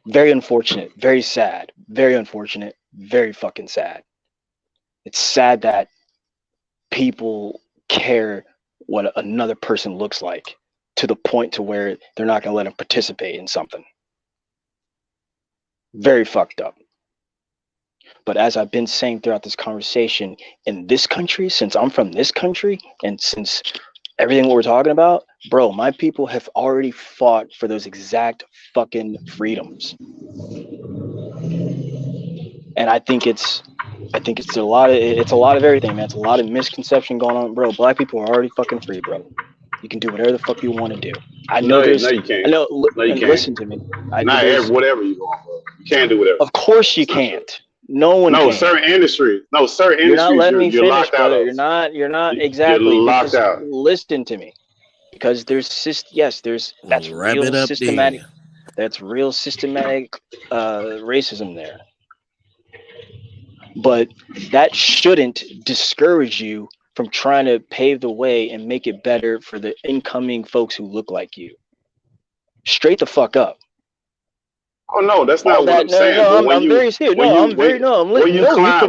Very unfortunate. Very sad. Very unfortunate. Very fucking sad. It's sad that people care what another person looks like to the point to where they're not going to let them participate in something. Very fucked up. But as I've been saying throughout this conversation, in this country, since I'm from this country, and since everything what we're talking about, bro, my people have already fought for those exact fucking freedoms. And I think it's a lot of everything, man. It's a lot of misconception going on, bro. Black people are already fucking free, bro. You can do whatever the fuck you want to do. I know no, you can't. No, you can't. Listen to me. Whatever you want, bro. You can't do whatever. Of course you can't. No one can. Certain industries. You're not letting me finish, locked brother. out. You're not exactly. You're locked out. Listen to me. Because that's real systematic. That's real systematic racism there. But that shouldn't discourage you from trying to pave the way and make it better for the incoming folks who look like you. Straight the fuck up. Oh no, that's not what I'm saying. No, I'm very serious. But when you climb to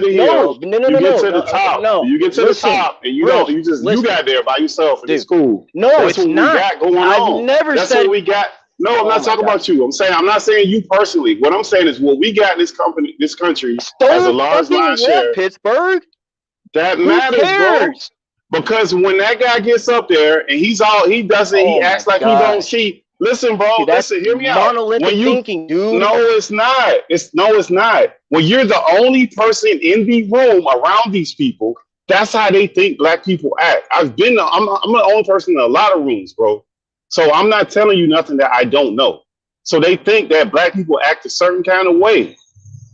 the hill, you get to the top. You get to the top, and you got there by yourself, and it's cool. No, that's what not. We got going on. That's what we got. No, I'm not talking about you. I'm not saying you personally. What I'm saying is what we got in this country has a large line share. Pittsburgh. That matters, bro. Because when that guy gets up there and he acts like he don't cheat. Listen, bro. Hear me out. Monolithic thinking, dude. No, it's not. It's not. When you're the only person in the room around these people, that's how they think black people act. I'm the only person in a lot of rooms, bro. So I'm not telling you nothing that I don't know. So they think that black people act a certain kind of way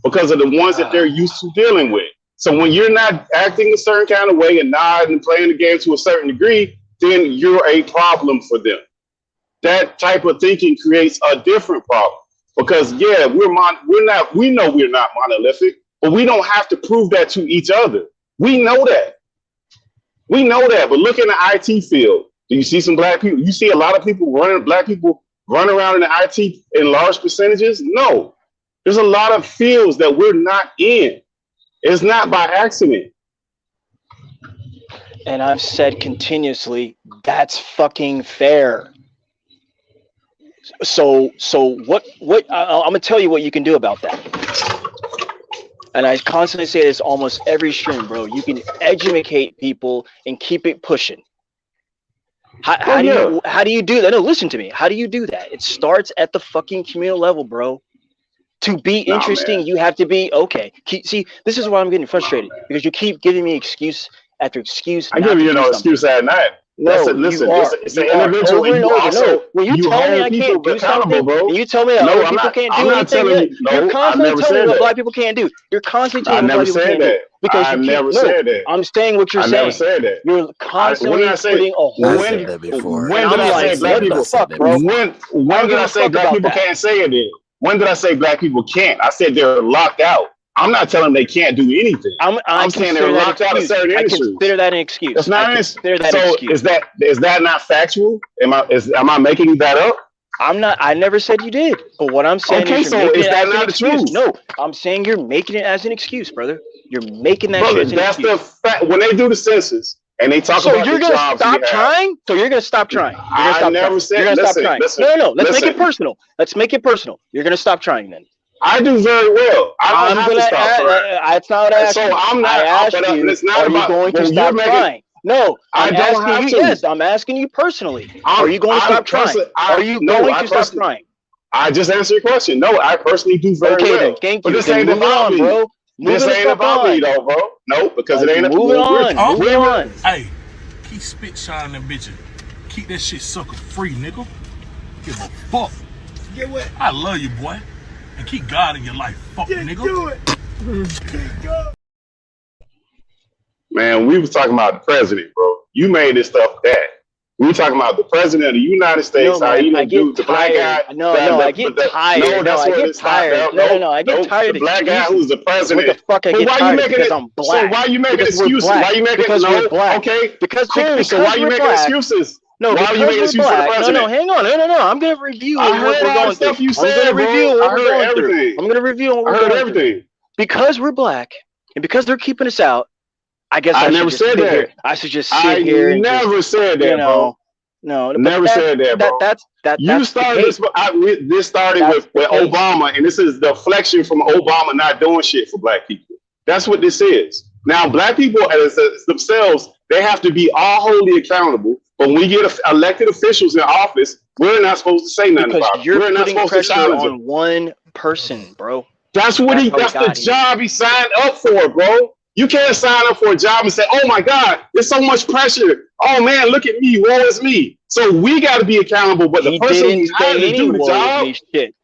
because of the ones that they're used to dealing with. So when you're not acting a certain kind of way and nodding and playing the game to a certain degree, then you're a problem for them. That type of thinking creates a different problem because we know we're not monolithic, but we don't have to prove that to each other. We know that. But look in the IT field. Do you see some black people? You see a lot of black people run around in the IT in large percentages? No. There's a lot of fields that we're not in. It's not by accident. And I've said continuously, that's fucking fair. So what I'm gonna tell you what you can do about that. And I constantly say this almost every stream, bro. You can educate people and keep it pushing. How do you do that? No, listen to me. How do you do that? It starts at the fucking communal level, bro. To be interesting, you have to be okay. See, this is why I'm getting frustrated because you keep giving me excuse after excuse. I give you no excuse at night. No, listen. you are. It's You an are individual, over and and you over. also No, when you tell me hold I people can't do accountable, something, bro. and you tell me that No, other people can't I'm do not anything, telling you. you're No, I constantly never telling me said what that. black people can't do. You're constantly I telling me what never black people said can't do that. because I you never can't. No, said that. I'm saying what you're I never saying. said that. You're When did constantly I say? putting a I whole said When that before. when and did I'm I I say like, just black said what that. the I people? said fuck, that bro? before. I When don't did give I a say fuck black about people that. can't say it then? When did I say black people can't? I said they're locked out. I'm not telling them they can't do anything. I I'm saying they're consider that locked out of excuse. certain I industries. consider that an excuse. It's I not. consider that So excuse. is that not factual? Am I making that up? I'm not. I never said you did. But what I'm saying Okay, is you're so making is it that as an not the excuse. truth? No, I'm saying you're making it as an excuse, brother. You're making that Brother, shit as an that's the excuse. fact. When they do the census and they talk So about you're the gonna jobs we stop have, trying? So you're gonna stop trying. You're gonna I stop never trying. said. You're gonna stop Listen, trying. listen, No. Let's make it listen. personal. Let's make it personal. You're gonna stop trying then. I do very well. I don't I'm have gonna. to stop trying. That's not what I asked So you. I'm I not. asked But you, it's not are you about. going to Well, you're stop making. trying? No, I I'm don't asking have you. to. Yes, I'm asking you personally. Are you going to I'm stop trying? personally. Are you going to stop trying? I just answered your question. No, I personally do very Okay, well. then. Thank But you. this Then ain't moving about on, me. bro. This Moving the ain't fuck about me on. though, bro. No, because it Like, ain't. moving on. Moving on. Hey, keep spit shining that bitch. Keep that shit sucker free, nigga. Give a fuck. Get what? I love you, boy. And keep God in your life, fuck nigga. Do it. Man, we was talking about the president, bro. You made this stuff that. We were talking about the president of the United States. No, How man, he I didn't do get the black tired. guy. No, I get tired. No, that's where it stopped. No, I get tired The of black guy excuses. who's the president. What the fuck? I But get why you tired making because it? I'm So black. why you making Because we're excuses? black. Why you making Because we're black. Okay, Because cool. So why you we're making black. excuses? No, why are you because making we're excuses for the black. president? Hang on. No. I'm gonna review I what heard we're all the going through. stuff you I'm said, gonna bro. review what I we're heard going everything. through. I'm gonna review what I we're heard going everything. through. Because we're black, and because they're keeping us out, I guess I never should just said sit that. here. I should just sit here and never just, said that, bro. No, Never said that, bro. You started this. This started with Obama, and this is deflection from Obama not doing shit for black people. That's what this is. Now, black people as themselves, they have to be all wholly accountable. But when we get elected officials in office, we're not supposed to say nothing about it. We're not supposed to challenge on one person, bro. That's what that's the job he signed up for, bro. You can't sign up for a job and say, oh my God, there's so much pressure. Oh man, look at me, woe is me. So we got to be accountable, but the person he hired to do the job.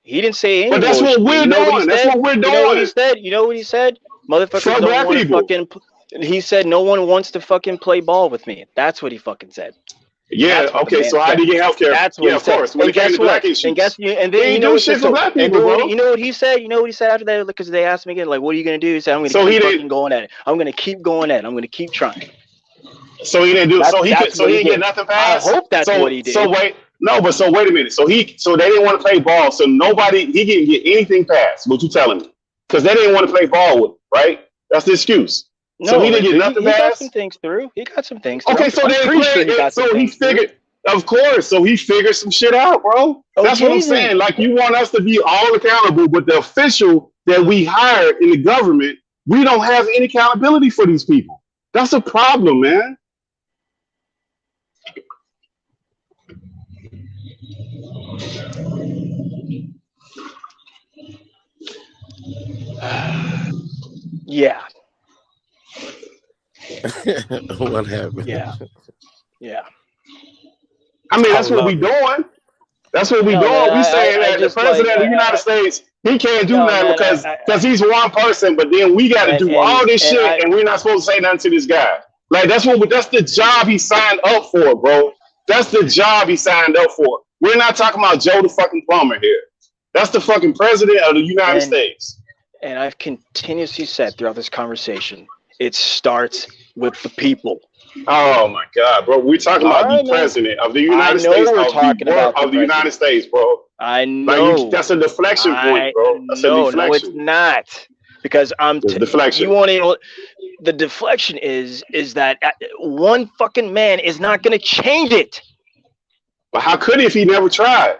He didn't say any. But that's what we're doing. That's what we're doing. You know what he said? You know what he said? Motherfuckers don't want to fucking. He said no one wants to fucking play ball with me. That's what he fucking said. Yeah. Okay. So how do you get healthcare? That's what he said. Of course. And guess what? And then you know what shit for black people, bro. You know what he said? You know what he said after that? Because they asked me again, like, what are you gonna do? He said, I'm gonna keep fucking going at it. I'm gonna keep going at it. I'm gonna keep trying. So he didn't do. So he didn't get nothing passed. I hope that's what he did. So wait. No, but so wait a minute. So they didn't want to play ball. So he didn't get anything passed. What you telling me? Because they didn't want to play ball with him, right? That's the excuse. No, so he didn't get nothing passed. He got some things through. He got some things through. Okay, so he figured. Of course, so he figured some shit out, bro. That's what I'm saying. Like, you want us to be all accountable, but the official that we hired in the government, we don't have any accountability for these people. That's a problem, man. Yeah. What happened? Yeah. I mean, that's what we doing. That's what we doing. We saying that the president of the United States, he can't do nothing because he's one person, but then we got to do all this shit, and we're not supposed to say nothing to this guy. Like, that's the job he signed up for, bro. That's the job he signed up for. We're not talking about Joe the fucking plumber here. That's the fucking president of the United States. And I've continuously said throughout this conversation, it starts with the people. Oh my God, bro! We're talking about the president of the United States, of the United States, bro. I know. Like, that's a deflection point, bro. That's a deflection. No, it's not. Because deflection. You want to. The deflection is that one fucking man is not going to change it. But how could he if he never tried?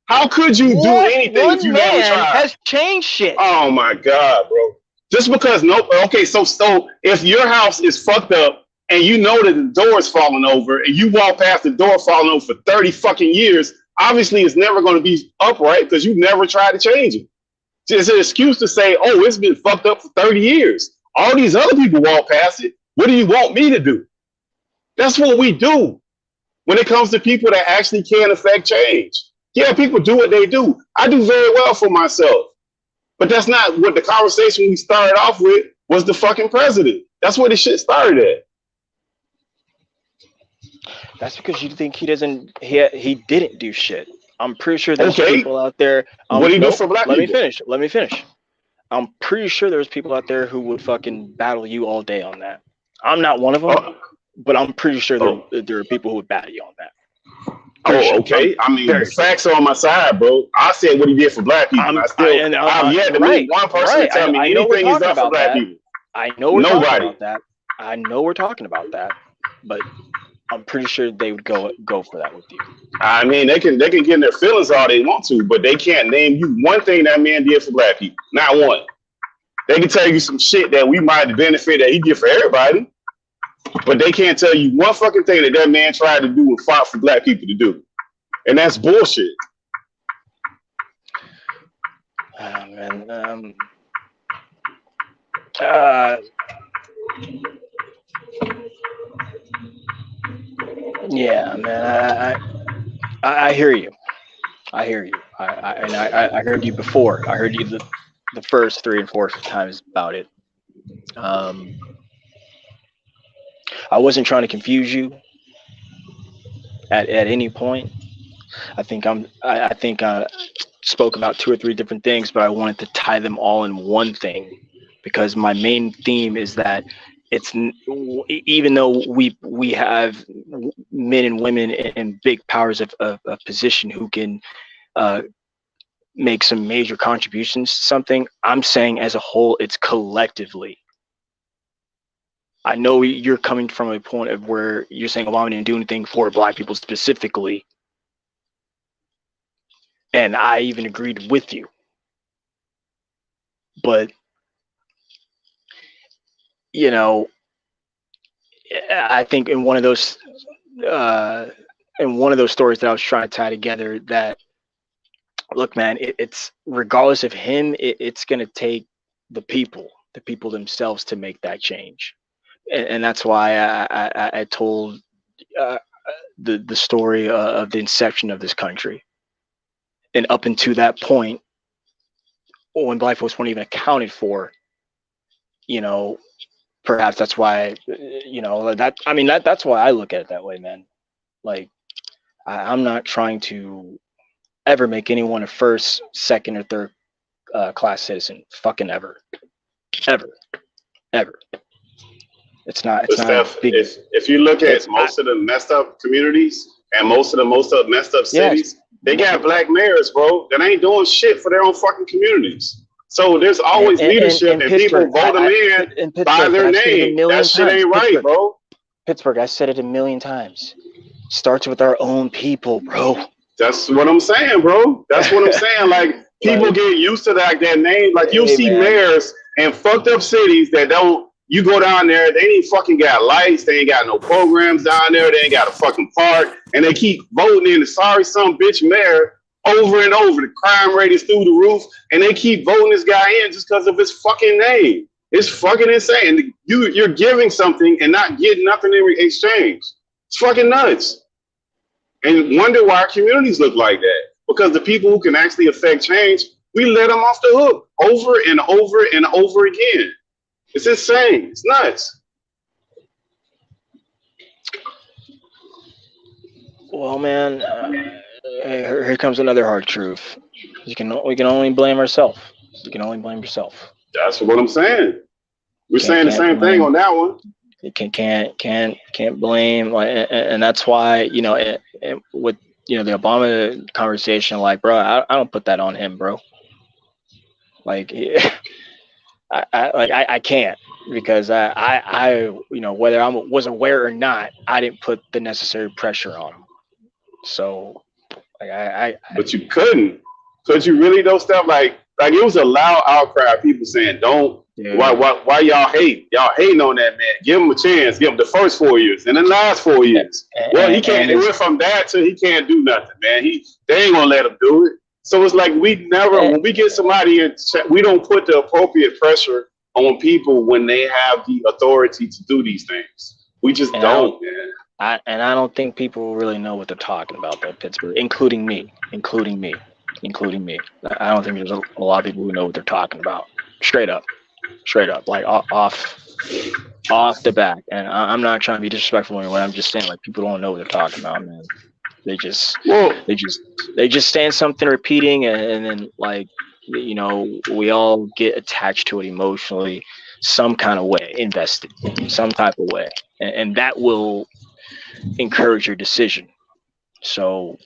How could you do anything if you never tried? One man has changed shit. Oh my God, bro! Just because so if your house is fucked up and you know that the door is falling over and you walk past the door falling over for 30 fucking years, obviously it's never going to be upright because you never tried to change it. It's an excuse to say, oh, it's been fucked up for 30 years. All these other people walk past it. What do you want me to do? That's what we do. when it comes to people that actually can affect change. Yeah, people do what they do. I do very well for myself. But that's not what the conversation we started off with was the fucking president. That's where the shit started at. That's because you think he didn't do shit. I'm pretty sure there's people out there. What do you do for black people? Let me finish. I'm pretty sure there's people out there who would fucking battle you all day on that. I'm not one of them, but I'm pretty sure there are people who would battle you on that. Okay. I mean, the facts are on my side, bro. I said what he did for black people. I've yet to meet one person to tell me anything he's done for black people. I know we're talking about that. I know we're talking about that, but I'm pretty sure they would go for that with you. I mean, they can get in their feelings all they want to, but they can't name you one thing that man did for black people. Not one. They can tell you some shit that we might benefit that he did for everybody, but they can't tell you one fucking thing that man tried to do and fought for black people to do. And that's bullshit. Yeah, man. I hear you. I hear you. I heard you before. I heard you the first 3 and 4 times about it. I wasn't trying to confuse you at any point. I think I spoke about 2 or 3 different things, but I wanted to tie them all in one thing, because my main theme is that even though we have men and women in big powers of position who can make some major contributions to something, I'm saying as a whole, it's collectively. I know you're coming from a point of where you're saying Obama didn't do anything for black people specifically, and I even agreed with you. But you know, I think in one of those stories that I was trying to tie together, that look, man, it's regardless of him, it's going to take the people themselves to make that change. And that's why I told the story of the inception of this country. And up until that point, when black folks weren't even accounted for, you know, perhaps that's why, you know, that's why I look at it that way, man. Like, I'm not trying to ever make anyone a first, second, or third class citizen. Fucking ever. It's not big. If you look at most of the messed up communities and most of the messed up cities, they got black mayors, bro, that ain't doing shit for their own fucking communities. So there's always leadership, and people vote them in by their name. That shit ain't right, bro. Pittsburgh, I said it a million times. Starts with our own people, bro. That's what I'm saying, bro. That's what I'm saying. Like, people get used to that name. Like, you'll see mayors in fucked up cities that don't. You go down there, they ain't fucking got lights. They ain't got no programs down there. They ain't got a fucking park. And they keep voting in the sorry son bitch mayor over and over. The crime rate is through the roof. And they keep voting this guy in just because of his fucking name. It's fucking insane. You're giving something and not getting nothing in exchange. It's fucking nuts. And wonder why our communities look like that. Because the people who can actually affect change, we let them off the hook over and over and over again. It's insane. It's nuts. Well, man, here comes another hard truth. We can only blame ourselves. You can only blame yourself. That's what I'm saying. We're saying the same thing on that one. You can't blame, and that's why, you know, with, you know, the Obama conversation, like, bro, I don't put that on him, bro. Like, I can't, because I you know, whether I was aware or not, I didn't put the necessary pressure on him. So, like, but you couldn't. Could you really though, stuff like it was a loud outcry of people saying, don't. Yeah. Why y'all hate? Y'all hating on that man. Give him a chance. Give him the first 4 years and the last 4 years. Well, he can't. It went from that to he can't do nothing, man. They ain't gonna let him do it. So it's like we never, when we get somebody in, we don't put the appropriate pressure on people when they have the authority to do these things. We just don't, man. I don't think people really know what they're talking about, though, Pittsburgh, including me. I don't think there's a lot of people who know what they're talking about. Straight up, like off the back. And I'm not trying to be disrespectful or what. I'm just saying, like, people don't know what they're talking about, man. They just stand something repeating, and then, like, you know, we all get attached to it emotionally, some kind of way, invested in some type of way, and that will encourage your decision. So,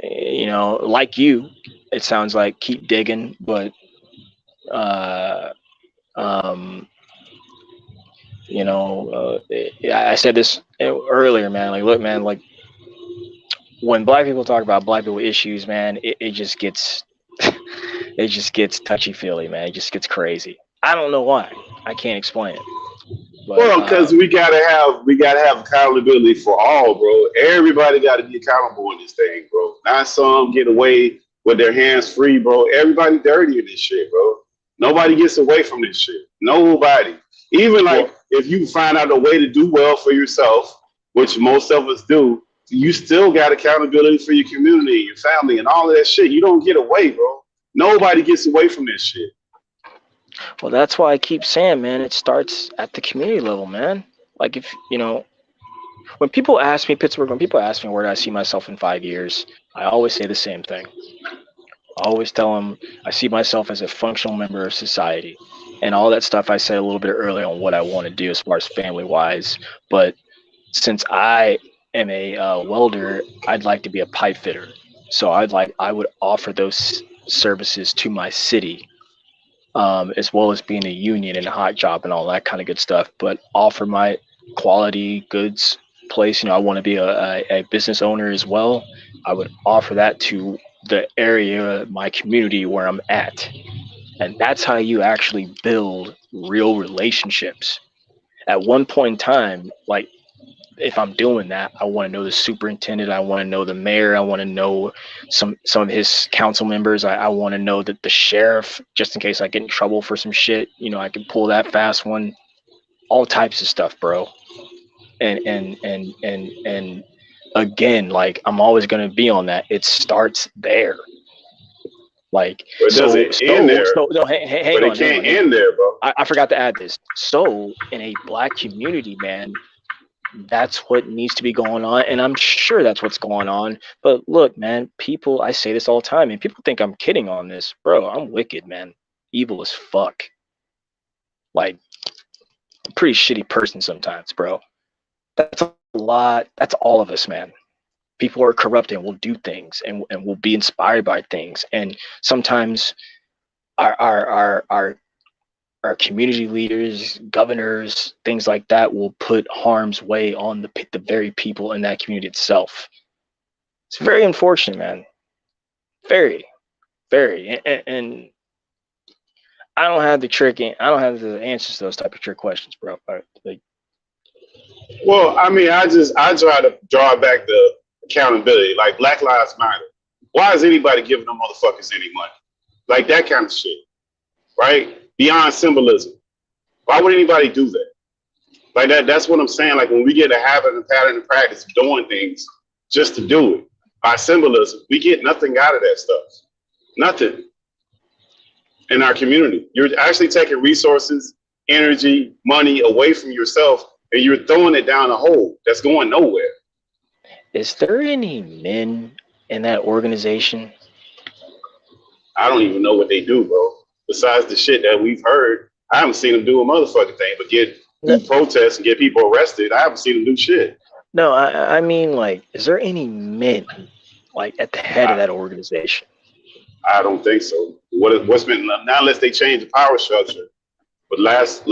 you know, like you, it sounds like keep digging, but you know, I said this earlier, man. Like, look, man, like, when black people talk about black people issues, man, it just gets it just gets touchy feely, man. It just gets crazy. I don't know why. I can't explain it. But, well, because we gotta have accountability for all, bro. Everybody got to be accountable in this thing, bro. Not some get away with their hands free, bro. Everybody dirty in this shit, bro. Nobody gets away from this shit. Nobody. Even like if you find out a way to do well for yourself, which most of us do, you still got accountability for your community, your family, and all of that shit. You don't get away, bro. Nobody gets away from this shit. Well, that's why I keep saying, man, it starts at the community level, man. Like, if, you know, when people ask me, Pittsburgh, when people ask me where do I see myself in 5 years, I always say the same thing. I always tell them I see myself as a functional member of society. And all that stuff I said a little bit earlier on what I want to do as far as family-wise. But since I am a welder, I'd like to be a pipe fitter. So I would offer those services to my city, as well as being a union and a hot job and all that kind of good stuff, but offer my quality goods place. You know, I want to be a business owner as well. I would offer that to the area, my community where I'm at. And that's how you actually build real relationships. At one point in time, like, if I'm doing that, I want to know the superintendent. I want to know the mayor. I want to know some of his council members. I want to know that the sheriff, just in case I get in trouble for some shit, you know, I can pull that fast one. All types of stuff, bro. And again, like, I'm always gonna be on that. It starts there. Like, but it doesn't end there. No, hang on. It can't end there, bro. I forgot to add this. So in a black community, man, that's what needs to be going on, and I'm sure that's what's going on. But look, man, people, I say this all the time, and people think I'm kidding on this, bro. I'm wicked, man. Evil as fuck. Like, I'm a pretty shitty person sometimes, bro. That's a lot. That's all of us, man. People are corrupt and will do things and will be inspired by things, and sometimes our community leaders, governors, things like that will put harm's way on the very people in that community itself. It's very unfortunate, man. Very, very. And I don't have the trick. I don't have the answers to those type of trick questions, bro. Like, well, I mean, I try to draw back the accountability. Like, Black Lives Matter. Why is anybody giving them motherfuckers any money? Like, that kind of shit, right? Beyond symbolism. Why would anybody do that? Like, that's what I'm saying. Like, when we get a habit and pattern and practice of doing things just to do it by symbolism, we get nothing out of that stuff. Nothing. In our community, you're actually taking resources, energy, money away from yourself, and you're throwing it down a hole that's going nowhere. Is there any men in that organization? I don't even know what they do, bro. Besides the shit that we've heard, I haven't seen them do a motherfucking thing but do protests and get people arrested. I haven't seen them do shit. No, I mean, like, is there any men, like, at the head of that organization? I don't think so. What's been, not unless they change the power structure. But last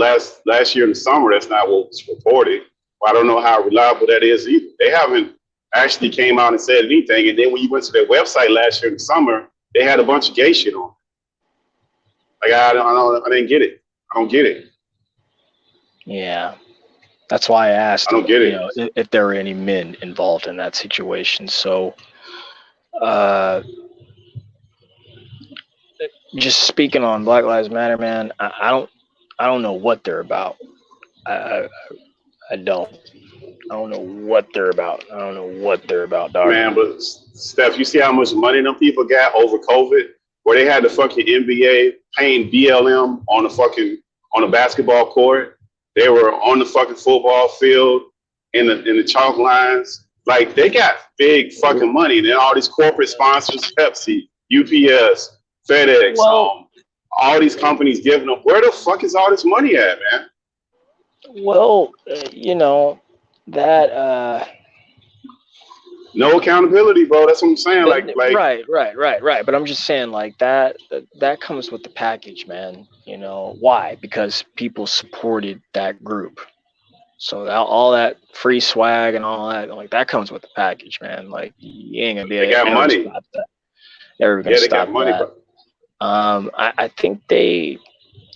year in the summer, that's not what was reported. I don't know how reliable that is either. They haven't actually came out and said anything. And then when you went to their website last year in the summer, they had a bunch of gay shit on. Like, I didn't get it. I don't get it. Yeah, that's why I asked. I don't get it. You know, if there were any men involved in that situation. So, just speaking on Black Lives Matter, man, I don't know what they're about. I don't. don't know what they're about. I don't know what they're about, dog. Man, but Steph, you see how much money them people got over COVID? Where they had the fucking NBA paying BLM on the basketball court. They were on the fucking football field in the chalk lines. Like, they got big fucking money. And then all these corporate sponsors, Pepsi, UPS, FedEx, all these companies giving them. Where the fuck is all this money at, man? Well, you know, that no accountability, bro. That's what I'm saying. Like right. But I'm just saying, like, that comes with the package, man. You know why? Because people supported that group. So all that free swag and all that, like, that comes with the package, man. Like, you ain't gonna be able to got money. stop that. Never gonna stop got money, that. bro. I think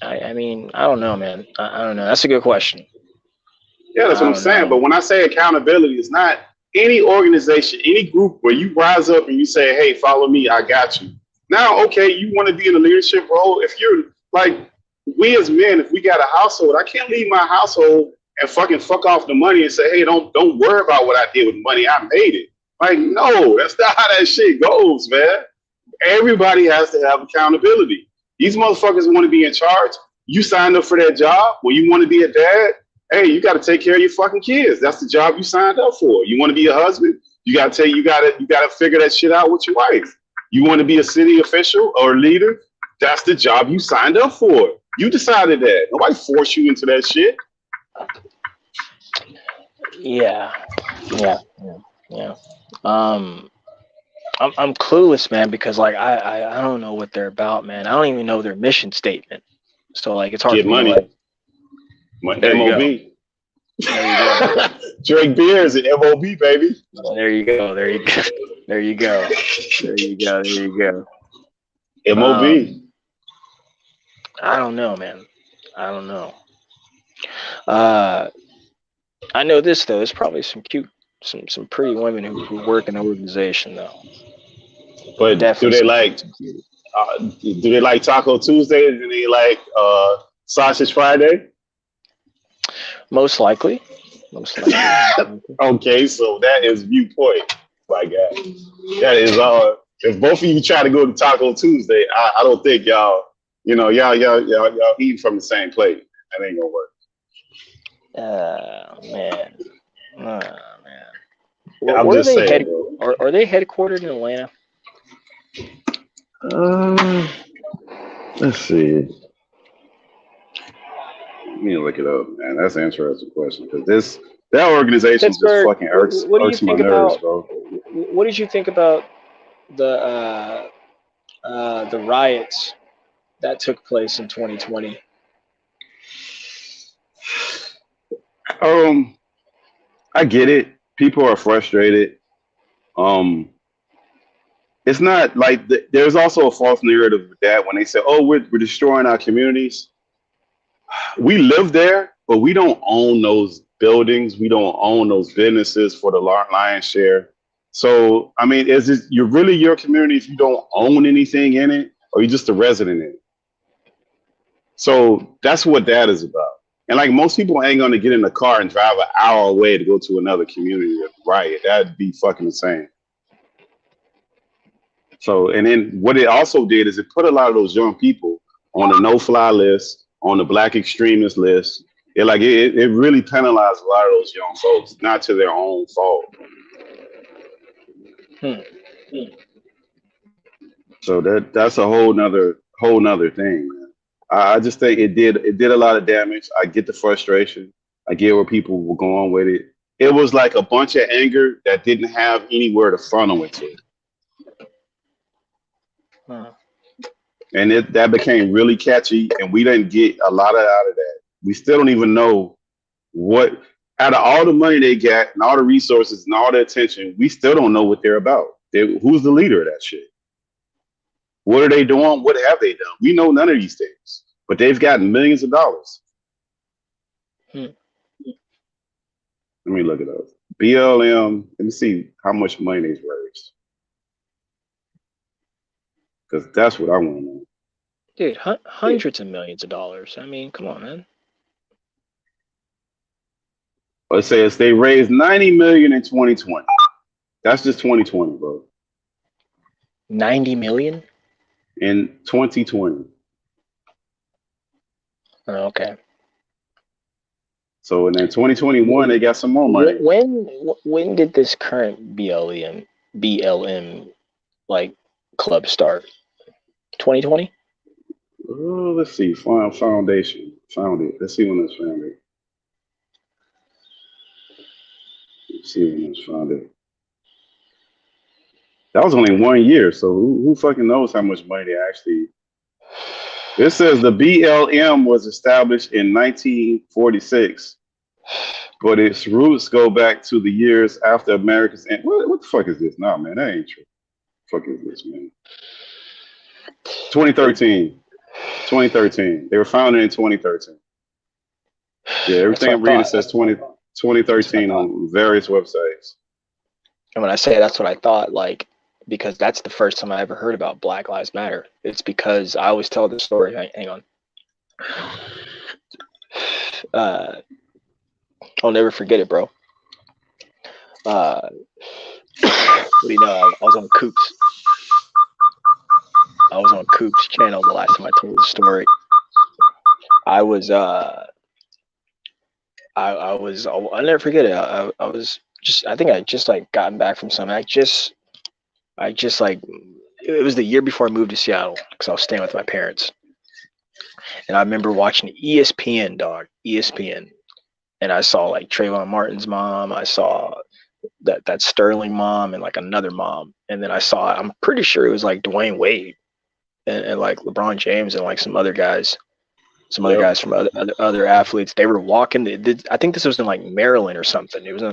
I mean, I don't know, man. I don't know. That's a good question. Yeah, that's what I'm saying. But when I say accountability, it's not any organization, any group where you rise up and you say, hey, follow me, I got you. Now, okay, you want to be in a leadership role. If you're like, we as men, if we got a household, I can't leave my household and fucking fuck off the money and say, hey, don't worry about what I did with money. I made it. Like, no, that's not how that shit goes, man. Everybody has to have accountability. These motherfuckers want to be in charge. You signed up for that job. When you want to be a dad, hey, you got to take care of your fucking kids. That's the job you signed up for. You want to be a husband? You got to figure that shit out with your wife. You want to be a city official or leader? That's the job you signed up for. You decided that. Nobody forced you into that shit. Yeah. I'm clueless, man, because like I don't know what they're about, man. I don't even know their mission statement. So like it's hard Get for me money. to, MOB. There you go. Drink beers and MOB, baby. There you go. MOB. I don't know, man. I don't know. I know this though. There's probably some pretty women who work in the organization though. But Definitely do they like Taco Tuesday? Do they like Sausage Friday? Most likely. Okay, so that is viewpoint, my guy. That is all. If both of you try to go to Taco Tuesday, I don't think y'all eat from the same plate. That ain't gonna work. Man. I'm just saying. Are they headquartered in Atlanta? Let's see. Let me look it up, man. That's an interesting question because that organization just fucking irks my nerves, bro. What did you think about the riots that took place in 2020? I get it. People are frustrated. It's not like there's also a false narrative with that when they say, "Oh, we're destroying our communities." We live there, but we don't own those buildings. We don't own those businesses for the lion's share. So, I mean, you're really your community if you don't own anything in it, or you're just a resident in it. So that's what that is about. And like most people ain't gonna get in the car and drive an hour away to go to another community to riot. That'd be fucking insane. So, and then what it also did is it put a lot of those young people on the no-fly list, on the black extremist list. It really penalized a lot of those young folks, not to their own fault. So that's a whole nother thing, man. I just think it did a lot of damage. I get the frustration. I get where people were going with it. It was like a bunch of anger that didn't have anywhere to funnel it to. And that became really catchy, and we didn't get a lot out of that. We still don't even know what, out of all the money they got and all the resources and all the attention, we still don't know what they're about. Who's the leader of that shit? What are they doing? What have they done? We know none of these things, but they've gotten millions of dollars. Let me look it up. BLM, let me see how much money they've raised. Because that's what I want to know. Dude, hundreds of millions of dollars. I mean, come on, man. It says they raised $90 million in 2020. That's just 2020, bro. 90 million in 2020. Oh, okay. So in 2021, they got some more money. When did this current BLM like club start? 2020. Let's see. Foundation. Found it. Let's see when it's founded. Let's see when it's founded. That was only 1 year, so who fucking knows how much money they actually. It says the BLM was established in 1946, but its roots go back to the years after America's. What the fuck is this? Nah, man, that ain't true. What the fuck is this, man? 2013. 2013. They were founded in 2013. Yeah, everything I'm reading says 2013 on various websites. And when I say that's what I thought, like, because that's the first time I ever heard about Black Lives Matter. It's because I always tell this story. Hang on. I'll never forget it, bro. What do you know? I was on Coop's. I was on Coop's channel the last time I told the story. I'll never forget it. I think I just like gotten back from something. I just like, it was the year before I moved to Seattle because I was staying with my parents. And I remember watching ESPN, dog, ESPN. And I saw like Trayvon Martin's mom. I saw that Sterling mom and like another mom. And then I'm pretty sure it was like Dwayne Wade and like LeBron James and like some other guys from other athletes. They were walking. I think this was in like Maryland or something. It was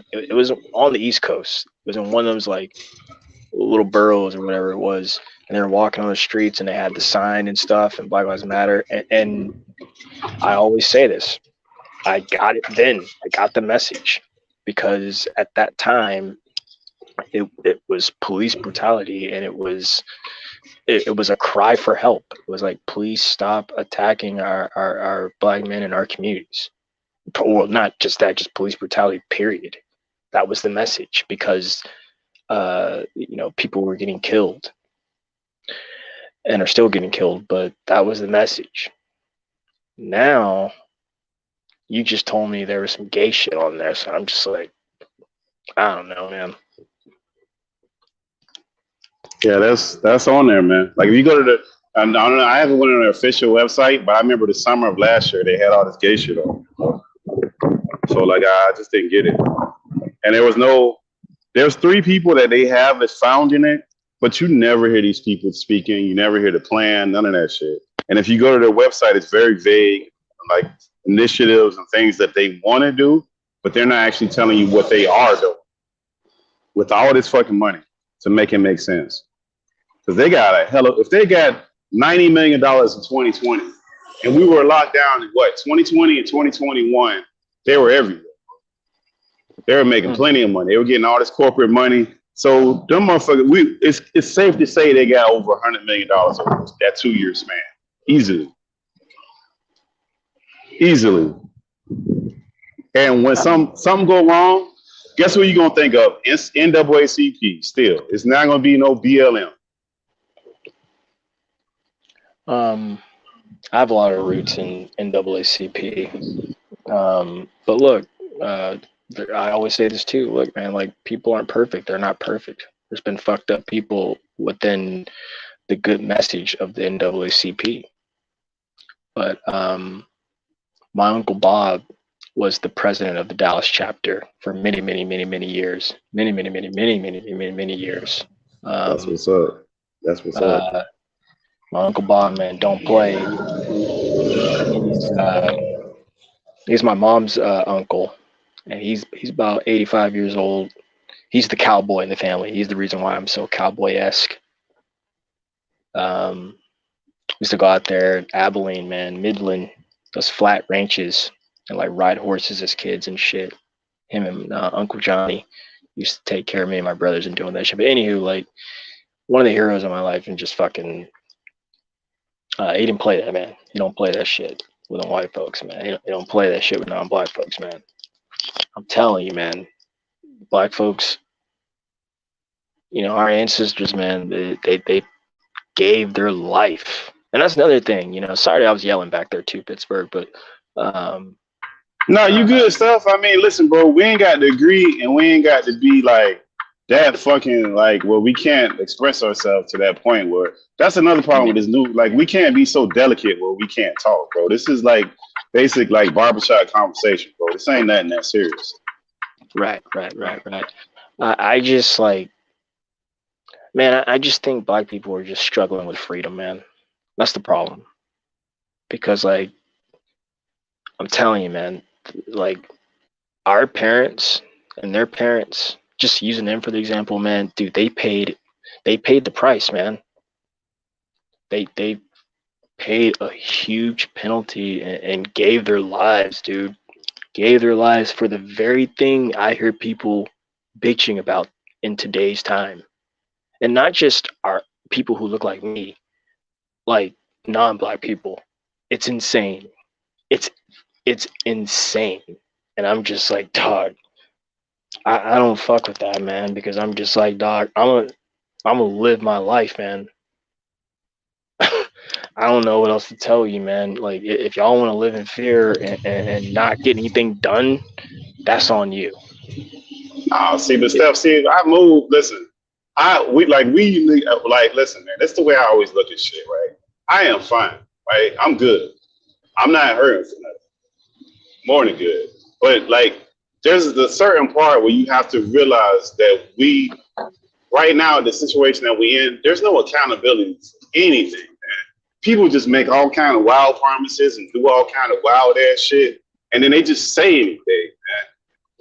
on the East Coast. It was in one of those like little boroughs or whatever it was. And they were walking on the streets and they had the sign and stuff and Black Lives Matter. And I always say this. I got it then. I got the message because at that time it was police brutality and it was a cry for help. It was like, please stop attacking our Black men in our communities. Well, not just that, just police brutality, period. That was the message because, people were getting killed and are still getting killed, but that was the message. Now, you just told me there was some gay shit on there, so I'm just like, I don't know, man. Yeah, that's on there, man. Like if you go to I don't know, I haven't went on their official website, but I remember the summer of last year they had all this gay shit on. So like I just didn't get it. And there's 3 people that they have that's found in it, but you never hear these people speaking. You never hear the plan, none of that shit. And if you go to their website, it's very vague, like initiatives and things that they want to do, but they're not actually telling you what they are doing with all this fucking money to make it make sense. Because they got if they got $90 million in 2020 and we were locked down in 2020 and 2021, they were everywhere. They were making plenty of money. They were getting all this corporate money. So them motherfuckers, it's safe to say they got over $100 million over that 2-year span. Easily. And when something go wrong, guess what you're gonna think of? It's NAACP still. It's not gonna be no BLM. I have a lot of roots in NAACP. But look, I always say this too. Look, man, like people aren't perfect. They're not perfect. There's been fucked up people within the good message of the NAACP. But my Uncle Bob was the president of the Dallas chapter for many, many, many, many years. Many, many, many, many, many, many, many years. That's what's up. That's what's up. My Uncle Bob, man, don't play. He's my mom's uncle, and he's about 85 years old. He's the cowboy in the family. He's the reason why I'm so cowboy-esque. Used to go out there in Abilene, man, Midland, those flat ranches, and like ride horses as kids and shit. Him and Uncle Johnny used to take care of me and my brothers and doing that shit. But anywho, like one of the heroes of my life, and just fucking, he didn't play that, man. He don't play that shit with the white folks, man. He don't play that shit with non-black folks, man. I'm telling you, man, black folks, you know, our ancestors, man, they gave their life. And that's another thing, you know, sorry I was yelling back there too, Pittsburgh, but no, you good stuff. I mean, listen, bro, we ain't got to agree and we ain't got to be like that fucking like where we can't express ourselves to that point where that's another problem with this new, like we can't be so delicate where we can't talk, bro. This is like basic like barbershop conversation, bro. This ain't nothing that serious. Right. I just like, man, I just think black people are just struggling with freedom, man. That's the problem. Because like, I'm telling you, man, like our parents and their parents, just using them for the example, man, dude, they paid the price, man. They paid a huge penalty and gave their lives, dude. Gave their lives for the very thing I hear people bitching about in today's time. And not just our people who look like me, like non-black people. It's insane. It's insane. And I'm just like, dog, I don't fuck with that, man, because I'm just like, dog, I'm gonna live my life, man. I don't know what else to tell you, man. Like, if y'all want to live in fear and not get anything done, that's on you. See, but Steph, I moved. Listen, listen, man. That's the way I always look at shit, right? I am fine, right? I'm good. I'm not hurting for nothing. More than good. But like, there's a certain part where you have to realize that we, right now, the situation that we in, there's no accountability for anything, man. People just make all kind of wild promises and do all kind of wild ass shit, and then they just say anything, man.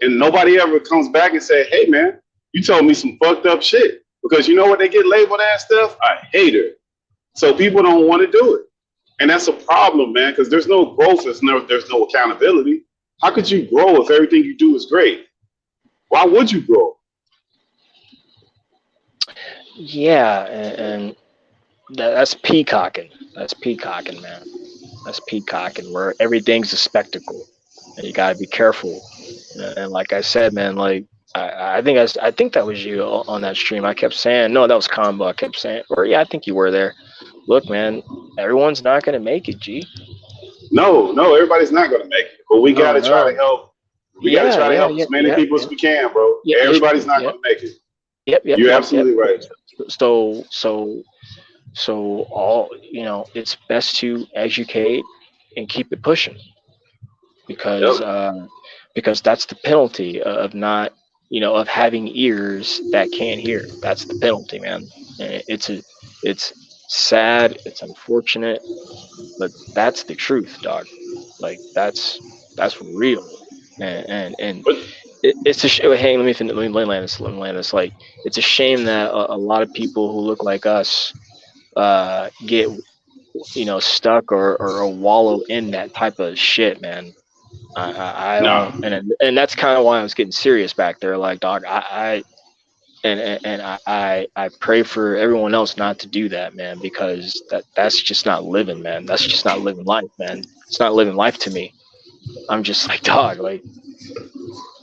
And nobody ever comes back and say, hey, man, you told me some fucked up shit. Because you know what they get labeled as, stuff? A hater. So people don't want to do it. And that's a problem, man, because there's no growth, there's no accountability. How could you grow if everything you do is great? Why would you grow? Yeah, and that's peacocking. That's peacocking, man. That's peacocking, where everything's a spectacle, and you gotta be careful. And like I said, man, like I think that was you on that stream. I kept saying, no, that was Combo. I kept saying, or yeah, I think you were there. Look, man, everyone's not gonna make it, G. No, everybody's not gonna make it. But we gotta try to help. We gotta try to help as many people as we can, bro. Everybody's not gonna make it. Yep. You're absolutely right. So all, you know, it's best to educate and keep it pushing, because that's the penalty of not, you know, of having ears that can't hear. That's the penalty, man. And it's sad, it's unfortunate, but that's the truth, dog. Like that's real. And it's a shame. Hey, let me land this. Like, it's a shame that a lot of people who look like us get, you know, stuck or wallow in that type of shit, man. I don't, and that's kind of why I was getting serious back there. Like, dog, I pray for everyone else not to do that, man, because that's just not living, man. That's just not living life, man. It's not living life to me. I'm just like, dog, like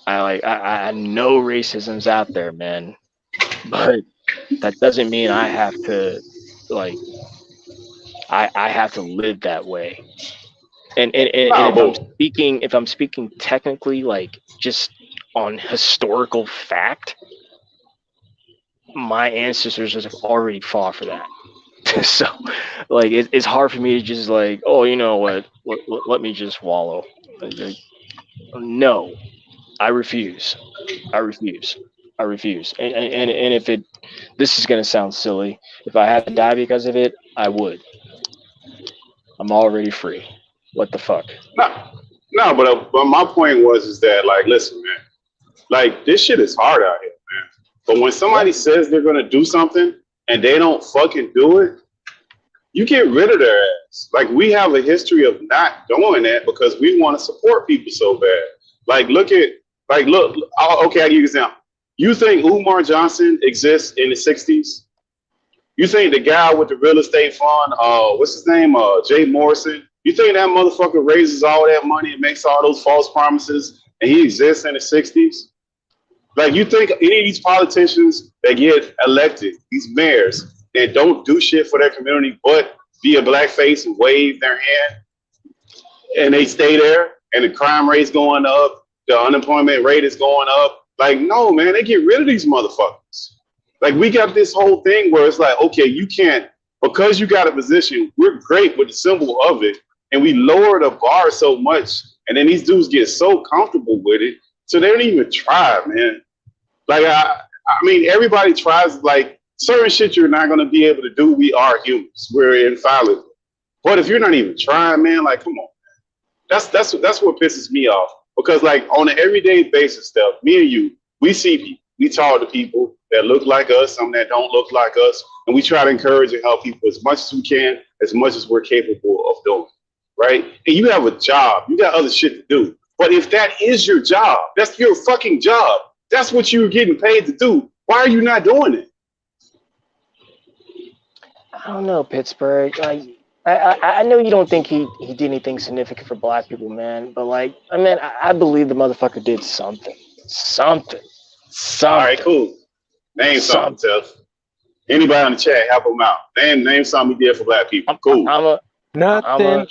I know racism's out there, man, but that doesn't mean I have to, like, I have to live that way. And if I'm speaking technically, like, just on historical fact, my ancestors have already fought for that. So, like, it's hard for me to just like, oh, you know what, let me just wallow. Like, no, I refuse. And if this is gonna sound silly, if I had to die because of it, I would. I'm already free. What the fuck? No, but my point is that, like, listen, man, like, this shit is hard out here, man. But when somebody says they're gonna do something and they don't fucking do it, you get rid of their ass. Like, we have a history of not doing that because we want to support people so bad. Like, look, okay, I'll give you an example. You think Umar Johnson exists in the 60s? You think the guy with the real estate fund, what's his name, Jay Morrison, you think that motherfucker raises all that money and makes all those false promises and he exists in the 60s. Like, you think any of these politicians that get elected, these mayors, that don't do shit for their community but be a blackface and wave their hand, and they stay there, and the crime rate's going up, the unemployment rate is going up. Like, no, man, they get rid of these motherfuckers. Like, we got this whole thing where it's like, okay, you can't, because you got a position, we're great with the symbol of it, and we lower the bar so much, and then these dudes get so comfortable with it, so they don't even try, man. Like, I mean, everybody tries, like, certain shit you're not going to be able to do. We are humans. We're infallible. But if you're not even trying, man, like, come on. That's what pisses me off. Because, like, on an everyday basis stuff, me and you, we see people. We talk to people that look like us, some that don't look like us, and we try to encourage and help people as much as we can, as much as we're capable of doing, right? And you have a job. You got other shit to do. But if that is your job, that's your fucking job. That's what you're getting paid to do. Why are you not doing it? I don't know, Pittsburgh. Like, I know you don't think he did anything significant for black people, man. But, like, I mean, I believe the motherfucker did something. Something. All right, cool. Name something, Tiff. Anybody in the chat, help him out. Name something he did for black people. Cool. Nothing.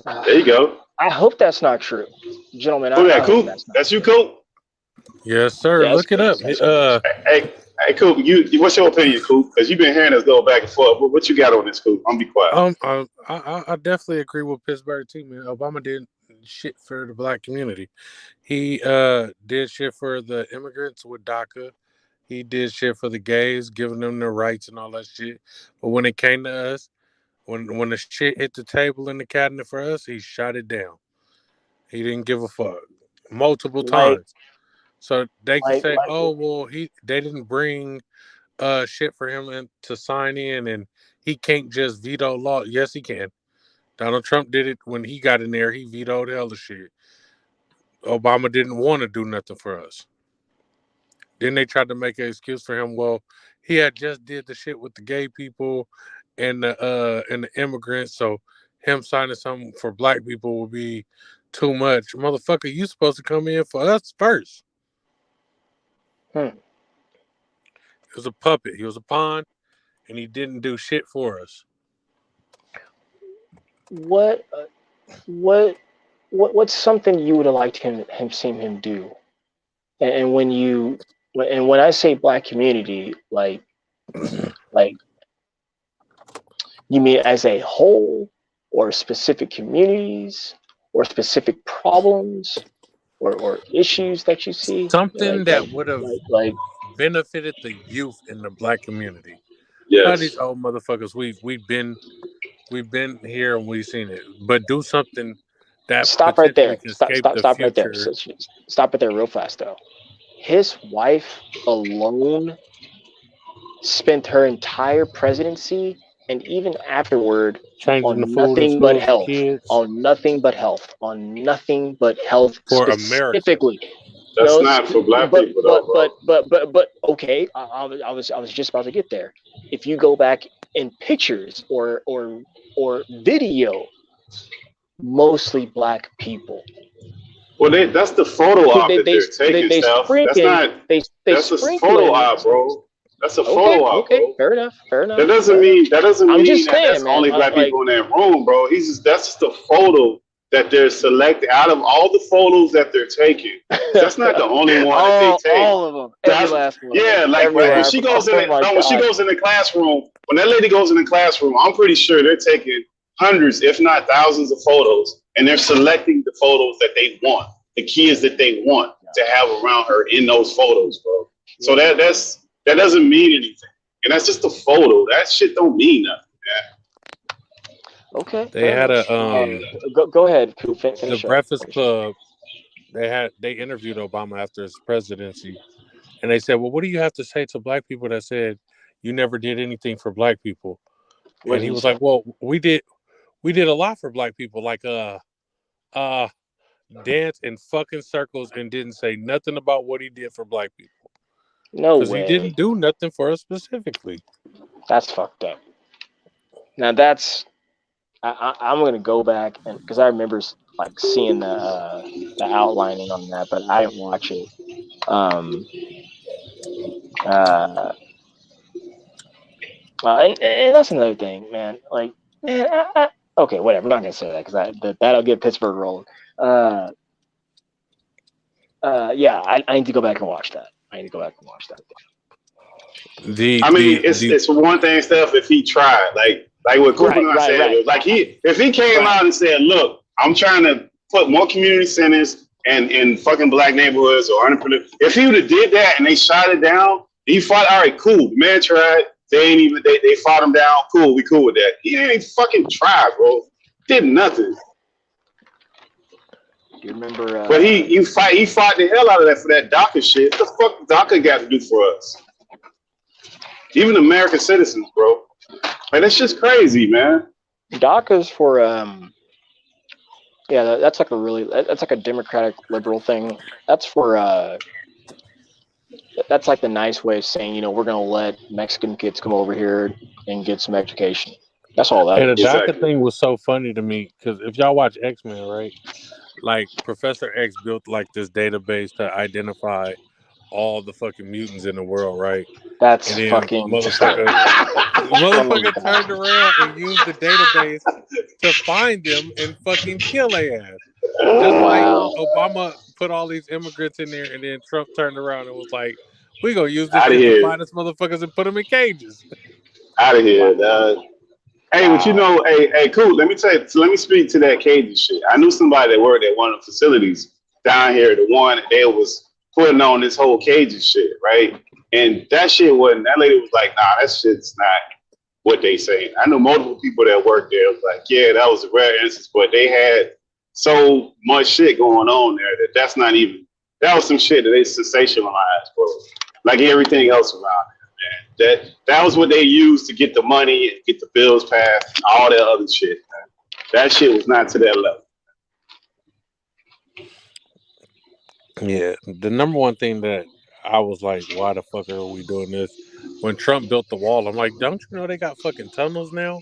There you go. I hope that's not true, gentlemen. Who that, Coop? That's you, Coop? Yes, sir. Yeah, Look it up. Hey, Coop. What's your opinion, Coop? Because you've been hearing us go back and forth. What you got on this, Coop? I'm gonna be quiet. I definitely agree with Pittsburgh too, man. Obama did shit for the black community. He did shit for the immigrants with DACA. He did shit for the gays, giving them their rights and all that shit. But when it came to us, when the shit hit the table in the cabinet for us, he shot it down. He didn't give a fuck multiple times. So they can say, "Oh, well, they didn't bring shit for him to sign in, and he can't just veto law." Yes, he can. Donald Trump did it when he got in there. He vetoed hell of shit. Obama didn't want to do nothing for us. Then they tried to make an excuse for him. Well, he had just did the shit with the gay people and the immigrants, so him signing something for black people would be too much. Motherfucker, you supposed to come in for us first. He was a puppet. He was a pawn, and he didn't do shit for us. What's something you would have liked him seen him do? And when I say black community, like you mean as a whole, or specific communities, or specific problems, or issues that you see? Something that would have benefited the youth in the black community. Yes. Not these old motherfuckers. We've been here and we've seen it. But do something that stop right there. Stop the right there. Stop right there real fast though. His wife alone spent her entire presidency and even afterward on nothing but health. On nothing but health. On nothing but health for specifically. America. That's not for black people though. But okay, I was just about to get there. If you go back in pictures or video, mostly black people. Well, that's the photo op that they're taking, Steph. That's a photo op, bro. That's a photo op, okay, bro. Fair enough. That doesn't mean that's only black people in that room, bro. That's just a photo that they're selecting out of all the photos that they're taking. That's not the only one that they take. All of them. Every last one. Yeah, like when she goes in the classroom, when that lady goes in the classroom, I'm pretty sure they're taking hundreds, if not thousands of photos, and they're selecting the photos that they want, the kids that they want to have around her in those photos, bro. So that doesn't mean anything. And that's just a photo. That shit don't mean nothing, man. Okay. They had a go ahead. The Breakfast Club. They interviewed Obama after his presidency, and they said, "Well, what do you have to say to black people that said you never did anything for black people?" And he was like, "Well, we did a lot for black people, like dance in fucking circles and didn't say nothing about what he did for black people. No way. Because he didn't do nothing for us specifically. That's fucked up. Now that's I'm gonna go back and because I remember like seeing the outlining on that, but I didn't watch it. And that's another thing, man. Like, man, okay, whatever. I'm not gonna say that because that'll get Pittsburgh rolling. Yeah, I need to go back and watch that. It's one thing, Steph, if he tried, like what Cooper and I said, like if he came out and said, "Look, I'm trying to put more community centers and in fucking black neighborhoods or underprivileged," if he would have did that and they shot it down, he fought. All right, cool. The man tried. They fought him down. Cool, we cool with that. He didn't even fucking try, bro. Did nothing. You remember? But he fought the hell out of that for that DACA shit. What the fuck DACA got to do for us? Even American citizens, bro. Like, that's just crazy, man. DACA's for yeah, that's like a Democratic liberal thing. That's for that's like the nice way of saying, you know, we're gonna let Mexican kids come over here and get some education. That's all that. And the DACA thing was so funny to me because if y'all watch X-Men, right? Like Professor X built like this database to identify all the fucking mutants in the world, right? That's and then fucking motherfucker turned around and used the database to find them and fucking kill their ass. Just like Obama put all these immigrants in there, and then Trump turned around and was like, "We gonna use this shit to find us motherfuckers and put them in cages." Out of here, dog. Hey, but you know, hey, cool. Let me speak to that cage shit. I knew somebody that worked at one of the facilities down here, the one that they was putting on this whole cage shit, right? And that shit wasn't. That lady was like, "Nah, that shit's not what they saying." I know multiple people that worked there was like, "Yeah, that was a rare instance," but they had so much shit going on there that's not even. That was some shit that they sensationalized, bro. Like everything else around it. That was what they used to get the money and get the bills passed and all that other shit. Man. That shit was not to that level. Yeah, the number one thing that I was like, why the fuck are we doing this? When Trump built the wall, I'm like, don't you know they got fucking tunnels now?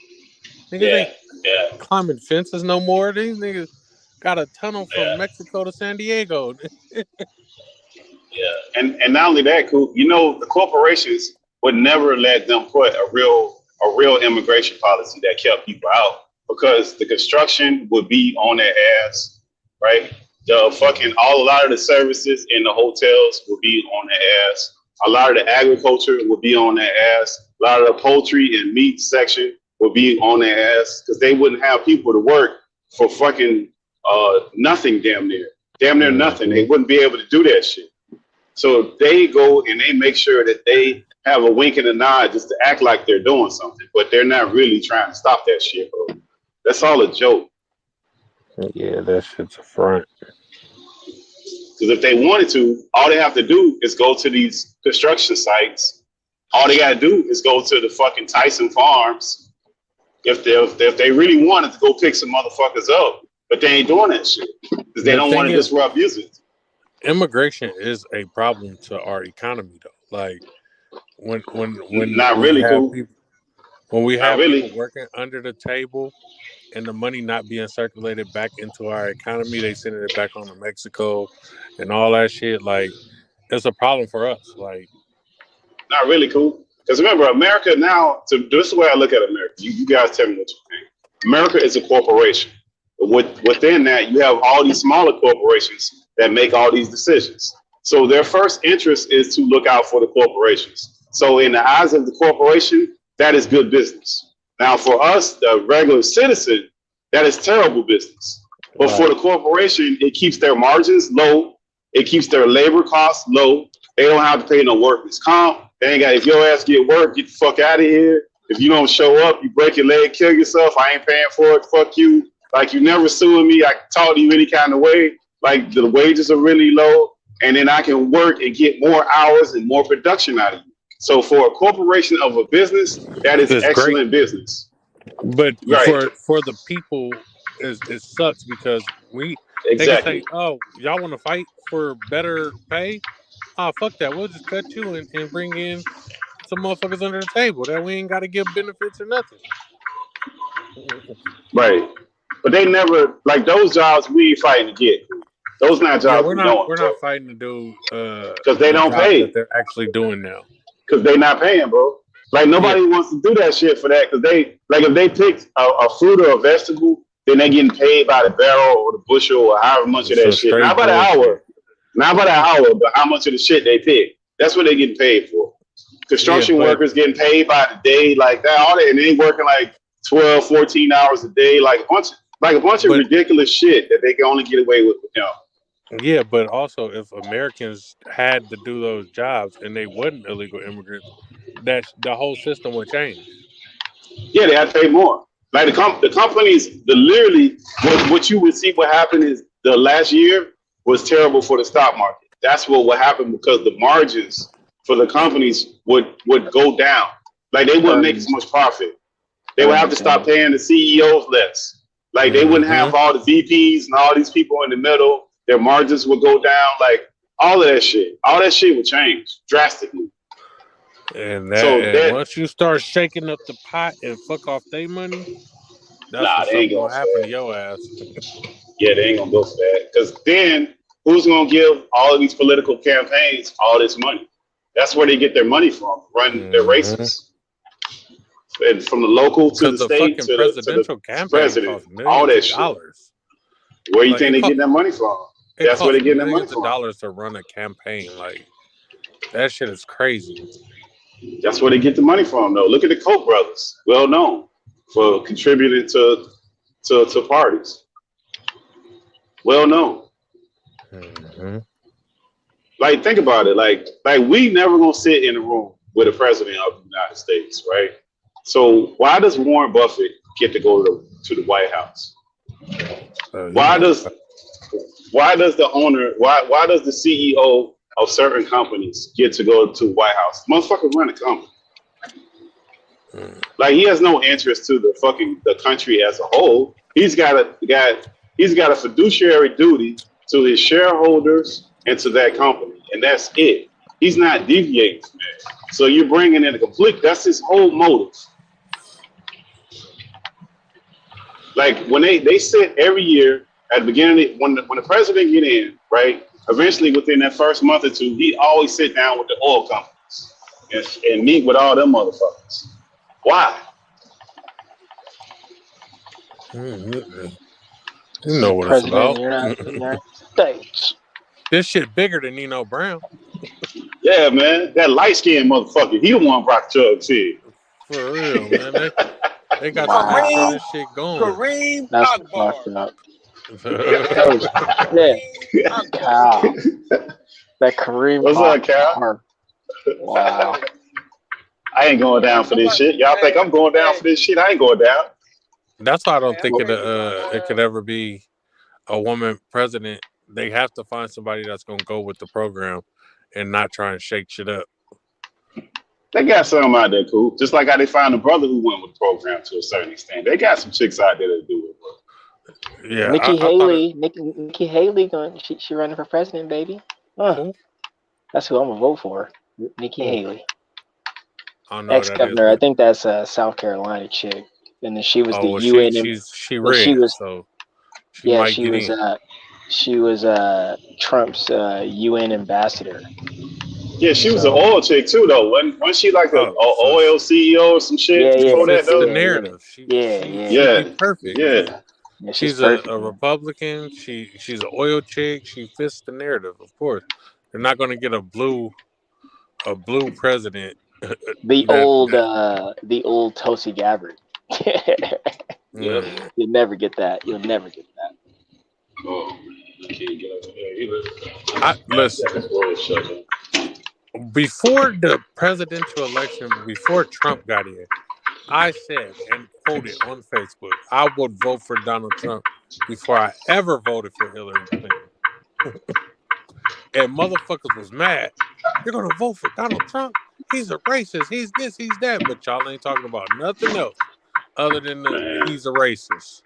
Niggas ain't climbing fences no more. These niggas got a tunnel from Mexico to San Diego. And not only that, cool. You know, the corporations would never let them put a real immigration policy that kept people out because the construction would be on their ass, right? A lot of the services in the hotels would be on their ass. A lot of the agriculture would be on their ass. A lot of the poultry and meat section would be on their ass because they wouldn't have people to work for fucking nothing, damn near nothing. They wouldn't be able to do that shit. So they go and they make sure that they have a wink and a nod just to act like they're doing something, but they're not really trying to stop that shit, bro. That's all a joke. Yeah, that shit's a front. Because if they wanted to, all they have to do is go to these construction sites. All they got to do is go to the fucking Tyson Farms if they really wanted to go pick some motherfuckers up, but they ain't doing that shit because they don't want to disrupt music. Immigration is a problem to our economy, though. Like when not really cool. When we have people working under the table and the money not being circulated back into our economy, they sending it back on to Mexico and all that shit. Like, it's a problem for us. Like, not really cool. Because remember, America now, this is the way I look at America. You guys tell me what you think. America is a corporation. Within that, you have all these smaller corporations that make all these decisions. So their first interest is to look out for the corporations. So in the eyes of the corporation, that is good business. Now for us, the regular citizen, that is terrible business. But for the corporation, it keeps their margins low. It keeps their labor costs low. They don't have to pay no workers' comp. They ain't got, if your ass get work, get the fuck out of here. If you don't show up, you break your leg, kill yourself. I ain't paying for it. Fuck you. Like, you never suing me. I can talk to you any kind of way. Like, the wages are really low. And then I can work and get more hours and more production out of you. So for a corporation of a business, that is excellent business. But for the people, it sucks because they can say, oh, y'all want to fight for better pay? Oh, fuck that. We'll just cut you and bring in some motherfuckers under the table that we ain't got to give benefits or nothing. Right. But they never like those jobs we ain't fighting to get. Those not jobs we're not fighting to do because they don't pay. That they're actually doing now. Because they not paying, bro. Like nobody wants to do that shit for that. Because they like if they pick a fruit or a vegetable, then they getting paid by the barrel or the bushel or however much of that shit. Not by the hour. Not by the hour, but how much of the shit they pick. That's what they getting paid for. Construction workers getting paid by the day, like that, all that, and they working like 12, 14 hours a day, like a bunch of ridiculous shit that they can only get away with, you know. Yeah, but also if Americans had to do those jobs and they wasn't illegal immigrants, that the whole system would change. Yeah, they had to pay more. Like the companies, literally what you would see what happened is the last year was terrible for the stock market. That's what would happen because the margins for the companies would go down. Like they wouldn't make as much profit. They would have to stop paying the CEOs less. Like they wouldn't have all the VPs and all these people in the middle. Their margins would go down. Like all of that shit. All that shit would change drastically. And that once you start shaking up the pot and fuck off their money, that's what's gonna happen to your ass. Yeah, they ain't gonna go for that. Because then who's gonna give all of these political campaigns all this money? That's where they get their money from, running their races. And from the local to the state to the president, all that shit. Where you think they get that money from? That's where they get that money from. Dollars to run a campaign, like that shit is crazy. That's where they get the money from, though. Look at the Koch brothers, well known for contributing to parties, well known. Like, think about it. Like we never gonna sit in a room with a president of the United States, right? So why does Warren Buffett get to go to the White House? Why does the owner? Why does the CEO of certain companies get to go to the White House? Motherfucker run a company. Like he has no interest to the country as a whole. He's got a fiduciary duty to his shareholders and to that company, and that's it. He's not deviating from that. So you're bringing in a complete. That's his whole motive. Like when they sit every year at the beginning, when the president get in, right? Eventually, within that first month or two, he always sit down with the oil companies and meet with all them motherfuckers. Why? You know what it's about. United States. This shit bigger than Nino Brown. Yeah, man. That light-skinned motherfucker, he the one brought the drugs here. For real, man. They got to make sure this shit going. Kareem That's fucked up. Yeah. Cal. That Kareem. What's up, Cal? Wow. I ain't going down for this shit. Y'all think I'm going down for this shit? I ain't going down. That's why I don't think it could ever be a woman president. They have to find somebody that's going to go with the program and not try and shake shit up. They got some out there cool. Just like how they found a brother who went with the program to a certain extent. They got some chicks out there that do it. Yeah, Nikki Haley. Nikki Haley going. She running for president, baby. That's who I'm gonna vote for. Nikki Haley, ex-governor. I think that's a South Carolina chick, and then she was the UN. She was Trump's UN ambassador. Yeah, she was an oil chick too, though. Wasn't she like an oil CEO or some shit? Yeah, that's the narrative. Yeah, perfect. Yeah. She's a Republican. She's an oil chick. She fits the narrative, of course. They're not going to get a blue president. The old Tulsi Gabbard. You'll never get that. You'll never get that. Oh, I can't get over here. Listen. Before the presidential election, before Trump got in, I said and quoted on Facebook, I would vote for Donald Trump before I ever voted for Hillary Clinton. And motherfuckers was mad. You're going to vote for Donald Trump? He's a racist. He's this, he's that. But y'all ain't talking about nothing else other than he's a racist.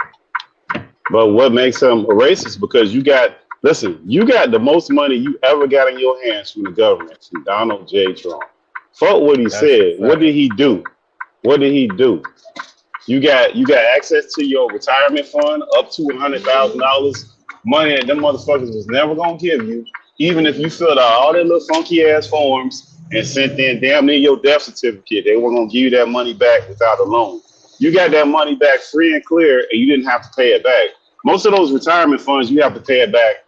But what makes him a racist? Because you got the most money you ever got in your hands from the government, from Donald J. Trump. Fuck what he said. What did he do? You You got access to your retirement fund up to $100,000, money that them motherfuckers was never gonna give you, even if you filled out all their little funky ass forms and sent in damn near your death certificate. They were gonna give you that money back without a loan. You got that money back free and clear, and you didn't have to pay it back. Most of those retirement funds, you have to pay it back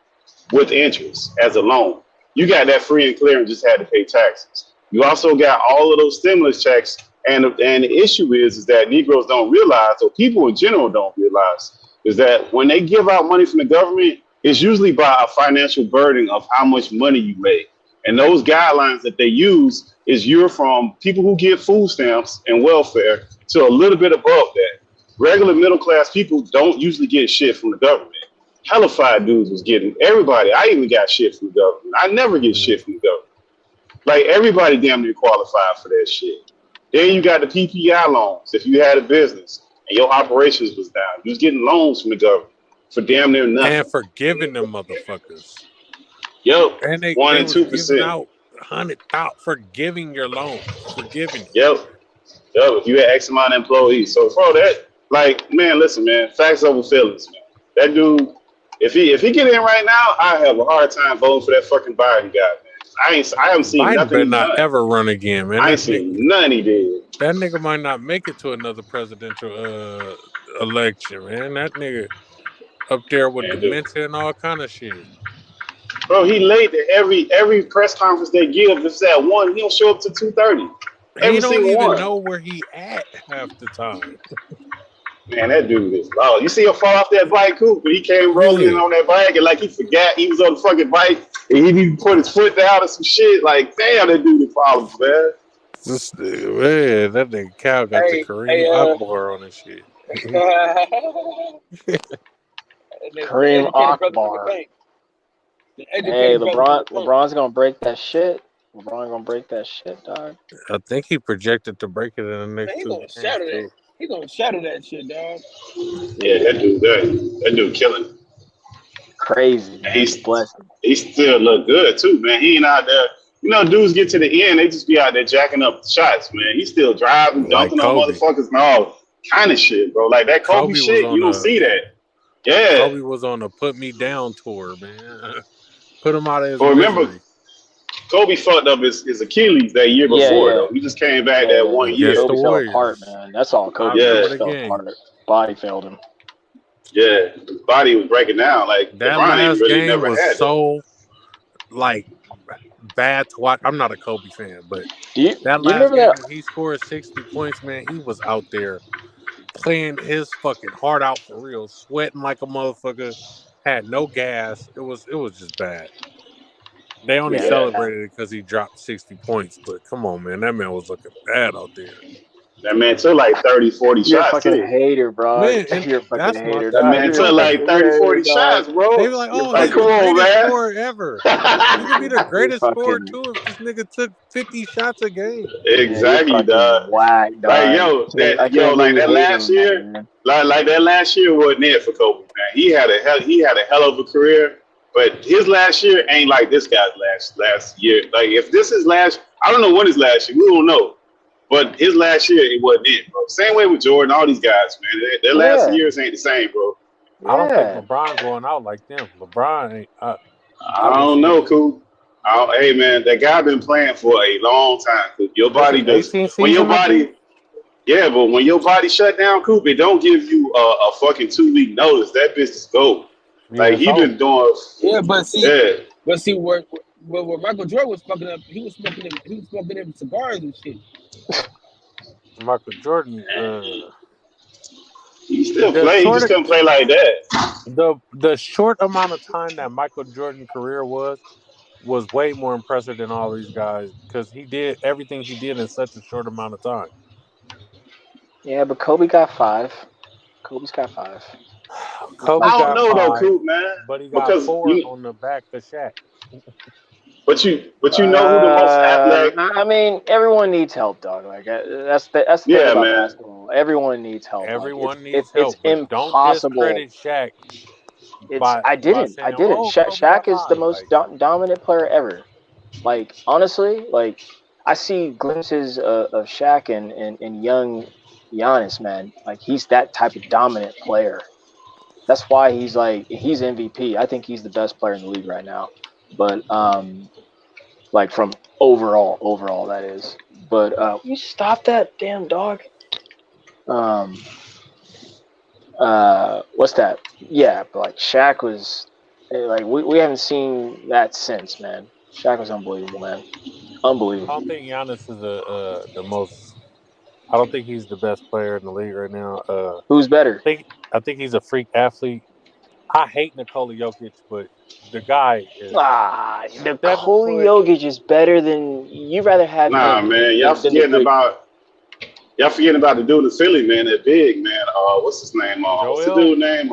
with interest as a loan. You got that free and clear and just had to pay taxes. You also got all of those stimulus checks. And the issue is that Negroes don't realize, or people in general don't realize, is that when they give out money from the government, it's usually by a financial burden of how much money you make. And those guidelines that they use is you're from people who get food stamps and welfare to a little bit above that. Regular middle class people don't usually get shit from the government. Hellified dudes was getting everybody. I even got shit from the government. I never get shit from the government. Like everybody damn near qualified for that shit. Then you got the PPI loans. If you had a business and your operations was down, you was getting loans from the government for damn near nothing. And forgiving them motherfuckers. Yep. And they 1 and 2%. giving out 100,000 forgiving your loans. Forgiving. Yep. If you had X amount of employees. So for that, like, man, listen, man, facts over feelings, man. That dude, if he get in right now, I have a hard time voting for that fucking Biden guy, man. I haven't seen Biden nothing. better not ever run again, man. I ain't seen none he did. That nigga might not make it to another presidential election, man. That nigga up there with dementia and all kind of shit. Bro, he late to every press conference they give. If it's at 1, he don't show up to 2:30. He don't even know where he at half the time. Man, that dude is low. You see him fall off that bike, Coop, but he came rolling in on that bike and like he forgot he was on the fucking bike and he didn't put his foot down or some shit. Like, damn, that dude is problems, man. Man, that nigga Cal got the Kareem Akbar on his shit. Kareem Akbar. Hey, LeBron's gonna break that shit. LeBron gonna break that shit, dog. I think he projected to break it in the next 2 games. He gonna shatter that shit, dog. Yeah, that dude killing. Crazy. He still look good too, man. He ain't out there. You know, dudes get to the end, they just be out there jacking up shots, man. He still driving, dunking on motherfuckers and all kind of shit, bro. Like that Kobe shit, you don't see that. Yeah. Kobe was on a put me down tour, man. Put him out of his remember, misery. Kobe fucked up his Achilles that year before, though. He just came back that 1 year. Kobe fell apart, man. That's all Kobe fell apart. Body failed him. Yeah, his body was breaking down. Like that last game was so like bad to watch. I'm not a Kobe fan, but that last game he scored 60 points, man. He was out there playing his fucking heart out for real, sweating like a motherfucker, had no gas. It was just bad. They only celebrated it because he dropped 60 points, but come on, man, that man was looking bad out there. That man took like 30, 40 You're shots. You're a fucking hater, bro. Man, you're a fucking hater. That man took like 30, 40 shots, bro. They were like, oh, like, he's the greatest scorer ever. He could be the greatest scorer, too, if this nigga took 50 shots a game. Exactly, dog. Whack, dog. Like, like that last year, like that last year wasn't it for Kobe, man. He had a hell of a career, but his last year ain't like this guy's last year. Like, if this is I don't know when his last year, we don't know. But his last year, it wasn't it, bro. Same way with Jordan, all these guys, man. Their last years ain't the same, bro. I don't think LeBron going out like them. LeBron ain't. I don't know, Coop. Hey, man, that guy been playing for a long time. Coop. Your body does. When your body, but when your body shut down, Coop, it don't give you a fucking 2-week notice. That business go. Like he been doing. But see, where Michael Jordan was fucking up, he was smoking them cigars and shit. Michael Jordan, he still play. He just couldn't play like that. The short amount of time that Michael Jordan's career was way more impressive than all these guys because he did everything he did in such a short amount of time. Yeah, but Kobe got 5. Kobe's got 5. Kobe I don't know 5, though, Coop, man. But he got 4 on the back of Shaq. But you know who the most athletic? I mean, everyone needs help, dog. Like that's the thing about basketball. Everyone needs help. Everyone needs help. It's impossible. Don't discredit Shaq. I didn't. Shaq is the most dominant player ever. Like honestly, like I see glimpses of Shaq and young Giannis, man. Like he's that type of dominant player. That's why he's MVP. I think he's the best player in the league right now. But like from overall that is. But you stop that damn dog. What's that? Yeah, but like Shaq was like we haven't seen that since, man. Shaq was unbelievable, man. Unbelievable. I don't think Giannis is the most. I don't think he's the best player in the league right now. Who's better? I think he's a freak athlete. I hate Nikola Jokic, but the guy is. Nikola Jokic is better than you. Rather have. Nah, man, y'all forgetting about the dude in Philly, man. That big man. What's his name? What's the dude name?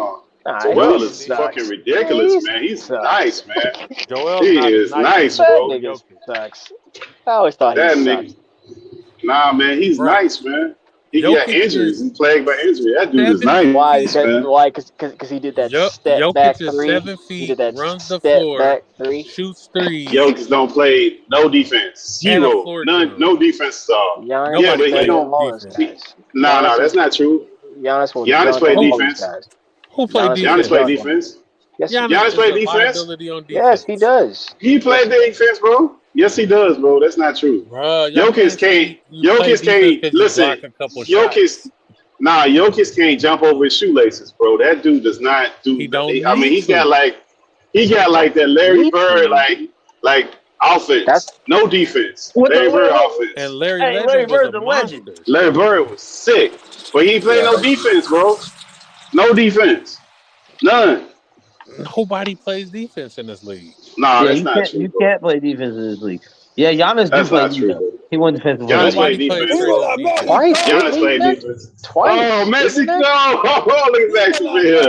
Joel is fucking ridiculous, man. He's nice, man. Joel is nice, bro. Sucks. I always thought that he nigga. sucked. Nah, man, he's nice, man. He got injuries. He's plagued by injury. That dude is nice. Why? Because he did that step Jokic back is three. 7 feet, He did that runs the step floor, back three. shoots threes. Jokic don't play no defense. Zero. None. No defense at all. Giannis but he don't. No, that's not true. Giannis played defense. Who played defense? Giannis played defense. Yes, Giannis played defense. Yes, he does. He played defense, bro. Yes, he does, bro. That's not true. Jokic can't. Listen. Jokic can't jump over his shoelaces, bro. That dude does not do. He got that Larry Bird like offense. No defense. Larry Bird offense. And Larry Bird's a legend. Larry Bird was sick, but he ain't played no defense, bro. No defense. None. Nobody plays defense in this league. No, that's not true. You can't play defense in this league. Yeah, Giannis do play defense. He won defensive. Giannis played defense. Giannis played defense. Twice. Oh, Mexico! Oh, look at Mexico here.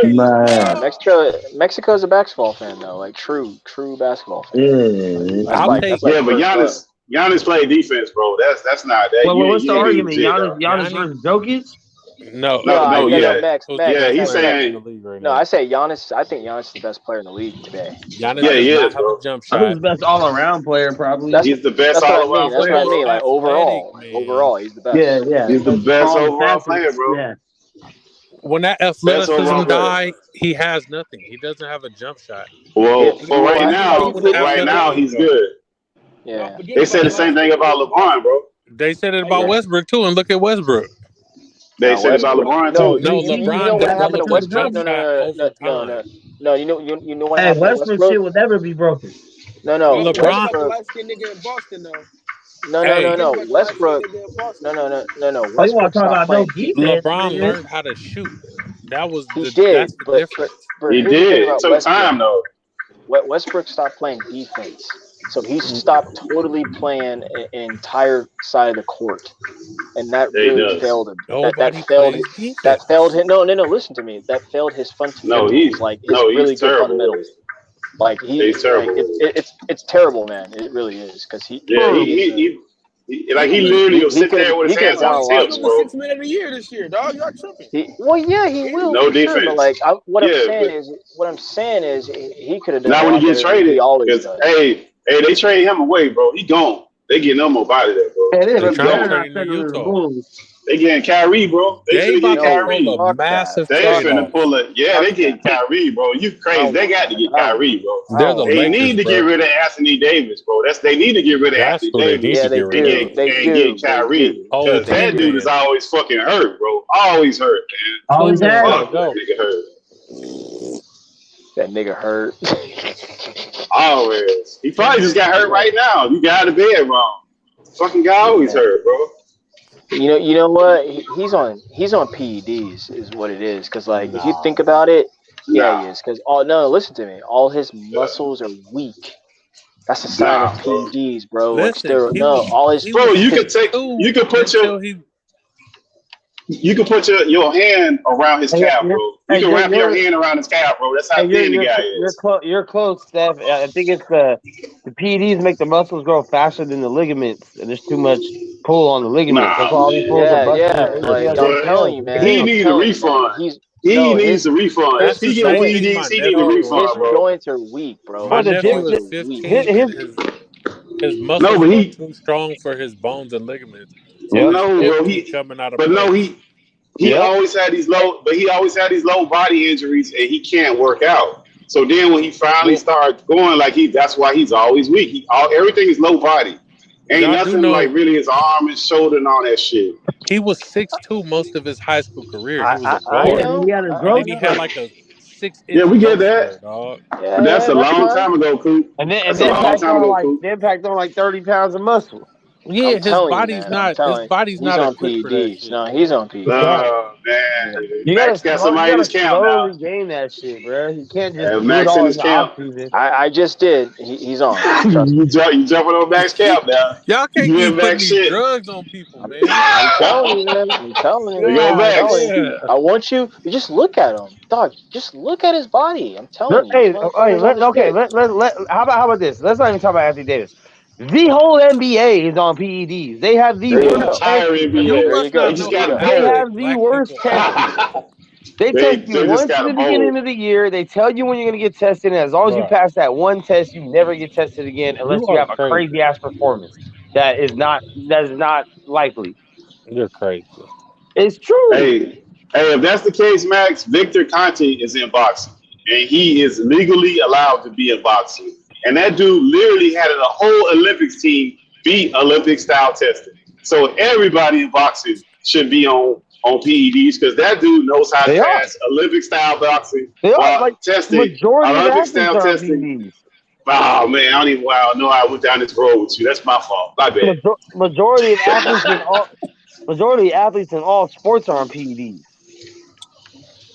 Mexico's a basketball fan though, like true basketball fan. But Giannis played defense, bro. That's not that. Well, what's the argument? Giannis versus Jokic? No, Max, he's saying. No, I say Giannis. I think Giannis is the best player in the league today. Giannis does not have a jump shot. I think he's the best all-around player, probably. He's the best all-around player. That's what I mean. Like overall, he's the best. Yeah. He's the best overall player, bro. Yeah. When that athleticism dies, he has nothing. He doesn't have a jump shot. Well, right now he's good. Yeah. They said the same thing about LeBron, bro. They said it about Westbrook too, and look at Westbrook. They said about LeBron too. No, LeBron. You know what happened to Westbrook? No. You know what happened to Westbrook shit will never be broken. No. LeBron. No. Westbrook. No. Oh, you want to talk about no defense? LeBron learned how to shoot. That's the difference. He did. It took time though. Westbrook stopped playing defense. So he stopped totally playing an entire side of the court, and that really failed him. That failed him. No. Listen to me. That failed his fundamentals. He's really good fundamentals. Like he's terrible. It's terrible, man. It really is because he literally will sit there with his hands on his hips, bro. 6 man of the year this year, dog. Y'all tripping. He will. No defense. Sure, but like what I'm saying is he could have done. Now when he gets traded, Hey, they trade him away, bro. He gone. They getting him up out of there, bro. They getting Kyrie, bro. They getting Kyrie. They finna pull it. Yeah, they getting Kyrie, bro. You crazy? They got to get Kyrie, bro. They need to get rid of Anthony Davis, bro. They need to get rid of Anthony Davis. They get Kyrie because that dude is always fucking hurt, bro. Always hurt, man. Always hurt. That nigga hurt. Always. He probably just got hurt right now. You got out of bed wrong. Fucking guy always hurt, bro. You know what? He's on PEDs is what it is. Because like if you think about it, he is. Because listen to me. All his muscles are weak. That's a sign of PEDs, bro. All his bro. You can put your hand around his calf, bro. You can wrap your hand around his calf, bro. That's how thin the guy is. You're close, Steph. I think it's the PEDs make the muscles grow faster than the ligaments, and there's too much pull on the ligaments. That's all these pulls are busting. Like, I'm telling you, man. He needs a refund. He needs a refund. If he gets PEDs, he needs a refund, bro. His joints are weak, bro. My nephew was 15. His muscles are too strong for his bones and ligaments. He he always had these low body injuries, and he can't work out. So then when he finally started going, that's why he's always weak. Everything is low body. Ain't nothing like really his arm and shoulder and all that shit. He was 6'2" most of his high school career. He was a guard. He had like a 6 inch. Yeah, we get that. Dog. Yeah, that's a long time ago, Coop. And then packed on like 30 pounds of muscle. Yeah, his body's not on PEDs. No, he's on PEDs. Oh man, you gotta somebody in his camp now. Game that shit, bro. You can't just Max in his camp. I just did. He's on. You jumping on Max camp now. Y'all can't keep putting these drugs on people, man. I'm telling you, man. I'm telling you. I want you to just look at him, dog. Just look at his body. I'm telling you. Hey, how about this? Let's not even talk about Anthony Davis. The whole NBA is on PEDs. They have the worst testing. They have the worst testing. They test you once at the beginning of the year. They tell you when you're going to get tested. And as long as you pass that one test, you never get tested again unless you have a crazy ass performance. That is not likely. You're crazy. It's true. Hey, if that's the case, Max, Victor Conte is in boxing. And he is legally allowed to be in boxing. And that dude literally had a whole Olympics team beat Olympic style testing. So everybody in boxing should be on PEDs because that dude knows how to pass Olympic style boxing while testing Olympic style testing. Oh man, I don't even know I went down this road with you. That's my fault. My bad. Majority of athletes in all sports are on PEDs.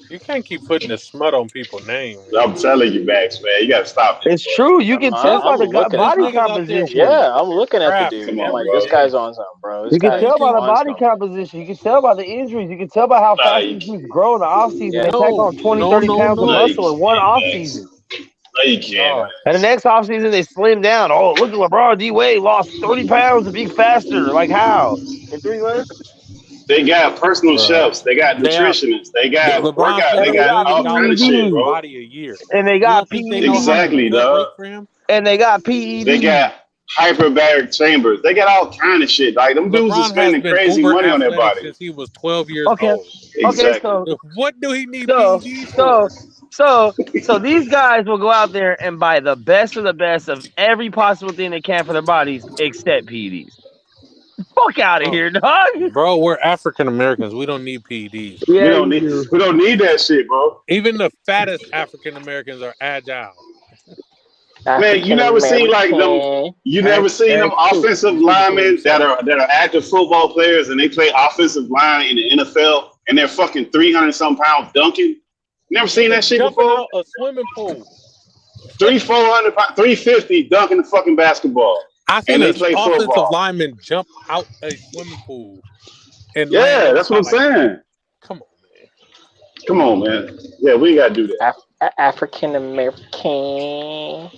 You can't keep putting the smut on people's names. I'm telling you, Max, man, you gotta stop it. It's true. You can tell by the body composition. Yeah, I'm looking at the dude. I'm like, this guy's on something, bro. You can tell by the body composition. You can tell by the injuries. You can tell by how fast he's grown in the offseason. They pack on 20, 30 pounds of muscle in one offseason. No, you can't. And the next offseason, they slim down. Oh, look at LeBron D-Wade lost 30 pounds to be faster. Like how? In 3 months? They got personal chefs. They got nutritionists. They got workout. They got all kind of shit, bro. Body a year. And they got PEDs. Exactly, dog. And they got PEDs. They got hyperbaric chambers. They got all kind of shit. Like them dudes are spending crazy money on their body since he was 12 years old. Exactly. Okay, so what do he need PEDs for? So these guys will go out there and buy the best of the best of every possible thing they can for their bodies except PEDs. Fuck out of here, dog. Bro, we're African Americans. We don't need PEDs. Yeah, we don't need that shit, bro. Even the fattest African Americans are agile. Man, you never seen like them. You never seen them offensive linemen that are active football players and they play offensive line in the NFL and they're fucking 300-some pounds dunking. Never seen that shit before. Out a swimming pool. 400, 350 dunking the fucking basketball. I seen an offensive lineman jump out a swimming pool. And that's what I'm saying. Come on, man. Yeah, we gotta do that. African American.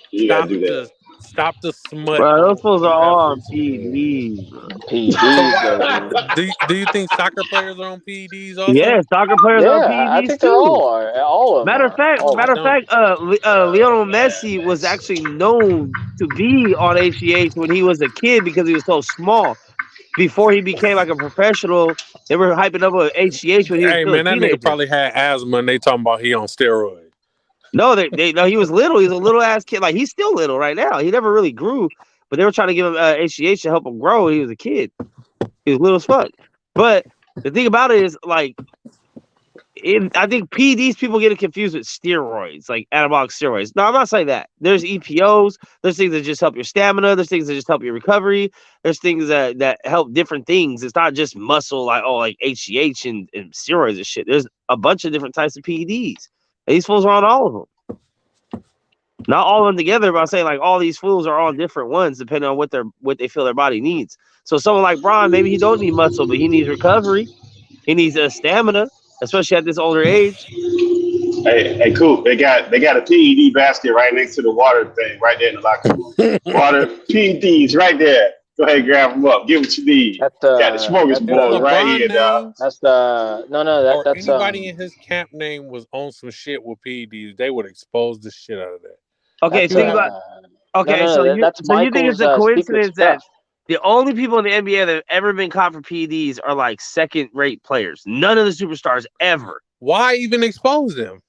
You gotta do that. Stop the smut. Bro, those fools are all on PEDs. Do you think soccer players are on PEDs also? Yeah, soccer players are on PEDs I think too. they all are. All of them. Matter of fact, Lionel Messi was actually known to be on HGH when he was a kid because he was so small. Before he became like a professional, they were hyping up with HGH when he was still a teenager. That nigga probably had asthma and they talking about he on steroids. No, no, he was little. He's a little ass kid. Like he's still little right now. He never really grew, but they were trying to give him HGH to help him grow. He was a kid. He was little as fuck. But the thing about it is, like, I think PEDs people get it confused with steroids, like anabolic steroids. No, I'm not saying that. There's EPOs. There's things that just help your stamina. There's things that just help your recovery. There's things that help different things. It's not just muscle, like HGH and steroids and shit. There's a bunch of different types of PEDs. These fools are on all of them. Not all of them together, but I'm saying like all these fools are on different ones depending on what they feel their body needs. So someone like Bron, maybe he don't need muscle, but he needs recovery. He needs stamina, especially at this older age. Hey, cool. They got a PED basket right next to the water thing, right there in the locker room. Water PEDs right there. Go ahead, grab them up. Get what you need. Got the smorgasbord right here, dog. That's that's anybody in his camp name was on some shit with PEDs. They would expose the shit out of that. Okay, think about. Okay, so you think it's a coincidence that The only people in the NBA that have ever been caught for PEDs are like second-rate players. None of the superstars ever. Why even expose them?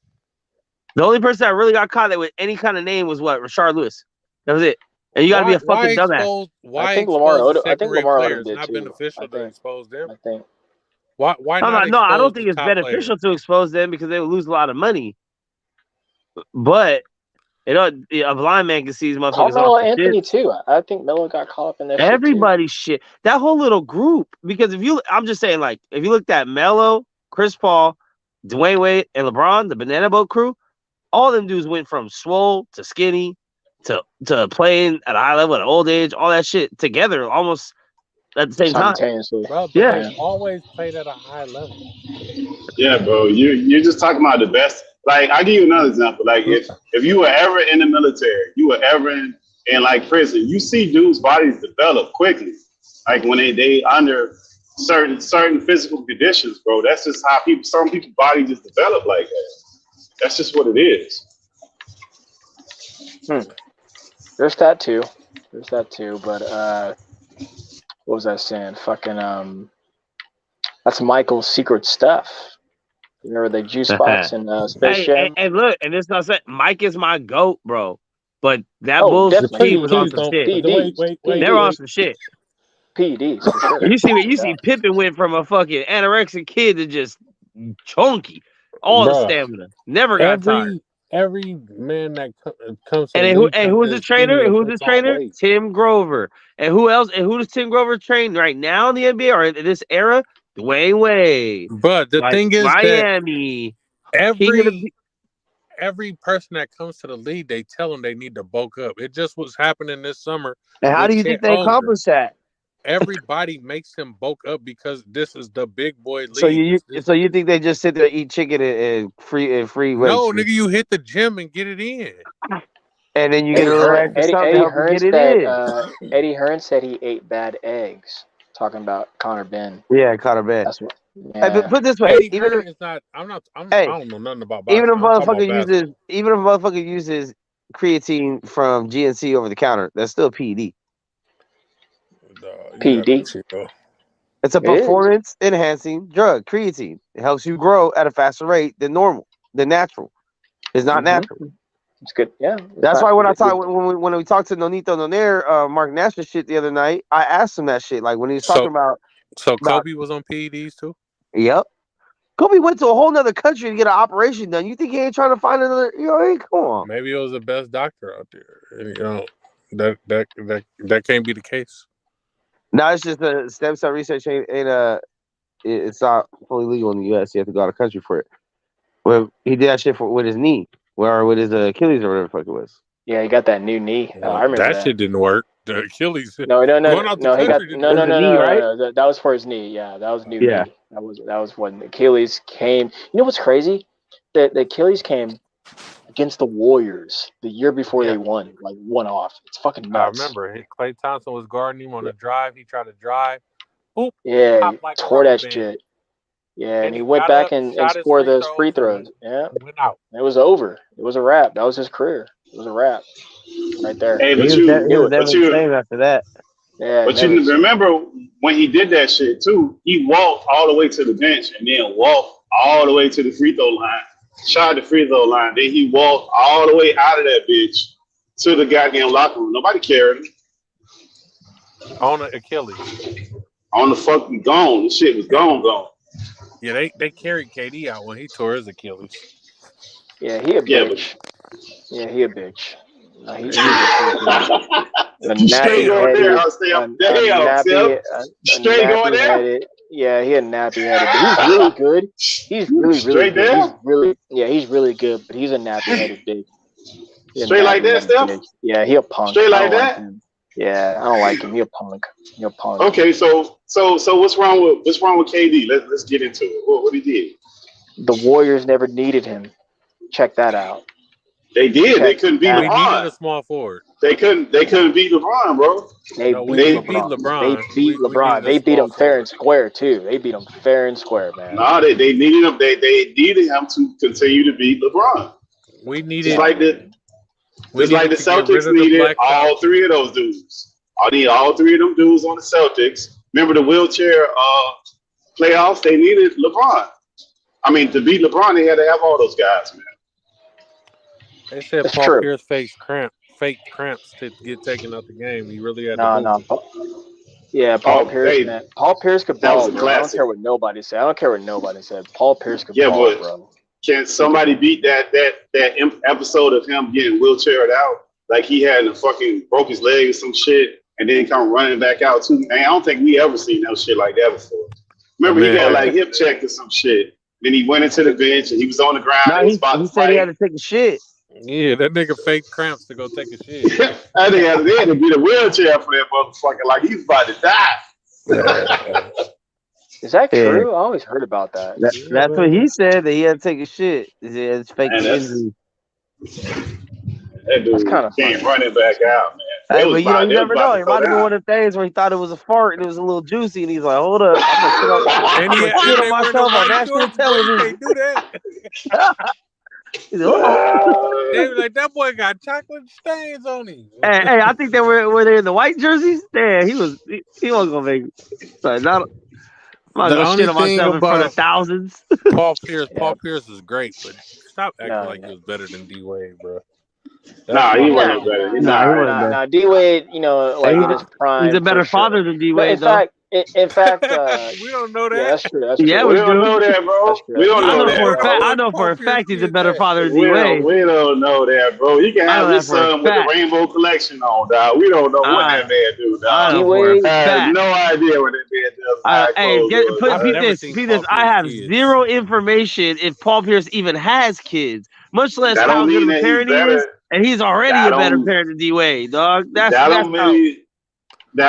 The only person that really got caught that with any kind of name was what? Rashard Lewis. That was it. And you got to be a fucking dumbass. Why I think expose Lamar the Odom. I think second-rate Lamar Odom players? did Not too. beneficial to expose them. I think. Why not? No, I don't expose think the it's top beneficial players? to expose them because they would lose a lot of money. But a blind man can see these motherfuckers Carmelo off the Anthony shit. too. I think Melo got caught up in that. Everybody's shit. That whole little group. Because I'm just saying, like, if you looked at Melo, Chris Paul, Dwayne Wade, and LeBron, the Banana Boat crew, all them dudes went from swole to skinny to playing at a high level at an old age, all that shit together almost at the same time. Bro, but Yeah. they always played at a high level. Yeah, bro. You're just talking about the best. Like, I'll give you another example. Like, if you were ever in the military, you were ever in like prison, you see dudes' bodies develop quickly. Like when they under certain physical conditions, bro. That's just how some people's bodies just develop like that. That's just what it is. There's that too. But what was I saying? Fucking that's Michael's secret stuff. You remember the juice box in Space Jam? And look, and it's not saying Mike is my GOAT, bro. But that definitely. team was on some shit. They were on some shit. PEDs for sure. You see Pippen went from a fucking anorexic kid to just chunky. All the stamina. Never got tired. Every man that comes to and who was the trainer? And who's the trainer? Tim Grover. And who else? And who does Tim Grover train right now in the NBA or in this era? Dwayne Wade. But the thing is Miami. That every person that comes to the league, they tell them they need to bulk up. It just was happening this summer. And how do you think they accomplish that? Everybody makes him bulk up because this is the big boy league. So you think they just sit there eat chicken and free weights? No, nigga, you hit the gym and get it in. And then you get a little extra something to help you get it in. Eddie Hearn said he ate bad eggs. Talking about Connor Ben. Yeah, Connor Ben. That's what. Yeah. Hey, but put it this way, I don't know nothing about boxing. Even if a motherfucker uses creatine from GNC over the counter, that's still PED. PED. It's a performance enhancing drug, creatine. It helps you grow at a faster rate than natural. It's not natural. It's good. Yeah. That's why when we talked to Nonito Nonair, Mark Nash's shit the other night, I asked him that shit. Like when he was talking about. So Kobe was on PEDs too? Yep. Kobe went to a whole nother country to get an operation done. You think he ain't trying to find another? Hey, come on. Maybe it was the best doctor out there. And, that can't be the case. No, it's just the stem cell research it's not fully legal in the U.S. You have to go out of country for it. Well, he did that shit with his knee, or with his Achilles, or whatever the fuck it was. Yeah, he got that new knee. Yeah, I remember that shit didn't work. The Achilles. No. He got right? That was for his knee. Yeah, that was new knee. That was when the Achilles came. You know what's crazy? The Achilles came against the Warriors the year before they won, like one off. It's fucking nuts. I remember Klay Thompson was guarding him on the drive. He tried to drive. Boop, yeah, he tore that shit. Yeah, and he went back and scored those free throws. Yeah, went out. It was over. It was a wrap. That was his career. It was a wrap right there. Hey, he was after that. Yeah, but you remember when he did that shit too, he walked all the way to the bench and then walked all the way to the free throw line, shot the free throw line. Then he walked all the way out of that bitch to the goddamn locker room. Nobody cared. On the Achilles. On the fucking gone. This shit was gone. Yeah, they carried KD out when he tore his Achilles. Yeah, he a bitch. Yeah, he a bitch. Straight going there. Straight going there. Yeah, he a nappy headed, but he's really good. He's really good. He's really good, but he's a nappy headed bitch. Straight like that, Steph? Yeah, he a punk. Straight like that? Yeah, I don't like him. He a punk. Okay, so what's wrong with KD? Let's get into it. What he did? The Warriors never needed him. Check that out. They did. They couldn't beat LeBron. We needed a small forward. They couldn't beat LeBron, bro. They beat LeBron. They beat him fair and square too. They beat him fair and square, man. No, they needed him. They needed him to continue to beat LeBron. We needed just like the Celtics needed all three of those dudes. I need all three of them dudes on the Celtics. Remember the wheelchair playoffs? They needed LeBron. I mean, to beat LeBron, they had to have all those guys, man. They said That's Paul true. Pierce fake cramps to get taken out the game. He really had No. Yeah, Paul Pierce, man. Paul Pierce could ball, bro. I don't care what nobody said. Paul Pierce could ball, bro. Can somebody beat that episode of him getting wheelchaired out? Like he had a fucking broke his leg or some shit, and then come running back out too. Man, I don't think we ever seen no shit like that before. Remember, he got like hip checked or some shit. Then he went into the bench and he was on the ground. No, he said he had to take a shit. Yeah, that nigga fake cramps to go take a shit. I think they had to get a wheelchair for that motherfucker. Like he's about to die. Is that true? I always heard about that. That's what he said, that he had to take a shit. It's fake injury. That dude came running back out, man. Hey, but you never know. It might have been one of the things where he thought it was a fart and it was a little juicy, and he's like, "Hold up, I'm gonna shit on myself on national television." Do that. He's like, they was like, that boy got chocolate stains on him. Hey, I think they were they in the white jerseys. Damn, he wasn't gonna make it. I'm not gonna shit on myself in front of thousands. Paul Pierce is great, but stop acting like he was better than D Wade, bro. He wasn't better. Nah, D Wade, like in his prime. He's a better father than D Wade, though. In fact, we don't know that. Yeah, that's true. Yeah, we don't know that, bro. We don't know that. I know for a fact he's a better father than D Wade. We don't know that, bro. You can have his son with the rainbow collection on, dog. We don't know what that man do, dog. D Wade has no idea what that man does. Hey, this. I have zero information if Paul Pierce even has kids, much less how good of a parent he is. And he's already a better parent than D Wade, dog. That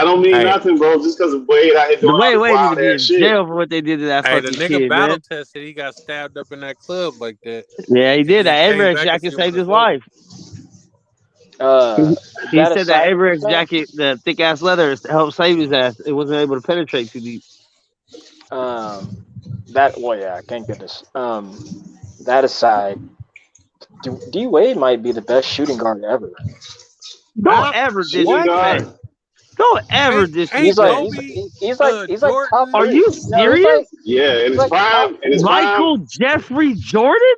don't mean nothing, bro. Just because of Wade out here doing Wade need to be in shit. jail for what they did to that fucking kid. The nigga battle tested. He got stabbed up in that club like that. Yeah, he did. That Averex jacket saved his life. He said that Averex jacket, the thick ass leather, helped save his ass. It wasn't able to penetrate too deep. Thank goodness. That aside, D Wade might be the best shooting guard ever. Don't ever diss him. Don't ever diss him. He's like top 3. Are you serious? Yeah, in his prime. Michael Jeffrey Jordan?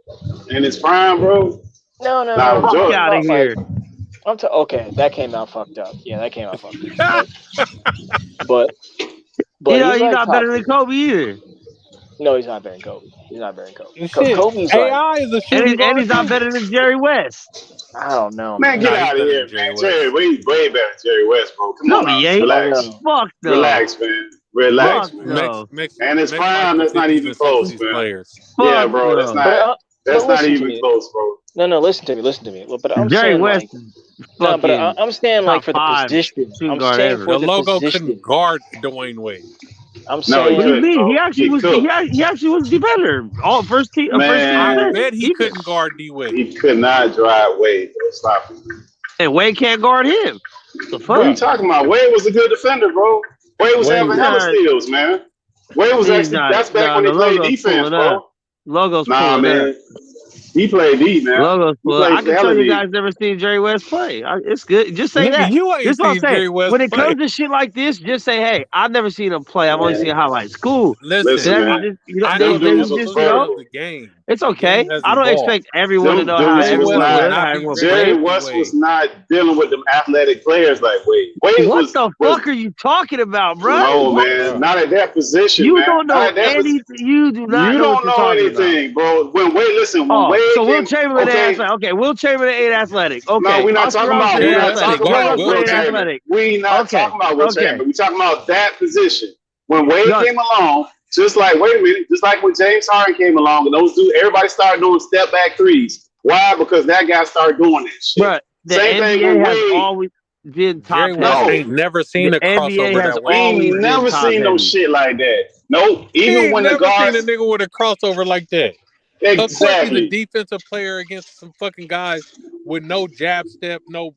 In his prime, bro. No. Fuck out of here. Okay, that came out fucked up. Yeah, that came out fucked up. but he's not better than Kobe either. No, he's not better than Kobe. Kobe's AI is a shooting guard. And he's not better than Jerry West. I don't know. Man, get out of here, man. Jerry Wade's way better than Jerry West, bro. Come on, he ain't. Relax. Fuck no. Relax, man. Relax, man. And his prime, that's not even close, man. Yeah, bro, that's not even close, bro. No, listen to me. But I'm Jerry saying, West. I'm saying like for the position. I'm saying for the logo couldn't guard Dwayne Wade. I'm saying. What do you mean? He actually was defender. First team. I bet he couldn't guard D Wade. He could not drive Wade. Stop him. And Wade can't guard him. The fuck? What are you talking about? Wade was a good defender, bro. Wade was having hella steals, man. Wade was actually. That's back when he played defense, bro. Logo's man. He played D, man. Logo's cool. I can tell you guys never seen Jerry West play. It's good. Just say that. You ain't seen Jerry West when it comes to shit like this, just say, "Hey, I've never seen him play. I've only seen highlights." Cool. Listen, I know the game. It's okay. I don't expect everyone to know how everyone plays. Jerry West was not dealing with them athletic players like Wade. What the fuck are you talking about, bro? No, man. Not at that position, man. You don't know anything. You do not know what you're talking about. You don't know anything, bro. When Wade, listen, when Wade so Will Chamberlain ain't athletic. Okay, Will Chamberlain ain't athletic. Okay. No, we're not talking about Will Chamberlain. We're not talking about Will Chamberlain. We're talking about that position. When Wade came along, just like, wait a minute, just like when James Harden came along and those dudes, everybody started doing step back threes. Why? Because that guy started doing that shit. But the NBA has always been top. Ain't never seen a crossover that way. Ain't never seen no shit like that. Nope. Even when the guards seen a nigga with a crossover like that. Exactly. Of course, he's a defensive player against some fucking guys with no jab step, no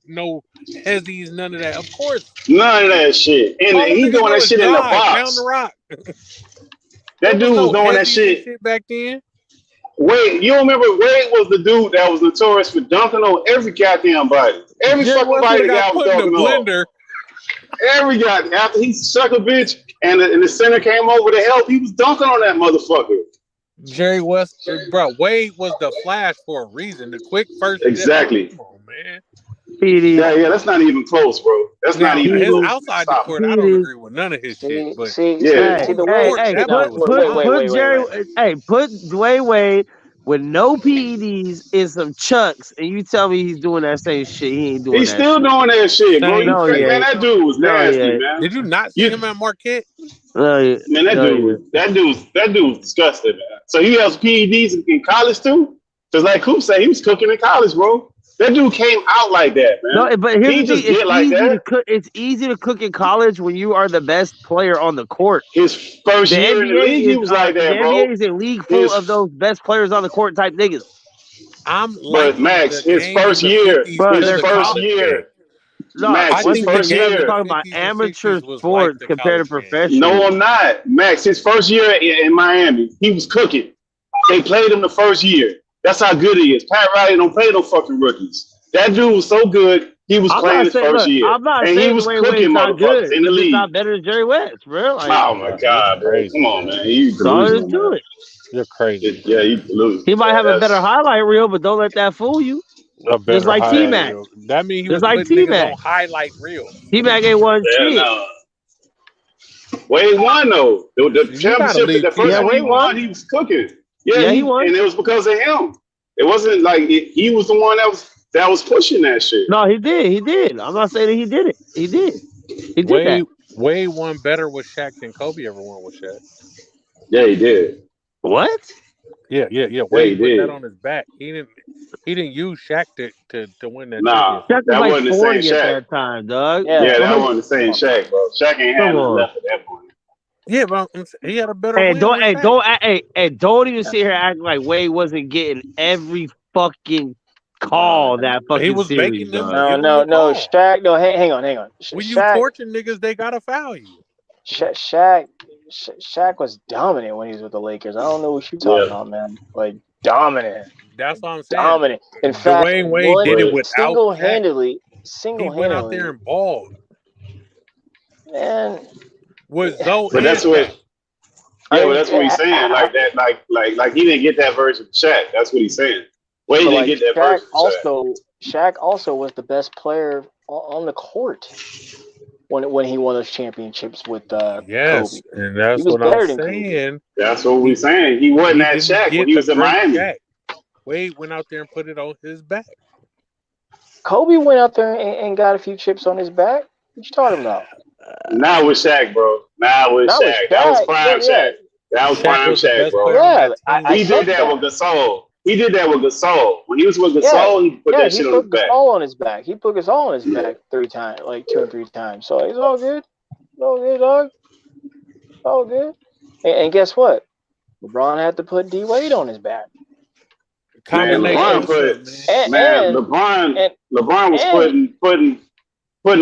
hezzies, none of that. Of course, none of that shit. And he doing that shit in the box. Pound the rock. That dude was doing that shit back then. Wade, you don't remember Wade was the dude that was notorious for dunking on every goddamn body. Every fucking body that guy was dunking on. Every guy after he sucked a bitch and the center came over to help, he was dunking on that motherfucker. Jerry West, bro. Wade was the Flash for a reason. The quick first. Exactly. Come on, man. Yeah, that's not even close, bro. That's not even his close. outside the court. I don't agree with none of his shit. But put Dwayne Wade with no PEDs and some chucks, and you tell me he's doing that same shit. He ain't doing He's that. still doing that shit, bro. Man, that dude was nasty, man. Did you not see him at Marquette? Man, that dude's disgusting, man. So he has PEDs in college too? Because like Coop said, he was cooking in college, bro. That dude came out like that, man. No, but here's the thing: it's easy to cook in college when you are the best player on the court. His first year in the league, he was like that, bro. The NBA is a league full of those best players on the court type niggas. But Max, his first year. No, Max, his first year. We're talking about amateur sports compared to professional. No, I'm not. Max, his first year in Miami, he was cooking. They played him the first year. That's how good he is. Pat Riley don't play no fucking rookies. That dude was so good, he was playing his first year. I'm not and saying he was Dwayne cooking Wade's not good. motherfuckers in the league. He's not better than Jerry West, bro. Like, oh my God, bro. Come on, man. You do it. You're crazy. Yeah, you delusional. He might have a better highlight reel, but don't let that fool you. Just like T-Mac. That means he was like putting niggas T-Mac. on highlight reel. T-Mac ain't one shit. No. Wade won though. The championship, the first time he won, he was cooking. Yeah, he won, and it was because of him. It wasn't like he was the one that was pushing that shit. No, he did. I'm not saying that he did it. He did. He did that. Wade won better with Shaq than Kobe ever won with Shaq. Yeah, he did. What? Yeah. Wade put that on his back. He didn't use Shaq to win that. Nah, Shaq that was wasn't like 40 the same at Shaq. that time, dog. Yeah, that wasn't the same Shaq, bro. Shaq ain't had nothing left at that point. Yeah, but he had a better. Don't even sit here acting like Wade wasn't getting every fucking call that fucking he was series. making them. No, Shaq. No, hang on. When you Shaq, torching niggas, they gotta foul you. Shaq was dominant when he was with the Lakers. I don't know what you're talking about, man. Like dominant. That's what I'm saying. Dominant. In fact, Dwayne Wade did it without single-handedly. He went out there and balled. Man. But that's what. Yeah, but that's what he's saying. Like that, like he didn't get that version of Shaq. That's what he's saying. Wade didn't get that version of Shaq. Shaq also was the best player on the court when he won those championships with yes, Kobe. And that's what I'm saying. That's what we're saying. He wasn't that Shaq when he was in Miami. Shaq. Wade went out there and put it on his back. Kobe went out there and got a few chips on his back. What you talking about? Not with Shaq, bro. Not with Shaq. That was prime Shaq. That was prime Shaq, bro. Yeah, he did that with Gasol. He did that with Gasol. When he was with Gasol, he put that shit on his back. Gasol on his back. He put Gasol on his back 3 times, like 2 or 3 times. So it's all good. It's all good, dog. It's all good. And guess what? LeBron had to put D Wade on his back. Man, LeBron was putting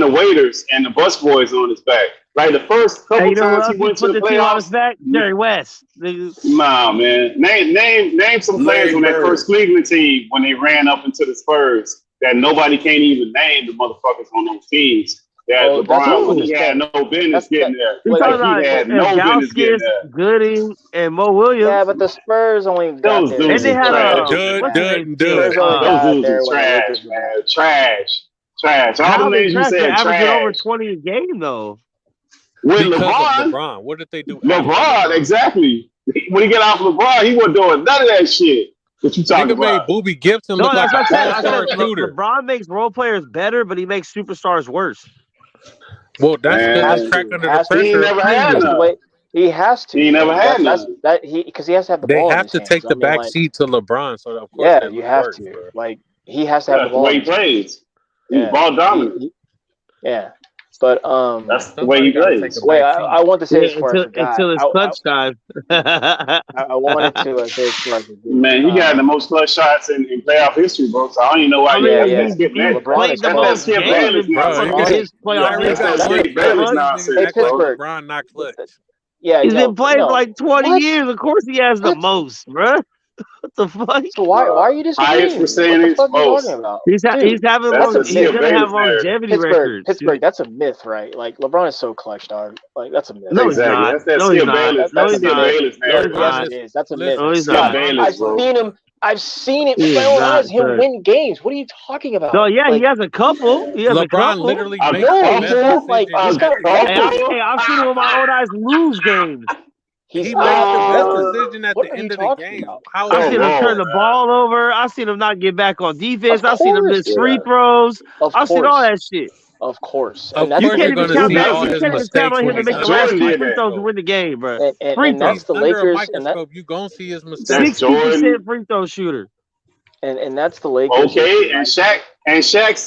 the waiters and the busboys on his back. Like the first couple times he went to the playoffs. On his back? Jerry West. Nah, man. Name some players on that first Cleveland team when they ran up into the Spurs that nobody can't even name the motherfuckers on those teams. That LeBron had no business getting there. He had no business getting there. Gooding and Mo Williams. Yeah, but the Spurs only got there. Those dudes are trash, man. Trash. All the names you said averaging over 20 a game though. With LeBron, what did they do? LeBron, exactly. When he got off LeBron, he wasn't doing none of that shit. What you talking about? Made Boobie Gibson look like a all-star shooter. LeBron makes role players better, but he makes superstars worse. Well, that's his crack under the pressure. He never had none. He has to. He never had none. Because he has to have the ball. They have to take the back seat to LeBron, so of course. Yeah, you have to. Bro. Like he has to have the ball. That's the way he plays. He's ball dominant. Yeah. But that's the way he plays. Wait, I want to say this until it's clutch time. I wanted to say it's clutch. Man, he got the most clutch shots in playoff history, bro. So I don't even know why he's getting that. LeBron not clutch. Yeah, he's been playing for like 20 years. Of course, he has the most, bro. What the fuck? So why are you disagreeing? Highest percentage, What the fuck are you most. talking about? He's Dude, having That's a he's gonna Bayless have narrative. longevity records. Pittsburgh, that's a myth, right? Like LeBron is so clutch, dog. Like that's a myth. No, he's Exactly. not. That's that No, he's Skip not. Bayless. No, That's he's Skip not. Bayless No, he's narrative. Yes, not. it is. That's a myth. No, he's Skip not. Bayless, bro. I've seen it. He is My own not, eyes. Him son. win games. What are you talking about? No, yeah, Like, he has a couple. He has a LeBron couple. literally A makes no, the he's best not like decisions he's at got. the end of the game. I've seen him with my own eyes lose games. He's He makes the best Uh, decision at what the are you end of the talking game. about? How I've is seen Come him turn on, the man. ball over. I've seen him not get back on defense. Of I've seen him miss course, free Yeah. throws. of I've seen all course, that shit. of course, Of and that's You course the can't you're even gonna Who count see on all doesn't? his count on mistakes him when to he's make the under last Jordan three did free that throws to though. win the game, bro. and Free He's that's throws. the under a Lakers, and microscope. You're gonna see his mistakes. That's 60% Jordan. free throw shooter. and that's the Lakers. Okay, and Shaq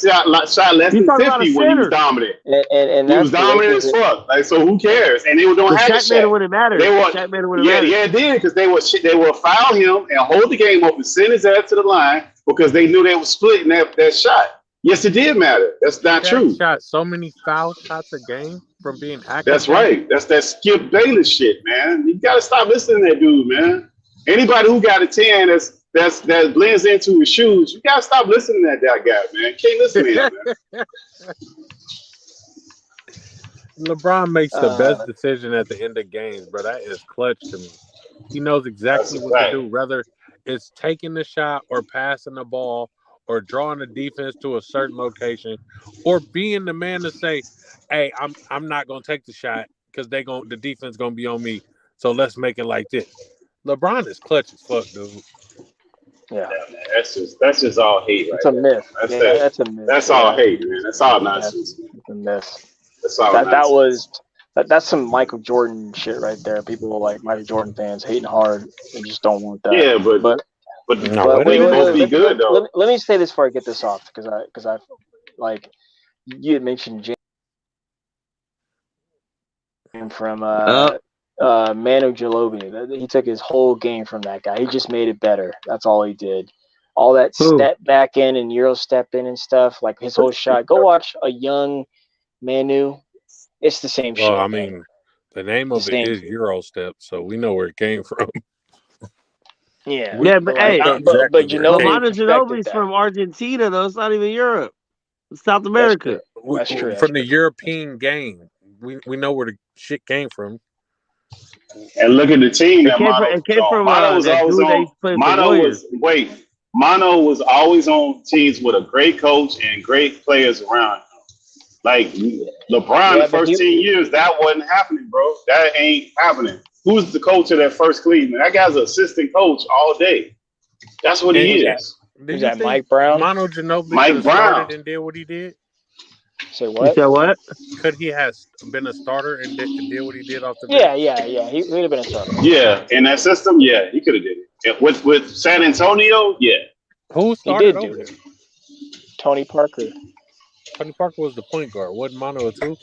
shot less You than talking about a 50 when he was center. dominant. and He that's was the dominant Lakers. as fuck. Like, so who cares? And they don't But have a Shaq made it Shaq. when it mattered. They were, Shaq made it when it yeah, mattered. it did, because they would foul him and hold the game up and send his ass to the line because they knew they were splitting that shot. Yes, it did matter. That's not Shaq true. shot so many foul shots a game from being active. That's right. That's that Skip Bayless shit, man. You gotta stop listening to that dude, man. Anybody who got a 10 that blends into his shoes, you gotta stop listening to that guy, man. Can't listen to him, man. LeBron makes the best decision at the end of games, bro. That is clutch to me. He knows exactly what to do, whether it's taking the shot or passing the ball or drawing the defense to a certain location or being the man to say, hey, I'm not gonna take the shot because the defense gonna be on me. So let's make it like this. LeBron is clutch as fuck, dude. Yeah, man, that's just all hate, right? It's a myth. That's a myth. That's all hate, man. That's all nonsense. It's a myth. That's all nonsense. That's some Michael Jordan shit right there. People like Michael Jordan fans hating hard and just don't want that. Yeah, but wait, both be good though. Let me say this before I get this off because I like you had mentioned James from Manu Ginobili. He took his whole game from that guy. He just made it better. That's all he did. All that step back in and Euro step in and stuff, like his whole shot. Go watch a young Manu. It's the same shit. Well, I mean, the name of it is Euro step, so we know where it came from. Yeah, but hey, but you know, Manu Ginobili's from Argentina, though. It's not even Europe. It's South America. That's true. From the European game, we know where the shit came from. And look at the team that It came from Mono was always on. Mono was always on teams with a great coach and great players around him. Like LeBron, the first 10 years, that wasn't happening, bro. That ain't happening. Who's the coach of that first Cleveland? That guy's an assistant coach all day. That's what he is. Is that Mike Brown? Manu Ginobili Mike Brown and did what he did. Say what? You said what? Could he have been a starter and did what he did off the bench? bench? Yeah. He would have been a starter. Yeah, in that system, yeah, he could have did it. With San Antonio, yeah. Who started over there? Tony Parker. Tony Parker was the point guard. Wasn't Mono a two?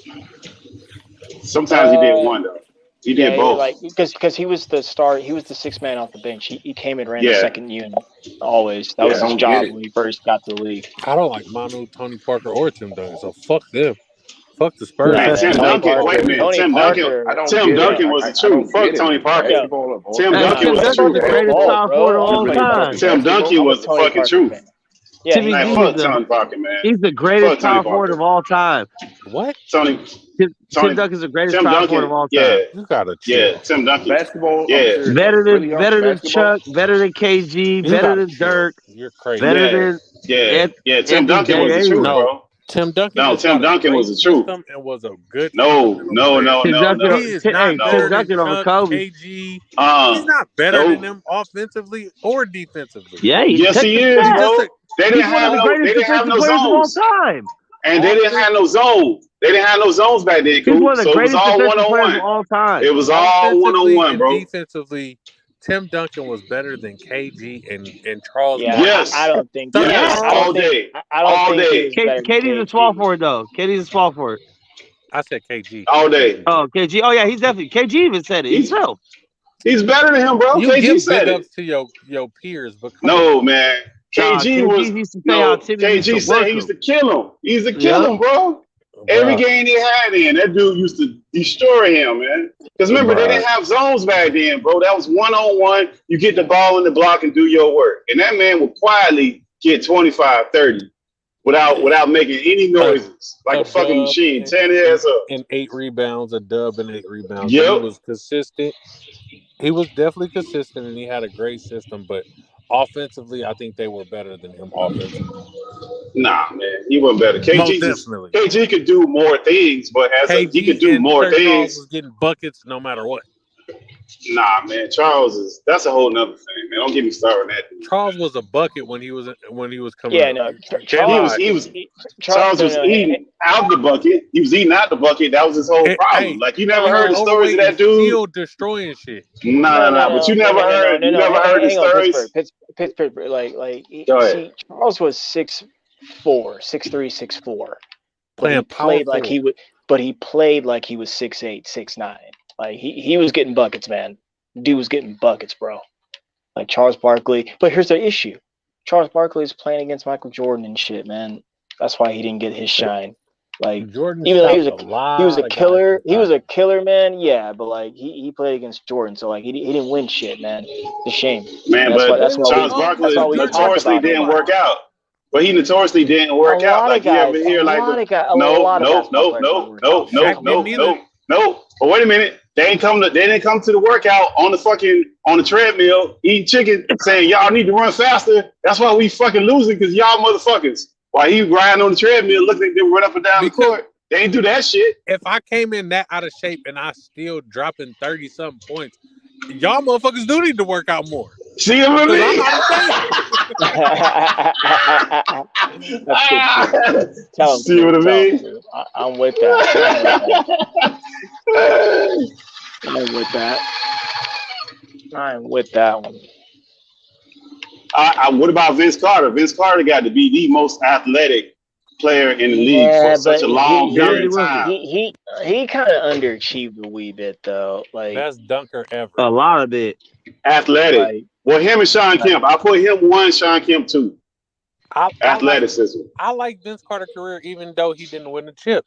Sometimes he did one though. He did both. Like because he was the star. He was the sixth man off the bench. He came and ran the second unit always. That was his job when he first got to the league. I don't like Manu, Tony Parker, or Tim Duncan. So fuck them. Fuck the Spurs. Man, Tim Duncan. Wait a minute. Tim Duncan was the truth. Fuck Tony Parker. Tim Duncan was the truth. Tim Duncan was the fucking truth. Yeah, fuck Tony Parker, man. He's the greatest power forward of all time. What? Tim Duncan's the greatest power forward of all time. Yeah, you gotta chill. Yeah, Tim Duncan. Basketball. Yeah, better than Chuck, better than KG, better than Dirk. You're crazy. Better than Tim Duncan was the truth, bro. Tim Duncan. No, Tim Duncan was the truth. And was a good. No. He is not better Tim Duncan over Kobe. KG. He's not better than them offensively or defensively. Yeah, yes, he is, bro. They didn't have no zones. And they didn't have no zones. They didn't have no zones back then. He's one of the so it was all one-on-one. of all time. It was all one-on-one, bro. Defensively, Tim Duncan was better than KG and Charles. Yeah, yes, I don't think. Yes, all day. KD's a small forward though. KD's a small forward. I said KG all day. Oh, KG. Oh yeah, he's definitely. KG even said it himself. He's better than him, bro. You KG give said big it. ups to your peers, but no, man. KG used to say how Timmy KG used to said work he used to kill him. He used to kill him, bro. Every game they had in, that dude used to destroy him, man. Because remember, they didn't have zones back then, bro. That was one-on-one. You get the ball in the block and do your work. And that man would quietly get 25, 30 without making any noises. Like a fucking machine. Tearing his ass up. And 8 rebounds, a dub and 8 rebounds. Yep. He was consistent. He was definitely consistent, and he had a great system. But offensively, I think they were better than him offensively. Nah, man, he wasn't better. KG could do more things, but he could do more things. Charles was getting buckets no matter what. Nah, man, that's a whole nother thing, man. Don't get me started on that. Charles was a bucket when he was coming. Yeah, up. no, Charles was eating out the bucket. He was eating out the bucket. That was his whole problem. Like you never heard the stories of that dude. Still destroying shit. No. But you never heard. You never heard the stories. Pittsburgh, see, Charles was 6'4", 6'3", 6'4". Playing played like he would, but he played like he was 6'8", 6'9". Like he was getting buckets, man. Dude was getting buckets, bro. Like Charles Barkley. But here's the issue: Charles Barkley is playing against Michael Jordan and shit, man. That's why he didn't get his shine. Like Jordan, even though he was a killer, man. Yeah, but like he played against Jordan, so like he didn't win shit, man. It's a shame, man. That's why Charles Barkley notoriously didn't work out. But he notoriously didn't work out. Like you ever hear like no. But wait a minute. They didn't come to the workout on the treadmill eating chicken, saying y'all need to run faster. That's why we fucking losing because y'all motherfuckers. While he riding on the treadmill, looking at them run up and down the court. They ain't do that shit. If I came in that out of shape and I still dropping 30-something points, y'all motherfuckers do need to work out more. See what I mean? See what I mean? I'm with that. I'm with that one. What about Vince Carter? Vince Carter got to be the most athletic player in the league for such a long period of time. He kind of underachieved a wee bit though. Like best dunker ever. A lot of it. Athletic. Like, well, him and Sean Kemp. I put him 1, Sean Kemp 2. Athleticism. I like Vince Carter's career, even though he didn't win the chip,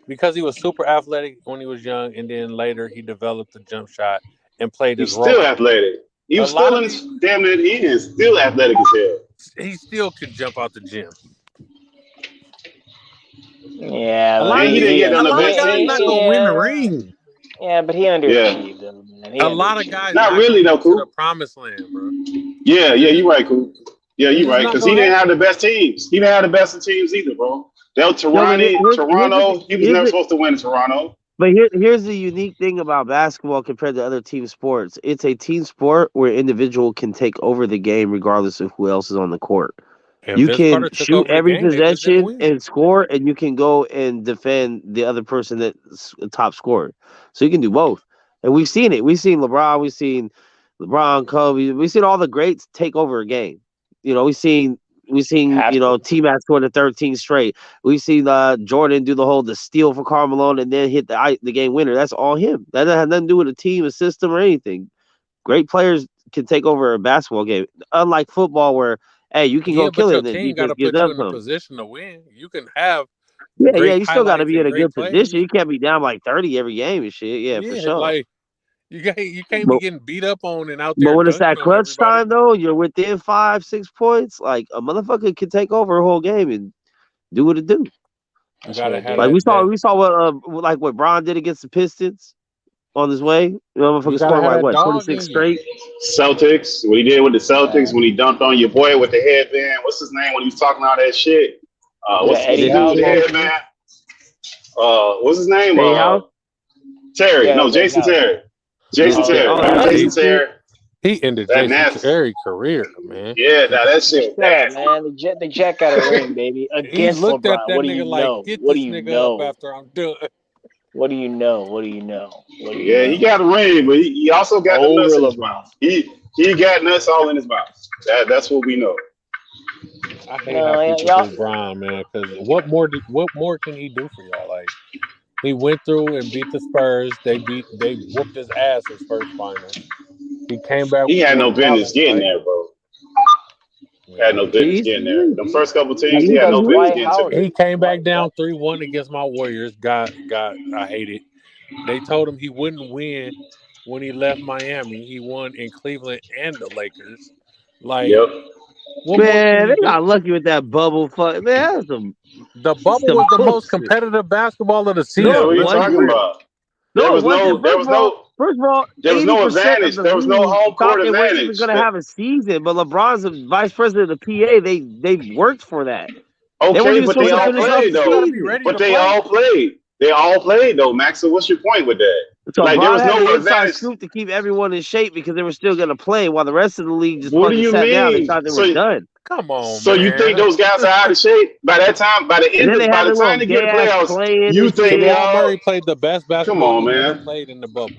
because he was super athletic when he was young, and then later he developed the jump shot and played his role. He's still athletic. He was still in his damn near the end, still athletic as hell. He still could jump out the gym. Yeah, a lot of guys not gonna win the ring. Yeah, but he underachieved him. A lot of guys not really though, Cool. To the promised land, bro. Yeah, you're right, Cool. Yeah, you're right, because he didn't have the best teams. He didn't have the best of teams either, bro. Toronto. He was never supposed to win in Toronto. But here's the unique thing about basketball compared to other team sports. It's a team sport where individual can take over the game regardless of who else is on the court. You can shoot every possession and score, and you can go and defend the other person that's the top scorer. So you can do both. And we've seen it. We've seen LeBron. We've seen Kobe. We've seen all the greats take over a game. You know, we've seen T-Mac score the 13 straight. We've seen Jordan do the steal for Karl Malone and then hit the game winner. That's all him. That doesn't have nothing to do with a team, a system, or anything. Great players can take over a basketball game. Unlike football where, hey, you can go kill it. Your team got to put you in a position to win. You can have you still got to be in a good position. You can't be down like 30 every game and shit. Yeah, for sure. Like, you can't be getting beat up on and out there. But when it's that clutch time, though, you're within 5-6 points. Like a motherfucker can take over a whole game and do what it do. You gotta have like we saw what Bron did against the Pistons on his way. You know, motherfucker scored like 26 straight. Celtics. What he did with the Celtics when he dunked on your boy with the headband. What's his name when he was talking all that shit? What's his name with the headband? What's his name? Terry. No, Jason Terry. Jason Terry. He ended Jason Terry's career, man. Yeah, that shit. Yeah, man. The Jack got a ring, baby. Against looked LeBron. At that what do nigga you like, know? Get what this do you nigga know? Up after I'm done. What do you know? What do you know? Yeah, he got a ring, but he also got the nuts in his mouth. He got nuts all in his mouth. That's what we know. I hate how people do Bron, man. Because what more can he do for y'all? Like, he went through and beat the Spurs. They whooped his ass his first finals. He came back. He had no business getting there, bro. had no business getting there. The first couple teams, he had no business getting to. He came back down 3-1 against my Warriors. I hate it. They told him he wouldn't win when he left Miami. He won in Cleveland and the Lakers. Like, man, they got lucky with that bubble. Fuck, man, the bubble was the most competitive basketball of the season. No, what are you talking about? There was no. First of all, there was no advantage. There was no home court advantage. They were going to have a season, but LeBron's the vice president of the PA. They worked for that. Okay, but they all played though. But they all played. They all played though, Max. So what's your point with that? So like there was no advantage scoop to keep everyone in shape because they were still going to play while the rest of the league just what do you sat mean? down. They thought they were done. Come on. So man. You think those guys are out of shape by that time? By the end, by the time they get the playoffs, you think Jamal Murray played the best basketball he ever played in the bubble?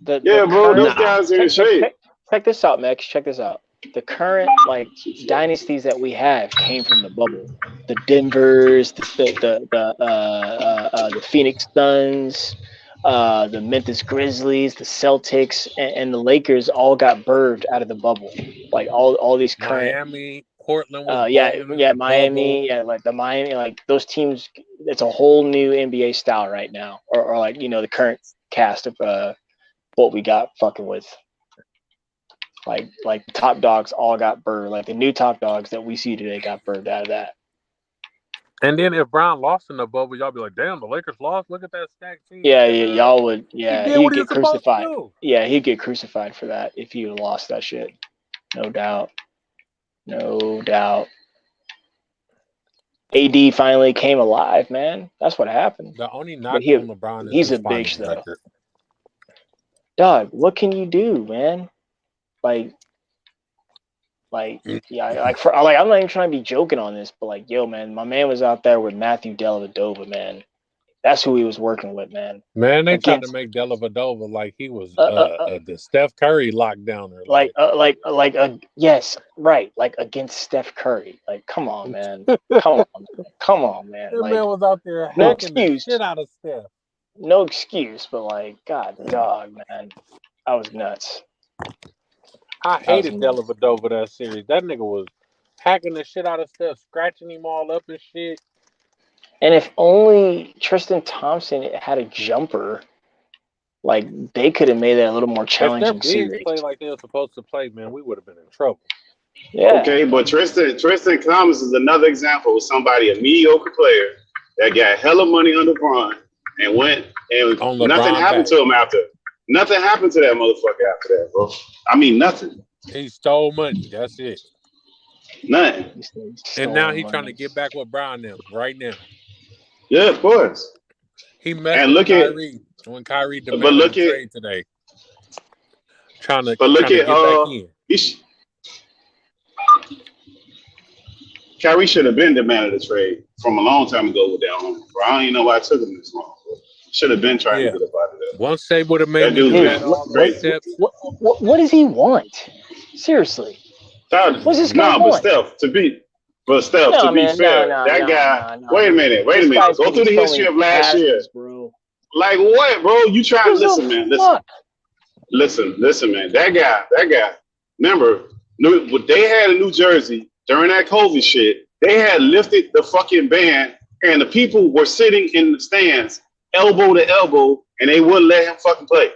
Bro, those guys are in shape. Check this out, Max. Check this out. The current dynasties that we have came from the bubble. The Denvers, the Phoenix Suns, the Memphis Grizzlies, the Celtics, and the Lakers all got birthed out of the bubble. Like all these current Miami, Portland. Was Miami, like the Miami, like those teams. It's a whole new NBA style right now, or like the current cast of what we got fucking with. Like the top dogs all got bird. Like the new top dogs that we see today got bird out of that. And then if Brown lost in the bubble, y'all be like, "Damn, the Lakers lost. Look at that stacked team." Yeah, y'all would. Yeah, he'd get crucified. Yeah, he'd get crucified for that if he would have lost that shit. No doubt. No doubt. AD finally came alive, man. That's what happened. The only knock on LeBron is he's a bitch though. Dog, what can you do, man? I'm not even trying to be joking on this, but yo, man, my man was out there with Matthew Dellavedova, man. That's who he was working with, man. Man, they tried to make Dellavedova like he was the Steph Curry lockdowner. Yes, right, like against Steph Curry. Like, come on, man. Come on, man. That man was out there hacking the shit out of Steph. No excuse, but God, dog, man, I was nuts. I hated Dellavedova that series. That nigga was hacking the shit out of Steph, scratching him all up and shit. And if only Tristan Thompson had a jumper, they could have made that a little more challenging. If their bigs play like they were supposed to play, man, we would have been in trouble. Yeah. Okay, but Tristan Thompson is another example of somebody, a mediocre player that got hella money under Bron and went and nothing happened to him after. Nothing happened to that motherfucker after that, bro. I mean, nothing. He stole money. That's it. Nothing. And now he's trying to get back with Brown now, right now. Yeah, of course. He messed with Kyrie when Kyrie demanded a trade today. Trying to get back in. Kyrie should have been demanded a trade from a long time ago with that one. Bro, I don't even know why it took him this long. Should have been trying to get up out of there. Once they would have made what does he want? Seriously. What's this guy want? Steph, to be fair, that guy. Wait a minute. Go through the history of last year. Bro. Like what, bro? You try to listen, man. Listen, man. That guy. Remember, they had in New Jersey during that COVID shit. They had lifted the fucking ban, and the people were sitting in the stands, elbow to elbow, and they wouldn't let him fucking play.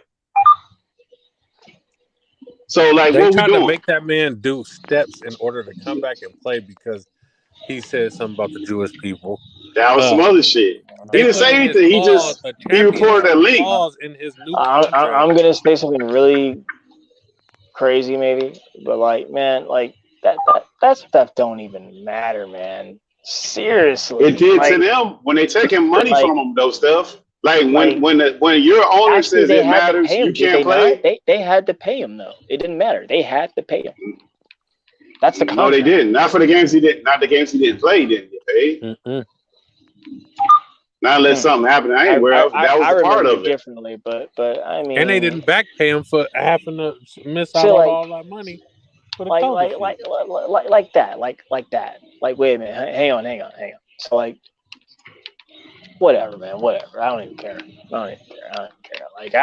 So, they what we tried doing? to make that man do steps in order to come back and play because he said something about the Jewish people. That was some other shit. He didn't say anything. He reported a link. In his new I'm gonna say something really crazy, maybe, but man, that stuff don't even matter, man. Seriously, it did to them when they taking money from them. Those stuff. When your owner says it matters, you can't play. They had to pay him though. It didn't matter. They had to pay him. That's the contract. No, they didn't. Not for the games he didn't. Not the games he didn't play. He didn't get paid. Mm-hmm. Not unless something happened. That was a part of it. Differently, but I mean, and they didn't back pay him for having to miss out on all that money. For the like that. Wait a minute. Hang on. So whatever, man. Whatever. I don't even care.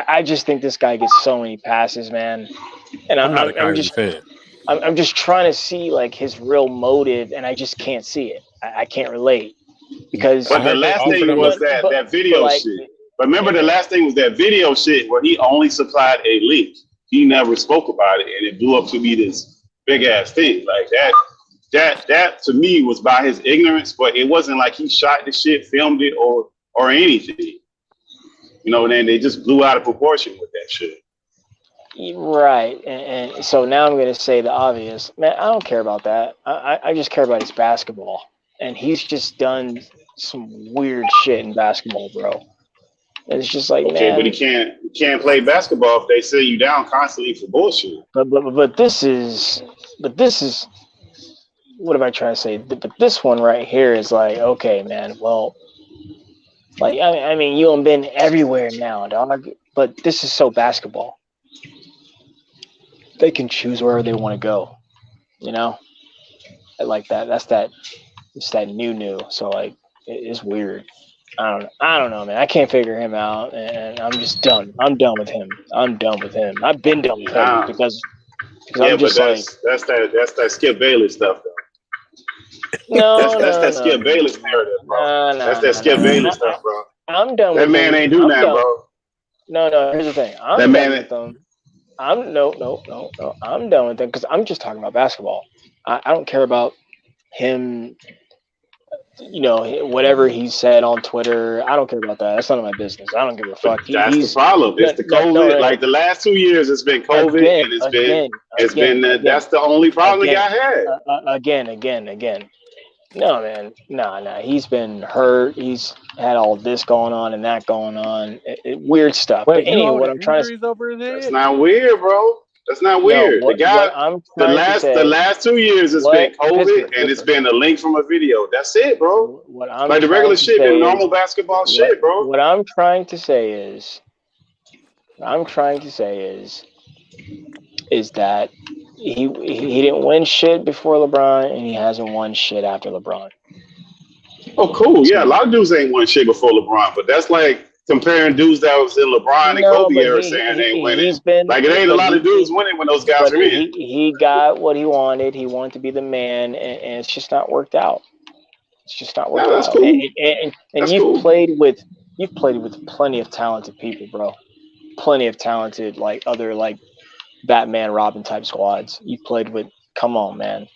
I just think this guy gets so many passes, man. And I'm not a Kyrie fan. I'm just trying to see like his real motive, and I just can't see it. I can't relate because. But the last thing was that video shit. But remember, the last thing was that video shit where he only supplied a link. He never spoke about it, and it blew up to be this big ass thing like that. That to me was by his ignorance, but it wasn't like he shot the shit, filmed it, or anything. You know, and then they just blew out of proportion with that shit. Right, and so now I'm going to say the obvious. Man, I don't care about that. I just care about his basketball, and he's just done some weird shit in basketball, bro. And it's just like, okay, man, but he can't play basketball if they sit you down constantly for bullshit. But this is what am I trying to say? But this one right here is like, okay, man. Well, like I mean, you have been everywhere now, dog. But this is so basketball. They can choose wherever they want to go, you know. I like that. It's that new. So like, it's weird. I don't know, man. I can't figure him out, and I'm just done. I'm done with him. I've been done with him because I'm just like that's that Skip Bayless stuff, though. No, that's that Skip Bayless narrative, bro. That's that Skip Bayless stuff, bro. I'm done with that man. Ain't do that, bro. No. Here's the thing. I'm done with them. No. I'm done with them because I'm just talking about basketball. I don't care about him. You know, whatever he said on Twitter, I don't care about that. That's none of my business. I don't give a fuck. That's the problem. It's the COVID. Like the last 2 years, it's been COVID, and it's been that's the only problem the guy had. Again. No, man. Nah. He's been hurt. He's had all this going on and that going on. Weird stuff. Wait, but anyway, what I'm trying to over his head? That's not weird, bro. That's not weird. The guy, the last 2 years, it's been COVID, and it's been a link from a video. That's it, bro. Like the regular shit, been normal basketball shit, bro. What I'm trying to say is that he didn't win shit before LeBron, and he hasn't won shit after LeBron. Oh, cool. Yeah, a lot of dudes ain't won shit before LeBron, but that's like comparing dudes that was in LeBron and Kobe era saying they ain't winning. Like it ain't a lot of dudes winning when those guys are in. He got what he wanted. He wanted to be the man, and it's just not worked out. It's just not worked out. Cool. And you've played with plenty of talented people, bro. Plenty of talented other Batman, Robin type squads. You played with. Come on, man.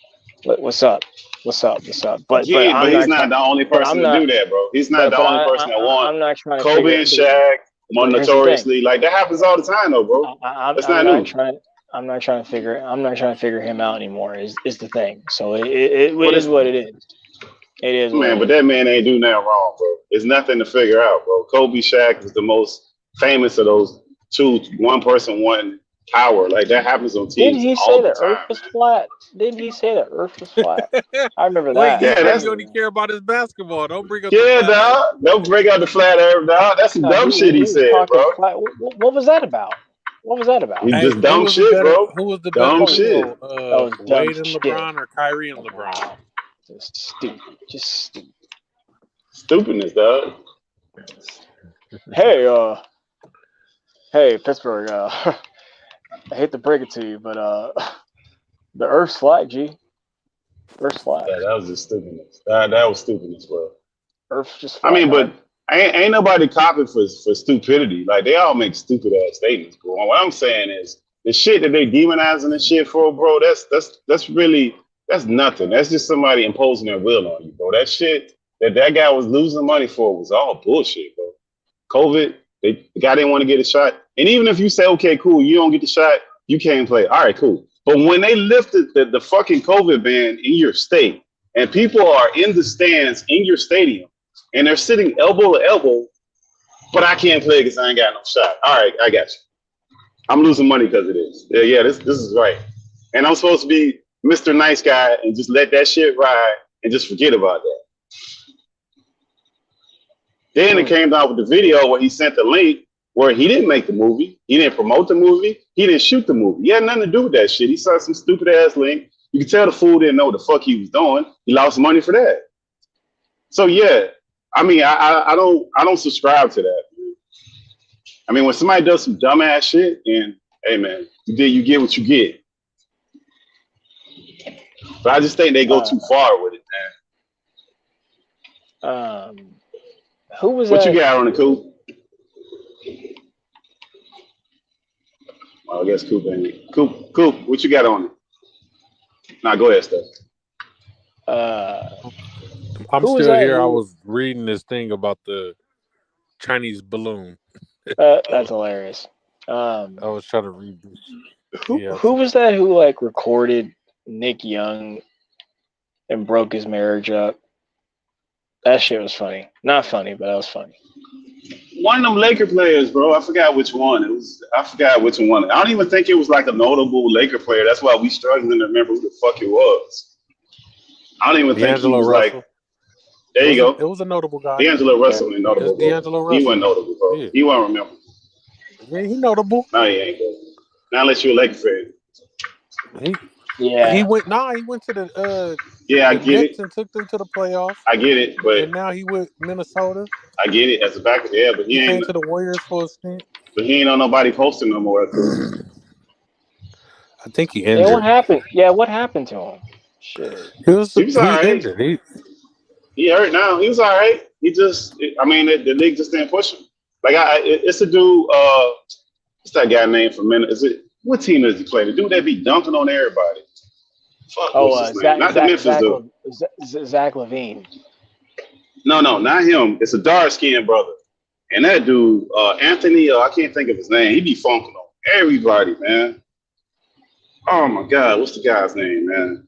What's up? But he's not the only person to do that, bro. He's not the only person that won. I'm not trying to Kobe and Shaq won notoriously. Like that happens all the time, though, bro. That's not new. I'm not trying to figure him out anymore. Is the thing. So it is what it is. It is. Man, but that man ain't do nothing wrong, bro. It's nothing to figure out, bro. Kobe, Shaq is the most famous of those two. One person, one power. Like that happens on teams. Didn't he say the Earth was flat? Didn't he say the Earth was flat? I remember that. Yeah, that's what he care about his basketball. Don't bring up. Yeah, dog. Don't bring out the flat Earth, dog. That's some dumb shit he said, bro. What was that about? He's just dumb shit, bro. Who was the dumb shit? Wade and LeBron or Kyrie and LeBron? Just stupid. Stupidness, dog. Hey, Pittsburgh. I hate to break it to you, but the Earth's flat, G. Earth's flat. Yeah, that was just stupidness. That was stupidness, bro. Earth's just flat. I mean, but ain't nobody copying for stupidity. Like they all make stupid ass statements, bro. And what I'm saying is the shit that they demonizing the shit for, bro. That's nothing. That's just somebody imposing their will on you, bro. That shit that guy was losing money for was all bullshit, bro. COVID, the guy didn't want to get a shot. And even if you say, okay, cool, you don't get the shot, you can't play. All right, cool. But when they lifted the fucking COVID ban in your state and people are in the stands in your stadium and they're sitting elbow to elbow, but I can't play because I ain't got no shot. All right, I got you. I'm losing money because of this. Yeah, this is right. And I'm supposed to be Mr. Nice Guy and just let that shit ride and just forget about that. Then it came down with the video where he sent the link where he didn't make the movie. He didn't promote the movie. He didn't shoot the movie. He had nothing to do with that shit. He saw some stupid ass link. You could tell the fool didn't know what the fuck he was doing. He lost money for that. So yeah, I mean, I don't subscribe to that. I mean, when somebody does some dumbass shit, and hey man, you get what you get. But I just think they go too far with it, man. Who was what that? You got on the Coop? Well, I guess Coop ain't. Coop, what you got on it? Nah, go ahead, Steph. I'm still here. I was reading this thing about the Chinese balloon. That's hilarious. I was trying to read this. Who was that who like recorded Nick Young and broke his marriage up? That shit was funny. Not funny, but that was funny. One of them Laker players, bro. I forgot which one. I forgot which one. I don't even think it was like a notable Laker player. That's why we struggling to remember who the fuck it was. I don't even think he was Russell. Like. There you go. It was a notable guy. D'Angelo Russell ain't notable. D'Angelo Russell. He wasn't notable, bro. Yeah. He won't remember. Yeah, he notable. No, he ain't. Bro. Not unless you're a Laker fan. He went to the I get Nets it. And took them to the playoffs. I get it, but and now he with Minnesota. I get it as a backup, but he came to the Warriors for a stint. But he ain't on nobody posting no more. I think he injured. Yeah, what happened? Yeah, what happened to him? Shit. He was all right. Injured. He hurt now. He was all right. He just, the league just didn't push him. Like it's a dude. What's that guy named for minute? What team does he play? The dude that be dunking on everybody. Fuck. Zach LaVine. No, not him. It's a dark-skinned brother. And that dude, Anthony, I can't think of his name. He be funking on everybody, man. Oh my God, what's the guy's name, man?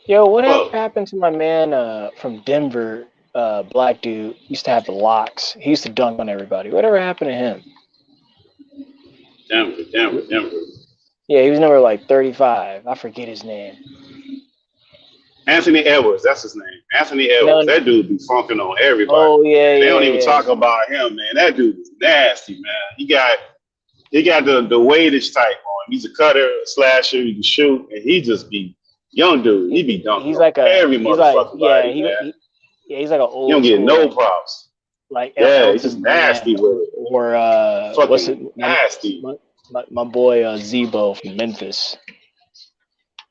Yo, what happened to my man from Denver, black dude? He used to have the locks. He used to dunk on everybody. Whatever happened to him? Denver. Yeah, he was number like 35. I forget his name. Anthony Edwards, that's his name. Anthony Edwards. That dude be funking on everybody. Oh yeah, They don't even talk about him, man. That dude is nasty, man. He got the weightage type on. He's a cutter, a slasher. He can shoot, and he just be young dude. He be dunking. He's like every motherfucker. He's like an old. He don't get no props. Like he's just nasty with it. Or what's it? Nasty. My boy Zebo from Memphis.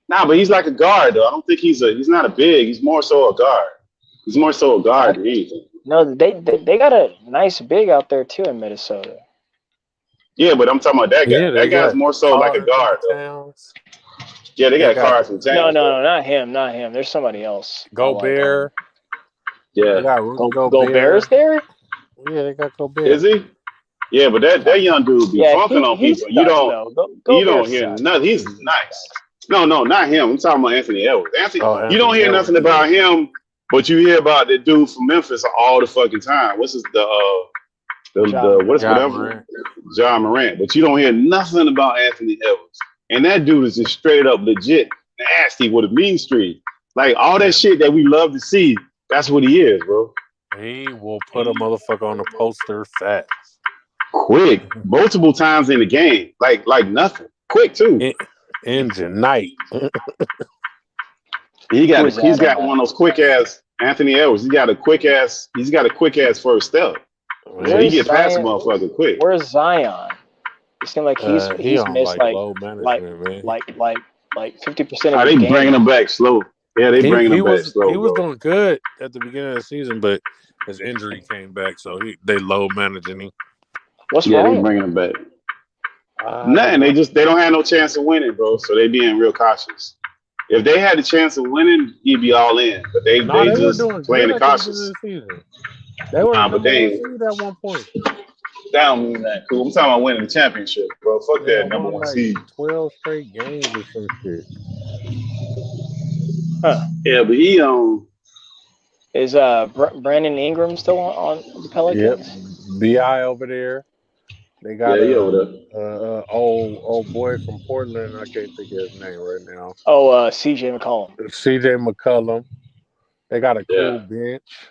Nah, but he's like a guard though. I don't think he's not a big. He's more so a guard. He's more so a guard than anything. No, they got a nice big out there too in Minnesota. Yeah, but I'm talking about that guy. Yeah, that guy's more so like a guard though. Yeah, they got cars in town. No, not him. There's somebody else. Gobert. Yeah. They got Gobert's there? Yeah, they got Gobert. Is he? Yeah, but that young dude be funking on people. You don't hear nothing. He's nice. No, not him. I'm talking about Anthony Edwards. You don't hear nothing about him, but you hear about the dude from Memphis all the fucking time. What's his John Morant. But you don't hear nothing about Anthony Edwards. And that dude is just straight up legit nasty with a mean streak. Like all that shit that we love to see, that's what he is, bro. He will put a motherfucker on the poster fast. Quick. Multiple times in the game. Like nothing. Quick too. Engine night. He's got one of those quick ass Anthony Edwards. He's got a quick ass first step. So he get past the motherfucker quick. Where's Zion? It seems like he's missed low management, man. like 50% of they bringing him back slow. Yeah, they bringing him back slow. He was doing good at the beginning of the season, but his injury came back, so they low managing him. What's wrong? They bringing him back. Nothing. They don't have no chance of winning, bro. So they being real cautious. If they had a chance of winning, he'd be all in. But they just playing the cautious. They were at one point. That don't mean that cool. I'm talking about winning the championship, bro. Fuck that number one seed. 12 straight games or some shit. Yeah, but he is Brandon Ingram still on the Pelicans? Yep. BI over there. They got old boy from Portland. I can't think of his name right now. CJ McCollum. CJ McCollum. They got a cool bench.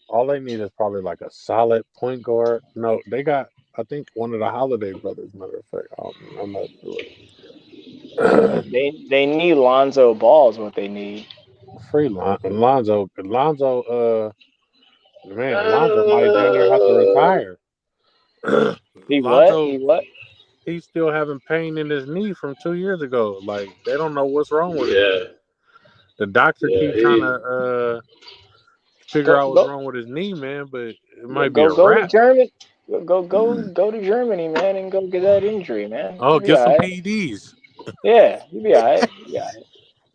All they need is probably like a solid point guard. No, they got, I think, one of the Holiday brothers, matter of fact. I'm not sure. They need Lonzo Ball is what they need. Free Lonzo. Lonzo might dang near have to retire. He what? he's still having pain in his knee from 2 years ago. Like they don't know what's wrong with Yeah, him. The doctor keep trying to figure out what's wrong with his knee, man. But it might be a go to wrap. Germany. Go to Germany, man, and go get that injury, man. Oh, You'll be get some all right. PEDs. Yeah, you'll be all right.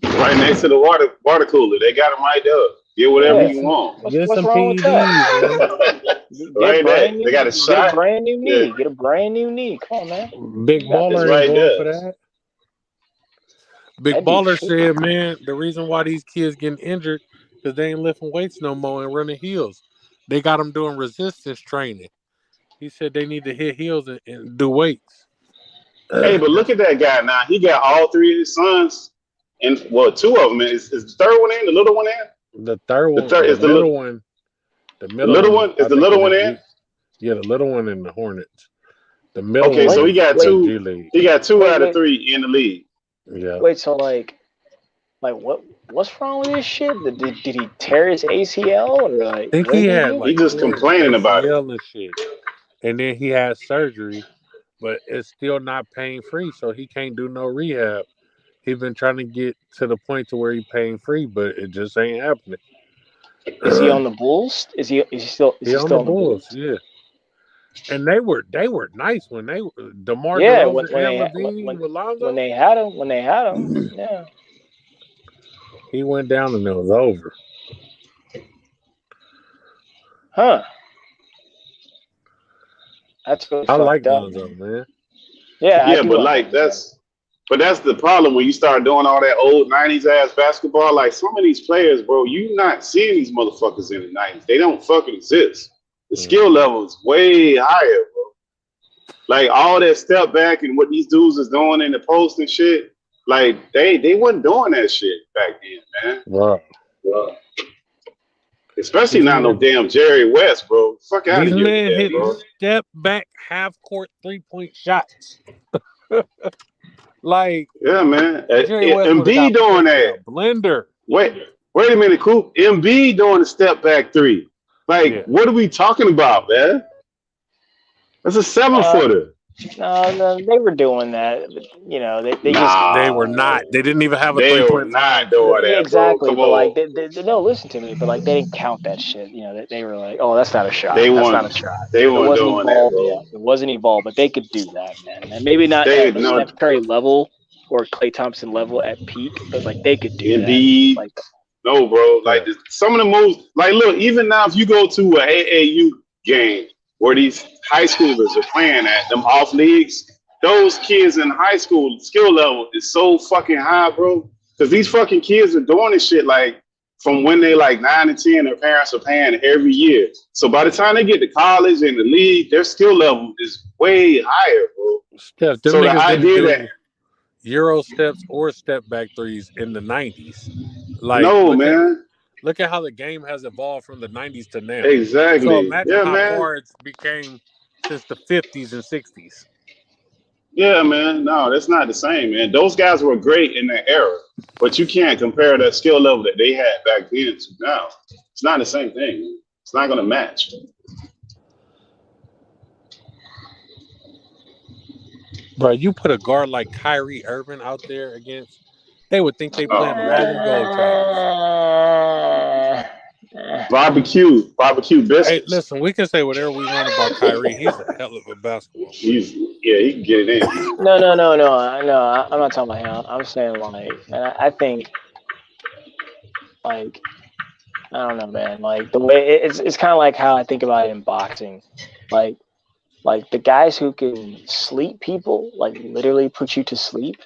right next to the water cooler. They got them right there. Get whatever you want. What's wrong with that? Right there. They got a shot. Get a brand new knee. Get a brand new knee. Come on, man. Big Baller ain't right going there. for that. Big Baller said, man, the reason why these kids getting injured because they ain't lifting weights no more and running heels. They got them doing resistance training. He said they need to hit heels and do weights. Hey, but look at that guy now. He got all three of his sons, and well, two of them. Is the third one in? The little one in? The third one. Is the middle one. The little one is the little one in? Yeah, the little one in the Hornets. The middle. Okay, so he got two. G-League. He got two out of three in the league. Yeah. Wait, so like what's wrong with this shit? Did he tear his ACL or like? I think he had. He just complaining about it. And shit. And then he had surgery, but it's still not pain free, so he can't do no rehab. He's been trying to get to the point to where he's pain free, but it just ain't happening. Is he on the Bulls? Is he still? Is he on still the Bulls? Yeah. And they were nice when they DeMar yeah DeRozan and Lonzo. When they had him, yeah. He went down and it was over. Huh. That's really I like fucked up. Lonzo, man. Yeah, but that's the problem when you start doing all that old 90s ass basketball. Like some of these players, bro, you not seeing these motherfuckers in the 90s. They don't fucking exist. The skill level is way higher, bro. Like all that step back and what these dudes is doing in the post and shit. Like they wasn't doing that shit back then, man. Wow. Especially not no damn Jerry West, bro. Fuck out of here. These men with that, hit bro. step back half court 3-point shots. Like yeah, man. Jerry West Embiid doing that. Blender. Wait a minute, Coop. Embiid doing the step back three. Like, what are we talking about, man? That's a 7-footer. No, they were doing that. You know, they were not. They didn't even have a 3-point. They were not doing that. Exactly, bro. but like, they no, listen to me. But like, they didn't count that shit. You know, they were like, oh, that's not a shot. That's not a shot. They weren't doing that, bro. It wasn't evolved, but they could do that, man. And maybe not at Steph Curry level or Klay Thompson level at peak, but like they could do Indeed. that. Like, no, bro. Like some of the moves. Like, look, even now, if you go to an AAU game where these high schoolers are playing at them off leagues, those kids in high school skill level is so fucking high, bro. Because these fucking kids are doing this shit like from when they like 9 and 10, their parents are paying every year. So by the time they get to college and the league, their skill level is way higher, bro. Steph, so the idea that Euro steps or step back threes in the 90s. Like look at how the game has evolved from the 90s to now. Exactly. So imagine how far it's became since the 50s and 60s. Yeah, man. No, that's not the same, man. Those guys were great in their era, but you can't compare that skill level that they had back then to now. It's not the same thing. It's not going to match. Bro, you put a guard like Kyrie Irving out there against, they would think they playing Harlem Globetrotters. Barbecue biscuits. Hey, listen, we can say whatever we want about Kyrie. He's a hell of a basketball player. He can get it in. No. I'm not talking about him. I'm saying like, and I think, like, I don't know, man. Like the way it's kind of like how I think about it in boxing, like the guys who can sleep people, like literally put you to sleep.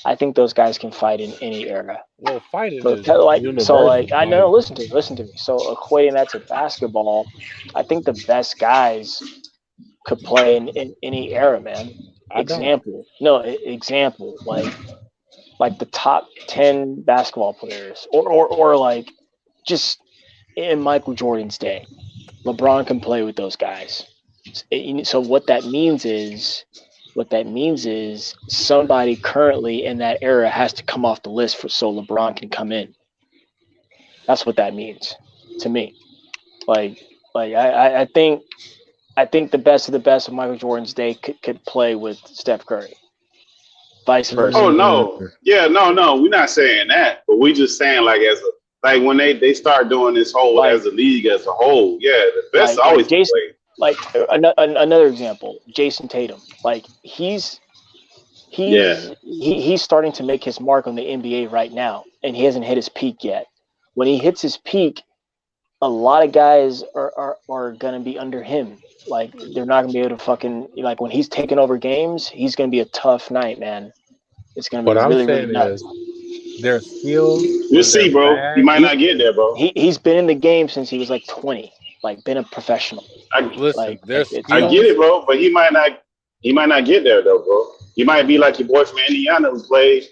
I think those guys can fight in any era. Well, fighting is like universal. So like I know. Listen to me. So equating that to basketball, I think the best guys could play in any era, man. Example, like the top 10 basketball players, or like just in Michael Jordan's day, LeBron can play with those guys. So what that means is somebody currently in that era has to come off the list so LeBron can come in. That's what that means to me. Like I think I think the best of the best of Michael Jordan's day could play with Steph Curry. Vice versa. Oh no, yeah, no, we're not saying that, but we just saying like when they start doing this whole as a league as a whole, yeah, the best always Jason, play. Like another example, Jason Tatum. Like he's starting to make his mark on the NBA right now, and he hasn't hit his peak yet. When he hits his peak, a lot of guys are gonna be under him. Like they're not gonna be able to fucking like when he's taking over games, he's gonna be a tough night, man. It's gonna be really nuts. Their skills. We'll see, bro. He might not get there, bro. He's been in the game since he was like 20, like been a professional. I get it, bro, but he might not get there though, bro. He might be like your boy from Indiana who played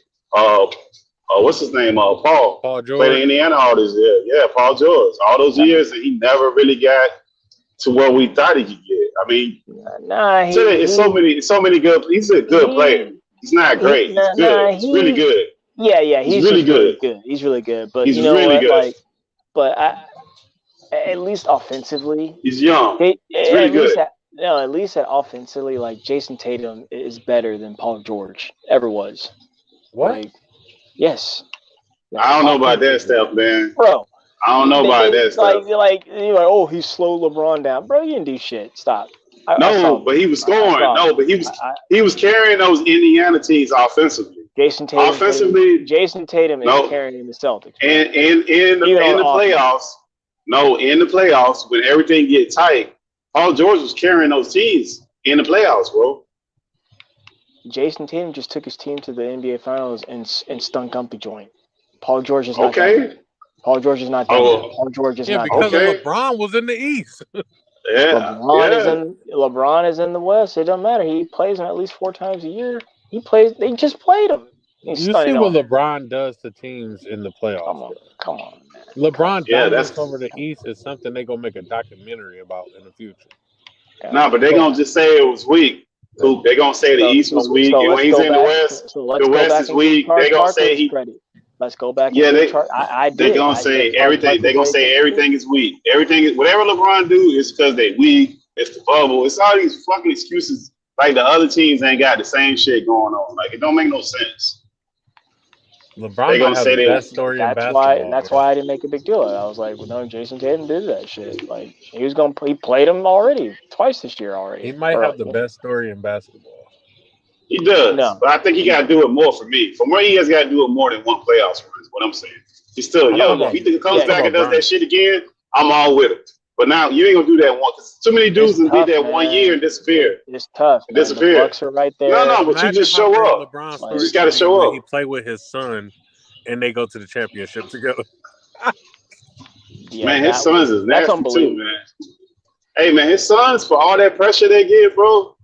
what's his name? Paul George. Played in Indiana all these years. Yeah, Paul George. All those years, and he never really got to where we thought he could get. I mean, it's so many good. He's a good player. He's not great. He's good. He's really good. Yeah, he's really good. He's really good. But he's you know really what? good. Like, but at least offensively, he's young. He's really good. At least offensively, like Jason Tatum is better than Paul George ever was. What? Like, yes. I don't know about that stuff, man. Bro. I don't know about that stuff. Like you're like, oh, he slowed LeBron down, bro. You didn't do shit. Stop. But he was scoring. He was carrying those Indiana teams offensively. Jason Tatum is carrying the Celtics. And in the playoffs, in the playoffs when everything get tight, Paul George was carrying those teams in the playoffs, bro. Jason Tatum just took his team to the NBA Finals and stunk Gumpy joint. Paul George is not there. Paul George is not there. Paul George is not because LeBron was in the East. LeBron is in the West. It doesn't matter. He plays him at least 4 times a year. They just played him. You see what LeBron does to teams in the playoffs. Come on, man. LeBron dominates over the East is something they're gonna make a documentary about in the future. But they're gonna just say it was weak. They're gonna say the East was weak, and when he's in the West, the West is weak. They're gonna say he. Let's go back. Yeah, they're gonna say everything. They're gonna say everything is weak. Whatever LeBron do is because they weak. It's the bubble. It's all these fucking excuses. Like the other teams ain't got the same shit going on. Like it don't make no sense. LeBron gonna say the best story in basketball. That's why I didn't make a big deal. I was like, well, no, Jason Tatum did that shit. Like he played him already twice this year already. He might have the best story in basketball. He does, but I think he got to do it more for me. From where he has got to do it more than one playoffs run is what I'm saying. He's still young. If he comes back and does that shit again, I'm all with it. But now you ain't gonna do that one because too many dudes did that 1 year and disappear. It's tough. Disappear. The Bucks are right there. No, but you just show up. You just gotta show up. He played with his son, and they go to the championship together. Man, his sons is nasty too, man. Hey, man, his sons for all that pressure they get, bro,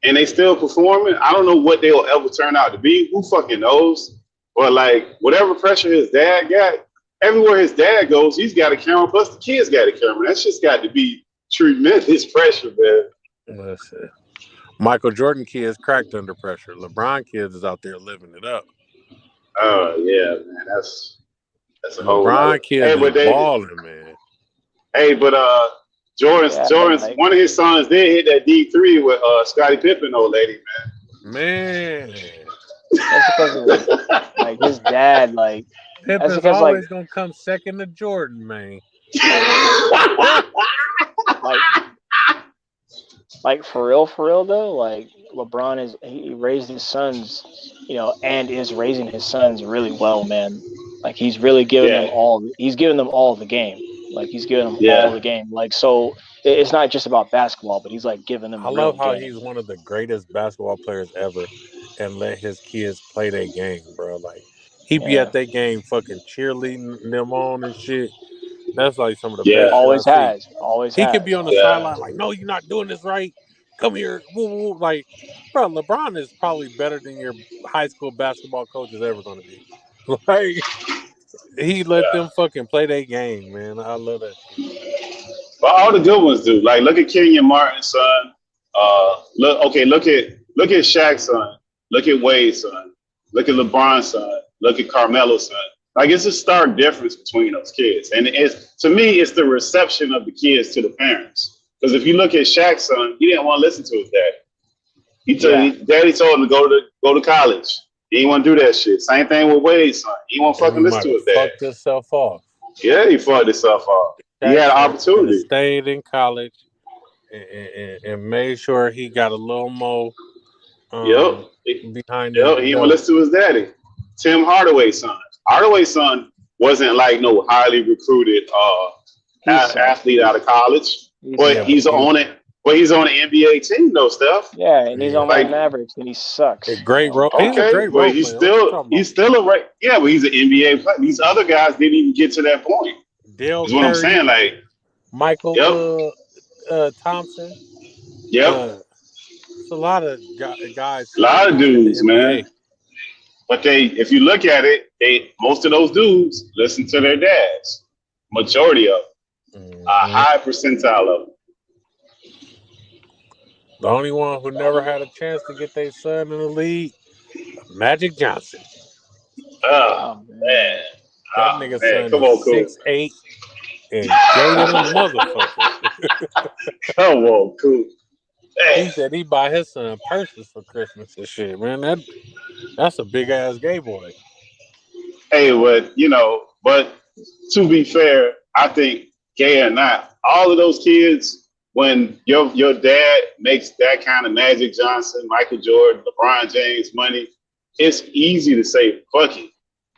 and they still performing. I don't know what they'll ever turn out to be. Who fucking knows? But like whatever pressure his dad got. Everywhere his dad goes, he's got a camera. Plus, the kids got a camera. That's just got to be tremendous pressure, man. Listen, Michael Jordan kids cracked under pressure. LeBron kids is out there living it up. Oh yeah, man. That's a whole. LeBron kids is balling, man. Hey, but Jordan's one of his sons did hit that D3 with Scottie Pippen, old lady, man. Man, that's because of, like his dad, like. Pippin's always gonna come second to Jordan, man. like for real though. Like LeBron he raised his sons, and is raising his sons really well, man. Like he's really giving them all. He's giving them all the game. Like he's giving them all the game. Like so, it's not just about basketball, but he's like giving them. I love how he's one of the greatest basketball players ever, and let his kids play their game, bro. Like. He be at that game fucking cheerleading them on and shit. That's like some of the best. Always has. He could be on the sideline like, no, you're not doing this right. Come here. Woo, woo. Like, bro, LeBron is probably better than your high school basketball coach is ever going to be. Like, he let them fucking play their game, man. I love that shit. But all the good ones do. Like, look at Kenyon Martin's son. Look at Shaq's son. Look at Wade's son. Look at LeBron's son. Look at Carmelo's son. Like it's a stark difference between those kids, and to me, it's the reception of the kids to the parents. Because if you look at Shaq's son, he didn't want to listen to his daddy. Daddy told him to go to college. He didn't want to do that shit. Same thing with Wade's son. He won't fucking listen to his dad. Fucked himself off. Yeah, he fucked himself off. He had an opportunity. Stayed in college and made sure he got a little more behind him. He didn't listen to his daddy. Tim Hardaway's son. Hardaway's son wasn't like no highly recruited athlete out of college, but he's on it. But he's on the NBA team, though, Steph. Yeah, and he's on the Mavericks, and he sucks. Great role. Okay, he's a great role. He's still a right. Yeah, but he's an NBA player. These other guys didn't even get to that point. Dale Is what I'm saying. Like Michael Thompson. Yep. It's a lot of guys. A lot of dudes, man. But if you look at it, most of those dudes listen to their dads. Majority of them. A high percentile of them. The only one who never had a chance to get their son in the league, Magic Johnson. Oh, man. That nigga son is 6'8" and gay than a motherfucker. Come on, cool. He said he buy his son purses for Christmas and shit, man. That's a big ass gay boy. Hey, but to be fair, I think gay or not, all of those kids, when your dad makes that kind of Magic Johnson, Michael Jordan, LeBron James money, it's easy to say fuck it.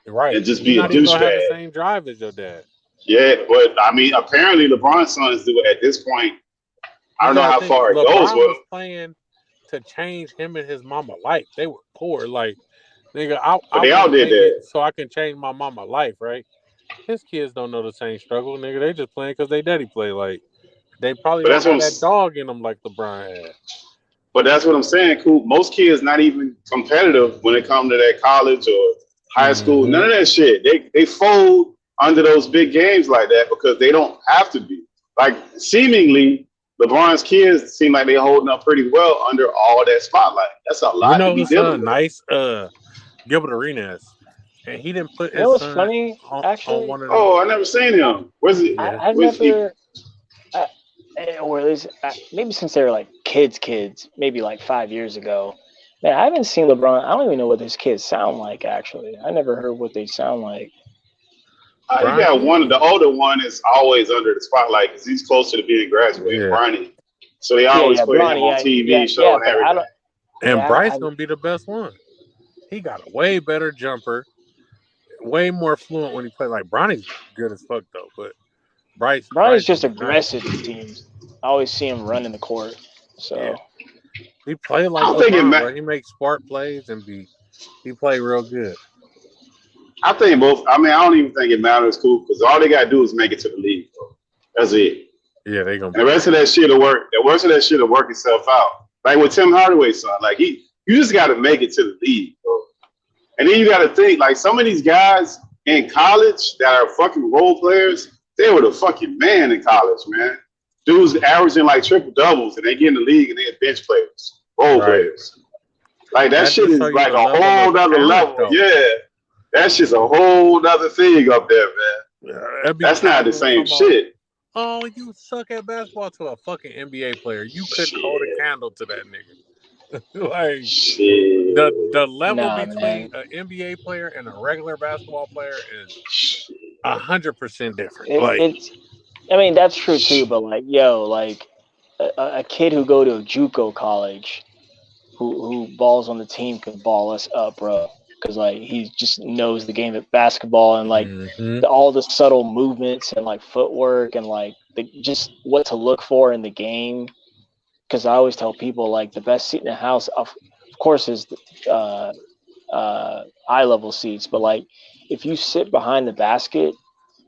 Right. And just be a douchebag. Have the same drive as your dad. Yeah, but I mean, apparently LeBron's sons do it at this point. I don't know how far it goes. LeBron was playing to change him and his mama life. They were poor. Like, nigga, they all did that. So I can change my mama life, right? His kids don't know the same struggle, nigga. They just playing because they daddy play. Like, they probably don't have that dog in them like LeBron had. But that's what I'm saying, Coop. Most kids not even competitive when it comes to that college or high school. None of that shit. They fold under those big games like that because they don't have to be. Like, seemingly, LeBron's kids seem like they're holding up pretty well under all that spotlight. That's a lot to be dealing with. Nice, Gilbert Arenas. And he didn't put his was son funny, actually. on one of them. Oh, I never seen him. Where's he? I never... or at least maybe since they were like kids, maybe like 5 years ago. Man, I haven't seen LeBron. I don't even know what his kids sound like, actually. I never heard what they sound like. You got one, the older one is always under the spotlight because he's closer to being graduated, Bronny. So they always put him on TV show and everything. And Bryce going to be the best one. He got a way better jumper, way more fluent when he played. Like, Bronny's good as fuck, though, but Bryce's just aggressive to teams. I always see him running the court. So he played like LeBron, he makes smart plays and he played real good. I think both. I mean, I don't even think it matters, Cool, because all they gotta do is make it to the league. Bro. That's it. Yeah, they gonna. The rest of that shit will work. The rest of that shit will work itself out. Like with Tim Hardaway's son, like you just gotta make it to the league, bro. And then you gotta think, like some of these guys in college that are fucking role players. They were the fucking man in college, man. Dudes averaging like triple doubles, and they get in the league and they're bench players, role players. Like that shit is like a whole other level. Though. Yeah, that's just a whole other thing up there, man. Yeah, that's not the same shit. Oh, you suck at basketball to a fucking NBA player. You couldn't hold a candle to that nigga. Like shit. The level between an NBA player and a regular basketball player is 100% different. I mean, that's true too. But like, a kid who go to a JUCO college, who balls on the team can ball us up, bro. Because like he just knows the game of basketball and like all the subtle movements and like footwork and like just what to look for in the game. Because I always tell people like the best seat in the house, of course, is eye level seats. But like if you sit behind the basket,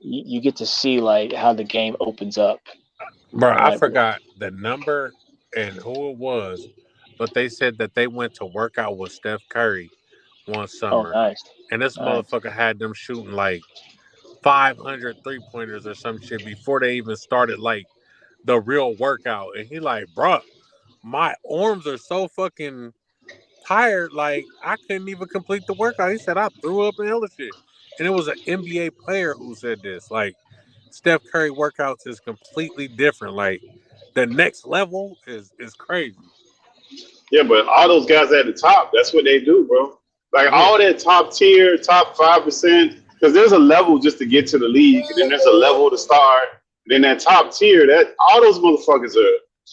you get to see like how the game opens up. Bro, I forgot the number and who it was, but they said that they went to work out with Steph Curry one summer. Oh, nice. And this motherfucker had them shooting like 500 3-pointers or some shit before they even started like the real workout. And he like, bro, my arms are so fucking tired, like I couldn't even complete the workout. He said I threw up and hell of shit. And it was an NBA player who said this. Like, Steph Curry workouts is completely different. Like, the next level is crazy. Yeah, but all those guys at the top, that's what they do, bro. Like all that top tier, top 5%, because there's a level just to get to the league, and then there's a level to start. And then that top tier, that all those motherfuckers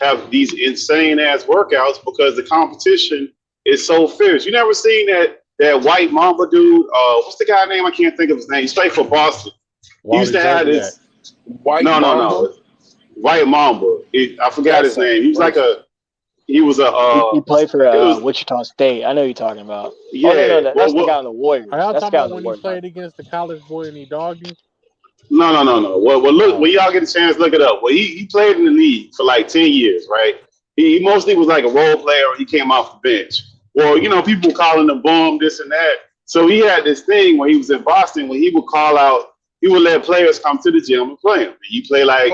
have these insane ass workouts because the competition is so fierce. You never seen that white Mamba dude? What's the guy name? I can't think of his name. He played for Boston. He used to have this White Mamba. White Mamba. I forgot his name. He was like he played for Wichita State. I know who you're talking about. Yeah, that's the guy on the Warriors. Are y'all That's talking the guy about on when the he played against the college boy and he dogged him? No. Well, look, when y'all get a chance, look it up. Well, he played in the league for like 10 years, right? He mostly was like a role player. He came off the bench. Well, people calling him bum, this and that. So he had this thing when he was in Boston, when he would call out, he would let players come to the gym and play him. He play like,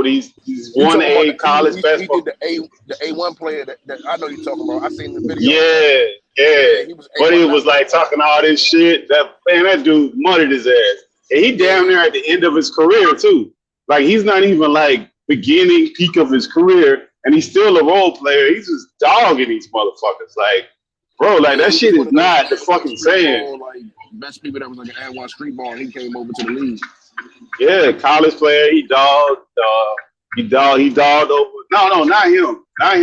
these 1A college basketball. He did the A1 player that I know you're talking about. I seen the video. Yeah. But he was like talking all this shit. That dude muttered his ass. And he damn near at the end of his career too. Like he's not even like beginning peak of his career, and he's still a role player. He's just dogging these motherfuckers. Like, bro, like that shit is not the fucking saying. Like best people that was like an Ad1 street ball, and he came over to the league. Yeah, college player. He dogged over. No, not him. No,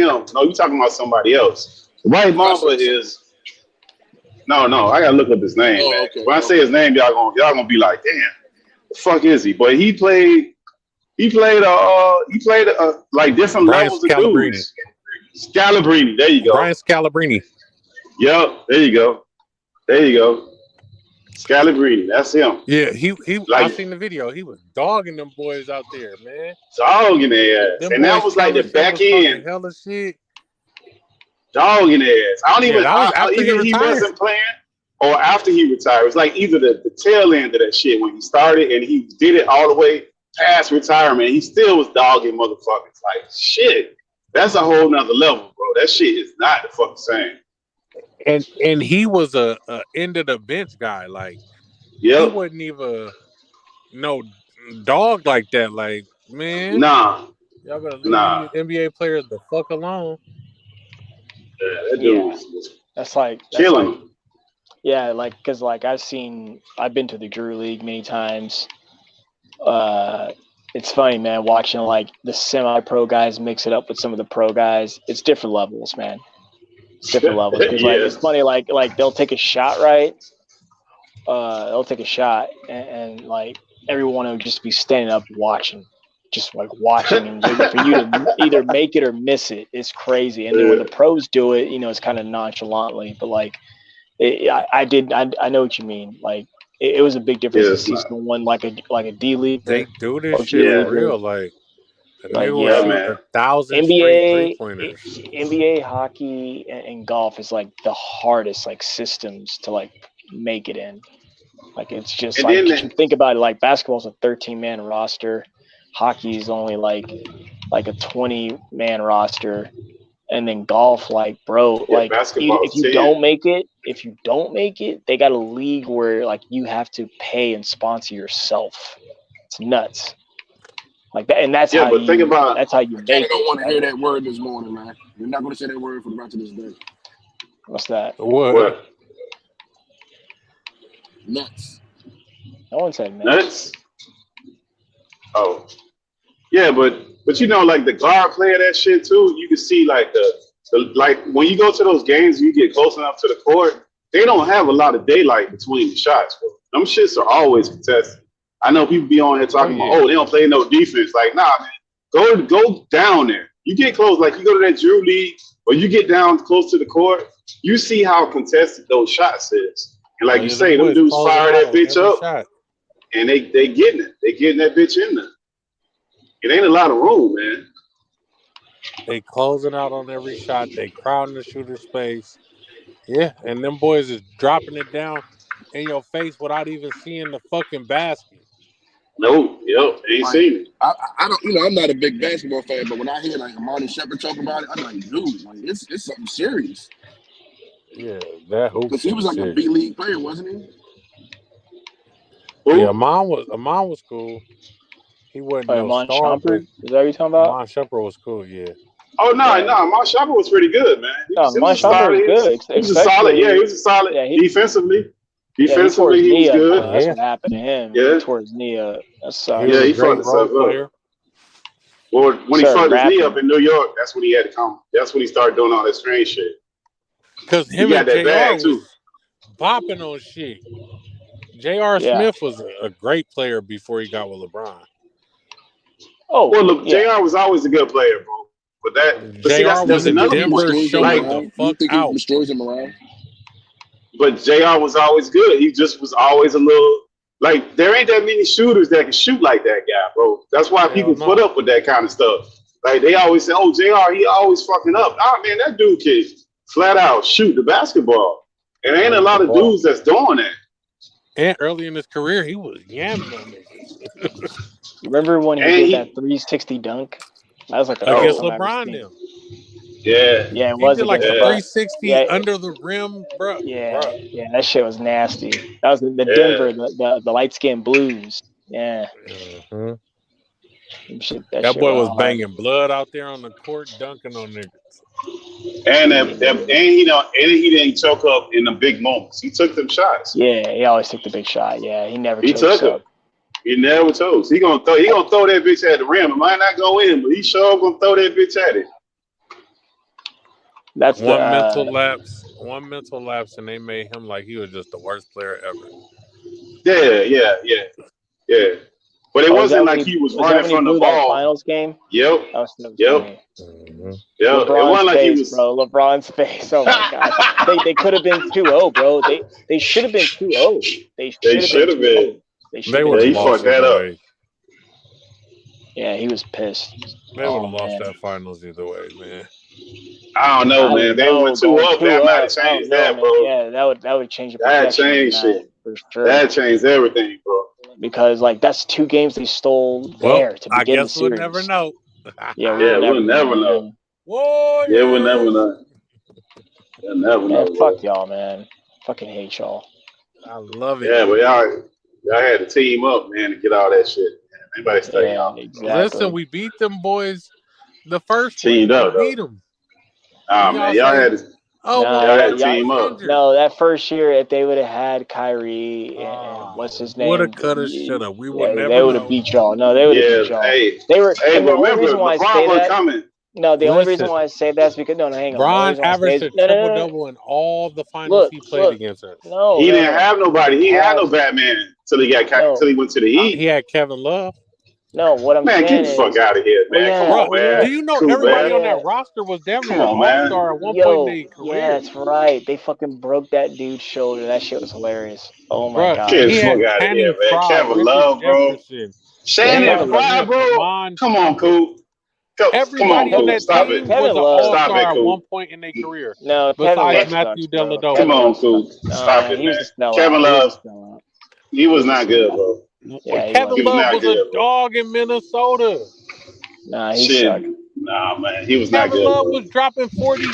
you talking about somebody else. White Mamba is. No, I gotta look up his name, man. Okay, when I say his name, y'all gonna be like, damn, the fuck is he? But he played like different levels of dudes. Scalabrini, there you go. Brian Scalabrine. Yep, there you go. Scalabrini, that's him. Yeah, he I seen the video. He was dogging them boys out there, man. Dogging their ass. And that was like the back end. Hella shit. Dogging ass. I don't even. Either he wasn't playing or after he retired. It was like either the tail end of that shit when he started and he did it all the way past retirement. He still was dogging motherfuckers. Like shit. That's a whole nother level, bro. That shit is not the fucking same. And he was a end of the bench guy. Like he wasn't even no dog like that. Like man, nah. Y'all better leave NBA players the fuck alone. Yeah, that dude that's like killing. Yeah, like because like I've been to the Drew League many times. It's funny, man, watching like the semi-pro guys mix it up with some of the pro guys. It's different levels, man. It's different levels. Like it's funny, like they'll take a shot, right? They'll take a shot, and like everyone will just be standing up watching. Just like watching and waiting for you to either make it or miss it. It's crazy. And then when the pros do it, it's kind of nonchalantly. But like, I know what you mean. Like, it was a big difference in season one, like a D League. They do this shit for real, like man. 1,000 NBA, three-pointers. NBA hockey and golf is like the hardest like systems to like make it in. Like it's just like you think about it. Like basketball's a 13-man roster. Hockey is only like a 20-man roster, and then golf, like bro, like if you don't make it, they got a league where like you have to pay and sponsor yourself. It's nuts, like that, and that's how think about that's how you make I don't want to hear that word this morning, man. You're not going to say that word for the rest of this day. What's that? What? Nuts. No one said nuts. Oh, yeah, but like the guard play of that shit too. You can see like the like when you go to those games, you get close enough to the court. They don't have a lot of daylight between the shots. Bro. Them shits are always contested. I know people be on here talking about, they don't play no defense. Like, nah, man, go down there. You get close, like you go to that Drew League, or you get down close to the court. You see how contested those shots is, and like you say, them dudes fire that bitch up. And they getting it. They getting that bitch in there. It ain't a lot of room, man. They closing out on every shot. They crowding the shooter space. Yeah, and them boys is dropping it down in your face without even seeing the fucking basket. No, ain't seen it. I don't, I'm not a big basketball fan, but when I hear like Amani Shepherd talk about it, I'm like, dude, like it's something serious. Yeah, that hoop. Because he was like a B League player, wasn't he? Yeah, Amon was cool. He wasn't Oh, no Iman star, but Shumpert? Is that what you're talking about? Iman Shumpert was cool. Yeah. Oh no, Yeah. Iman Shumpert was pretty good, man. He No, was Iman a solid. Shumpert is good. He was a solid. Yeah, he was a solid Yeah, defensively. he tore Defensively, his he was knee up. good. That's what happened to him. Yeah. He tore his knee up. That sucks. He was Yeah, a he great fucked role himself up. player. Or when he Started fucked his knee rapping. up in New York, that's when he had to come. That's when he started doing all that strange shit. Because He him got and that JR bag too. was bopping on shit. J.R. Yeah. Smith was a great player before he got with LeBron. Oh, Well, look, yeah. JR was always a good player, bro. But see, JR was that's in another Denver point. Destroys him showing Like, the around. You fuck think he out. destroys him around? but JR was always good. He just was always a little like there ain't that many shooters that can shoot like that guy, bro. That's why Hell people no. put up with that kind of stuff. Like they always say, "Oh, JR, he always fucking up." Ah, man, that dude can flat out shoot the basketball. And ain't a lot of dudes that's doing that. And early in his career, he was yamming on niggas. Remember when he And did he- that 360 dunk? That was like the Against first time I've LeBron ever seen. them. Yeah. Yeah, it He was did like against a LeBron. 360 Yeah, under the rim, bro. yeah, that shit was nasty. That was the Yeah. Denver, the light skinned Blues. Yeah, Mhm. shit, That shit boy went was hard. banging blood out there on the court, dunking on niggas. And he didn't choke up in the big moments. He took them shots. Yeah, he always took the big shot. Yeah, he never He chokes took up. them. He never chose. He gonna throw that bitch at the rim. It might not go in, but he sure gonna throw that bitch at it. That's One the mental lapse, and they made him like he was just the worst player ever. Yeah. But it wasn't like he was running from the that ball. finals game? Yep. That was funny. Yep. It LeBron's wasn't like he face, was. bro. LeBron's face. Oh my god. They could have been 2-0, bro. They should have been 2-0. They should have been. They would have He lost fucked that either up. way. Yeah, he was pissed. They would have lost that finals either way, man. I don't know, man. They went 2 up. That might have changed that, bro. Yeah, that would change the That projection of the changed night, shit. for sure. That changed everything, bro. Because like that's 2 games they stole there to I begin the guess we'll series. never know. Yeah, we'll never know. Whoa, Yeah, we'll never know. We'll never know. Man, fuck y'all, man. Fucking hate y'all. I love it. Yeah, but y'all had to team up, man, to get all that shit. Man. Anybody stay out. Exactly. Listen, we beat them boys the first Teamed week. up, We though. beat them. Oh, man, y'all had to. Oh, Nah, y'all had to y'all- team up. No, that first year, if they would have had Kyrie and what's his name, Woulda, coulda, shoulda. We would never they would have know. beat y'all. No, they would have Yeah, beat y'all. hey, They were. hey, and the but only remember, reason why I LeBron say wasn't that. coming. No, the only reason Listen. why I say that is because no, hang on. The only Bron reason why I say averaged a is- no, no, no, no. triple-double in all the finals Look, he played look. against us. No, He no, didn't no. have nobody. He had no Batman till he went to the Heat. He had Kevin Love. No, what I'm Man, saying get the is, fuck out of here, man. yeah, Come on, well, man. Do you know Cool, everybody man. on that roster was damn near Come an on, man. all-star at one yo, point in their career? yeah, that's right. They fucking broke that dude's shoulder. That shit was hilarious. Oh my Bruh, god. Get he the had fuck out of Channing here, man. Frye, Kevin Richard Love, bro. Jefferson, Shannon Kevin Fry, Smith, bro. Amon Come on, Thompson. Coop. Come on, Everybody on Coop. that Stop team it. Kevin was an Love. Stop all-star it, at Coop. one point in their career. No, Kevin Love Besides Matthew sucks, bro. Dellavedova. Come on, Love Coop. sucks. Stop it, He was man. a sellout. Kevin He was Love, a sellout. he was not good, bro. Yeah, he Kevin He was Love not was good, a bro. dog in Minnesota. Nah, he Shit. sucked. Nah, man. He was not Kevin good, Love bro. was dropping 40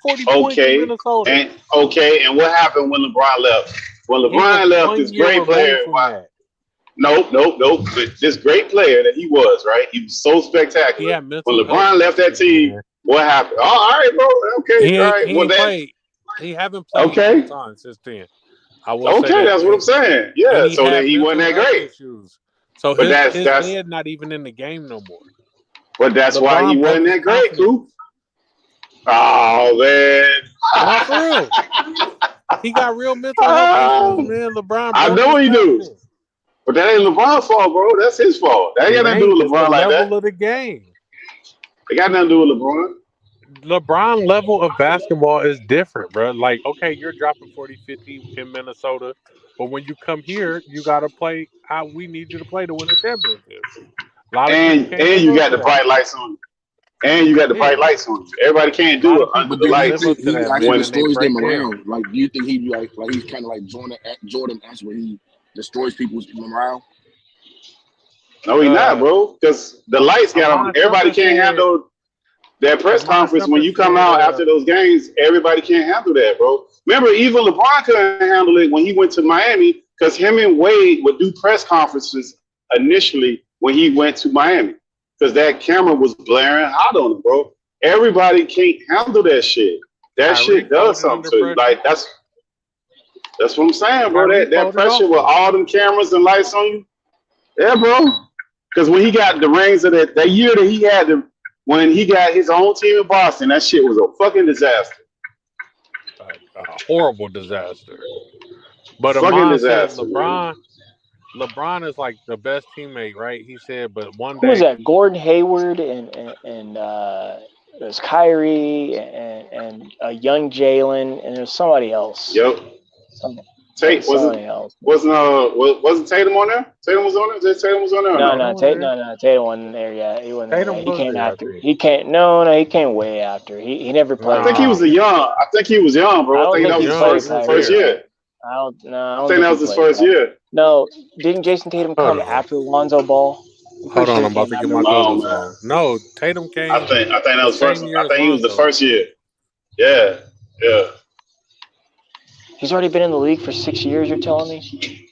points in Okay. Minnesota. And what happened when LeBron left? When He LeBron was left, 1 this year great removed player. from that. Nope. But this great player that he was, right? He was so He spectacular. had mental When LeBron health left that issues, team, man. what happened? Oh, all right, bro. Okay, He all ain't, right. he Well, ain't that played. He haven't played okay. full time since then. I will say Okay, that. that's what I'm saying. And Yeah, he so had then he wasn't mental that health great. issues. So But his that's head not even in the game no more. but that's why he LeBron wasn't broke that his great, confidence. Coop. Oh man. Not for real. He got real mental health issues, man. LeBron I broke know his he do. confidence. But that ain't LeBron's fault, bro. That's his fault. That ain't It got nothing to do ain't. with It's the LeBron like level that. of the game. It got nothing to do with LeBron. LeBron level of basketball is different, bro. Like, okay, you're dropping 40, 50 in Minnesota, but when you come here, you got to play how we need you to play to win a championship. A lot of people And can't and live you up got to the that. bright lights on you. And you got the bright Yeah. lights on you. Everybody can't A lot do of it under people the But do can't you live lights. up think to he that, actually man, and they destroys break them down. around? Like, do you think he like he's kind of like Jordan S, where he destroys people's morale? No, he not, bro. Because the lights got him. Amon Everybody Shumpert can't said, handle that press Amon conference when Shumpert you come said, out after those games. Everybody can't handle that, bro. Remember, even LeBron couldn't handle it when he went to Miami because him and Wade would do press conferences initially when he went to Miami because that camera was blaring out on him, bro. Everybody can't handle that shit. That Kyrie shit does folded something to under you. pressure. Like that's what I'm saying, bro. Kyrie That folded pressure with also. all them cameras and lights on you. Yeah, bro. Because when he got the rings of that year that he had when he got his own team in Boston, that shit was a fucking disaster. A horrible disaster. But Fucking Amon said disaster, man. LeBron is like the best teammate, right? He said, but one Who was day that? Gordon Hayward and there's Kyrie and young Jalen and there's somebody else. Yep. Tate Somebody else. wasn't Tatum on there? Tatum was on there? Tatum was on there? No, Tatum wasn't there yet. He wasn't there. Tatum He was came there, I after. think. He came he came way after. He never played. I think he was young, bro. I think that was his first year. I don't I think that was his first year. No, didn't Jason Tatum come after Lonzo Ball? Hold on, I'm about to get my Googles on. No, Tatum came. I think that was the first. same year I think as he was the Lonzo. first year. Yeah. He's already been in the league for 6 years. You're telling me?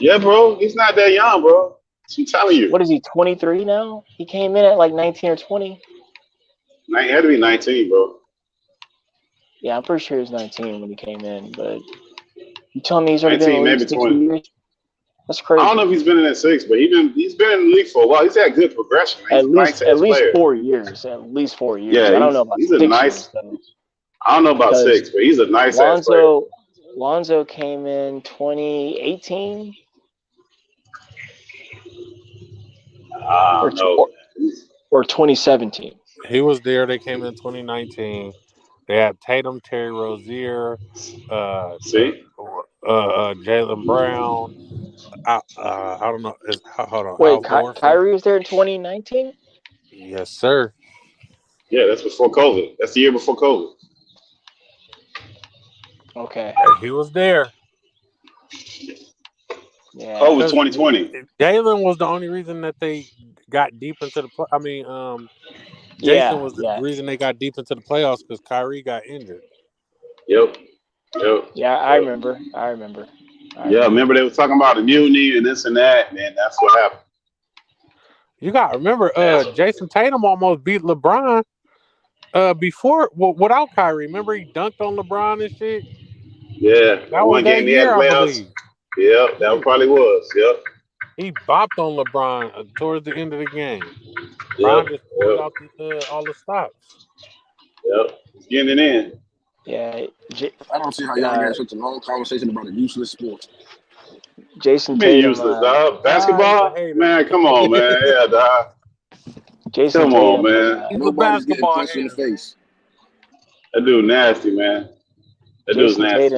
Yeah, bro. He's not that young, bro. I'm telling you. What is he? 23 now? He came in at like 19 or 20. He had to be 19, bro. Yeah, I'm pretty sure he was 19 when he came in. But you telling me he's already been in 19, the league maybe 6 20. years? That's crazy. I don't know if he's been in that 6, but he's been in the league for a while. He's had good progression, man. At least 4 years. At least 4 years. Yeah, I don't know about he's 6 a nice. years, though. I don't know about 6, but he's a nice ass player. Lonzo came in 2018. Or 2017. He was there. They came in 2019. They had Tatum, Terry Rozier, Jaylen Brown. I don't know. Hold on. Wait, Kyrie was there in 2019? Yes, sir. Yeah, that's before COVID. That's the year before COVID. Okay. He was there. Yeah. COVID was 2020. Jalen was the only reason that they got deep into the play. I mean, Jason was the reason they got deep into the playoffs because Kyrie got injured. Yep. Yeah, I remember. Remember they were talking about immunity and this and that, man. That's what happened. You got to remember, Jason Tatum almost beat LeBron without Kyrie. Remember he dunked on LeBron and shit? Yeah. That was that year, I believe. Yep, that probably was. Yep. He bopped on LeBron towards the end of the game. LeBron just pulled out all the stops. Yep. He's getting it in. Yeah. I don't see how y'all had such a long conversation about a useless sport. Jason Tatum. Useless, dog. Basketball? Man, come on, man. Yeah, dog. Jason Come Tatum, on, man. Nobody's getting punched in the face. That dude nasty, man. That dude's nasty.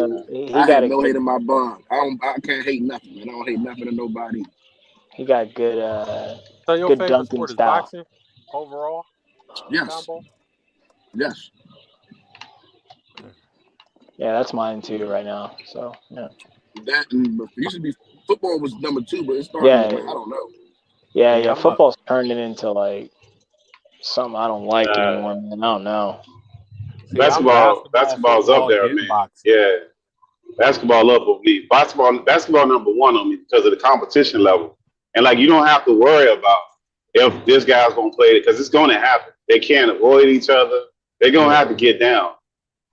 I got no hate in my bond. I can't hate nothing, man. I don't hate nothing to nobody. He got good so your good favorite dunking sport is style. boxing overall? Yes. Combo? Yes. Yeah, that's mine too right now. So yeah. That used to be football was number 2, but it's starting. Yeah. I don't know. Yeah. Football's turning into like something I don't like anymore, man. I don't know. See, basketball's up there, man. Boxing. Yeah. Basketball up on me. Basketball number 1 on me because of the competition level. And like you don't have to worry about if this guy's gonna play it because it's gonna happen. They can't avoid each other. They're gonna have to get down.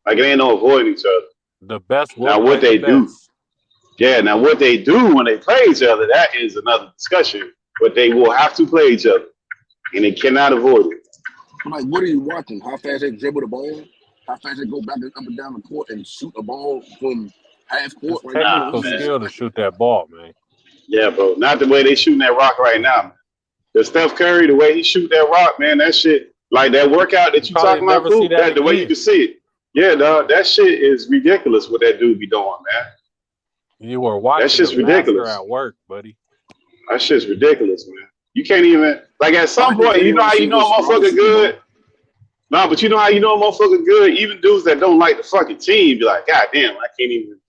Like it ain't no avoiding each other. The best. Now what they do. Yeah, now what they do when they play each other, that is another discussion. But they will have to play each other. And they cannot avoid it. Like, what are you watching? How fast they dribble the ball? How fast they go back and up and down the court and shoot a ball from half court? It's technical skill to shoot that ball, man. Yeah, bro. Not the way they shooting that rock right now, man. The Steph Curry, the way he shoot that rock, man, that shit, like that workout that you talking about, the way you can see it. Yeah, dog, that shit is ridiculous what that dude be doing, man. You were watching that shit's ridiculous at work, buddy. That shit's ridiculous, man. You can't even, like at some point, you know how you know a motherfucker good? Nah, but you know how you know a motherfucker good? Even dudes that don't like the fucking team be like, God damn, I can't even,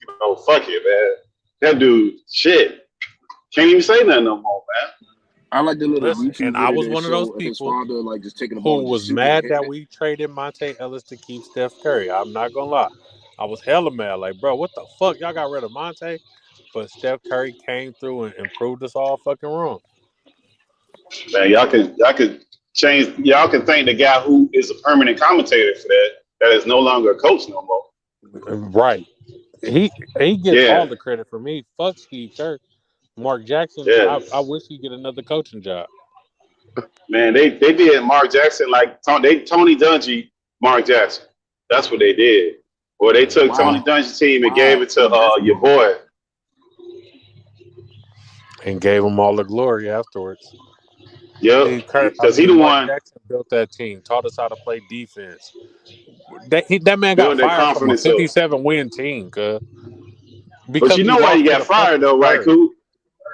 fuck it, man. That dude, shit. Can't even say nothing no more, man. I like the little YouTube and I was one of those his people father, like, just taking the who ball was mad that we traded Monte Ellis to keep Steph Curry. I'm not gonna lie. I was hella mad. Like, bro, what the fuck? Y'all got rid of Monte? But Steph Curry came through and proved us all fucking wrong. Man, y'all could change. Y'all can thank the guy who is a permanent commentator for that. That is no longer a coach no more. Right. He gets all the credit for me. Fuck Steve Kerr. Mark Jackson, I wish he'd get another coaching job. Man, they did Mark Jackson like Tony Dungy, Mark Jackson. That's what they did. Well, they took Tony Dungy's team and gave it to your boy. And gave him all the glory afterwards. Yep, because he the one. Jackson built that team, taught us how to play defense. That man got fired from a 57-win team, But you know why he got fired though, right, Coop?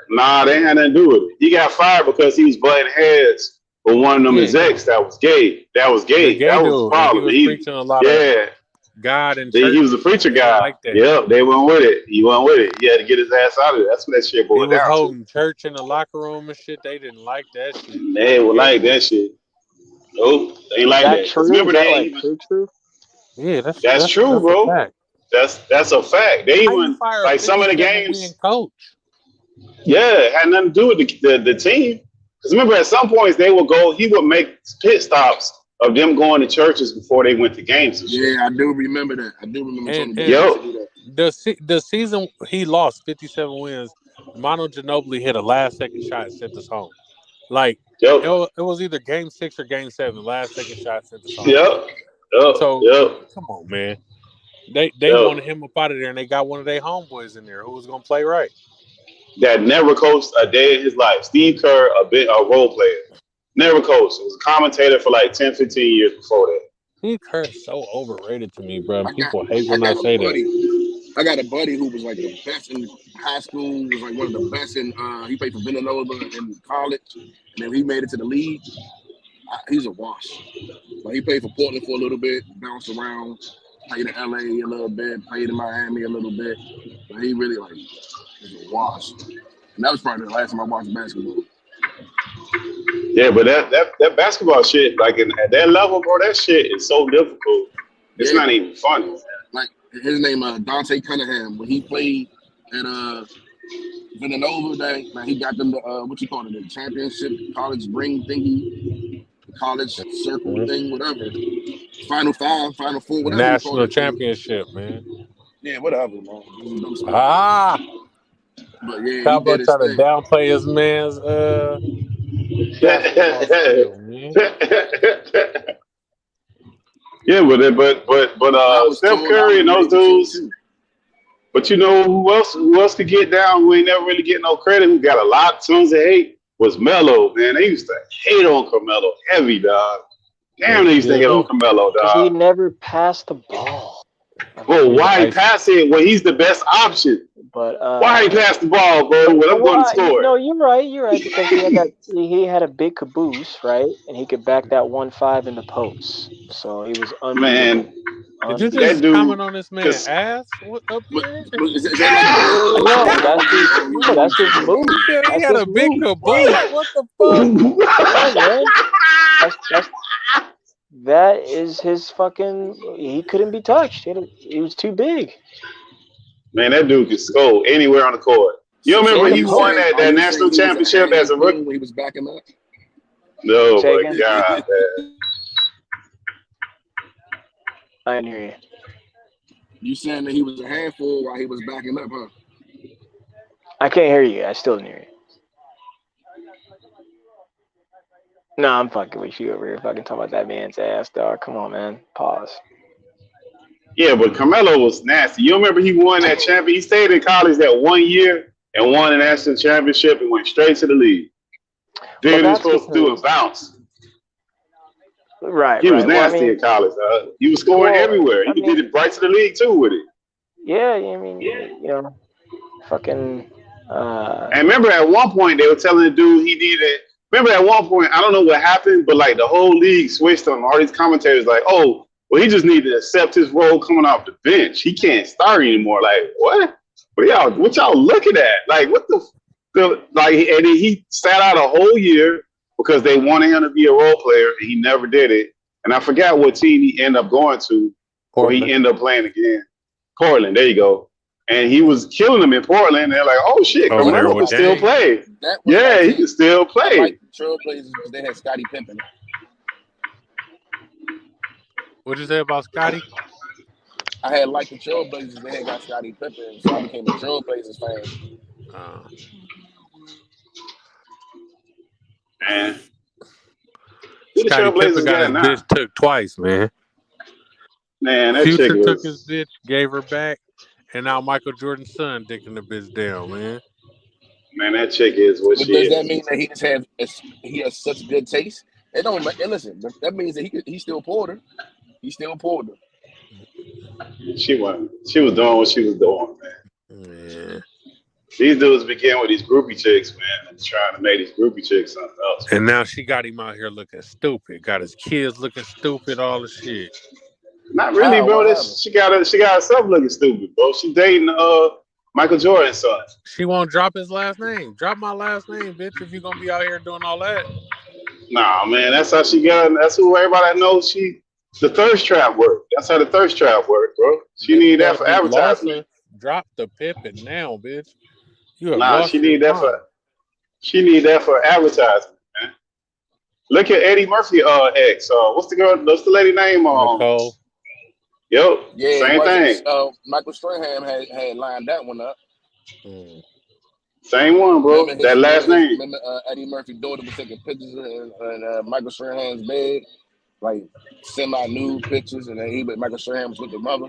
Nah, they had nothing to do with it. He got fired because he was butting heads with one of them execs that was gay. That was gay. That was the problem. He was preaching a lot of God and church. He was a preacher guy. Like that. Yep, they went with it. He went with it. He had to get his ass out of it. That's what that shit boiled down to. He was holding church in the locker room and shit. They didn't like that shit. They would like that shit. Nope, they ain't like that. True? Remember that like true? Yeah, that's true, bro. That's a fact. They even like some of the games. Coach. Yeah, it had nothing to do with the team. Because remember, at some points they would go. He would make pit stops of them going to churches before they went to games. And shit. Yeah, I do remember that. I do remember the season he lost 57 wins. Manu Ginobili hit a last-second shot and sent us home. Like it was either game 6 or game 7. Last-second shot sent us home. Come on, man. They wanted him up out of there, and they got one of their homeboys in there who was gonna play right. That never coached a day in his life. Steve Kerr, a role player. Never coached. He was a commentator for like 10, 15 years before that. Steve Kerr is so overrated to me, bro. People hate when I say that. I got a buddy who was like the best in high school, was like one of the best in, he played for Villanova in college, and then he made it to the league. He's a wash. Like he played for Portland for a little bit, bounced around, played in LA a little bit, played in Miami a little bit. But he really like is a wash. And that was probably the last time I watched basketball. Yeah, but that basketball shit, like at that level, bro, that shit is so difficult. It's not even funny. Like his name Dante Cunningham. When he played at Villanova, like he got them the championship college ring thingy, college circle thing, whatever. Final 5, Final 4, whatever. National championship, man. Yeah, whatever, man. But yeah, how about trying to downplay his man's Yeah, but Steph Curry and those dudes. But you know who else could get down? Who ain't never really get no credit? Who got tons of hate? Was Melo, man. They used to hate on Carmelo heavy, dog. Damn, they used to hate on Carmelo, dog. He never passed the ball. Well, why pass it when he's the best option? But why he pass the ball, bro? When I'm going to score. No, you're right. Because he had a big caboose, right? And he could back that 1-5 in the post. So he was man. Did you just comment on this man's ass? What up here? That's his move. He had a big caboose. What the fuck? That is his fucking. He couldn't be touched. He was too big. Man, that dude could score anywhere on the court. You remember when he won that national championship as a rookie? When he was backing up. No, my God, man. I didn't hear you. You saying that he was a handful while he was backing up, huh? I can't hear you. I still didn't hear you. No, I'm fucking with you over here. Fucking talk about that man's ass, dog. Come on, man. Pause. Yeah, but Carmelo was nasty. You remember he won that champion? He stayed in college that 1 year and won a national championship and went straight to the league. Did what he was supposed to do and bounce. Right. He was nasty in college. He was scoring everywhere. He did it right to the league too with it. Yeah, I mean, you know, fucking. And remember, at one point they were telling the dude he needed. Remember, at one point I don't know what happened, but like the whole league switched on. All these commentators like, oh. Well, he just needed to accept his role coming off the bench. He can't start anymore. Like, what? What y'all looking at? Like, what the like? And he sat out a whole year because they wanted him to be a role player, and he never did it. And I forgot what team he ended up going to, or he ended up playing again. Portland. There you go. and he was killing them in Portland. And they're like, "Oh shit, Over there Carmelo with can still Dame. play. That was Yeah, my he team. can still I play." like the Trailblazers because they had Scottie Pippen. What'd you say about Scotty? I had liked the Trailblazers. They had got Scottie Pippen, so I became a Trailblazers fan. Man, who the Scotty Pippen Trailblazers got got his now? bitch took twice, man. Man, that chick Future took his was. bitch, gave her back, and now Michael Jordan's son dicking the bitch down, man. Man, that chick is what But she does that is. mean that he has such good taste? It don't. And listen, that means that he still pulled her. He still pulled her. She was doing what she was doing, man. Yeah. These dudes begin with these groupie chicks, man, and trying to make these groupie chicks something else. And now she got him out here looking stupid. Got his kids looking stupid, all the shit. Not really, bro. She got herself looking stupid, bro. She dating Michael Jordan's son. She won't drop his last name. Drop my last name, bitch, if you're gonna be out here doing all that. Nah, man, that's how she got. That's who everybody knows. The thirst trap work. That's how the thirst trap work, bro. She need that for advertisement. Drop the Pippen now, bitch. You have Nah, lost she your need that mind. she need that for advertisement, man. Look at Eddie Murphy ex. What's the lady name? Nicole. Yep. Yeah, Same thing. Michael Strahan had lined that one up. Same one, bro. That last name. Remember Eddie Murphy's daughter was taking pictures in Michael Strahan's bed, like semi-nude pictures, and then Michael Strahan was with the mother.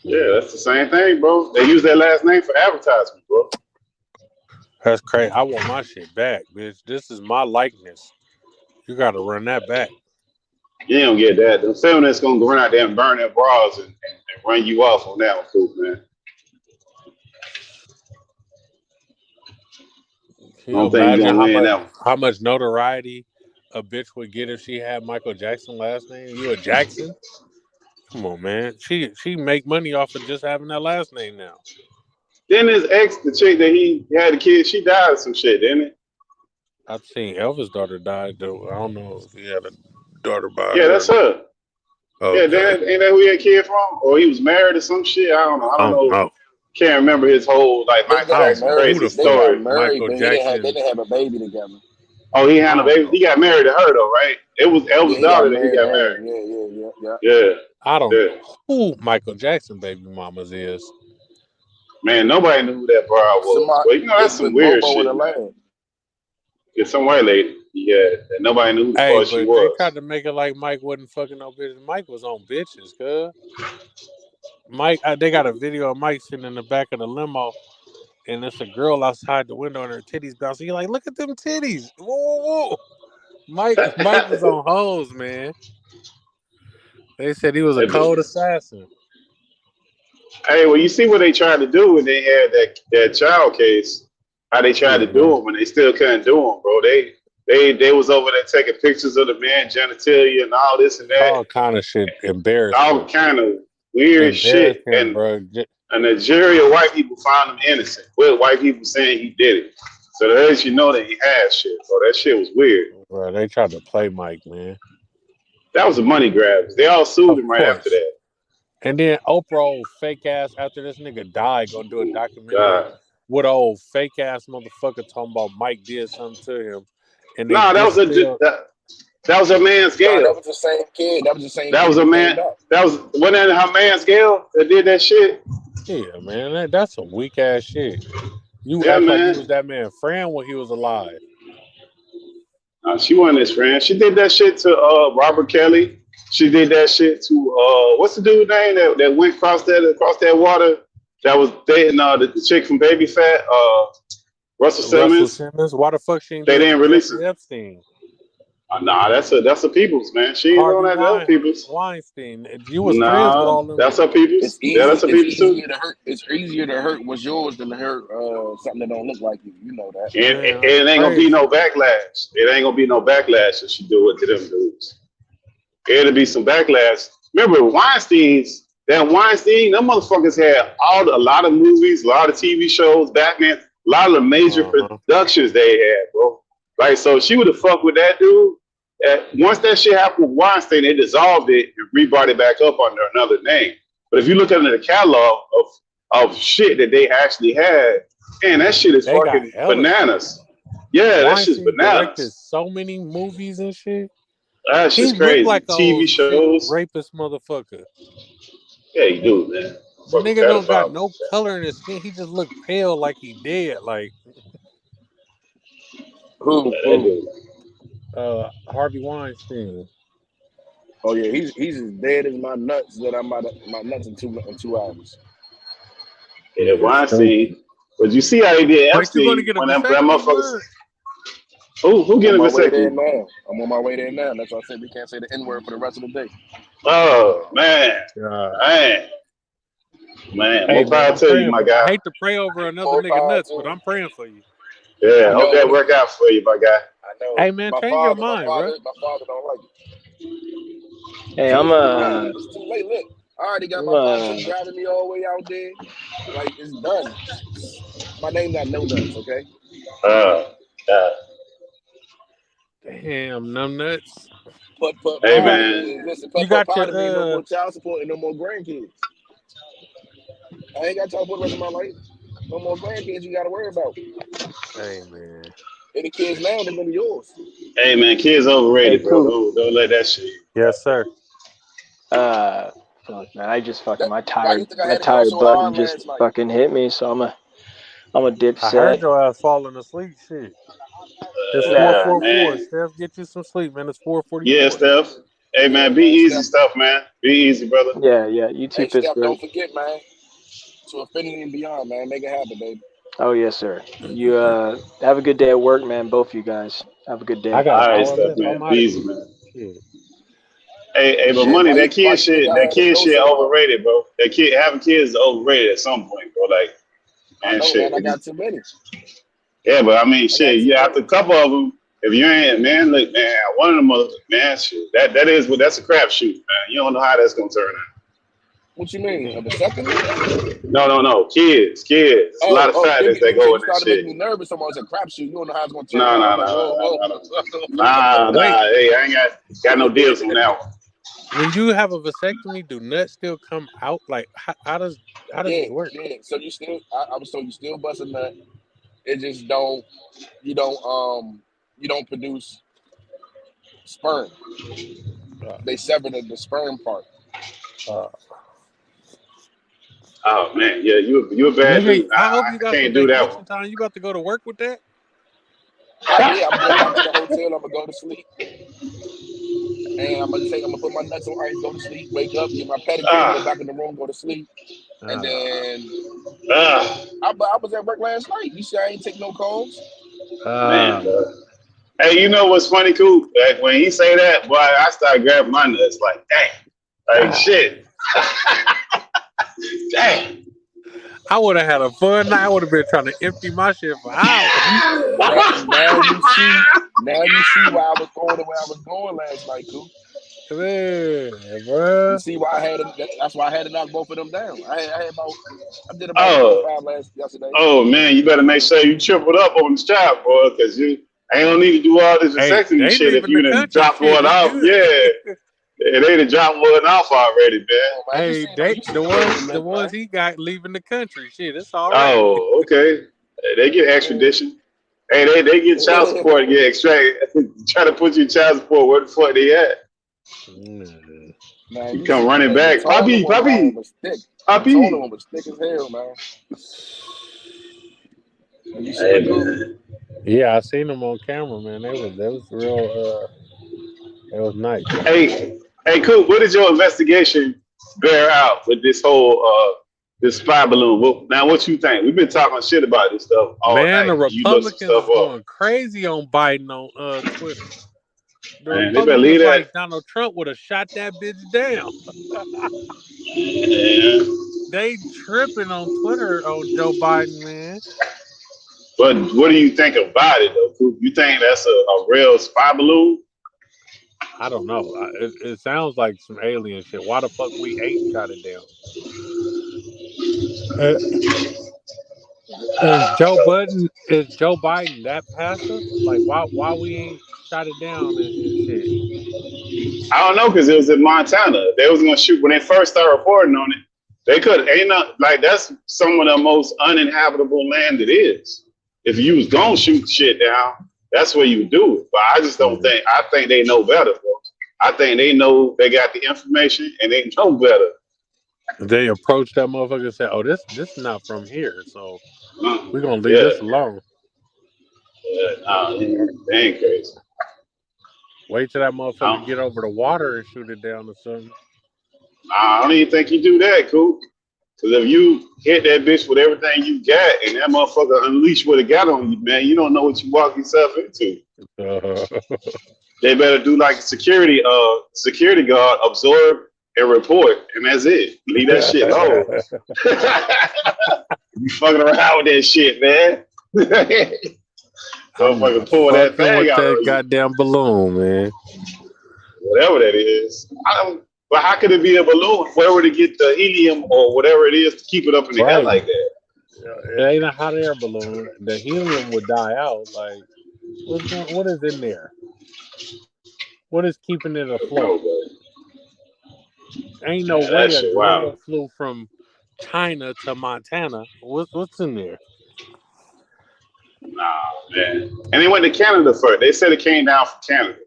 Yeah, that's the same thing, bro. They use that last name for advertisement, bro. That's crazy. I want my shit back, bitch. This is my likeness. You got to run that back. You don't get that. The feminists gonna go run out there and burn their bras and run you off on that one, cool, man. Can you imagine how much notoriety a bitch would get if she had Michael Jackson last name? You a Jackson? Come on, man. She make money off of just having that last name now. Then his ex, the chick that he had a kid, she died of some shit, didn't it? I've seen Elvis' daughter died though. I don't know if he had a daughter by Yeah, that's her. Okay. Yeah, ain't that who he had a kid from? Or he was married or some shit? I don't know. Can't remember his whole Michael Jackson crazy story. Michael Jackson. They didn't have a baby together. Oh, he had a baby. He got married to her though, right? It was Elvis' daughter that he got married. Yeah. I don't know who Michael Jackson baby mamas is. Man, nobody knew who that broad was. But you know, that's some weird shit. Yeah, some white lady. Yeah, that nobody knew who the fuck she was. They tried to make it like Mike wasn't fucking no bitches. Mike was on bitches, cuz. Mike, they got a video of Mike sitting in the back of the limo, and it's a girl outside the window and her titties bouncing. You're like, look at them titties. Whoa, whoa, whoa. Mike was on hoes, man. They said he was a cold assassin. Hey, well, you see what they tried to do when they had that child case. How they tried to do them when they still couldn't do them, bro. They was over there taking pictures of the man genitalia and all this and that. All kind of shit, embarrassing. All kind of weird shit. And the jury of white people found him innocent. With white people saying he did it. So that lets you know that he had shit. So that shit was weird. Bro, they tried to play Mike, man. That was a money grab. They all sued him right after that. And then Oprah, old fake ass, after this nigga died, gonna do a documentary with an old fake ass motherfucker talking about Mike did something to him. And that was a man's Gail. That was the same kid. That was the same. That was a man. Wasn't that her man's Gail that did that shit? Yeah, man, that's some weak ass shit. You act like you was that man's friend when he was alive. She wasn't his friend. She did that shit to Robert Kelly. She did that shit to what's the dude name that went across that water that was dating the chick from Baby Fat, Russell Simmons. Why the fuck she they didn't release it? Epstein. Nah, that's a people's, man. She ain't on that other people's. Weinstein. You was friends with all them. That's her people's. That's her people's too. It's easier to hurt what's yours than to hurt something that don't look like you. You know that. And it ain't gonna be no backlash. It ain't gonna be no backlash if she do it to them dudes. It'll be some backlash. Remember Weinstein, them motherfuckers had a lot of movies, a lot of TV shows, Batman, a lot of the major productions they had, bro. Like, so she would have fucked with that dude. Once that shit happened with Weinstein, they dissolved it and rebrought it back up under another name. But if you look under the catalog of of shit that they actually had. And that shit is They got fucking hella bananas. Yeah, that shit's Weinstein directed bananas. so many movies and shit. That He shit's looked crazy. like a TV old sick shows. rapist motherfucker. Yeah, you do, man. The Fucking nigga don't got pedophile. no color in his skin. He just look pale like he dead. Like Who? That dude. Harvey Weinstein. Oh yeah, he's as dead as my nuts that I'm my nuts in 2 hours. Yeah, Weinstein. But you see how he did But you gonna Epstein get a when that vasectomy, motherfuckers. bud? Who I'm getting a on my way there vasectomy? now. I'm on my way there now. That's why I said we can't say the N-word for the rest of the day. Oh man, God. man. Hey More man, power I'm to you, praying my for you. I guy. hate to pray over another More nigga power nuts, to but him. I'm praying for you. Yeah, I hope that know. work out for you, my guy. I know. Hey man, My change your father mind, bro. don't like it. Hey, Change I'm my mind. It's too late. Look, I already got my father driving me all the way out there. Like it's done. My name got no nuts. Okay. Damn, numb nuts. Put Hey You got man, listen. you Put got part of me no your more child support and no more grandkids. I ain't got child support the rest of my life. No more grandkids you got to worry about. Hey man. Any kids now, they're gonna be yours. hey man, kids overrated, Hey, bro. Coop. Don't let that shit. Yes, sir. Fuck, man, I just fucking Why you think I had to go tired so button hard just last night? fucking hit me, so I'm a I heard dipset. your ass falling asleep. Shit. It's Nah, 4:44. Man. Steph, get you some sleep, man. It's Yeah, 4:44. Steph. Hey Yeah, man, be man. easy, Steph. stuff, man. Be easy, brother. yeah, you too, Hey, Steph. Pittsburgh. Don't forget, man. To infinity and beyond, man. Make it happen, baby. Oh yes, sir. You have a good day at work, man. Both of you guys have a good I day. got an All right, hour stuff, left. man. I'm Be out of easy, here. man. Shit. Hey, but Shit. money, Why that you think I had to go shit so hard? overrated, bro. That kid having kids is overrated at some point, bro. Like, I man, know, shit. man. I got too many. Yeah, but I mean, I got shit. too Yeah, after many. a couple of them, if you ain't, man, look, man, one of them, man, shit. That's a crapshoot, man. You don't know how that's gonna turn out. What you mean? A vasectomy? No, kids. There's a lot of fatness that You said go you in that started making shit. me nervous. Almost a crapshoot. You don't know how it's gonna turn No, out. no, I'm like, no, whoa. no, no, no. Wait, Hey, I ain't got no deals on that one. when you have a vasectomy, do nuts still come out? Like, how does Yeah. it work? So you still, I was told you still bust a nut. It just you don't produce sperm. They severed the sperm part. Oh man, yeah, you a bad Nigga, dude. I hope I you got some can't do that vacation one. time. You about to go to work with that? Yeah, I'm going back to the hotel. I'm gonna go to sleep, and I'm gonna put my nuts on ice, go to sleep, wake up, get my pedicure, go back in the room, go to sleep, and then I was at work last night. You see, I ain't take no calls. Man, hey, you know what's funny, Coop? Like, when he say that, boy, I start grabbing my nuts. Like, dang, like shit. Dang. I would have had a fun night. I would have been trying to empty my shit for hours. Now you see why I was going the way I was going last night, Coop. Man, bro. You see why that's why I had to knock both of them down. I did about 4 or 5 yesterday. Oh man, you better make sure you tripled up on this job, boy, because you ain't gonna need to do all this vasectomy shit if you done drop one off. Yeah. They done dropped one off already, man. Hey, the ones he got leaving the country. Shit, it's all right. Oh, okay. They get extradition. Hey, they get child support, get extracted. Try to put you in child support. Where the fuck they at? Man, you come running back. Poppy. The taller one was thick as hell, man. You see it, Coop? Yeah, I seen them on camera, man. They was real. It was nice. Hey, Coop. What did your investigation bear out with this whole this spy balloon? Now, what you think? We've been talking shit about this stuff all night. The Republicans is going crazy on Biden on Twitter. The Republicans like Donald Trump would have shot that bitch down. They tripping on Twitter on Joe Biden, man. But what do you think about it, though, Coop? You think that's a real spy balloon? I don't know. It sounds like some alien shit. Why the fuck we ain't shot it down? Is Joe Biden that passive? Like, why we ain't shot it down and shit? I don't know, because it was in Montana. They was gonna shoot when they first started reporting on it. They could ain't not like that's some of the most uninhabitable land it is. If you was gonna shoot shit down, that's where you do it. But I just don't think. I think they know better, bro. I think they know they got the information and they know better. They approached that motherfucker and said, "Oh, this is not from here, so we're gonna leave this alone." Nah, they ain't crazy. Wait till that motherfucker get over the water and shoot it down or something. I don't even think you do that, Coop. Because if you hit that bitch with everything you got and that motherfucker unleash what it got on you, man, you don't know what you walk yourself into. They better do like a security guard, absorb and report, and that's it. Leave that shit alone. You fucking around with that shit, man. Motherfucker pull that thing out that goddamn balloon, man. Whatever that is. But how could it be a balloon? Where would it get the helium or whatever it is to keep it up in the air like that? It ain't a hot air balloon. The helium would die out. Like, what is in there? What is keeping it afloat? Ain't no way a drone flew from China to Montana. What's in there? Nah, man. And they went to Canada first. They said it came down from Canada.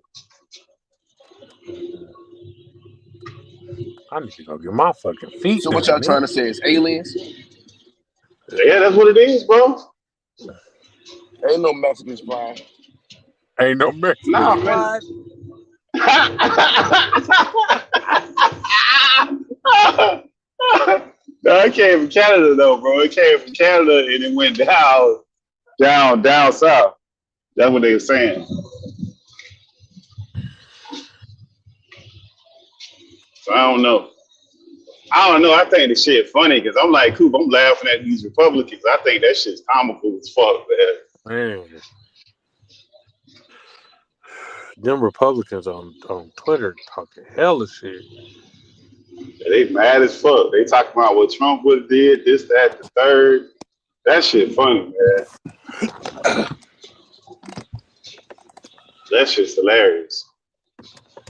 I need to go get my fucking feet. So what y'all trying to say is aliens? Yeah, that's what it is, bro. Ain't no Mexicans flying. Ain't no Mexicans. Nah, man. No, it came from Canada though, bro. It came from Canada and it went down south. That's what they were saying. So I don't know. I think the shit funny because I'm like, Coop, I'm laughing at these Republicans. I think that shit's comical as fuck, man. Them Republicans on Twitter talking hella shit. They mad as fuck. They talking about what Trump would have did, this, that, the third. That shit funny, man. That shit's hilarious.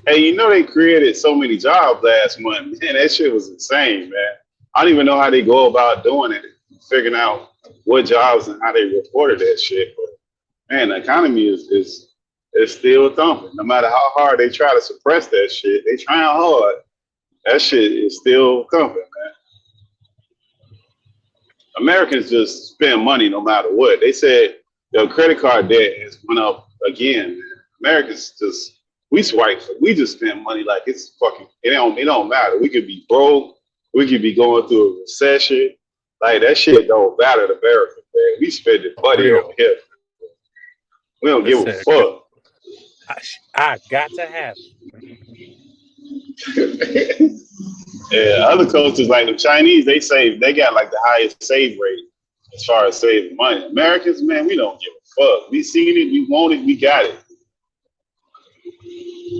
Hey, you know they created so many jobs last month. Man, that shit was insane, man. I don't even know how they go about doing it, figuring out what jobs and how they reported that shit. But man, the economy is still thumping. No matter how hard they try to suppress that shit, they trying hard. That shit is still thumping, man. Americans just spend money no matter what. They said the credit card debt has went up again, man. Americans just we just spend money like it's fucking it don't matter. We could be broke, we could be going through a recession. Like that shit don't matter to America, man. We spending money over here. We don't give a fuck. I got to have it. Yeah, other cultures like the Chinese, they got like the highest save rate as far as saving money. Americans, man, we don't give a fuck. We seen it, we want it, we got it.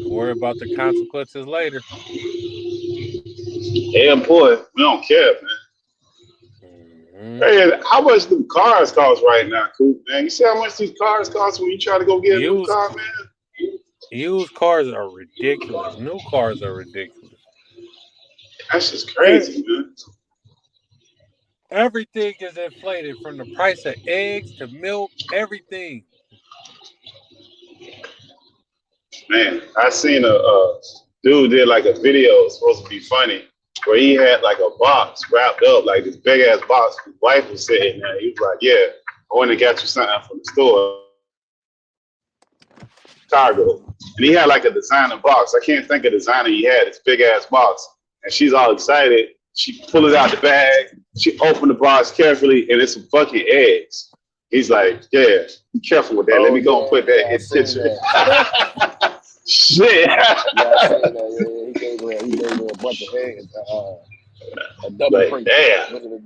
Worry about the consequences later. Yeah, boy, we don't care, man. Hey, how much do cars cost right now, Coop, man? You see how much these cars cost when you try to go get a new car, man? Used cars are ridiculous. New cars are ridiculous. That's just crazy, man. Everything is inflated from the price of eggs to milk, everything. Man, I seen a dude did like a video, supposed to be funny, where he had like a box wrapped up, like this big ass box. His wife was sitting there. He was like, "Yeah, I went and got you something from the store, cargo." And he had like a designer box. I can't think of the designer he had. This big ass box, and she's all excited. She pulled it out the bag. She opened the box carefully, and it's some fucking eggs. He's like, "Yeah, be careful with that. Let me go and put that in his kitchen." Shit. Yeah, I seen that. Yeah, he gave her a bunch of eggs. A double like, drink. Damn. Was it a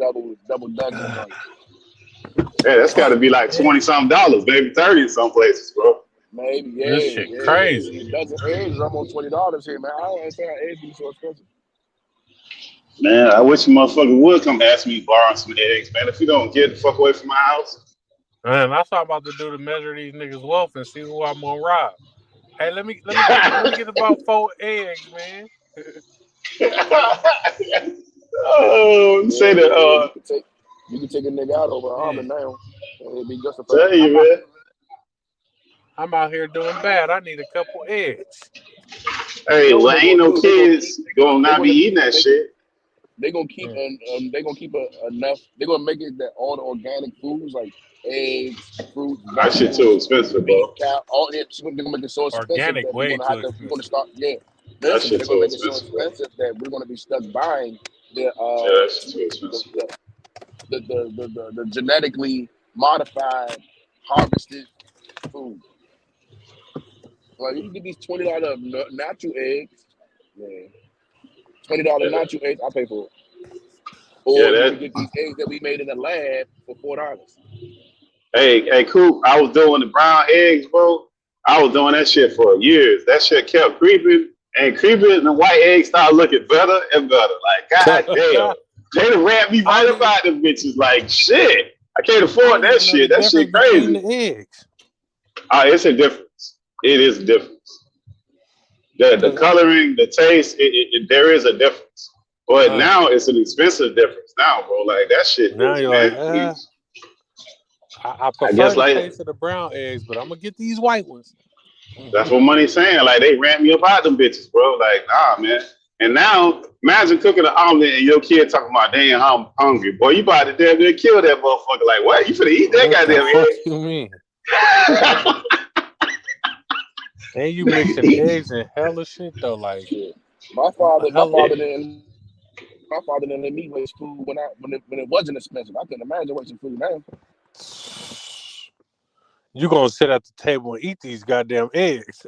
double dozen? Yeah, that's got to be like $20-something, maybe 30 in some places, bro. Maybe, yeah. This shit crazy. A dozen eggs is almost $20 here, man. I don't understand how eggs be so expensive. Man, I wish a motherfucker would come ask me to borrow some eggs, man. If you don't get the fuck away from my house. Man, that's what I'm about to do to measure these niggas' wealth and see who I'm gonna rob. Hey, let me get about 4 eggs, man. Oh, say Yeah, that. you can take a nigga out over Auburn now, and it'd be justified. Tell you, man. I'm out here doing bad. I need a couple eggs. Hey, You know well, what they ain't gonna no do? kids gonna They not be gonna eating keep. that shit. They gonna keep they gonna keep enough. They're gonna make it that all the organic foods like eggs, fruits, That shit too vegetables, expensive, meat, bro. cow, all that. They're gonna make it so expensive Organic, that we're way gonna too have to. We're gonna expensive. start. Yeah, That listen, but shit they're gonna too make it so expensive, bro. expensive that we're gonna be stuck buying the Yeah, that shit too the expensive. the genetically modified harvested food. Like you can get these $20 natural eggs. Yeah, $20 Yeah, natural eggs. I pay for it. yeah, Or you can that. get these eggs that we made in the lab for $4. Hey, Coop, I was doing the brown eggs, bro. I was doing that shit for years. That shit kept creeping and creeping, and the white eggs started looking better and better. Like, god damn. They done ran me right about them bitches. Like, shit. I can't I afford don't that even know the shit. That shit difference between crazy. the eggs. It's a difference. It is a difference. The coloring, the taste, there is a difference. But now it's an expensive difference now, bro. Like, that shit Now is, you're man, like, please. I I prefer guess, the like, taste of the brown eggs, but I'm gonna get these white ones. that's what Money's saying. Like, they ran me up out them bitches, bro. Like, nah, man. And now, imagine cooking an omelet and your kid talking about, damn, I'm hungry. Boy, you about to damn near kill that motherfucker. Like, what? You finna eat that What the goddamn fuck egg? you mean? And you mixing eggs and hella shit though, like Shit. My father hella. didn't let me waste food when it wasn't expensive. I couldn't imagine wasting food now. You gonna sit at the table and eat these goddamn eggs?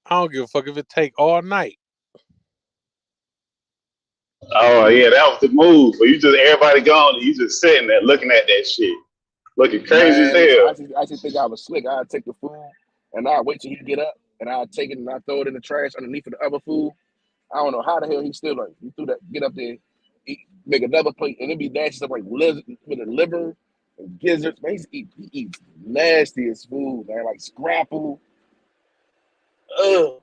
I don't give a fuck if it take all night. Oh, yeah, that was the move. But you just, everybody gone and you just sitting there looking at that shit. Looking crazy as Man, listen, hell. I actually think I was slick. I'd take the food and I'd wait till he get up and I'd take it and I'd throw it in the trash underneath of the other food. I don't know how the hell he still like he threw that, get up there, eat, make another plate, and it'd be nasty stuff like with the liver and gizzards. Man, he eats nastiest food, man, like scrapple. Ugh.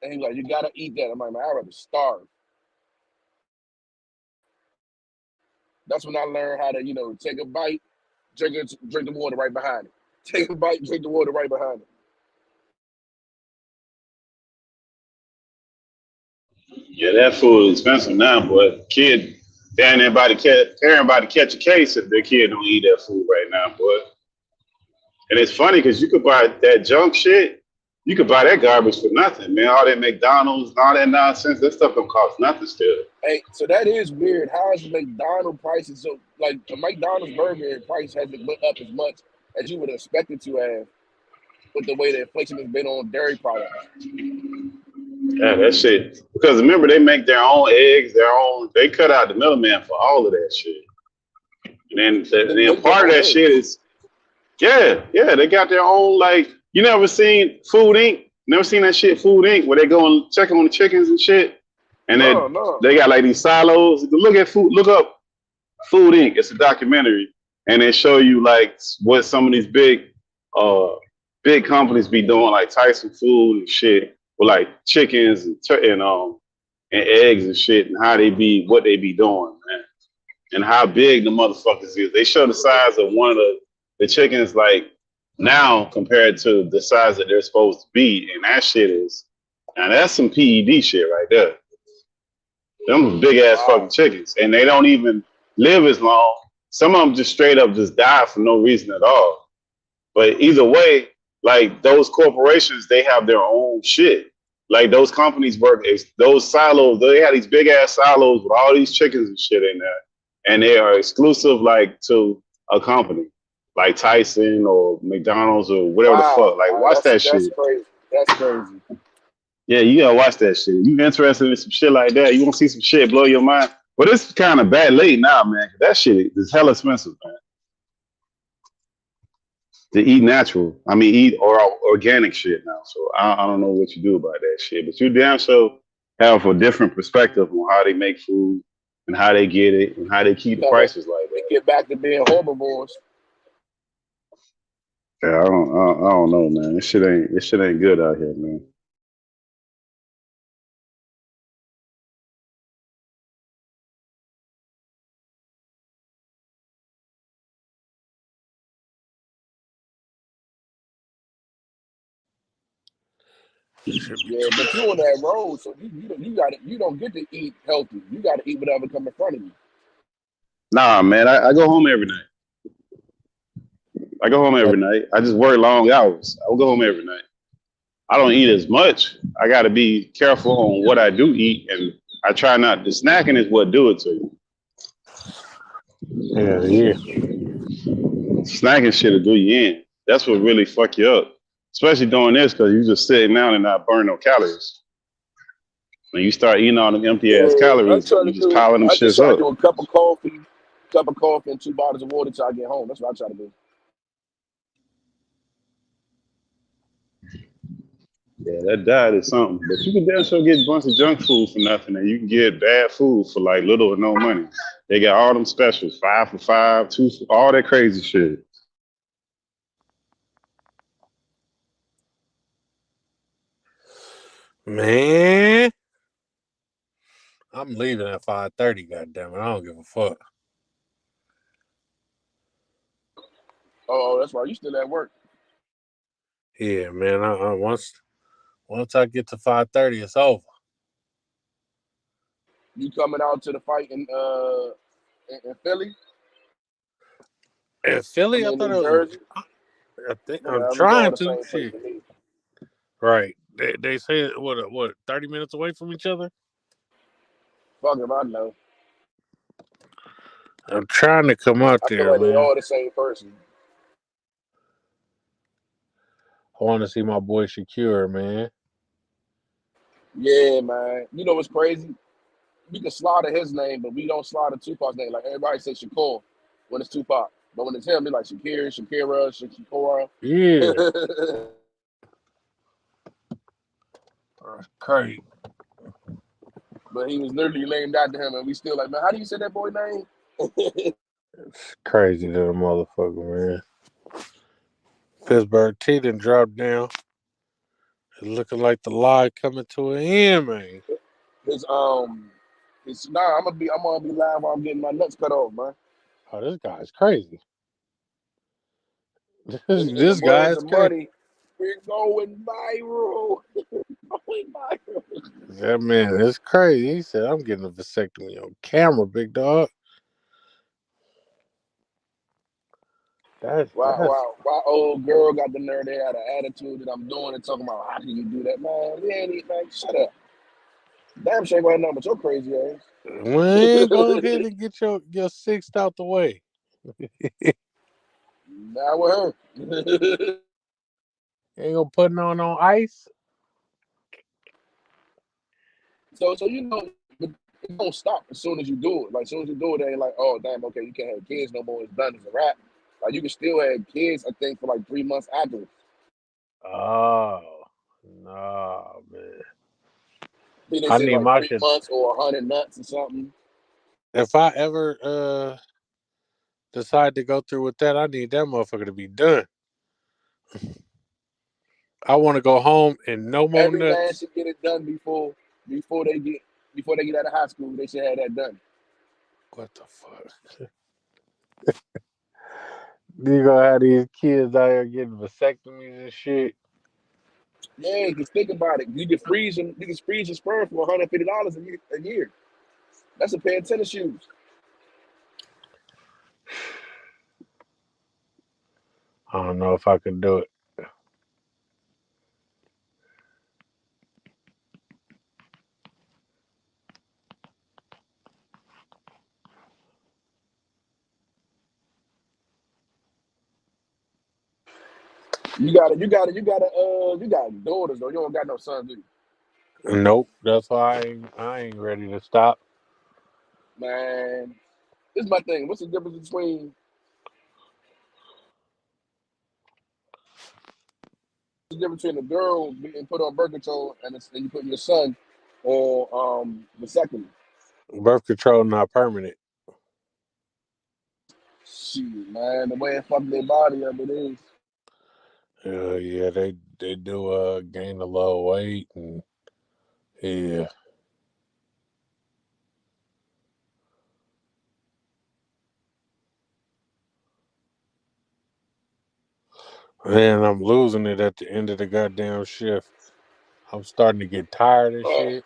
And he's like, you gotta eat that. I'm like, man, I'd rather starve. That's when I learned how to, take a bite, drink the water right behind it. Take a bite, drink the water right behind it. Yeah, that food is expensive now, boy. Kid, damn everybody catch a case if their kid don't eat that food right now, boy. And it's funny because you could buy that junk shit. You could buy that garbage for nothing, man. All that McDonald's and all that nonsense, that stuff don't cost nothing still. Hey, so that is weird. How is McDonald's prices so like a McDonald's burger price hasn't went up as much as you would expect it to have with the way the inflation has been on dairy products? Yeah, that shit. Because remember, they make their own eggs, they cut out the middleman for all of that shit. And then part of that shit is, yeah, they got their own, like, you never seen Food Inc.? Never seen that shit, Food Inc., where they go and check on the chickens and shit? And they got like these silos. Look up Food Inc. It's a documentary. And they show you like what some of these big companies be doing, like Tyson Food and shit, with like chickens and eggs and shit, and what they be doing, man. And how big the motherfuckers is. They show the size of one of the chickens like now compared to the size that they're supposed to be. And that shit is, now that's some PED shit right there. Them big ass fucking chickens. And they don't even live as long. Some of them just straight up just die for no reason at all. But either way, like those corporations, they have their own shit. Like those companies those silos, they have these big ass silos with all these chickens and shit in there. And they are exclusive like to a company like Tyson or McDonald's or whatever the fuck. Like watch that shit. That's crazy. That's crazy. Yeah, you gotta watch that shit. You interested in some shit like that? You want to see some shit blow your mind? But it's kind of bad late now, man. That shit is hella expensive, man. To eat natural, eat organic shit now. So I don't know what you do about that shit. But you damn sure have a different perspective on how they make food and how they get it and how they keep the prices like that. Get back to being herbivores. Yeah, I don't know, man. This shit ain't good out here, man. Yeah, but you on that road, so you don't get to eat healthy. You got to eat whatever come in front of you. Nah, man, I go home every night. I go home every night. I just work long hours. I will go home every night. I don't eat as much. I got to be careful on what I do eat, and I try not. The snacking is what do it to you. Yeah. Snacking shit will do you in. That's what really fuck you up, especially doing this because you just sitting down and not burning no calories. When you start eating all them empty ass calories, you just piling them shits try to up. do a cup of coffee, and 2 bottles of water till I get home. That's what I try to do. Yeah, that diet is something. But you can damn sure get a bunch of junk food for nothing, and you can get bad food for like little or no money. They got all them specials, 5 for $5, 2 for all that crazy shit. Man, I'm leaving at 5:30. Goddamn it, I don't give a fuck. Oh, that's why you still at work. Yeah, man. Once I get to 5:30, it's over. You coming out to the fight in Philly? In Philly, I in thought New it was. Jersey? I think Yeah, I'm it's all trying the to. same place Shit. to me. Right. They say what 30 minutes away from each other? Fuck if I know. I'm trying to come out I feel there, like they man. all the same person. I want to see my boy Shakur, man. Yeah, man. You know what's crazy? We can slaughter his name, but we don't slaughter Tupac's name. Like everybody says Shakur when it's Tupac. But when it's him, it's like Shakira, Shakira. Yeah. That's crazy. But he was literally named after him, and we still like, man, how do you say that boy name? It's crazy to the motherfucker, man. Pittsburgh T done dropped down. It's looking like the lie coming to an end, man. I'm gonna be live while I'm getting my nuts cut off, man. Oh, this guy's crazy. In This the guy words is of crazy. Money, we're going viral. Going viral. That man is crazy. He said, I'm getting a vasectomy on camera, big dog. Why old girl got the nerve to have an attitude that I'm doing and talking about how can you do that, man? We ain't even like shut up. Damn shame right now, but you're crazy ass. Man, go ahead and get your sixth out the way. Now with her. Ain't gonna put on ice. So you know, but it don't stop as soon as you do it. Like as soon as you do it, they ain't like, oh damn, okay, you can't have kids no more. It's done. It's a wrap. Like you can still have kids, I think, for like 3 months after. Oh no, man. They I say need like my 3 shit. months or 100 nuts or something. If I ever decide to go through with that, I need that motherfucker to be done. I want to go home and no more Every man nuts. should get it done before they get out of high school. They should have that done. What the fuck? You gonna have these kids out here getting vasectomies and shit? Yeah, because think about it. You can freeze your sperm for $150 a year. That's a pair of tennis shoes. I don't know if I could do it. You got daughters though. You don't got no sons, do you? Nope. That's why I ain't ready to stop. Man, this is my thing. What's the difference between a girl being put on birth control and you putting your son on vasectomy? Birth control not permanent. Shoot, man, the way it fucked their body up, it is. Yeah, they do gain a little weight and yeah. Man, I'm losing it at the end of the goddamn shift. I'm starting to get tired of shit.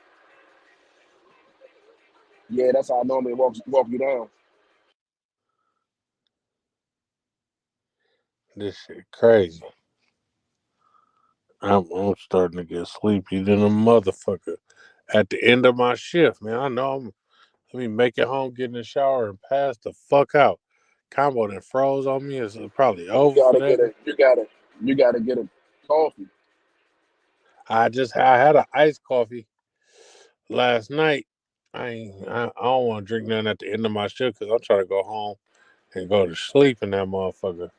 Yeah, that's how I normally walk you down. This shit crazy. I'm starting to get sleepy than a motherfucker. At the end of my shift, man, I know let me make it home, get in the shower, and pass the fuck out. Combo that froze on me is probably over for that. You gotta get a coffee. I had an iced coffee last night. I don't want to drink nothing at the end of my shift because I'm trying to go home and go to sleep in that motherfucker.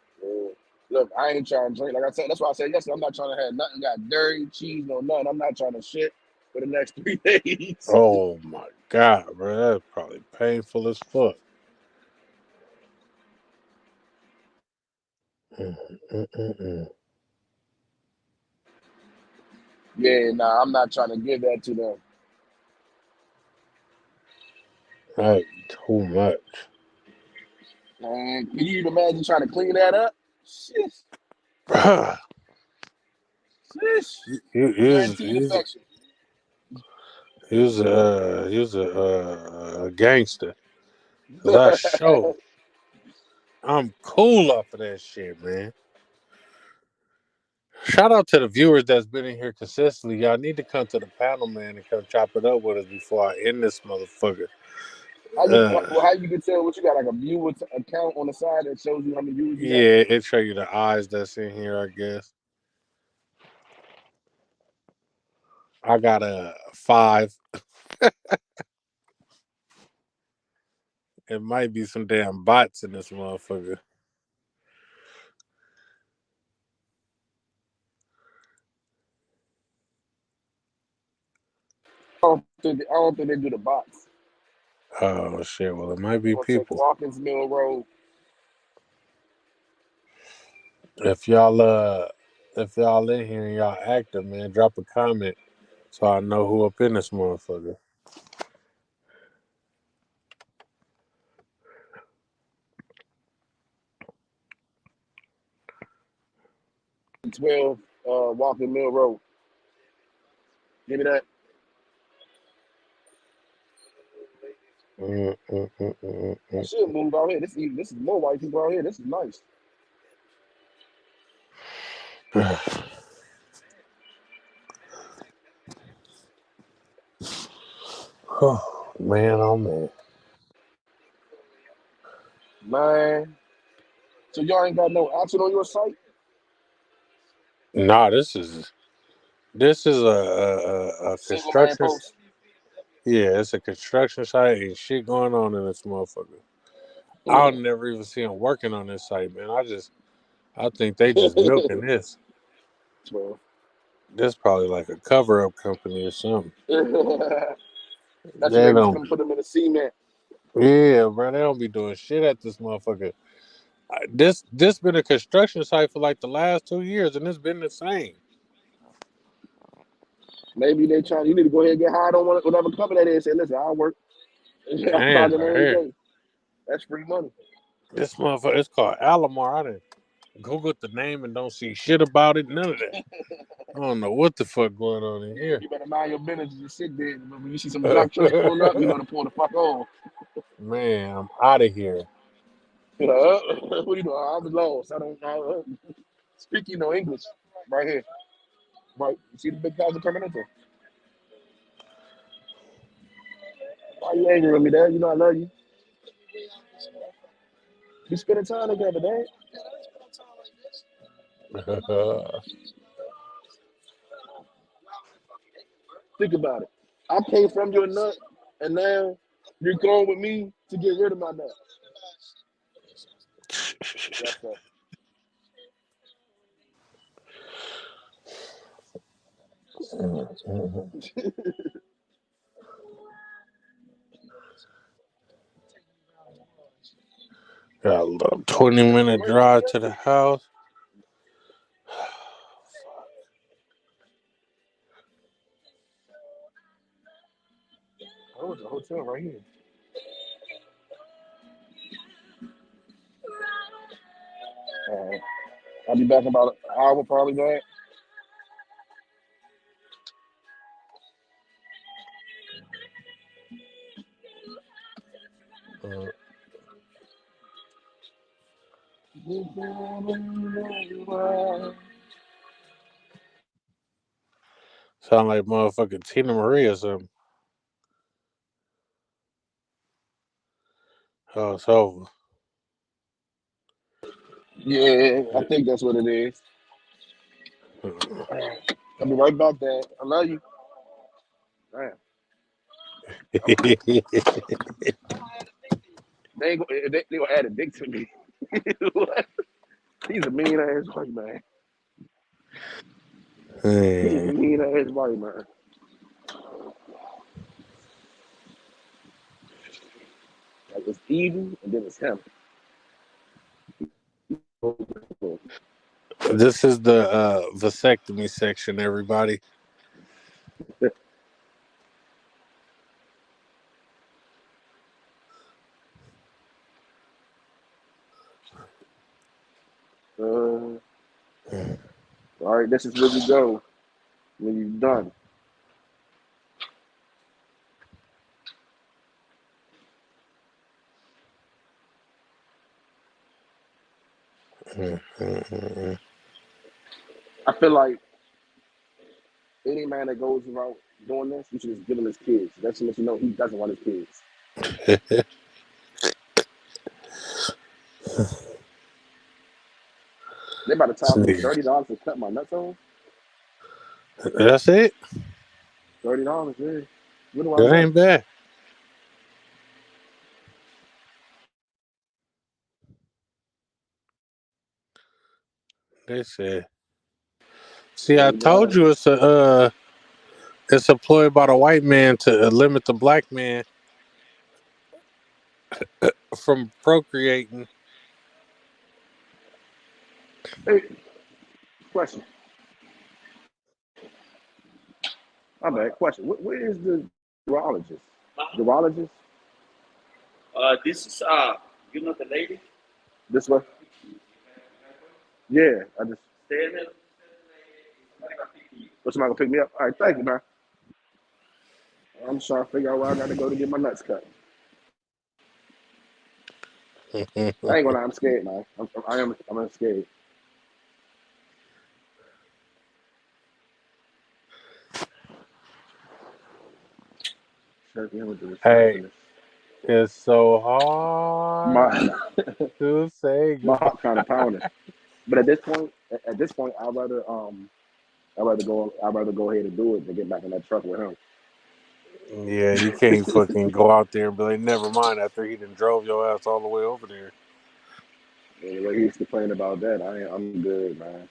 Look, I ain't trying to drink. Like I said, that's why I said yesterday, I'm not trying to have nothing got dairy, cheese, no nothing. I'm not trying to shit for the next 3 days. Oh my God, bro. That's probably painful as fuck. Yeah, nah, I'm not trying to give that to them. That's too much. Man, can you even imagine trying to clean that up? Shit. Guaranteed infection. He was a gangster. 'Cause I showed. I'm cool off of that shit, man. Shout out to the viewers that's been in here consistently. Y'all need to come to the panel, man, and come chop it up with us before I end this motherfucker. How you can tell what you got, like a viewer account on the side that shows you how many viewers you got? Yeah, it show you the eyes that's in here, I guess. I got a 5. It might be some damn bots in this motherfucker. I don't think they do the bots. Oh shit! Well, it might be people. Watkins Mill Road. If y'all in here and y'all active, man, drop a comment so I know who up in this motherfucker. Walking Mill Road. Give me that. I should move out here. This is more white people out here. This is nice. Oh man, oh man. Man. So y'all ain't got no action on your site? Nah, this is a construction. Yeah, it's a construction site and shit going on in this motherfucker. I'll never even see them working on this site, man. I think they just milking this. This probably like a cover-up company or something. That's what they just gonna put them in the cement. Yeah, bro, they don't be doing shit at this motherfucker. This been a construction site for like the last 2 years, and it's been the same. Maybe they trying. You need to go ahead and get hired on whatever company that is. Say, listen, I'll work. Damn, every day. That's free money. This motherfucker, it's called Alamar. I didn't Google the name and don't see shit about it. None of that. I don't know what the fuck going on in here. You better mind your business and sit there. When you see some black trucks pulling up, you know to pull the fuck on. Man, I'm out of here. What are you doing? I was lost. I don't speak no English. Right here. Right. You see the big guys are coming into. Why you angry with me, Dad? You know I love you. We spending time together, Dad. Think about it. I came from your nut, and now you're going with me to get rid of my nut. That's up. Got a little 20-minute drive to the house. Oh, it's a hotel right here. I'll be back in about an hour, probably, Dad. Sound like motherfucking Tina Marie or something. Oh, it's over. Yeah, I think that's what it is. I'll be right back, Dad. I love you. Damn. They gonna add a dick to me. What? He's a mean ass white man. He's a mean ass white man. Like it's Eden and then it's him. This is the vasectomy section, everybody. All right, this is where we go when you're done. I feel like any man that goes around doing this, you should just give him his kids. That should let you know he doesn't want his kids. They about to charge me $30 to cut my nuts off. That's it? $30, yeah. What do I That know? ain't bad. They said. See, I told you it's a ploy by the white man to limit the black man from procreating. Hey, question. My bad. Question. Where is the urologist? Urologist? This is you know the lady. This way? Yeah, I just. Stay there. What's somebody gonna pick me up? All right, thank you, man. I'm just trying to figure out where I gotta go to get my nuts cut. I ain't gonna lie, I'm scared, man. I'm scared. Hey, it's so hard to say my heart kind of pounding. But at this point, I'd rather go ahead and do it than get back in that truck with him. Yeah, you can't fucking go out there and be like, never mind, after he done drove your ass all the way over there. Yeah, the way he's complaining about that, I'm good, man.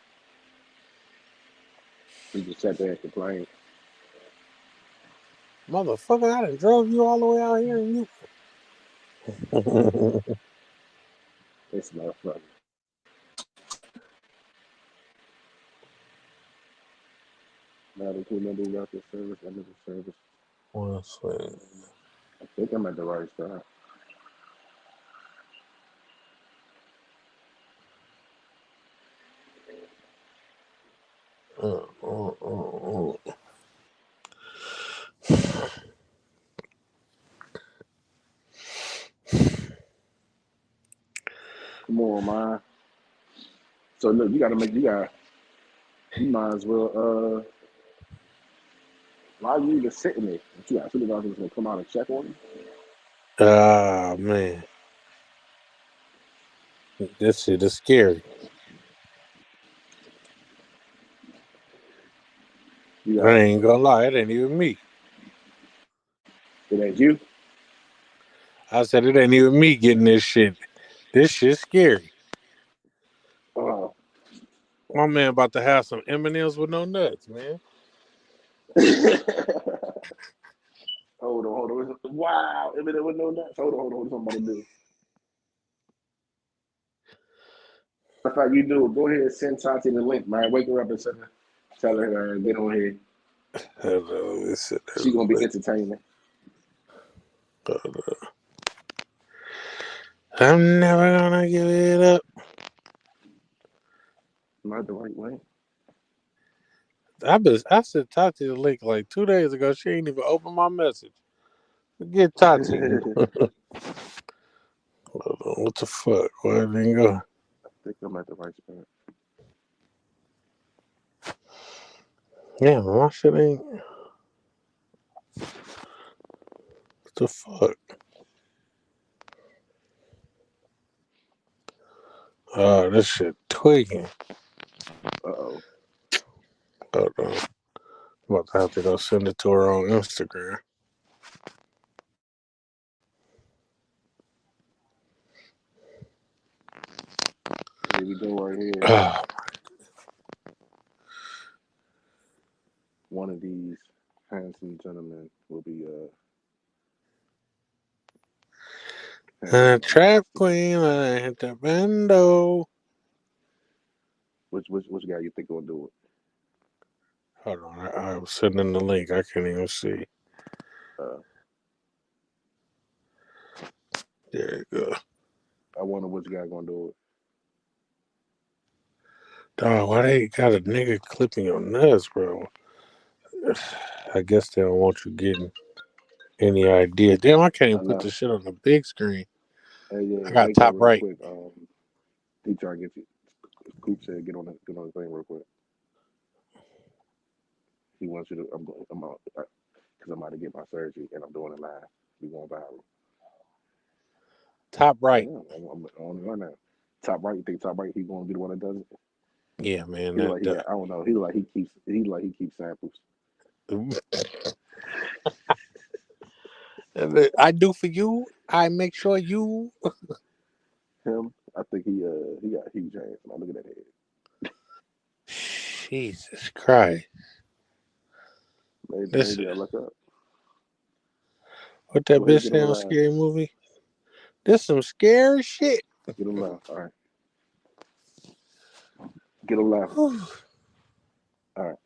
He just sat there and complained. Motherfucker, I done drove you all the way out here and you. This motherfucker. Now the two members got the service, I'm at the service. One second. I think I'm at the right spot. Come on, man. So look, you might as well why are you just sitting there? You got supervisors gonna come out and check on you? Ah, man. This shit is scary. I ain't gonna lie, it ain't even me. It ain't you? I said it ain't even me getting this shit. This shit's scary. Oh. My man about to have some M&Ms with no nuts, man. Hold on. Wow, M&Ms with no nuts. Hold on. What I'm about to do? In fact, you do. Go ahead and send Tati the link, man. Wake her up and tell her get on here. She's gonna be entertaining. I'm never gonna give it up. Not the right way. I sent Tati the link like 2 days ago. She ain't even opened my message. Get Tati. What the fuck? Where did it go? think I'm at the right spot. Yeah, my shit ain't. What the fuck? Oh, this shit tweaking. Uh-oh. Hold on. I'm about to have to go send it to her on Instagram. Here we go right here. Oh, One of these handsome gentlemen will be trap queen, I hit the bando. Which guy you think gonna do it? Hold on, I was sending the link. I can't even see. There you go. I wonder which guy gonna do it. Dog, why they got a nigga clipping your nuts, bro? I guess they don't want you getting any idea. Damn, I can't even put this shit on the big screen. Hey, yeah, I got top right. Quick. He trying to get you. Coop said, get on the thing real quick. He wants you to. I'm out because I'm about to get my surgery and I'm doing it live. We going viral. Top right. Yeah, I'm on it right now. Top right. You think top right? He gonna be the one that does it? Yeah, man. I don't know. He keeps samples. I do for you. I make sure you. Him, I think he got huge hands. Now look at that head. Jesus Christ. Maybe I look up. What that bitch say on Scary Movie? This some scary shit. Get him live. All right. Get him live. All right.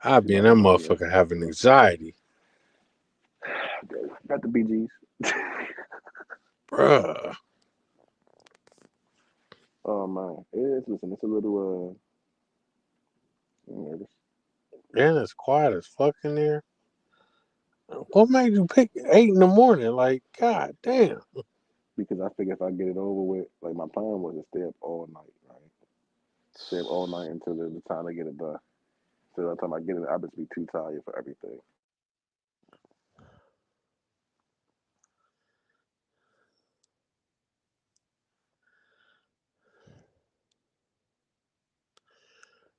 I'll be in that motherfucker having anxiety. Got the BGs. Bruh. Oh man. Listen, it's a little nervous. Man, it's quiet as fuck in there. What made you pick 8 in the morning? Like, god damn. Because I figure if I get it over with, like my plan was to stay up all night, right? Stay up all night until the time I get it done. So by the time I get it, I'll just be too tired for everything.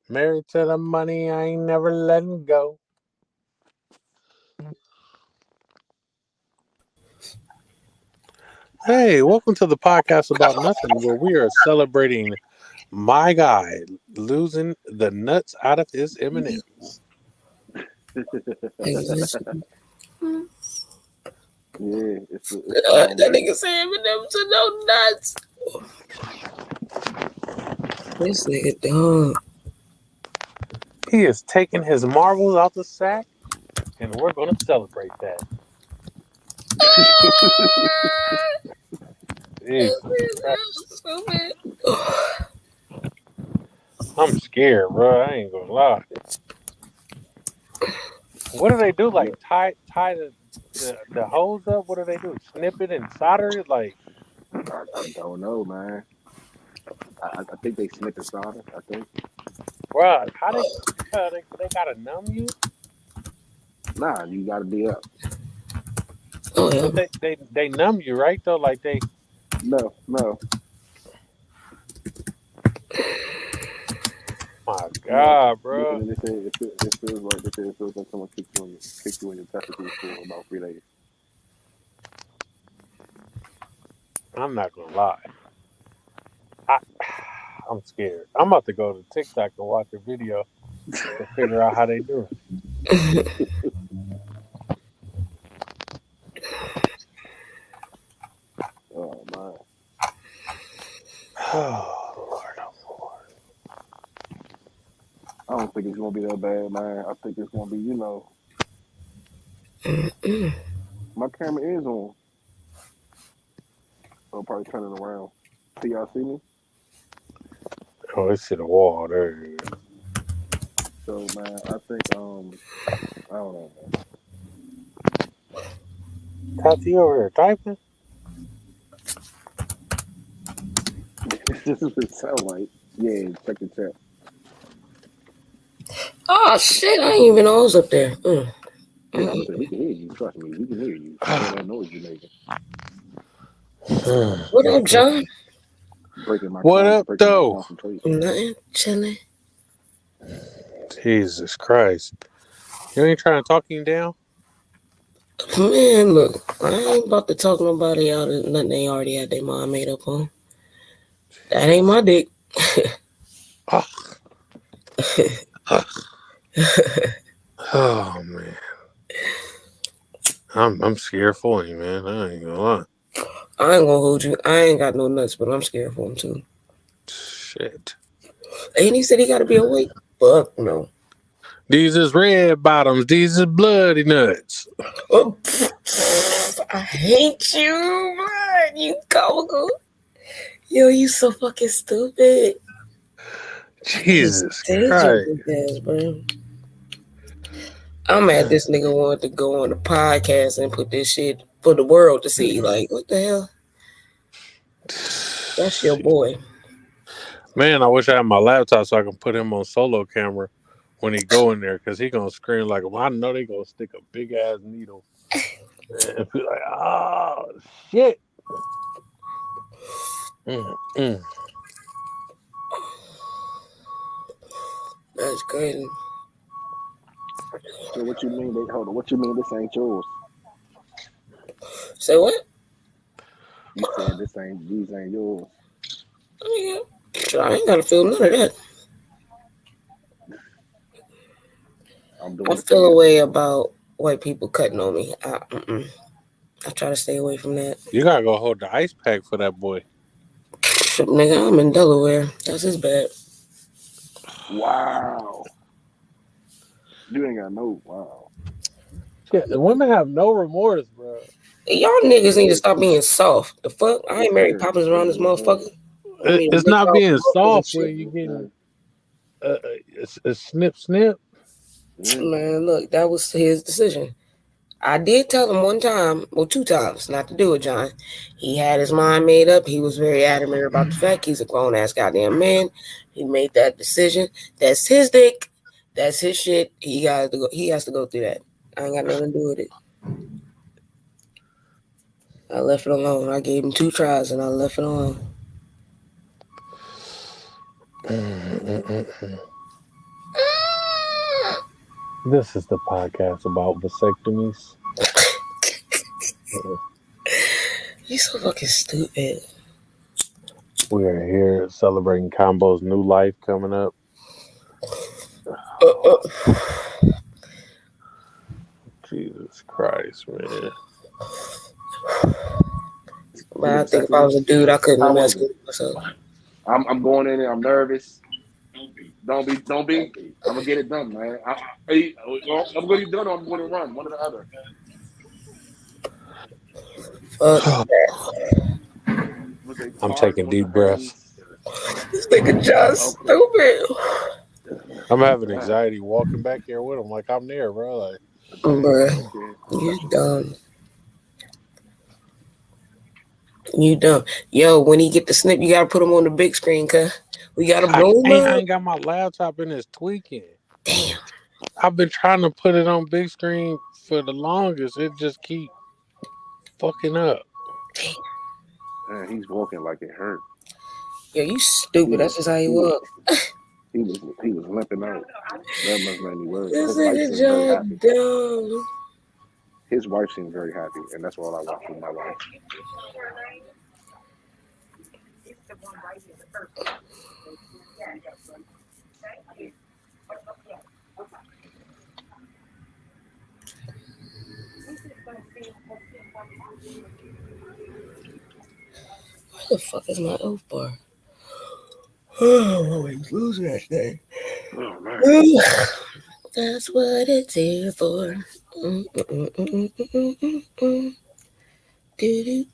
Married to the money, I ain't never letting go. Hey, welcome to the podcast about nothing, where we are celebrating my guy losing the nuts out of his M&Ms. Yeah, it's that nigga say M&Ms are no nuts. This nigga dumb. He is taking his marbles out the sack, and we're going to celebrate that. I'm scared, bro. I ain't gonna lie. What do they do? Like tie the hose up? What do they do? Snip it and solder it? Like I don't know, man. I think they snip and solder. I think. Bro, how they gotta numb you? Nah, you gotta be up. But they numb you, right? Though, like they. No. My God, bro. And they say it feels like someone kicked you in your testicles for about 3 days. I'm not gonna lie. I'm scared. I'm about to go to TikTok and watch a video to figure out how they do it. Oh man. Oh Lord, oh Lord. I don't think it's gonna be that bad, man. I think it's gonna be, my camera is on. I'll probably turn it around. Can y'all see me? Oh, it's to the wall. There you go. So man, I think I don't know, man. Tati over here typing. This is what it sound like. Yeah, check the chat. Oh shit! I ain't even know I was up there. Yeah, I'm gonna say we can hear you. Trust me, we can hear you. That noise you making. What up, John? Breaking my What up, though? concentration. Nothing, chilling. Jesus Christ! You ain't trying to talk him down? Man, look, I ain't about to talk nobody out of nothing they already had their mind made up on. That ain't my dick. Oh man, I'm scared for him, man. I ain't gonna lie. I ain't gonna hold you. I ain't got no nuts, but I'm scared for him too. Shit. And he said he gotta be awake. Fuck no. These is red bottoms. These is bloody nuts. Oh, I hate you, man. You comical. Yo, you so fucking stupid. Jesus Christ. Bro. I'm mad this nigga wanted to go on a podcast and put this shit for the world to see. Like, what the hell? That's your boy. Man, I wish I had my laptop so I can put him on solo camera when he go in there, because he gonna scream like, well, I know they gonna stick a big ass needle and be like, oh shit. That's crazy. So what you mean? Hold on. What you mean? This ain't yours? Say what? You said these ain't yours. Yeah. I ain't gotta feel none of that. I feel a way about white people cutting on me. I try to stay away from that. You gotta go hold the ice pack for that boy. Nigga, I'm in Delaware. That's his bad. Wow. You ain't got no wow. Shit, the women have no remorse, bro. Y'all niggas need to stop being soft. The fuck? I ain't Mary Poppins around this motherfucker. It's not being soft when you getting a snip. Man, look, that was his decision. I did tell him one time, well, 2 times, not to do it, John. He had his mind made up. He was very adamant about the fact he's a grown ass goddamn man. He made that decision. That's his dick. That's his shit. He has to go through that. I ain't got nothing to do with it. I left it alone. I gave him 2 tries and I left it alone. This is the podcast about vasectomies. You so fucking stupid. We are here celebrating Combo's new life coming up. Jesus Christ, man. Man, I think if I was a dude, I couldn't emasculate myself. I'm going in there. I'm nervous. Don't be. I'm gonna get it done, man. I'm gonna be done or I'm gonna run. One or the other. I'm taking deep breaths. This nigga just stupid. I'm having anxiety walking back here with him like I'm there, bro. Like, bruh, you dumb. You dumb. Yo, when he get the snip, you gotta put him on the big screen, cuz. We gotta blow him I ain't got my laptop in this tweaking. Damn. I've been trying to put it on big screen for the longest. It just keep fucking up. Man, he's walking like it hurt. Yo, you stupid. That's just how he walk. He was limping out. That must make me worried. This nigga John dumb. His wife seemed very happy, and that's all I watched with my wife. Where the fuck is my oath bar? Oh, he's losing that thing. Oh, man. That's what it's here for. I think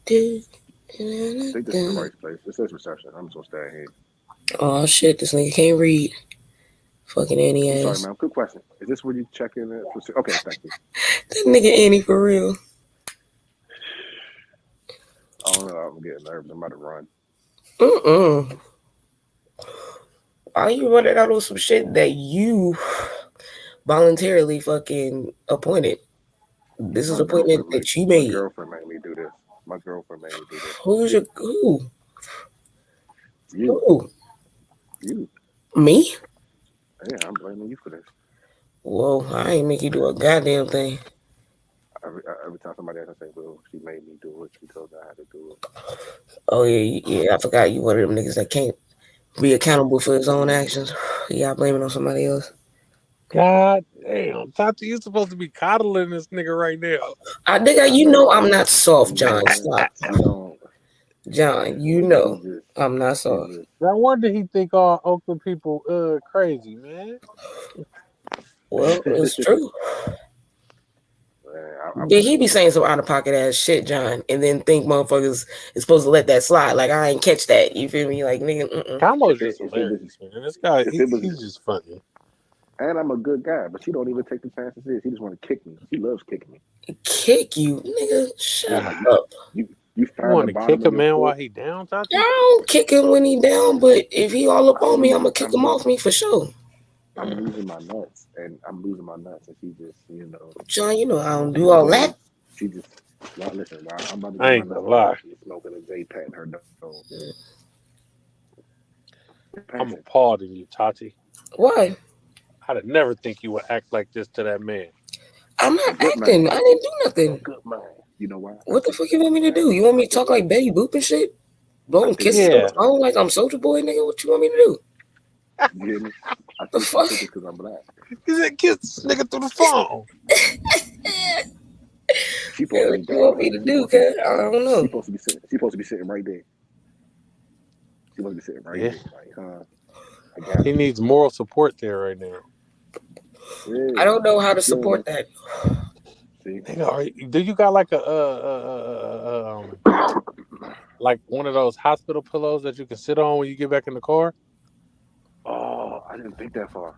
this is the right place. This is reception. I'm just gonna stay here. Oh shit, this nigga can't read. Fucking Annie ass. Sorry, man. Good question. Is this where you check in at? Okay, thank you. That nigga Annie for real. I don't know. I'm getting nervous. I'm about to run. Why you running out on some shit that you voluntarily fucking appointed? This is appointment that you made. My girlfriend made me do this. Who's your who? You. Who? You. Me? Yeah, I'm blaming you for this. Whoa, I ain't make you do a goddamn thing. Every time somebody else I say, well, she made me do it. She told me I had to do it. Oh yeah, I forgot you one of them niggas that can't be accountable for his own actions. Yeah, I blame it on somebody else. God damn, Tati, you supposed to be coddling this nigga right now. I think you know I'm not soft, John. Stop. John, you know I'm not soft. No wonder he think all Oakland people crazy, man. Well, it's true. Did he be saying some out of pocket ass shit, John, and then think motherfuckers is supposed to let that slide? Like I ain't catch that. You feel me? Like nigga. Combo's just hilarious, man. This guy, he's just funny. And I'm a good guy, but she don't even take the chances. He just want to kick me. She loves kicking me. Kick you, nigga? Shut up. You want to kick a man while he down, Tati? I don't kick him when he down, but if he all up on me, I'm gonna kick him off me for sure. I'm losing my nuts, and she just, John, you know I don't do all that. She just, well, listen, while I'm about to I ain't gonna lie. She's smoking a J pat in her nose. I'm appalled at you, Tati. Why? I'd never think you would act like this to that man. I'm not acting. Man. I didn't do nothing. Good man. You know why? What the fuck you want me to do? You want me to talk like Betty Boop and shit? Blowing kisses on the phone like I'm Soulja Boy, nigga? What you want me to do? You hear me? The fuck? Because I'm black. He said, kiss this nigga through the phone. What you want me to do, cuz? I don't know. She's supposed to be sitting right there. She supposed to be sitting right there. Like, he needs moral support there right now. I don't know how to support that. Nigga, do you got like like one of those hospital pillows that you can sit on when you get back in the car? Oh, I didn't think that far.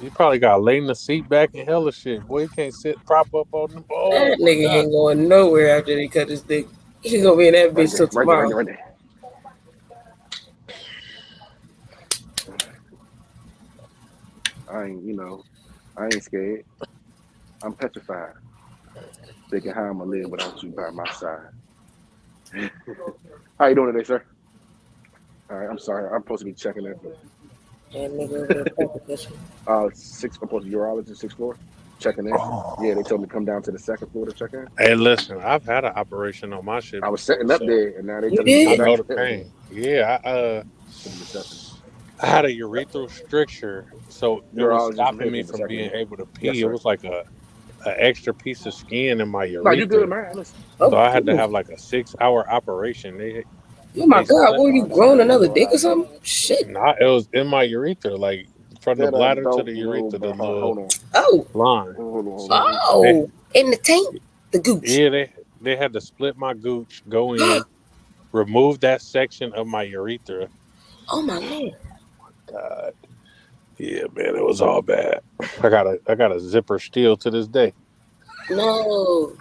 You probably got to lay in the seat back and hella shit. Boy, you can't prop up on them. Oh, that nigga ain't going nowhere after they cut his dick. He's gonna be in that bitch till tomorrow. Right there. I ain't scared. I'm petrified. Thinking how I'm gonna live without you by my side. How you doing today, sir? All right, I'm sorry. I'm supposed to be checking in. And nigga, I'm supposed to urologist 6th floor. Checking in. Yeah, they told me to come down to the 2nd floor to check in. Hey, listen, I've had an operation on my shit. I was sitting up there, and now they told me I know the pain. Yeah, I had a urethral stricture, so it was stopping me from being able to pee. It was like an extra piece of skin in my urethra. No, you good, man. Listen. So I had to have like a 6-hour operation. Oh my God, were you growing another dick or something? Shit. Nah, it was in my urethra, like from the bladder to the urethra, the little line. Oh, in the tank, the gooch. Yeah, they had to split my gooch, go in, remove that section of my urethra. Oh my Lord. God. Yeah, man, it was all bad. I got a zipper still to this day. No.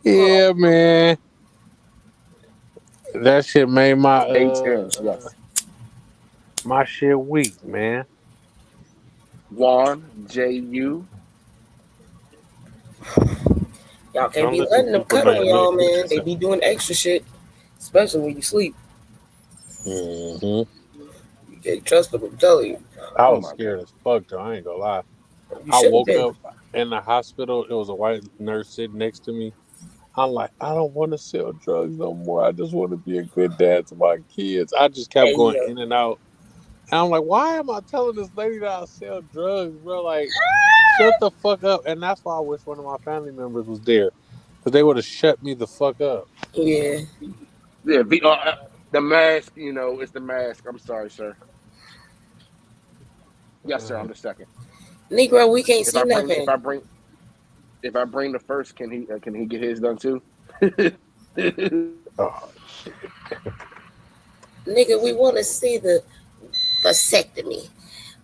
Yeah, man. That shit made my my shit weak, man. Juan, J.U. Y'all can't be letting them cut on y'all, man. They be doing extra shit, especially when you sleep. Mm-hmm. You can't trust them, I'm telling you. I was scared as fuck, though. I ain't gonna lie. I woke up in the hospital. It was a white nurse sitting next to me. I'm like, I don't want to sell drugs no more. I just want to be a good dad to my kids. I just kept going in and out. And I'm like, why am I telling this lady that I sell drugs, bro? Like, shut the fuck up. And that's why I wish one of my family members was there. Because they would have shut me the fuck up. Yeah. Yeah, the mask, it's the mask. I'm sorry, sir. Yes, sir, I'm the second. Negro, we can't see nothing. If I bring the first, can he get his done too? Oh, shit. Nigga, we want to see the vasectomy.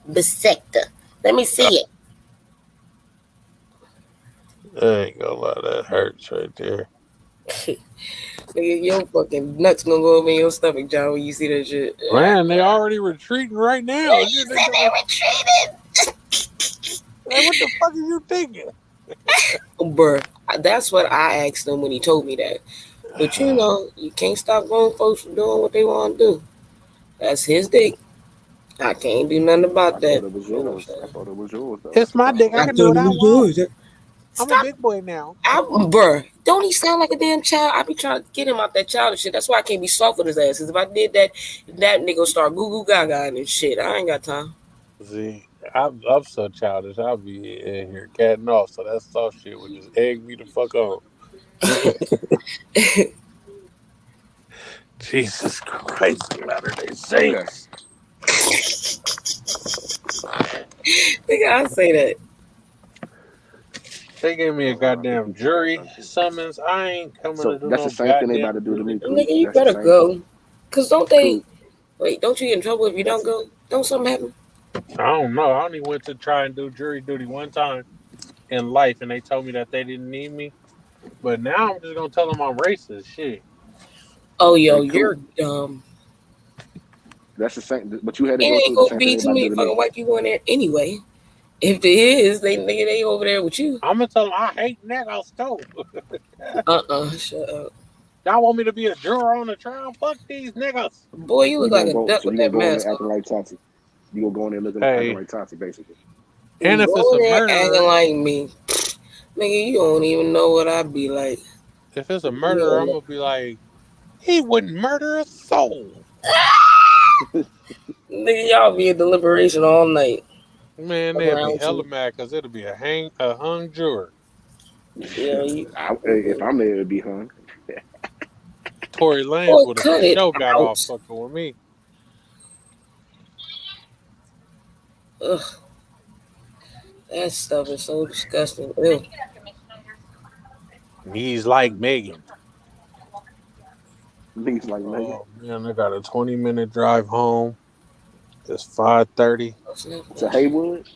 Vasector. Let me see it. I ain't gonna lie, that hurts right there. Nigga, your fucking nuts gonna go up in your stomach, John, when you see that shit. Man, they already retreating right now. You said they retreated. Like, what the fuck are you thinking? Bruh, that's what I asked him when he told me that. But you know, you can't stop grown folks from doing what they want to do. That's his dick. I can't do nothing about that. It was yours. I thought it was yours, though. It's my dick. I can do what I want. I'm a big boy now. Bruh, don't he sound like a damn child? I be trying to get him out that childish shit. That's why I can't be soft with his ass. Cause if I did that, that nigga would start goo goo gaga and shit. I ain't got time. See, I'm so childish. I'll be in here catting off. So that soft shit would just egg me the fuck on. Jesus Christ, Latter-day Saints. Nigga, I say that. They gave me a goddamn jury summons. I ain't coming to do that's no the same thing they goddamn about to do to me. Nigga, you better go. Cause don't they? Wait, don't you get in trouble if you don't go? Don't something happen? I don't know. I only went to try and do jury duty one time in life, and they told me that they didn't need me. But now I'm just gonna tell them I'm racist. Shit. Oh, yo, you're dumb. That's the same. But you had It to go ain't through the gonna same be thing too they many about to do to fucking me. white people in there anyway. If there is, they over there with you. I'm gonna tell them I hate niggas too. Shut up. Y'all want me to be a juror on the trial? Fuck these niggas. Boy, you look like a duck So with you that gonna go in mask there on. acting like Tati. You gonna go in there looking Hey. acting like Tati, basically. And if Go it's a there murderer, acting like me. Nigga, you don't even know what I'd be like. if it's a murderer, I'm gonna be like, he wouldn't murder a soul. Nigga, y'all be in deliberation all night. Man, they'll be hella mad because it'll be a hung juror. Yeah, If I'm there, it'd be hung. Tory Lanez would cut have it show got out. off fucking with me. Ugh. That stuff is so disgusting. Ew. He's like Megan. He's like Megan. Oh man, I got a 20-minute drive home. It's 5:30. To Haywood?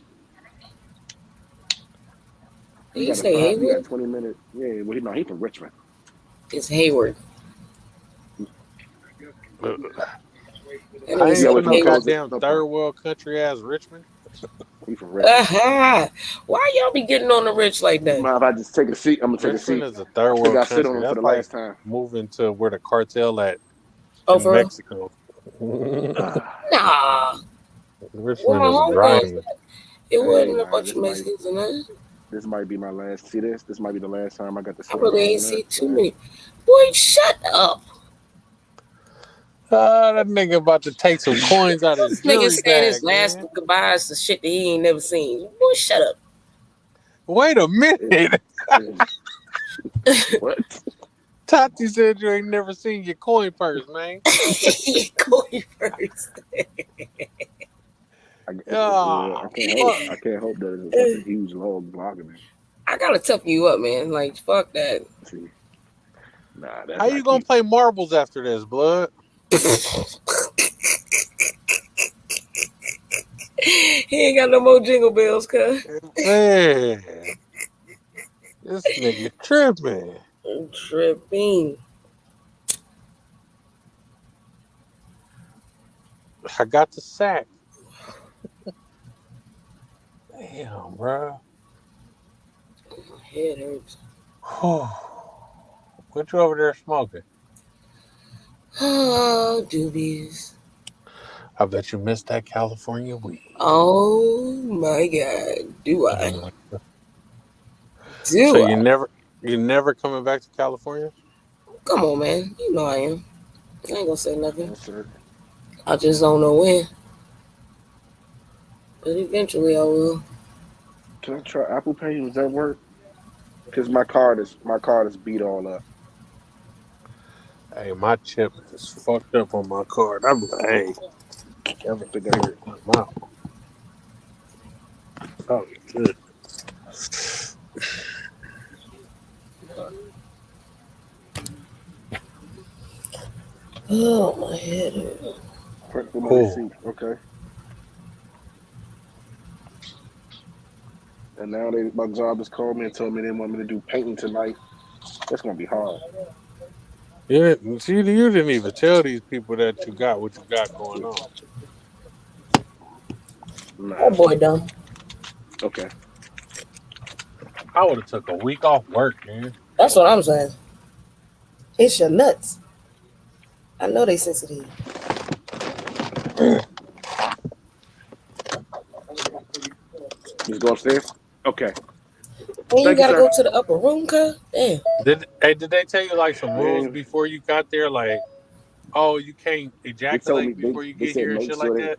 Did he say Haywood? You got 20 minutes. Yeah, well, he's from Richmond. It's Hayward. I ain't from no goddamn third world country ass Richmond. He's from Richmond. Why y'all be getting on the rich like that? If I just take a seat, I'm gonna take a seat. Richmond is a third world I sit country. on it That's for the like last time. moving to where the cartel at Oh, in for real? Mexico. Nah. Richmond is grimy. It wasn't a bunch of Mexicans in there. This might be my last. See this? This might be the last time I got to sit. I really ain't see too many. Boy, shut up. That nigga about to take some coins out of his This nigga jury saying bag, his last man. goodbyes to shit that he ain't never seen. Boy, shut up. Wait a minute. What? Tati said you ain't never seen your coin purse, man. Coin purse. I can't hope that it's a huge log blocking me. I gotta toughen you up, man. Like, fuck that. Nah, How you gonna play marbles after this, blood? He ain't got no more jingle bells, cuz. Man, this nigga tripping. Tripping. I got the sack. Damn, bro. My head hurts. What you over there smoking? Oh, doobies. I bet you missed that California weed. Oh my God. Do I? So you never coming back to California? Come on, man. You know I am. I ain't gonna say nothing. Yes, sir. I just don't know when. But eventually I will. Can I try Apple Pay? Does that work? Because my card is beat all up. Hey, my chip is fucked up on my card. I'm like, hey, everything I hear come out. Oh, good. Oh, my head hurts. Print for my receipt. Okay. And now my job just called me and told me they want me to do painting tonight. That's gonna be hard. You didn't even tell these people that you got what you got going on. That boy dumb. Okay. I would have took a week off work, man. That's what I'm saying. It's your nuts. I know they sensitive. Just go upstairs. Okay. Well, you gotta go to the upper room, cuz. Damn. Did they tell you like some rules before you got there? Like, oh, you can't ejaculate before you get here and shit like that?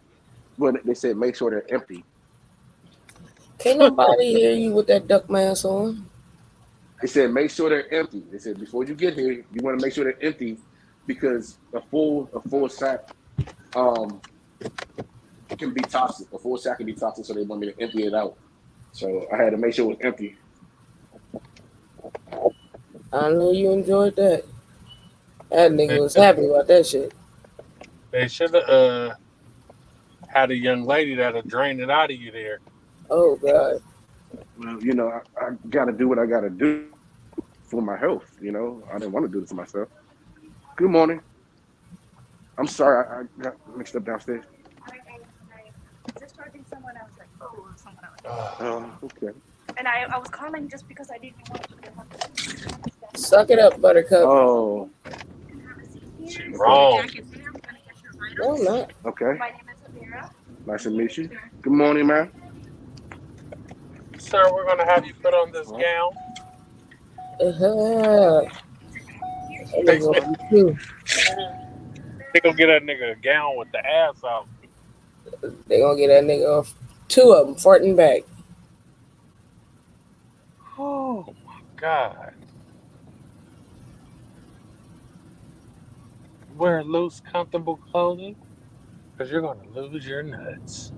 Well, they said make sure they're empty. Can't nobody hear you with that duck mask on. They said make sure they're empty. They said before you get here, you want to make sure they're empty because a full sack can be toxic. A full sack can be toxic, so they want me to empty it out. So I had to make sure it was empty. I know you enjoyed that. That nigga was happy about that shit. They should have had a young lady that'll drain it out of you there. Oh God. Well, you know, I got to do what I got to do for my health. You know, I didn't want to do this to myself. Good morning. I'm sorry, I got mixed up downstairs. Okay. And I was calling just because I didn't want to get Suck it up, Buttercup. Oh. She's wrong. No, I'm not. Okay. Nice to meet you. Good morning, man. Sir, we're going to have you put on this gown. They going to get that nigga a gown with the ass out. They going to get that nigga off. 2 of them, front and back. Oh, my God. Wear loose, comfortable clothing because you're going to lose your nuts.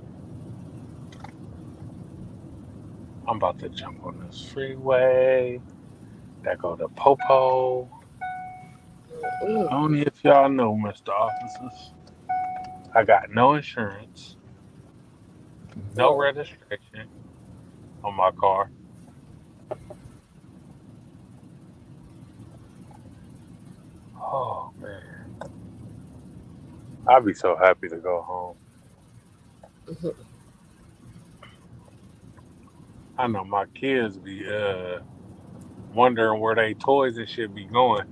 I'm about to jump on this freeway. That go to Popo. Only if y'all know, Mr. Officers. I got no insurance. No registration on my car. Oh, man. I'd be so happy to go home. I know my kids be wondering where they toys and shit be going.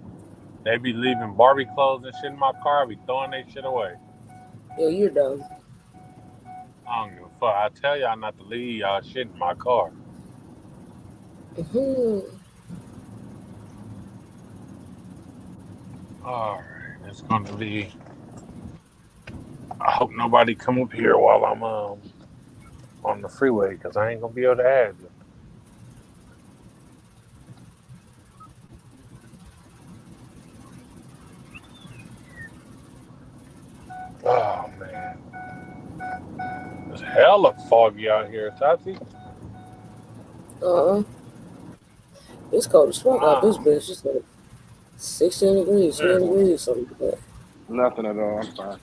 They be leaving Barbie clothes and shit in my car. I be throwing that shit away. Yo, you're dumb. I don't give a fuck. I tell y'all not to leave y'all shit in my car. Alright, it's gonna be. I hope nobody come up here while I'm on the freeway because I ain't gonna be able to add you. Oh man, it's hella foggy out here, Tati. It's cold as fuck out this bitch. It's like 16 degrees, 10 degrees, something like that. Nothing at all. I'm fine.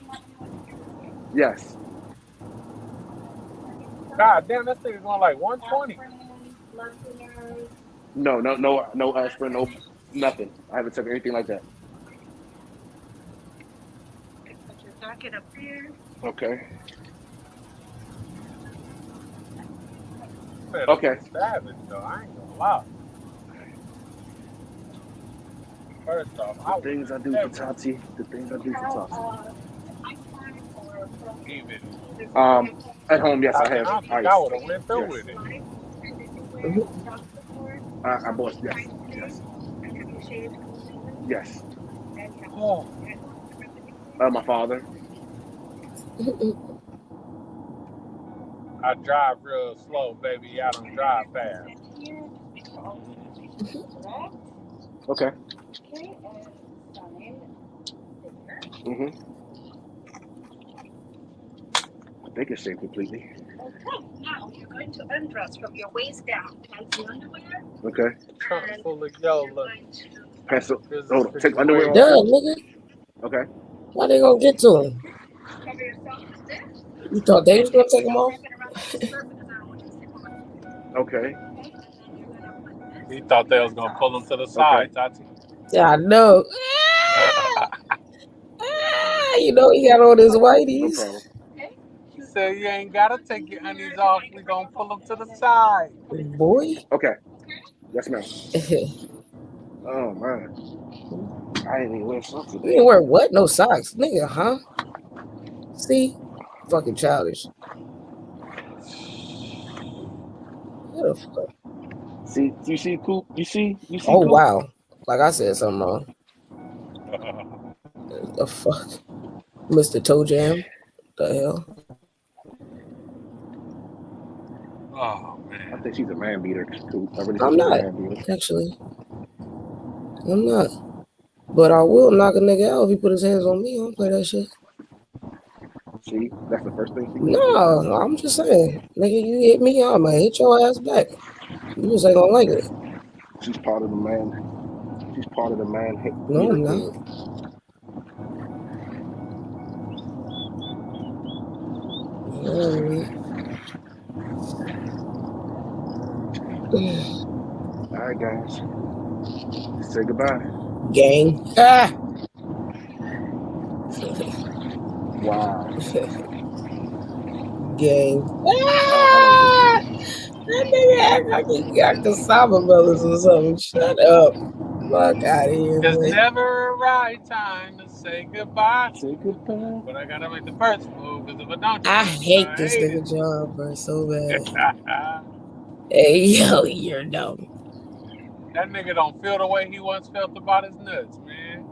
Yes. God damn, this thing is going like 120. No aspirin, no nothing. I haven't taken anything like that. Put your jacket up here. Okay. Man, Okay. Savage though, I ain't gonna lie. First off, The things I do for Tati. The things I do for Tati. Even. At home, yes, I have I ice. think I would have went through with it. I bought yes. Oh. My father. I drive real slow, baby. I don't drive fast. Okay. I think it's safe completely. Okay, now you're going to undress from your waist down. Take the underwear. Okay. Trunk full of YOLO. Pencil. Hold on. Take underwear off. Duh, nigga. Okay. Why they gonna get to him? Cover yourself with this. You thought they was gonna take him off? Okay. He thought they was gonna pull him to the side, Tati. Yeah, I know. You know he got on his No whiteys. problem. He said you ain't gotta take your undies off. We gonna pull them to the side. Boy. Okay. Yes, ma'am. Oh man, I didn't even wear socks You today. ain't wear what? No socks, nigga, huh? See, fucking childish. What the fuck? See, you see, Coop. You see, Oh Coop? wow, like I said something wrong. The fuck, Mr. Toe Jam. The hell? Oh man. I think she's a man beater, Coop. I really I'm think she's a not man beater. actually. I'm not. But I will knock a nigga out if he put his hands on me. I don't play that shit. See, that's the first thing she No, did. I'm just saying, nigga, you hit me, I'm gonna hit your ass back. You just ain't gonna like it. She's part of the man. She's part of the man hit No, beater I'm not. club. All right, guys. Say goodbye. Gang. Ah! Wow. Gang. Ah! That nigga act like he got Cassava Brothers or something. Shut up. Fuck out of here, There's boy. never a right time to say goodbye. Say goodbye. But I gotta make the first move, because if I don't, I hate I this hate nigga John, bro, so bad. it. Hey, yo, you're dumb. That nigga don't feel the way he once felt about his nuts, man.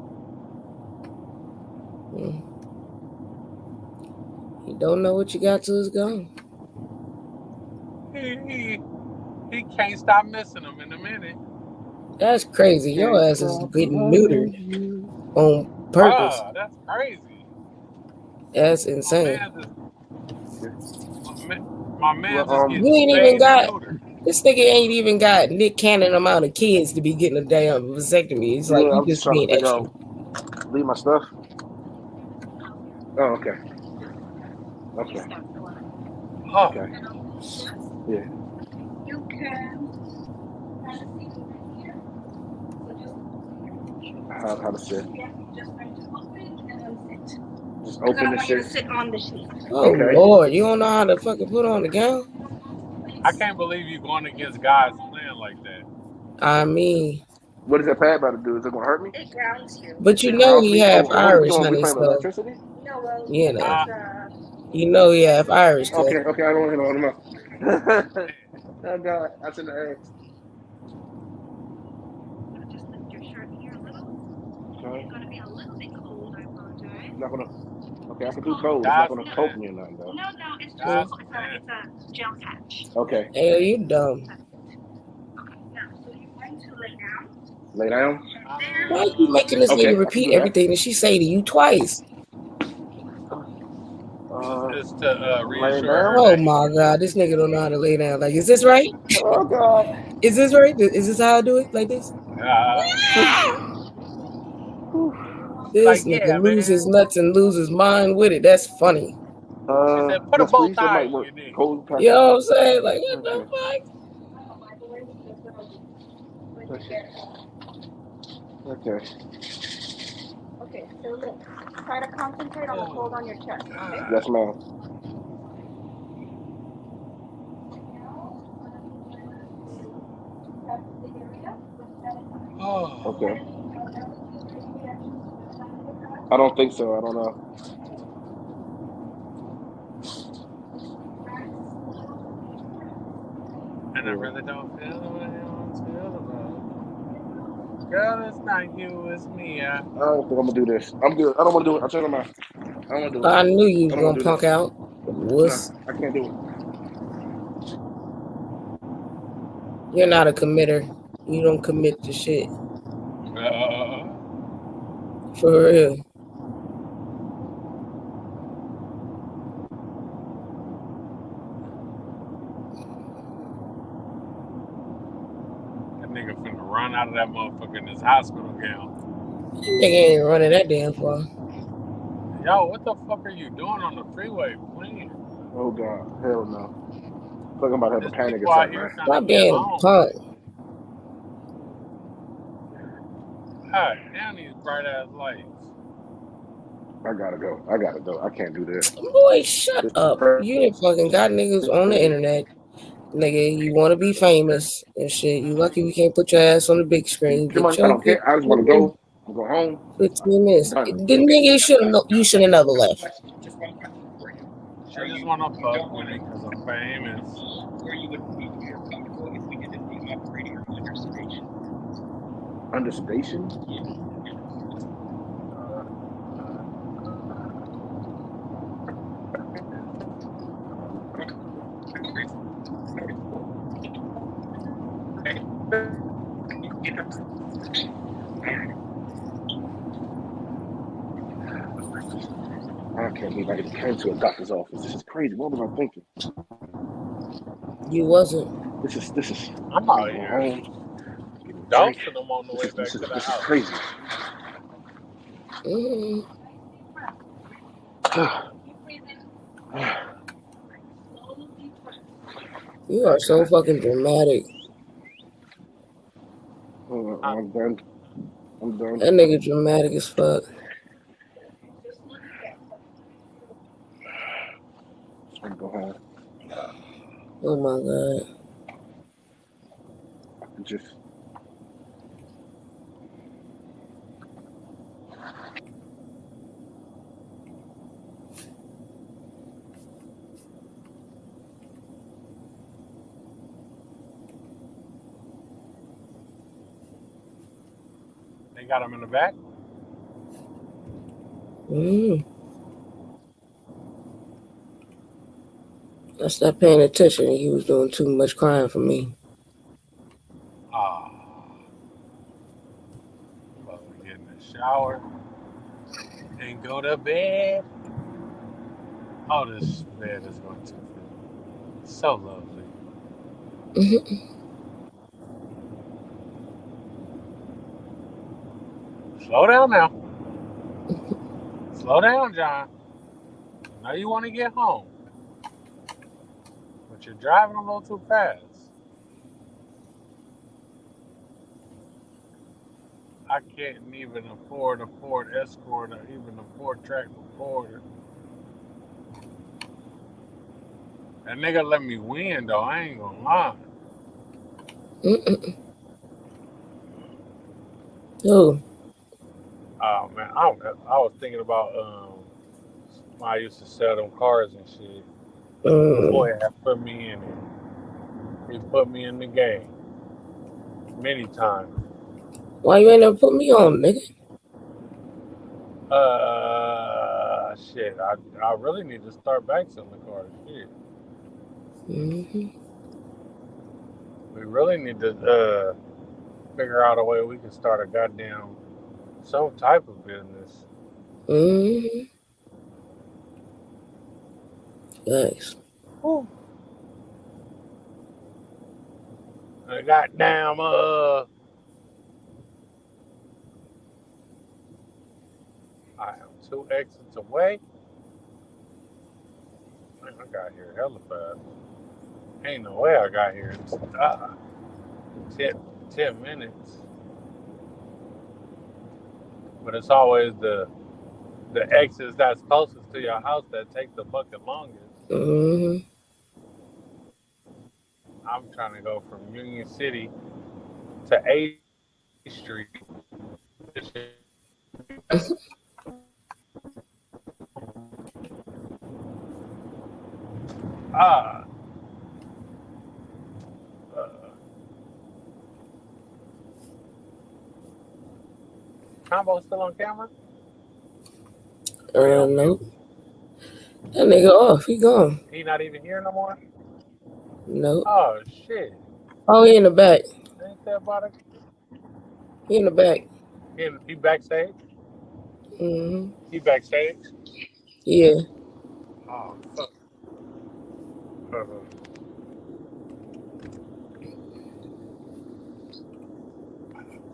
You don't know what you got till it's gone. He can't stop missing them in a minute. That's crazy. Your ass is getting neutered on purpose. Ah, that's crazy. That's insane. My man's just getting You ain't even spayed got and neutered. this nigga ain't even got Nick Cannon amount of kids to be getting a damn vasectomy. It's like Yeah, you I'm just just trying to being figure extra. out. Leave my stuff. Oh, okay. Okay. Oh. Okay. Yeah. You can. How to sit? Just open I the want you to shit. sit on the sheet. Oh Okay. Lord, you don't know how to fucking put on the gown? I can't believe you going against guys playing like that. I mean, What is that pad about to do? Is it gonna hurt me? It grounds you. but you It know grounds he me? half Oh, Irish, we honey. playing with So electricity? No, well, you know, it's, you know he half Irish. Cause Okay, I don't want to hit on him. Oh God, I shouldn't have asked. just lift your shirt here a little. Okay. It's gonna be a little bit cold, I apologize. Not gonna. Okay, I can do cold. It's not gonna choke me or nothing though. No, it's just That's it's a gel patch. Okay. Hey, you dumb. Now, so you're going to lay down. Lay down. Why are you making this Okay, I nigga can repeat do that. everything that she say to you twice? Just to lay reassure her Oh that my God, this nigga don't know how to lay down. Like, is this right? Oh God. Is this right? Is this how I do it? Like this? This like, nigga yeah, lose man. his nuts and lose his mind with it. That's funny. She said, put a Yes, bow please. That tie might in work. your neck. Cold patch. You know what I'm saying? Like, what the fuck? Okay. Okay, so look, try to concentrate on the cold on your chest, okay? Yes, ma'am. Okay. I don't think so. I don't know. And I really don't feel the way I want to feel about it. Girl, it's not you, it's me. I don't think I'm gonna do this. I'm good. I don't want to do it. I turned them out. I don't want to do it. I knew you I was don't wanna gonna do punk this. out. Wuss. No, I can't do it. You're not a committer. You don't commit to shit. For real. That nigga finna run out of that motherfucker in his hospital gown. Nigga ain't running that damn far. Yo, what the fuck are you doing on the freeway playing? Oh God, hell no. Look, I'm about to have a panic People out attack, here man. trying Stop to get being home. punk. God damn these bright ass lights. I gotta go. I gotta go. I can't do this. Boy, shut up. You ain't fucking got niggas on the internet. Nigga, you want to be famous and shit. You lucky we can't put your ass on the big screen. Come on, Get I your don't care. I just want to go. I'll go home. 15 minutes. Done. The nigga you should have never left. I just want to fuck with it because I'm famous. Under sedation? I can't believe I even came to a doctor's office. This is crazy. What was I thinking? You wasn't. This is. I'm out here. Dosing them on the way back to the This is house. crazy. You are so fucking dramatic. I'm done. I'm done. That nigga dramatic as fuck. I'm go home. Oh my god. Just. They got him in the back. I stopped paying attention. He was doing too much crying for me. I'm about to get in the shower and go to bed. Oh, this bed is going to feel so lovely. Slow down now. Slow down, John. I know you want to get home, but you're driving a little too fast. I can't even afford a Ford Escort or even a Ford Tractor Ford. That nigga let me win, though. I ain't gonna lie. Who? Oh, man. I was thinking about when I used to sell them cars and shit. The boy had put me in it. He put me in the game many times. Why you ain't never put me on, nigga? Shit. I really need to start back selling cars. Shit. We really need to figure out a way we can start a goddamn some type of business. Thanks. Goddamn I am 2 exits away. Man, I got here hella fast. Ain't no way I got here in 10 minutes. But it's always the exits that's closest to your house that take the fucking longest. I'm trying to go from Union City to 8th Street. Combo still on camera? Nope. That nigga off. He gone. He not even here no more? Nope. Oh, shit. Oh, he in the back. Ain't that about it? He in the back. He backstage? He backstage? Yeah. Oh, fuck.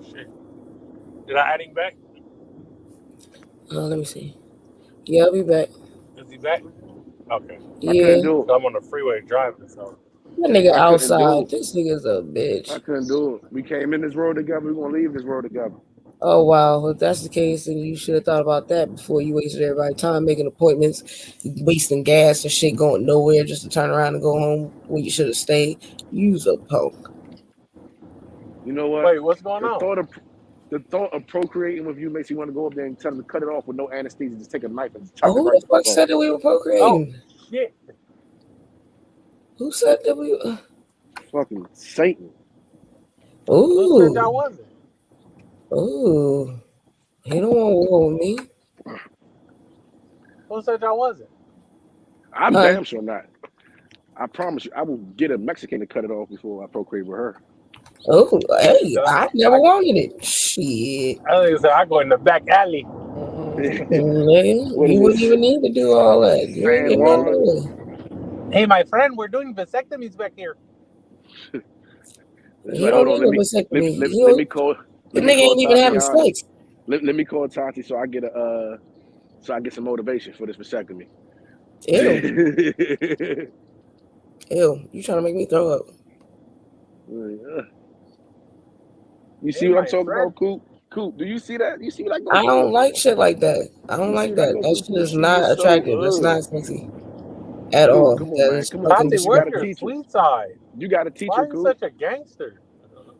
Shit. Did I add him back? Let me see. Yeah, I'll be back. Is he back? Okay. Yeah. So I'm on the freeway driving, so. That nigga outside. This nigga's a bitch. I couldn't do it. We came in this road together. We're gonna leave this road together. Oh wow, if that's the case, then you should have thought about that before you wasted everybody's time making appointments, wasting gas and shit, going nowhere just to turn around and go home when you should have stayed. Use a punk. You know what? Wait, what's going The on? thought of procreating with you makes you want to go up there and tell them to cut it off with no anesthesia. Just take a knife and chop it Who right the fuck off. said that we were procreating? Oh shit! Who said that we? Fucking Satan. Who said y'all Ooh, wasn't? ooh. He don't want war with me. Who said y'all wasn't? I'm Huh? damn sure not. I promise you, I will get a Mexican to cut it off before I procreate with her. Oh, hey, So I never wanted it. Shit. I think I go in the back alley. Nigga, What you is wouldn't this? even need to do all that. You ain't San getting nothing Juan? done. Hey, my friend, we're doing vasectomies back here. It's He like, don't hold on, need a vasectomy. let me call The nigga ain't even having Tatiana. sex. Let me call Tati so I get some motivation for this vasectomy. Ew. Ew. You trying to make me throw up. You see Hey, what I'm my talking friend. about, Coop? Coop, do you see that? You see what I go I through? don't like shit like that. I don't You see like what I that. go That through? shit is She not is so attractive. That's not sexy at Coop, all. come on, That man. is Come on, fucking Tati, Coop. You where's gotta your teach her. sweet side? You gotta teach Why her, are you Coop. such a gangster?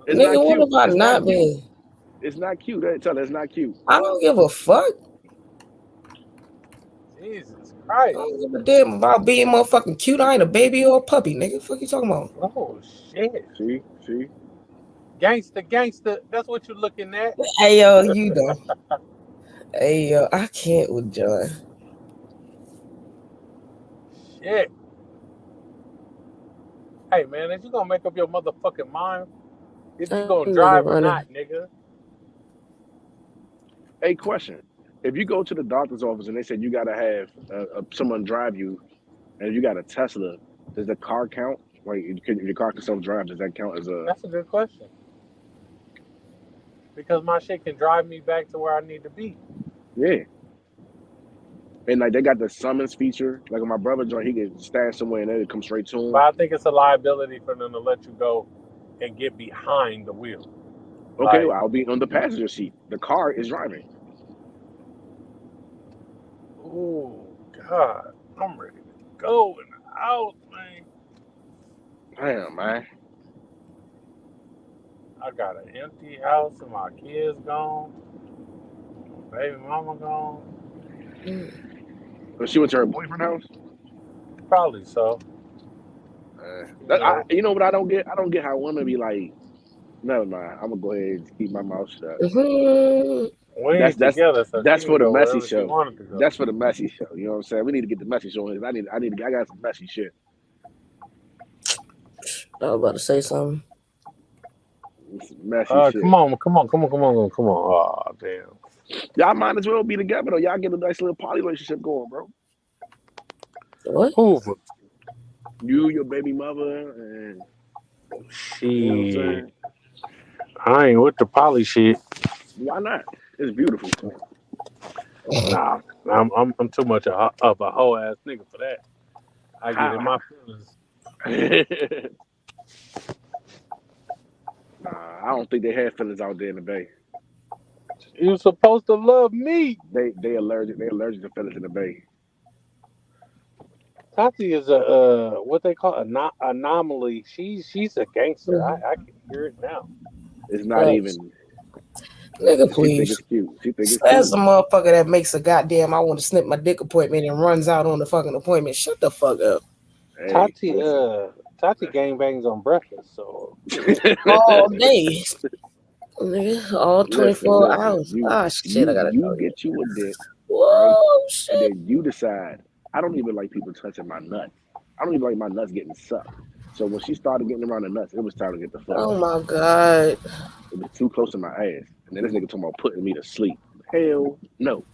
It's Nigga, not what cute. have I It's not not cute. been? It's not cute. Tell her it's not cute. I don't give a fuck. Jesus I Christ. don't give a damn about being motherfucking cute. I ain't a baby or a puppy, nigga. Fuck you talking about? Oh shit. See? Gangster. That's what you're looking at. Hey yo, you know. Hey yo, I can't with John. Shit. Hey man, is you gonna make up your motherfucking mind if you gonna drive or not, nigga? Hey, question. If you go to the doctor's office and they said you gotta have someone drive you, and you got a Tesla, does the car count? Like, if your car can self-drive, does that count as a? That's a good question. Because my shit can drive me back to where I need to be. Yeah. And like they got the summons feature. Like on my brother joint, he can stand somewhere and then it comes straight to him. But I think it's a liability for them to let you go and get behind the wheel. Okay, Like, well, I'll be on the passenger seat. The car is driving. oh God, I'm ready to go in the house, man. Damn, man. I got an empty house and my kids gone. My baby mama gone. But she went to her boyfriend's house. Probably so. You know what I don't get? I don't get how women be like, never mind. I'm gonna go ahead and keep my mouth shut. We ain't together, so That's she for can the go messy wherever she show. wanted to go. That's for the messy show. You know what I'm saying? We need to get the messy show in. I got some messy shit. I was about to say something. Messy shit. Come on. Oh, damn. Y'all might as well be together though. Y'all get a nice little poly relationship going, bro. What? Hoover. You, your baby mother, and shit. You know what I'm saying? I ain't with the poly shit. Why not? It's beautiful. Nah, I'm too much of a whole ass nigga for that. I get in my feelings. Nah, I don't think they have feelings out there in the Bay. You supposed to love me. They allergic. They allergic to feelings in the Bay. Tati is a what they call anomaly. She's a gangster. I can hear it now. It's not even. Nigga, She please. think it's cute. She think it's That's the cute. motherfucker that makes a goddamn I want to snip my dick appointment and runs out on the fucking appointment. Shut the fuck up. Hey, Tati gangbangs on breakfast, so all day. Nigga, all 24 listen, hours. Shit, I gotta you get you a dick. Whoa, right? shit. And then you decide. I don't even like people touching my nuts. I don't even like my nuts getting sucked. So when she started getting around the nuts, it was time to get the fuck. Oh my god. It was too close to my ass. And then this nigga talking about putting me to sleep. Hell no.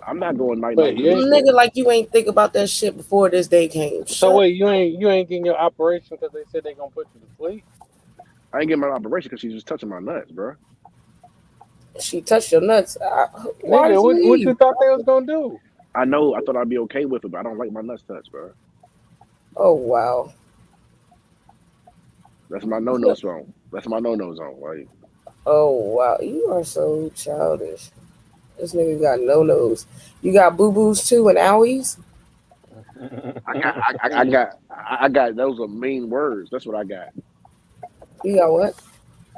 I'm not going night night. Nigga, like you ain't think about that shit before this day came. So wait, you ain't getting your operation because they said they gonna put you to sleep? I ain't getting my operation because she was touching my nuts, bro. She touched your nuts. Nigga, what you thought they was gonna do? I know. I thought I'd be okay with it, but I don't like my nuts touched, bro. Oh wow. That's my no-no zone. That's my no-no zone. Like, Oh wow, you are so childish. This nigga got no nose. You got boo boos too and owies. I got. Those are mean words. That's what I got. You got what?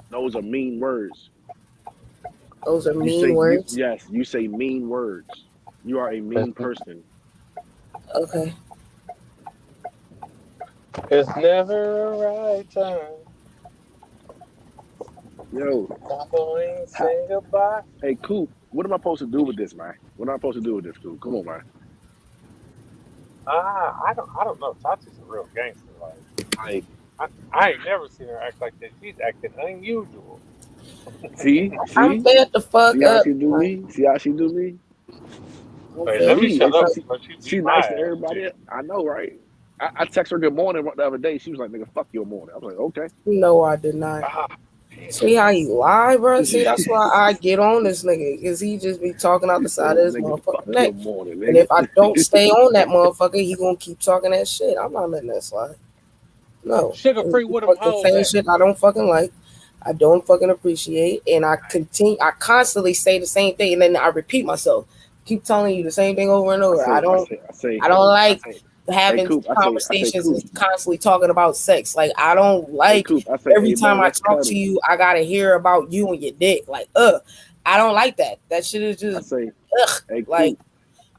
Those are mean words. Those are mean words. Yes, you say mean words. You are a mean person. Okay. It's never a right time. Yo, say goodbye. Hey, Coop, what am I supposed to do with this, man? What am I supposed to do with this, Coop? Come on, man. I don't know. Tati's a real gangster. Like I ain't never seen her act like that. She's acting unusual. See? I'm fed the fuck See how up. she do me? See how she do me? Wait, let me shut up. She's nice to everybody. I know, right? I text her good morning the other day. She was like, "Nigga, fuck your morning." I was like, "Okay." No, I did not. See how he lie, bro? See, that's why I get on this nigga, because he just be talking out the side of his motherfucking neck. And if I don't stay on that motherfucker, he gonna keep talking that shit. I'm not letting that slide. No. Sugar free with them hoes. Saying shit I don't fucking like. I don't fucking appreciate. And I constantly say the same thing, and then I repeat myself. Keep telling you the same thing over and over. I don't like having conversations and constantly talking about sex. Like, I don't like every time I talk to you, I gotta hear about you and your dick. Like, I don't like that. That shit is just like,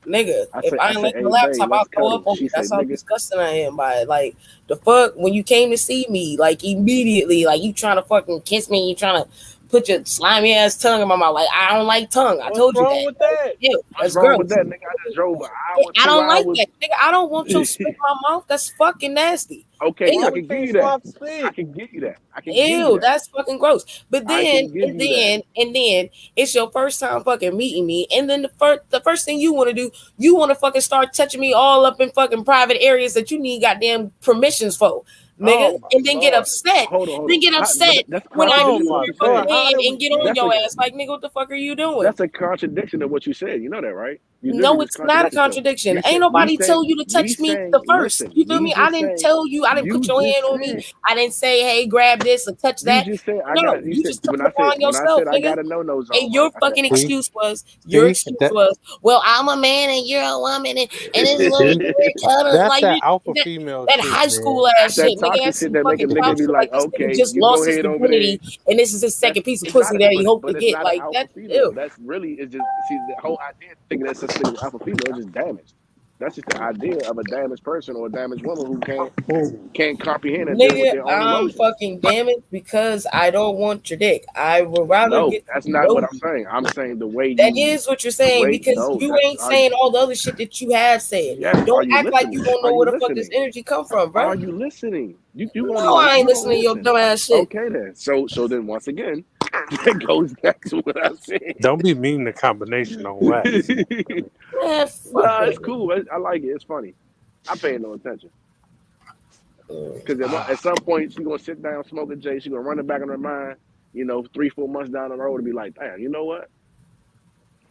nigga. If I ain't like the laptop, I'll go up on you. That's how disgusting I am by it. Like, the fuck, when you came to see me, like, immediately, like, you trying to fucking kiss me, you trying to put your slimy ass tongue in my mouth. Like, I don't like tongue. I told you that. What's wrong with that? Yeah, what's wrong with that, nigga? I just drove an hour. I don't like that, nigga. I don't want your spit in my mouth. That's fucking nasty. Okay, I can give you that. I can give you that. Ew, that's fucking gross. But then, and then, it's your first time fucking meeting me, and then the first thing you want to do, you want to fucking start touching me all up in fucking private areas that you need goddamn permissions for, nigga, and then get upset. Then get upset when I do your fucking hand and get on your ass. Like, nigga, what the fuck are you doing? That's a contradiction of what you said. You know that, right? No, it's not a contradiction. Ain't nobody tell you to touch me the first. You feel me? I didn't tell you. I didn't put your hand on me. I didn't say, hey, grab this or touch that. You just took it upon yourself, nigga. And your fucking excuse was, well, I'm a man and you're a woman, and it's a little that's like that alpha female. That high school ass shit, nigga. That's some fucking crap shit. Like, okay, just lost his divinity, and this is his second piece of pussy that he hoped to get. Like, that. That's really, it's just, see, the whole idea of thinking that's such a thing as alpha female is just damaged. That's just the idea of a damaged person or a damaged woman who can't comprehend and deal with their own I'm emotions. fucking damaged because I don't want your dick. I would rather get. That's not what I'm saying. I'm saying the way that is what you're saying, because you ain't saying all the other shit that you have said. Don't act like you don't know where the fuck this energy come from, bro. Are you listening? No, I ain't listening to your dumb ass shit. Okay then. So then once again, it goes back to what I said. Don't be mean to combination on wax. Nah, it's cool. I like it. It's funny. I pay no attention. Because at some point, she's going to sit down, smoke a J. She's going to run it back in her mind, 3-4 months down the road and be like, damn, you know what?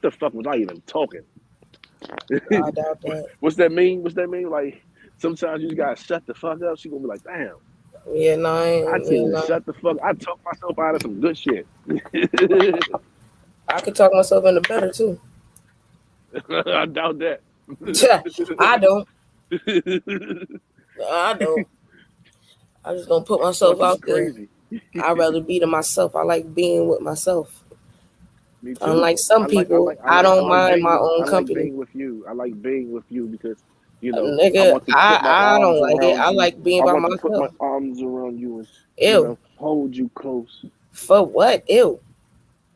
The fuck was I even talking? I doubt that. What's that mean? Like, sometimes you just got to shut the fuck up. She's going to be like, damn. Yeah, no, I shut the fuck. I talk myself out of some good shit. I could talk myself into better too. I doubt that. I don't. I don't. I'm just gonna put myself out there. I'd rather be to myself. I like being with myself. Unlike some people, I don't mind my own company. Being with you. I like being with you because nigga, I don't like it. I like being by myself. I want to put my arms around you and hold you close. For what? Ew.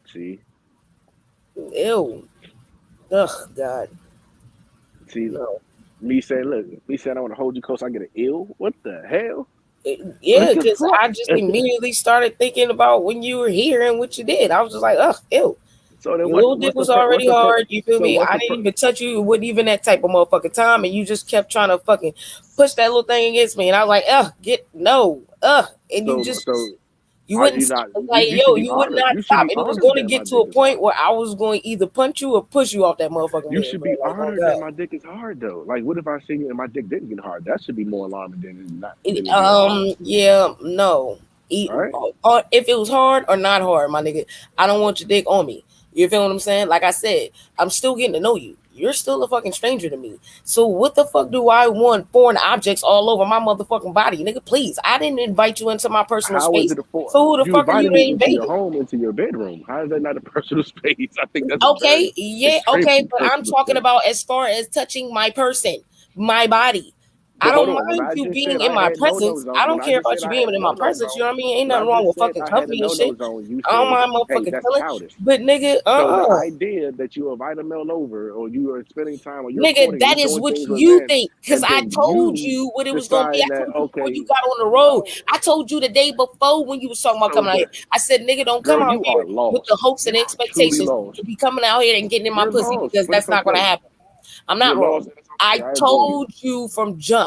See? Ew. Ugh, God. See, me saying I want to hold you close, I get an ill? What the hell? Yeah, because I just immediately started thinking about when you were here and what you did. I was just like, ugh, ew. So then your little dick was already hard, you feel me? I didn't even touch you with even that type of motherfucking time, and you just kept trying to fucking push that little thing against me, and I was like, and you just you wouldn't stop. Like, you would not stop, and it was going to get to a point where I was going to either punch you or push you off that motherfucking. You should be honored that my dick is hard though. Like, what if I see you and my dick didn't get hard? That should be more alarming than not. Yeah, no. Or if it was hard or not hard, my nigga, I don't want your dick on me. You feel what I'm saying? Like I said, I'm still getting to know you. You're still a fucking stranger to me. So what the fuck do I want foreign objects all over my motherfucking body? Nigga, please. I didn't invite you into my personal How space. is it a foreign? So who the You fuck are you invited me to into invade? your home, into your bedroom. How is that not a personal space? I think that's Okay, yeah, okay, but I'm personal talking space. about as far as touching my person, my body. But I don't hold on, when mind I you just being said in I my had no-no presence. zone, I don't when I care just about said you I being had in my no-no presence. You know zone, what I mean? Ain't when I nothing wrong just with said fucking I had a company and no-no shit. zone, you I don't said, mind hey, motherfucking that's chilling. childish. But nigga, So the idea that you invite a male over, or you are spending time, or you're nigga, courting, that you're is doing what things with you men, think. Because and I then told you you what it was gonna be. I decide that, told you before okay, you got on the road. I told you the day before when you was talking about so coming out here. I said, nigga, don't girl, come out you here are with the lost. hopes and You are truly expectations lost. to be coming out here and getting in my You're pussy lost, because but that's it's not gonna okay. happen. I'm You're not lost, wrong. and it's okay. I I adore you. told you from jump.